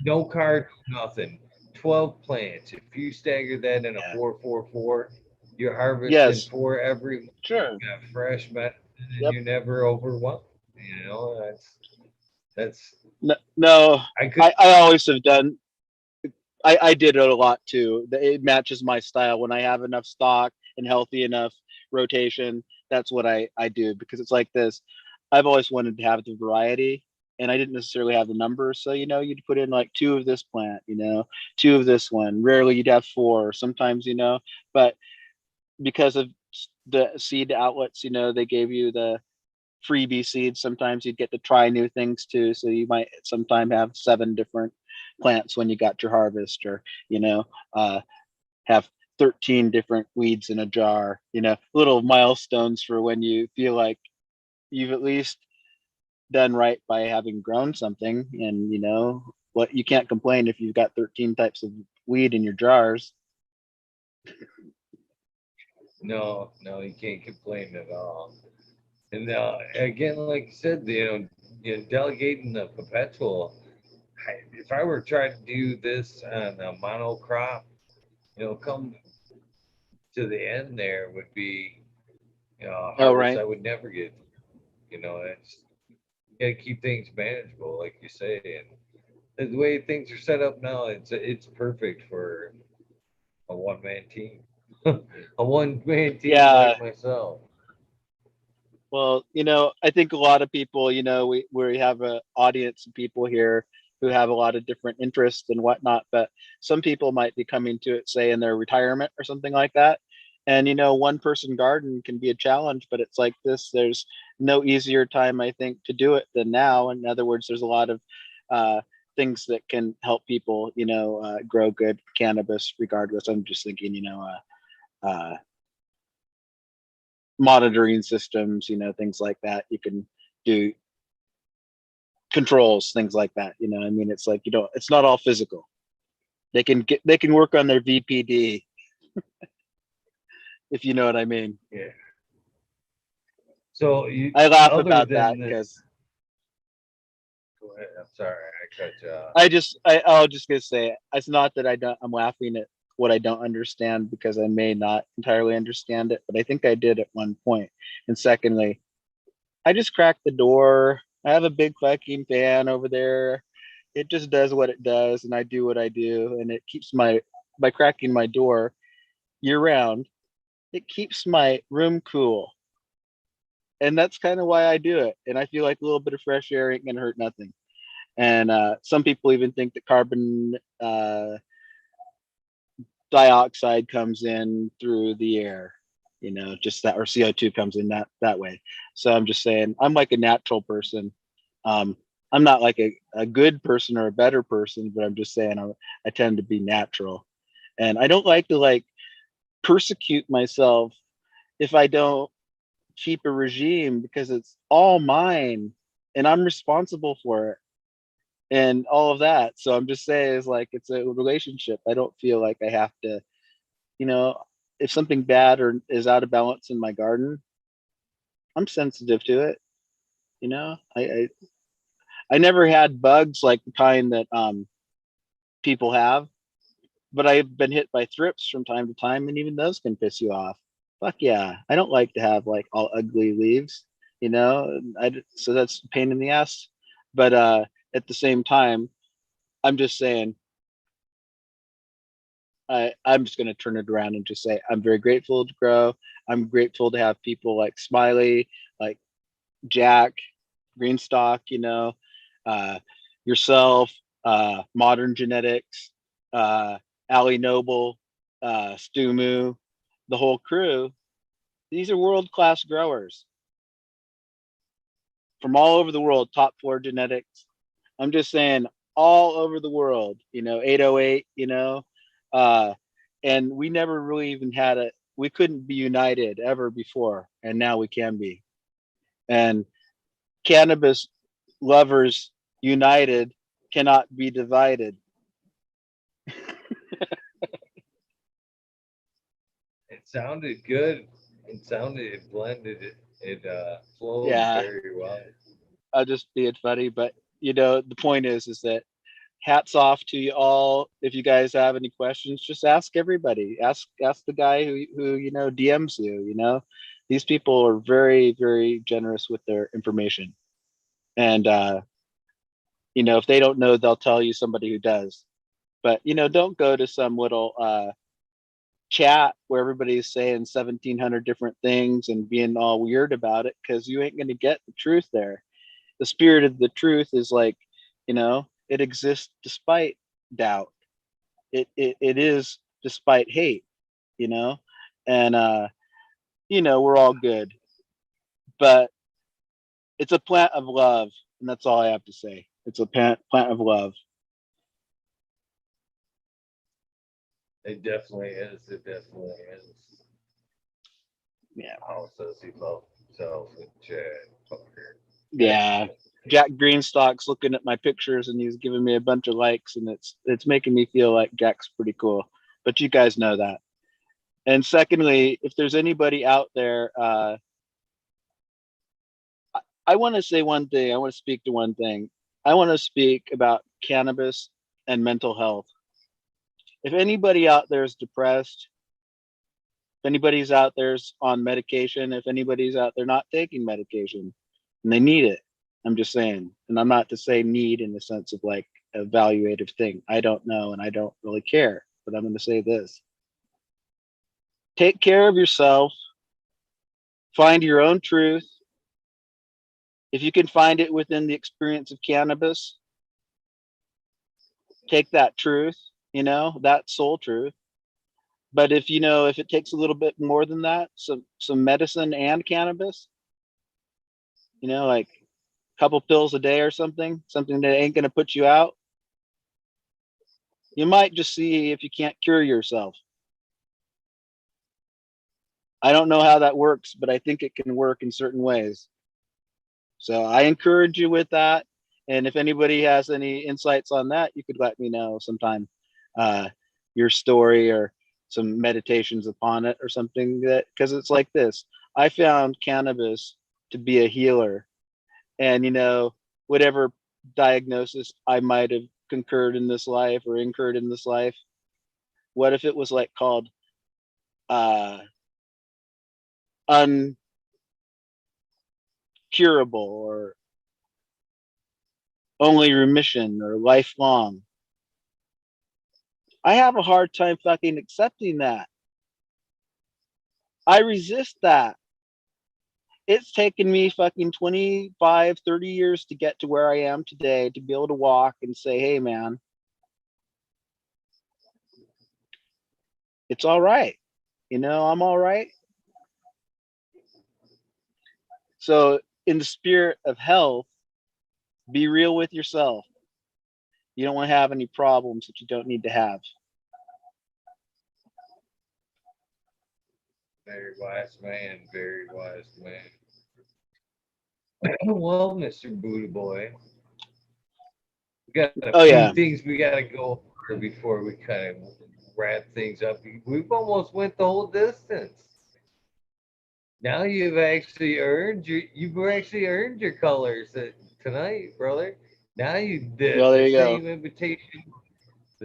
no card, nothing. 12 plants. If you stagger that in a yeah, 4-4-4, you're harvesting yes, four every month. sure, You got fresh medicine, and yep. you're never overwhelmed. That's No, I could I always have done. I did it a lot too. It matches my style. When I have enough stock and healthy enough rotation, that's what I do, because it's like this. I've always wanted to have the variety, and I didn't necessarily have the numbers. So, you'd put in like two of this plant, two of this one. Rarely you'd have four. Sometimes, but because of the seed outlets, they gave you the freebie seeds. Sometimes you'd get to try new things too. So you might sometime have seven different plants when you got your harvest, or uh, have 13 different weeds in a jar. Little milestones for when you feel like you've at least done right by having grown something. And what, you can't complain if you've got 13 types of weed in your jars. no, you can't complain at all. And again, like you said, delegating the perpetual. If I were trying to do this on a monocrop, come to the end there would be, a Oh, harvest right. I would never get. It's you got to keep things manageable, like you say, and the way things are set up now, it's perfect for a one man team, a one man team Yeah. like myself. Well, I think a lot of people, we have an audience of people here who have a lot of different interests and whatnot, but some people might be coming to it, say, in their retirement or something like that. And, one person garden can be a challenge, but it's like this, there's no easier time, I think, to do it than now. In other words, there's a lot of uh, things that can help people, grow good cannabis regardless. I'm just thinking, monitoring systems, things like that. You can do controls, things like that. I mean, it's like, it's not all physical. They can work on their VPD, if you know what I mean. Yeah. So you, I laugh other about that than this, because go ahead. I'm sorry, I cut you off. I was just gonna say, it's not that I'm laughing at what I don't understand, because I may not entirely understand it, but I think I did at one point. And secondly, I just cracked the door. I have a big fucking fan over there. It just does what it does, and I do what I do, and it keeps by cracking my door year round, it keeps my room cool. And that's kind of why I do it. And I feel like a little bit of fresh air ain't gonna hurt nothing. And some people even think that carbon dioxide comes in through the air, just that, or CO2 comes in that way. So I'm just saying, I'm like a natural person. um I'm not like a good person or a better person, but I'm just saying, I tend to be natural, and I don't like to like persecute myself if I don't keep a regime, because it's all mine and I'm responsible for it and all of that. So I'm just saying, it's like, it's a relationship. I don't feel like I have to, you know, if something bad or is out of balance in my garden, I'm sensitive to it. I never had bugs like the kind that people have, but I've been hit by thrips from time to time, and even those can piss you off. Fuck yeah, I don't like to have like all ugly leaves, so that's a pain in the ass. But at the same time, I'm just saying, I'm just going to turn it around and just say I'm very grateful to grow. I'm grateful to have people like Smiley, like Jack, Greenstock, uh, yourself, Modern Genetics, Ali Noble, Stumu, the whole crew. These are world-class growers from all over the world, top 4 genetics. I'm just saying all over the world, 808, uh, and we never really even we couldn't be united ever before. And now we can be. And cannabis lovers united cannot be divided. It sounded good. It blended. It flowed Yeah, very well. I'll just being funny, but the point is that hats off to you all. If you guys have any questions, just ask everybody. Ask the guy who DMs you. These people are very, very generous with their information, and if they don't know, they'll tell you somebody who does. But don't go to some little chat where everybody's saying 1,700 different things and being all weird about it, because you ain't going to get the truth there. The spirit of the truth is like, it exists despite doubt. It is despite hate, you know, and we're all good, but it's a plant of love, and that's all I have to say. It's a plant of love. It definitely is. It definitely is. Yeah. How says he loved himself and Chad Fucker. Yeah. Jack Greenstock's looking at my pictures and he's giving me a bunch of likes, and it's making me feel like Jack's pretty cool. But you guys know that. And secondly, if there's anybody out there, I want to say one thing. I want to speak to one thing. I want to speak about cannabis and mental health. If anybody out there is depressed, if anybody's out there's on medication, if anybody's out there not taking medication and they need it, I'm just saying. And I'm not to say need in the sense of like evaluative thing. I don't know and I don't really care, but I'm going to say this. Take care of yourself. Find your own truth. If you can find it within the experience of cannabis, take that truth, that soul truth. But if it takes a little bit more than that, some medicine and cannabis, like a couple pills a day or something that ain't going to put you out, you might just see if you can't cure yourself. I don't know how that works, but I think it can work in certain ways. So I encourage you with that. And if anybody has any insights on that, you could let me know sometime, your story or some meditations upon it or something, that because it's like this. I found cannabis to be a healer, and whatever diagnosis I might have concurred in this life or incurred in this life, what if it was like called uncurable or only remission or lifelong? I have a hard time fucking accepting that. I resist that. It's taken me fucking 25, 30 years to get to where I am today, to be able to walk and say, hey, man, it's all right. I'm all right. So, in the spirit of health, be real with yourself. You don't want to have any problems that you don't need to have. Very wise man. Very wise man. Well, Mr. Buddhaboy, we got a Oh, few yeah. things we got to go over before we kind of wrap things up. We've almost went the whole distance. Now you've actually earned your colors tonight, brother. Now Well, there the you go.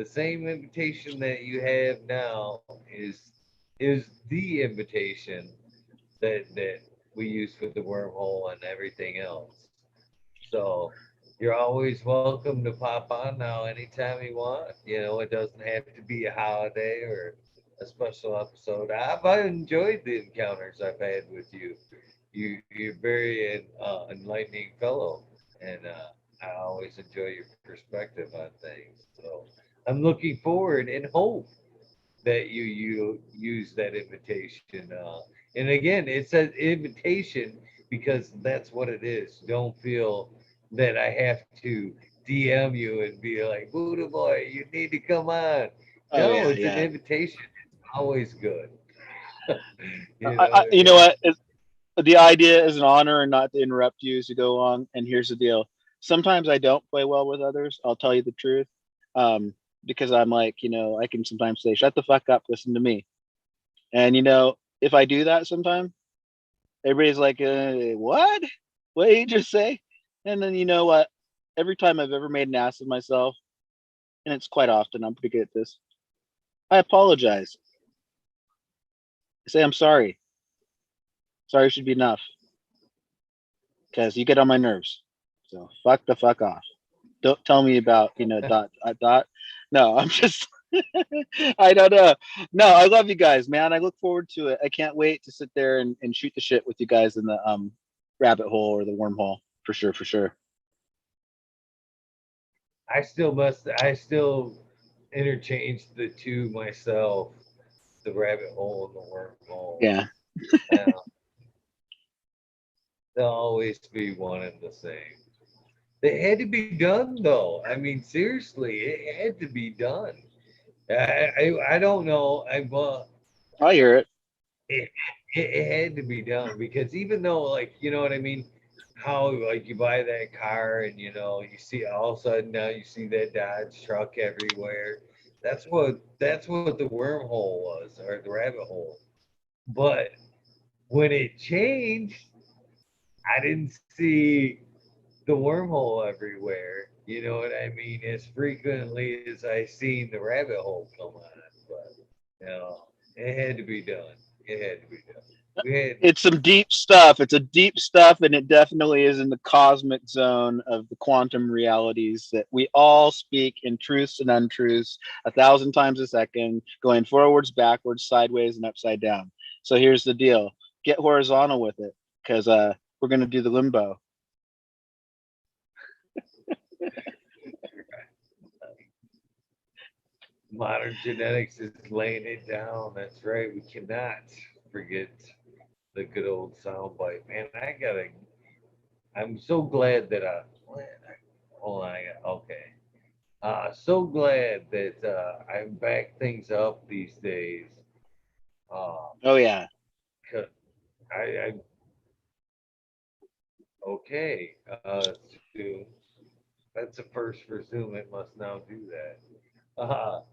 same invitation that you have now is the invitation that we use for the wormhole and everything else. So you're always welcome to pop on now anytime you want. It doesn't have to be a holiday or a special episode. I've enjoyed the encounters I've had with you. you're very enlightening fellow, and I always enjoy your perspective on things. So I'm looking forward and hope that you use that invitation. And again, it's an invitation because that's what it is. Don't feel that I have to DM you and be like, Buddha boy, you need to come on. Oh No, yeah, it's an yeah. invitation. It's always good. You know It's what? The idea is an honor and not to interrupt you as you go along. And here's the deal: sometimes I don't play well with others. I'll tell you the truth, because I'm like, I can sometimes say, "Shut the fuck up, listen to me." And if I do that, sometimes everybody's like, "What? What did you just say?" And then you know what? Every time I've ever made an ass of myself, and it's quite often, I'm pretty good at this. I apologize. I say I'm sorry. Sorry should be enough because you get on my nerves. So fuck the fuck off. Don't tell me about dot. No, I'm just I don't know. No, I love you guys, man. I look forward to it. I can't wait to sit there and shoot the shit with you guys in the rabbit hole or the wormhole for sure, for sure. I still interchange the two myself, the rabbit hole and the wormhole. Yeah. Uh, they'll always be one and the same. They had to be done though. I mean, seriously, it had to be done. I don't know. I hear it. It, it had to be done because even though, like, you know what I mean, how like you buy that car and you see all of a sudden now you see that Dodge truck everywhere. That's what the wormhole was, or the rabbit hole. But when it changed, I didn't see the wormhole everywhere. You know what I mean? As frequently as I seen the rabbit hole come on, but it had to be done. It had to be done. We had It's some deep stuff. It's a deep stuff, and it definitely is in the cosmic zone of the quantum realities that we all speak in truths and untruths 1,000 times a second, going forwards, backwards, sideways, and upside down. So here's the deal: get horizontal with it, because we're gonna do the limbo. modern genetics is laying it down. That's right. We cannot forget the good old soundbite, man. I'm so glad that hold on. Okay. So glad that I back things up these days. Uh, Oh yeah. 'Cause I okay. Zoom. That's a first for Zoom. It must now do that.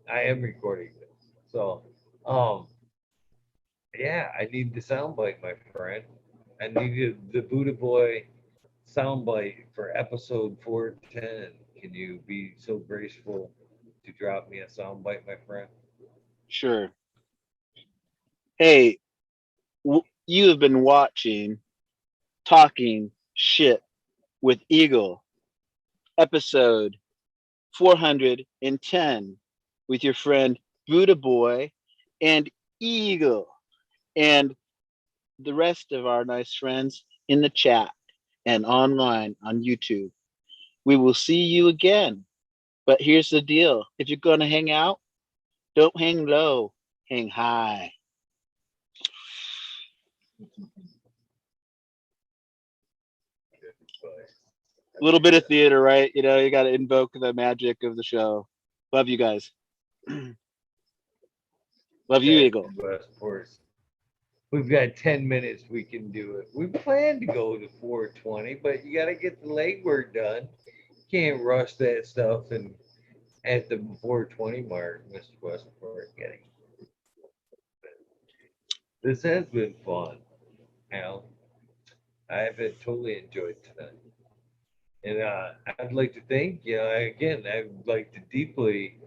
I am recording this, so um, yeah. I need the soundbite, my friend. I needed the Buddha Boy soundbite for episode 410. Can you be so graceful to drop me a soundbite, my friend? Sure. Hey, you have been watching Talking Shit with Eagle, episode 410, with your friend Buddha Boy and Eagle, and the rest of our nice friends in the chat and online on YouTube. We will see you again. But here's the deal: if you're going to hang out, don't hang low, hang high. A little bit of theater, right? You got to invoke the magic of the show. Love you guys. Love you, That Eagle. Midwest horse. We've got 10 minutes. We can do it. We plan to go to 420, but you got to get the legwork done. Can't rush that stuff and at the 420 mark, Mr. Westport. Getting this has been fun, Al. I have totally enjoyed tonight, and I'd like to thank you again. I'd like to deeply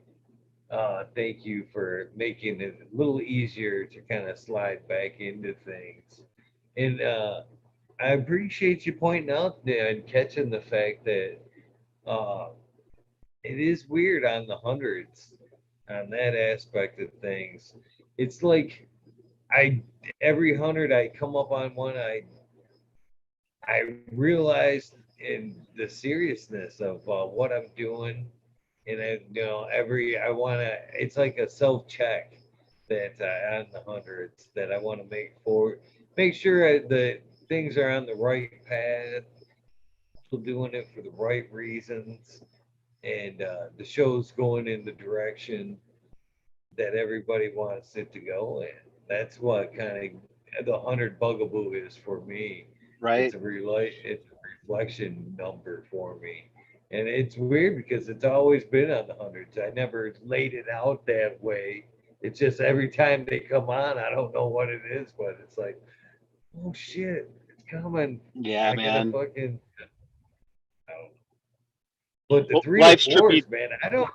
thank you for making it a little easier to kind of slide back into things, and I appreciate you pointing out and catching the fact that uh, it is weird on the hundreds on that aspect of things. It's like I every hundred I come up on one, I realized in the seriousness of what I'm doing, and I want to. It's like a self check that on the hundreds that I want to make sure the things are on the right path, people doing it for the right reasons, and the show's going in the direction that everybody wants it to go in. That's what kind of the 100 bugaboo is for me. right? It's a reflection number for me. And it's weird because it's always been on the hundreds. I never laid it out that way. It's just every time they come on, I don't know what it is, but it's like, oh shit, it's coming. Yeah, I gotta man. fucking, I don't know. But the Well, three to life's trippy. fours, man, I don't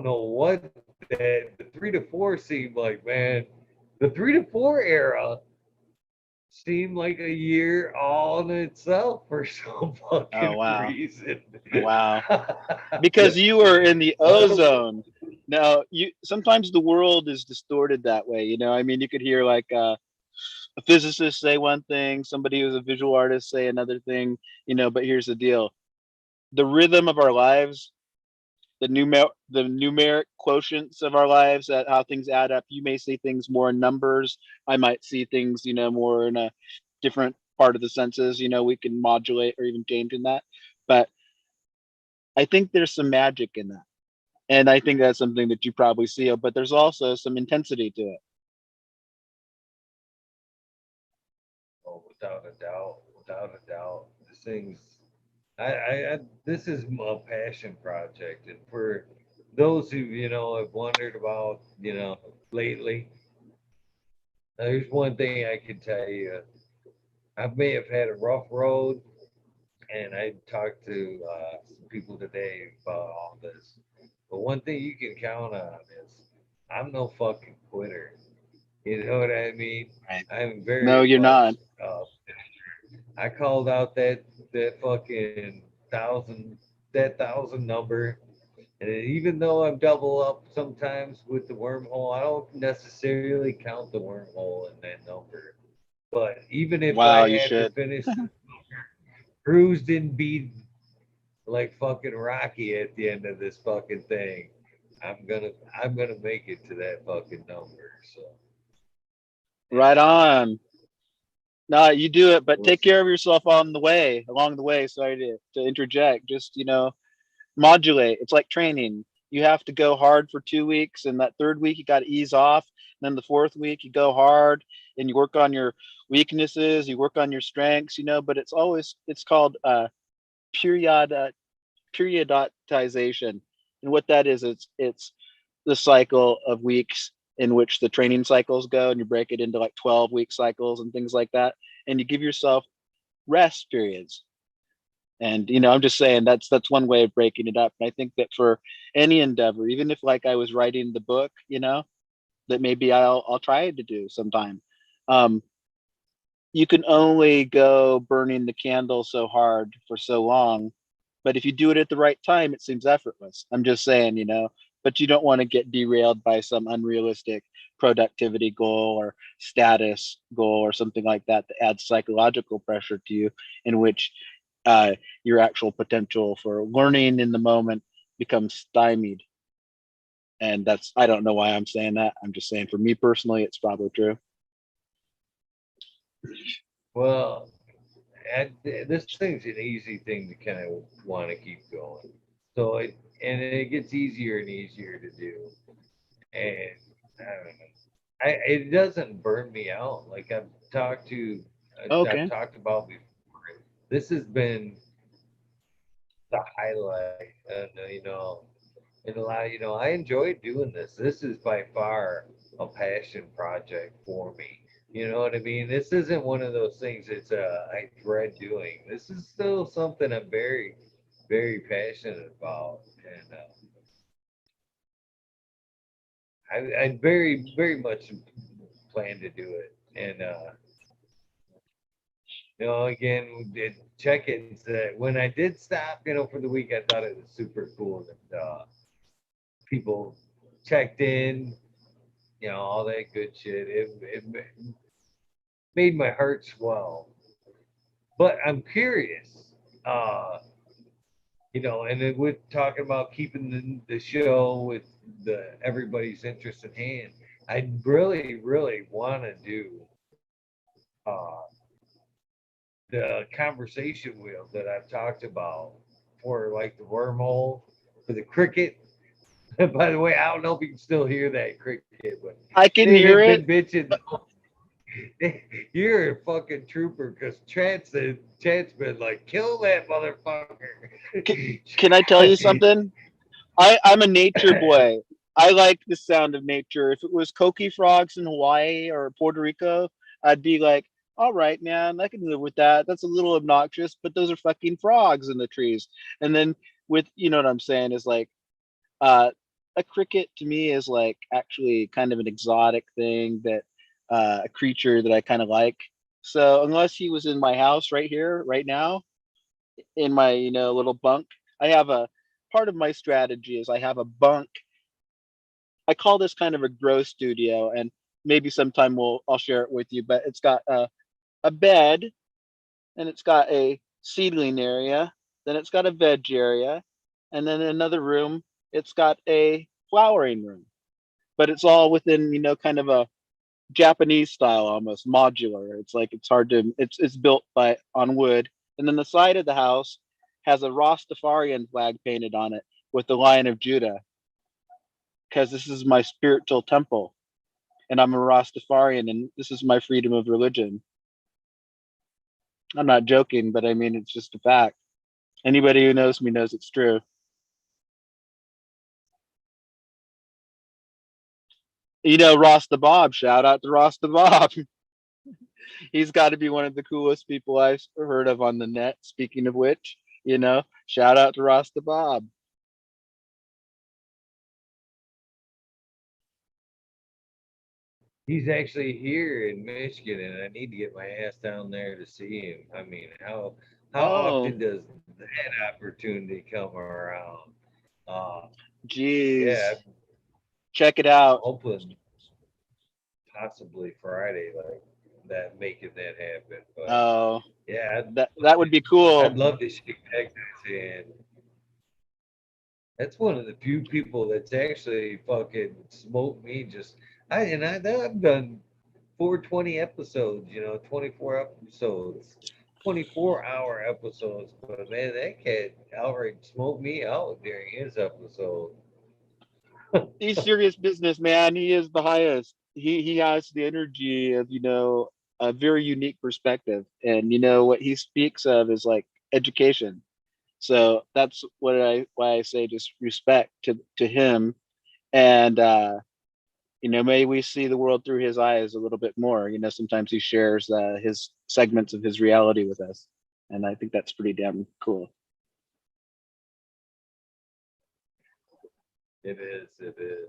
know what that the 3 to 4 seemed like, man. The 3 to 4 era seemed like a year all in itself for some Oh fucking wow, reason. wow. Because you were in the Well, ozone. Now, you sometimes the world is distorted that way. I mean, you could hear like a physicist say one thing, somebody who's a visual artist say another thing. But here's the deal: the rhythm of our lives, the numeric quotients of our lives, that how things add up. You may see things more in numbers. I might see things, more in a different part of the senses. We can modulate or even change in that. But I think there's some magic in that. And I think that's something that you probably see, but there's also some intensity to it. oh, without a doubt, this thing's. This is a passion project, and for those who have wondered about lately, there's one thing I can tell you. I may have had a rough road, and I talked to some people today about all this. But one thing you can count on is I'm no fucking quitter. You know what I mean? Right. I'm No, very you're not. much. I called out that fucking thousand number, and even though I'm double up sometimes with the wormhole, I don't necessarily count the wormhole in that number. But even if I Wow, you had to should. finish the cruise didn't beat like fucking Rocky at the end of this fucking thing. I'm gonna make it to that fucking number. So Right on. No, you do it, but we'll take see. care of yourself along the way. Sorry to interject. Just, modulate. It's like training. You have to go hard for 2 weeks, and that third week you got to ease off. And then the fourth week you go hard and you work on your weaknesses, you work on your strengths, but it's called period periodization. And what that is, it's the cycle of weeks in which the training cycles go, and you break it into like 12-week cycles and things like that. And you give yourself rest periods. And I'm just saying that's one way of breaking it up. And I think that for any endeavor, even if like I was writing the book, that maybe I'll try to do sometime. Um, you can only go burning the candle so hard for so long, but if you do it at the right time, it seems effortless. I'm just saying, but you don't want to get derailed by some unrealistic productivity goal or status goal or something like that adds psychological pressure to you, in which your actual potential for learning in the moment becomes stymied. And I don't know why I'm saying that. I'm just saying for me personally, it's probably true. Well, this thing's an easy thing to kind of want to keep going. So it gets easier and easier to do, and I don't know. It doesn't burn me out. Like I've Okay. talked about before. This has been the highlight, and and a lot. I enjoy doing this. This is by far a passion project for me. You know what I mean? This isn't one of those things that's I dread doing. This is still something I'm very, very passionate about, and I very, very much plan to do it. And again, we did check-ins that when I did stop, for the week, I thought it was super cool that people checked in, all that good shit. It made my heart swell. But I'm curious, and then we're talking about keeping the show with the everybody's interest in hand. I really, really want to do the conversation wheel that I've talked about for like the wormhole for the cricket. By the way, I don't know if you can still hear that cricket, but I can they hear have been it. bitching. You're a fucking trooper because Chad's been like, kill that C- motherfucker. can I tell you something? I'm a nature boy. I like the sound of nature. If it was coqui frogs in Hawaii or Puerto Rico, I'd be like, all right, man, I can live with that. That's a little obnoxious, but those are fucking frogs in the trees. And then with, you know what I'm saying, is like, uh, a cricket to me is like actually kind of an exotic thing that a creature that I kind of like. So unless he was in my house right here, right now, in my little bunk, I have a part of my strategy is I have a bunk. I call this kind of a grow studio, and maybe sometime I'll share it with you. But it's got a bed, and it's got a seedling area, then it's got a veg area, and then in another room it's got a flowering room. But it's all within kind of a Japanese style, almost modular. It's like it's hard to it's built by on wood, and then the side of the house has a Rastafarian flag painted on it with the Lion of Judah, because this is my spiritual temple, and I'm a Rastafarian, and this is my freedom of religion. I'm not joking, but I mean it's just a fact. Anybody who knows me knows it's true. Rasta Bob. Shout out to Rasta Bob. He's got to be one of the coolest people I've heard of on the net. Speaking of which, shout out to Rasta Bob. He's actually here in Michigan, and I need to get my ass down there to see him. I mean, how Oh, often does that opportunity come around? Uh, yeah, geez. I'm Check it out. hoping possibly Friday, like that, making that happen. But Oh, yeah, that would be I'd cool. love to shake that guy's hand. That's one of the few people that's actually fucking smoked me. I've done 420 episodes, 24 episodes, 24-hour episodes. But man, that cat outright smoked me out during his episode. He's serious business, man. He is the highest. He has the energy of a very unique perspective, and what he speaks of is like education. So that's why I say just respect to him, and may we see the world through his eyes a little bit more. Sometimes he shares his segments of his reality with us, and I think that's pretty damn cool. It is, it is.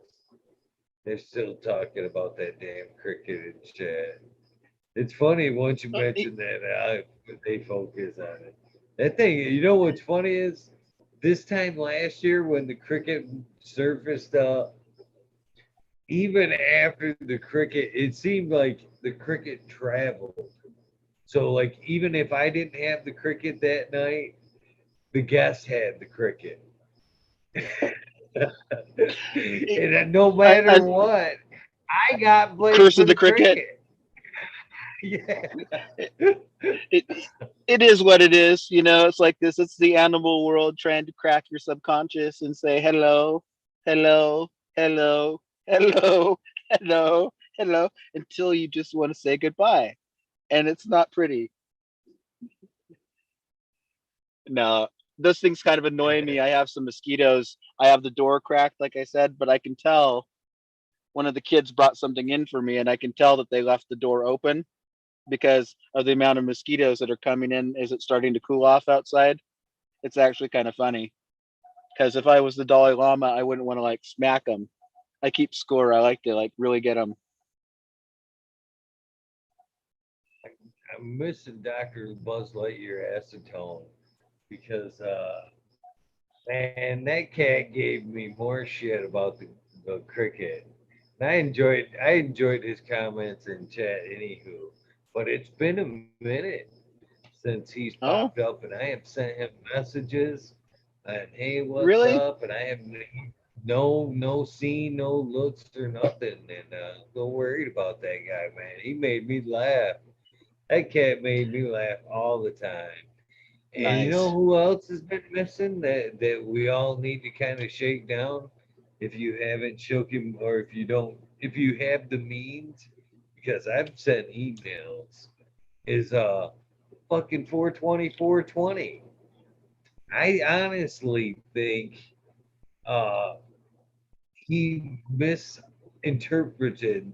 They're still talking about that damn cricket in chat. It's funny once you mention that they focus on it. That thing, what's funny is this time last year when the cricket surfaced up, even after the cricket, it seemed like the cricket traveled. So, like, even if I didn't have the cricket that night, the guests had the cricket. And no matter And what, I got blamed curse for of the the cricket. cricket. Yeah. it it is what it is. It's like this. It's the animal world trying to crack your subconscious and say hello, hello, hello, hello, hello, hello, until you just want to say goodbye, and it's not pretty. No, those things kind of annoy me. I have some mosquitoes. I have the door cracked, like I said, but I can tell one of the kids brought something in for me, and I can tell that they left the door open because of the amount of mosquitoes that are coming in. Is it starting to cool off outside? It's actually kind of funny because if I was the Dalai Lama, I wouldn't want to like smack them. I keep score. I like to like really get them. I'm missing Dr. Buzz Lightyear acetone because, man, that cat gave me more shit about the cricket. And I enjoyed his comments in chat, anywho. But it's been a minute since he's Oh, popped up, and I have sent him messages and hey, what's really? up? And I have no seen, no looks or nothing, and so worried about that guy, man. He made me laugh. That cat made me laugh all the time. And you know Nice. who else has been missing that we all need to kind of shake down? If you haven't shook him, or if you don't, if you have the means, because I've sent emails, is fucking 420. I honestly think uh he misinterpreted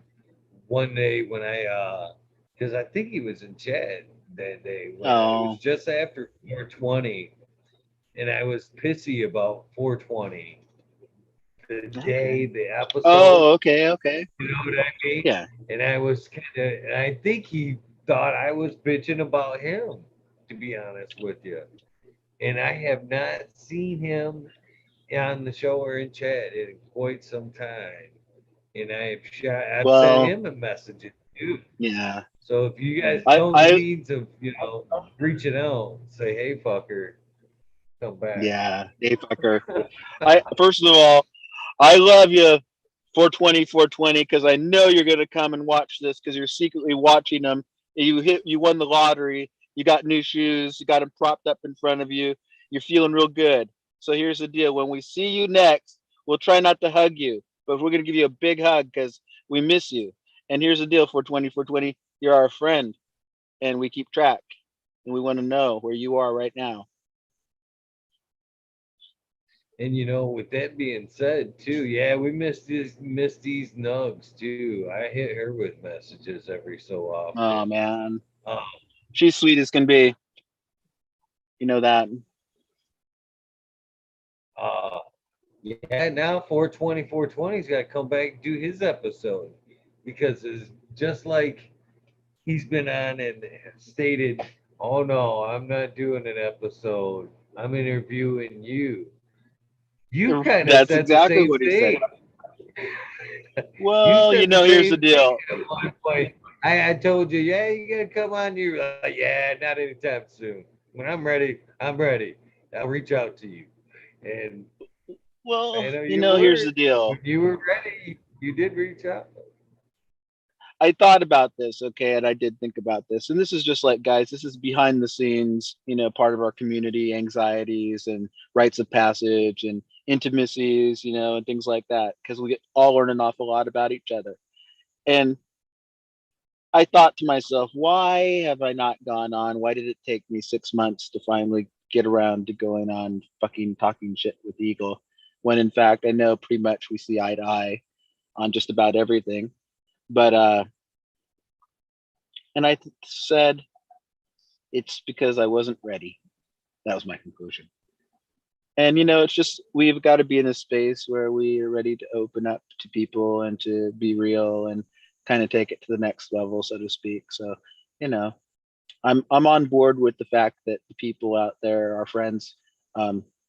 one day when I because I think he was in chat that day when it was Oh, just after 420, and I was pissy about 420 the day okay. the episode. Oh, okay, okay. You know what I mean? Yeah. And I was kind of, and I think he thought I was bitching about him, to be honest with you. And I have not seen him on the show or in chat in quite some time. And I've sent Well, him a message too. yeah. So if you guys I know the I means of, reaching out, say, hey, fucker, come back. yeah, hey fucker. I first of all, I love you 420 because I know you're gonna come and watch this because you're secretly watching them. You won the lottery, you got new shoes, you got them propped up in front of you, you're feeling real good. So here's the deal. When we see you next, we'll try not to hug you, but we're gonna give you a big hug because we miss you. And here's the deal, 420, you're our friend and we keep track and we want to know where you are right now. And with that being said, too, yeah, we missed these nugs too. I hit her with messages every so Oh often. man. Um, She's sweet as can be. You know that. uh, yeah, now 420's got to come back and do his episode because it's just like he's been on and stated, "Oh no, I'm not doing an episode. I'm interviewing you." You kind of That's said the exactly same what he said. thing. You Well, said the here's the same thing deal. at one point. I told you, yeah, you gotta come on. You're like, yeah, not anytime soon. When I'm ready, I'm ready. I'll reach out to you. And Well, I know you were. here's the deal. When you were ready, you did reach out. I thought about this, okay, and I did think about this. And this is just like, guys, this is behind the scenes, part of our community anxieties and rites of passage and intimacies, and things like that, because we get all learn an awful lot about each other. And I thought to myself, why have I not gone on? Why did it take me 6 months to finally get around to going on fucking talking shit with Eagle? When in fact, I know pretty much we see eye to eye on just about everything. But, and I said, it's because I wasn't ready. That was my conclusion. And, it's just, we've got to be in a space where we are ready to open up to people and to be real and kind of take it to the next level, so to speak. So, you know, I'm on board with the fact that the people out there, our friends,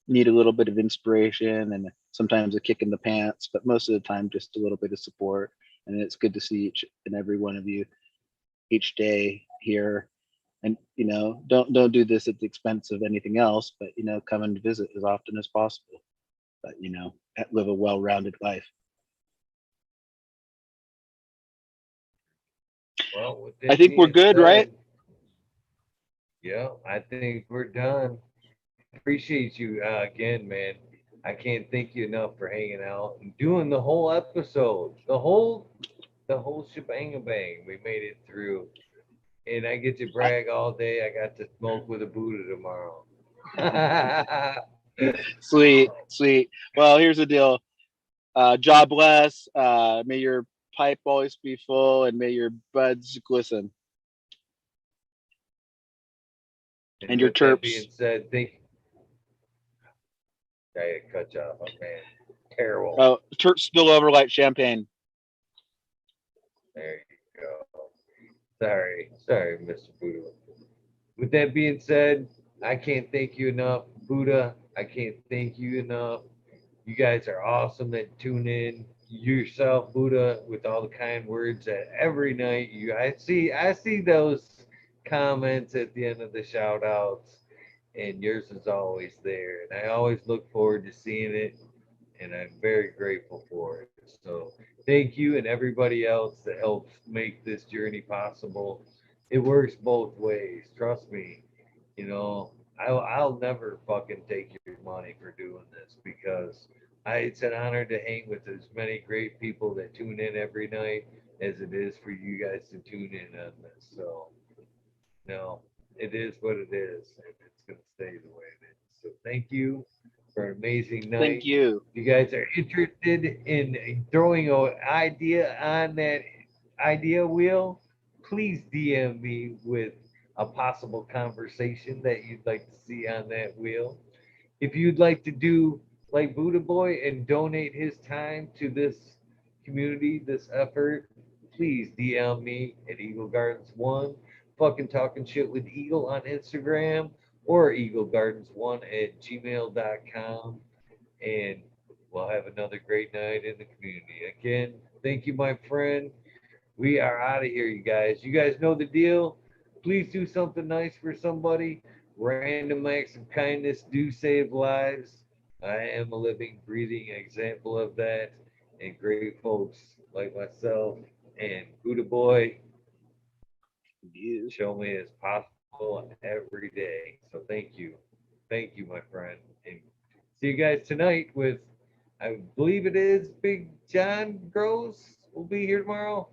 need a little bit of inspiration and sometimes a kick in the pants, but most of the time just a little bit of support. And it's good to see each and every one of you each day here. And don't do this at the expense of anything else, but come and visit as often as possible. But live a well-rounded life. Well, with I that think we're being good, right? said, yeah, I think we're done. Appreciate you again, man. I can't thank you enough for hanging out and doing the whole episode, the whole shebang bang. We made it through, and I get to brag all day. I got to smoke with a Buddha tomorrow. Sweet, sweet. Well, here's the deal. God bless. May your pipe always be full, and may your buds glisten, And and your with that terps. being said, thank I cut you off, man. Terrible. Oh, terps spill over like champagne. There you go. Sorry, Mr. Buddha. With that being said, I can't thank you enough, Buddha. I can't thank you enough. You guys are awesome that tune in. You yourself, Buddha, with all the kind words that every night I see those comments at the end of the shout outs, and yours is always there. And I always look forward to seeing it, and I'm very grateful for it. So thank you and everybody else that helps make this journey possible. It works both ways. Trust me. You know, I'll never fucking take your money for doing this because it's an honor to hang with as many great people that tune in every night as it is for you guys to tune in on this. So, no, it is what it is, and it's going to stay the way it is. So, thank you for an amazing Thank night. you. If you guys are interested in throwing an idea on that idea wheel, please DM me with a possible conversation that you'd like to see on that wheel. If you'd like to do like Buddhaboy and donate his time to this community, this effort, please DM me at Eagle Gardens One, fucking talking shit with Eagle on Instagram, or Eagle Gardens One at gmail.com, and we'll have another great night in the community. Again, thank you, my friend. We are out of here, you guys. You guys know the deal. Please do something nice for somebody. Random acts of kindness do save lives. I am a living, breathing example of that. And great folks like myself and Buddha Boy You. show me as possible every day. So thank you. Thank you, my friend. And see you guys tonight with, I believe it is Big John Gross will be here tomorrow.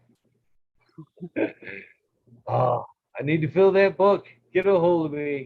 Oh, I need to fill that book. Get a hold of me.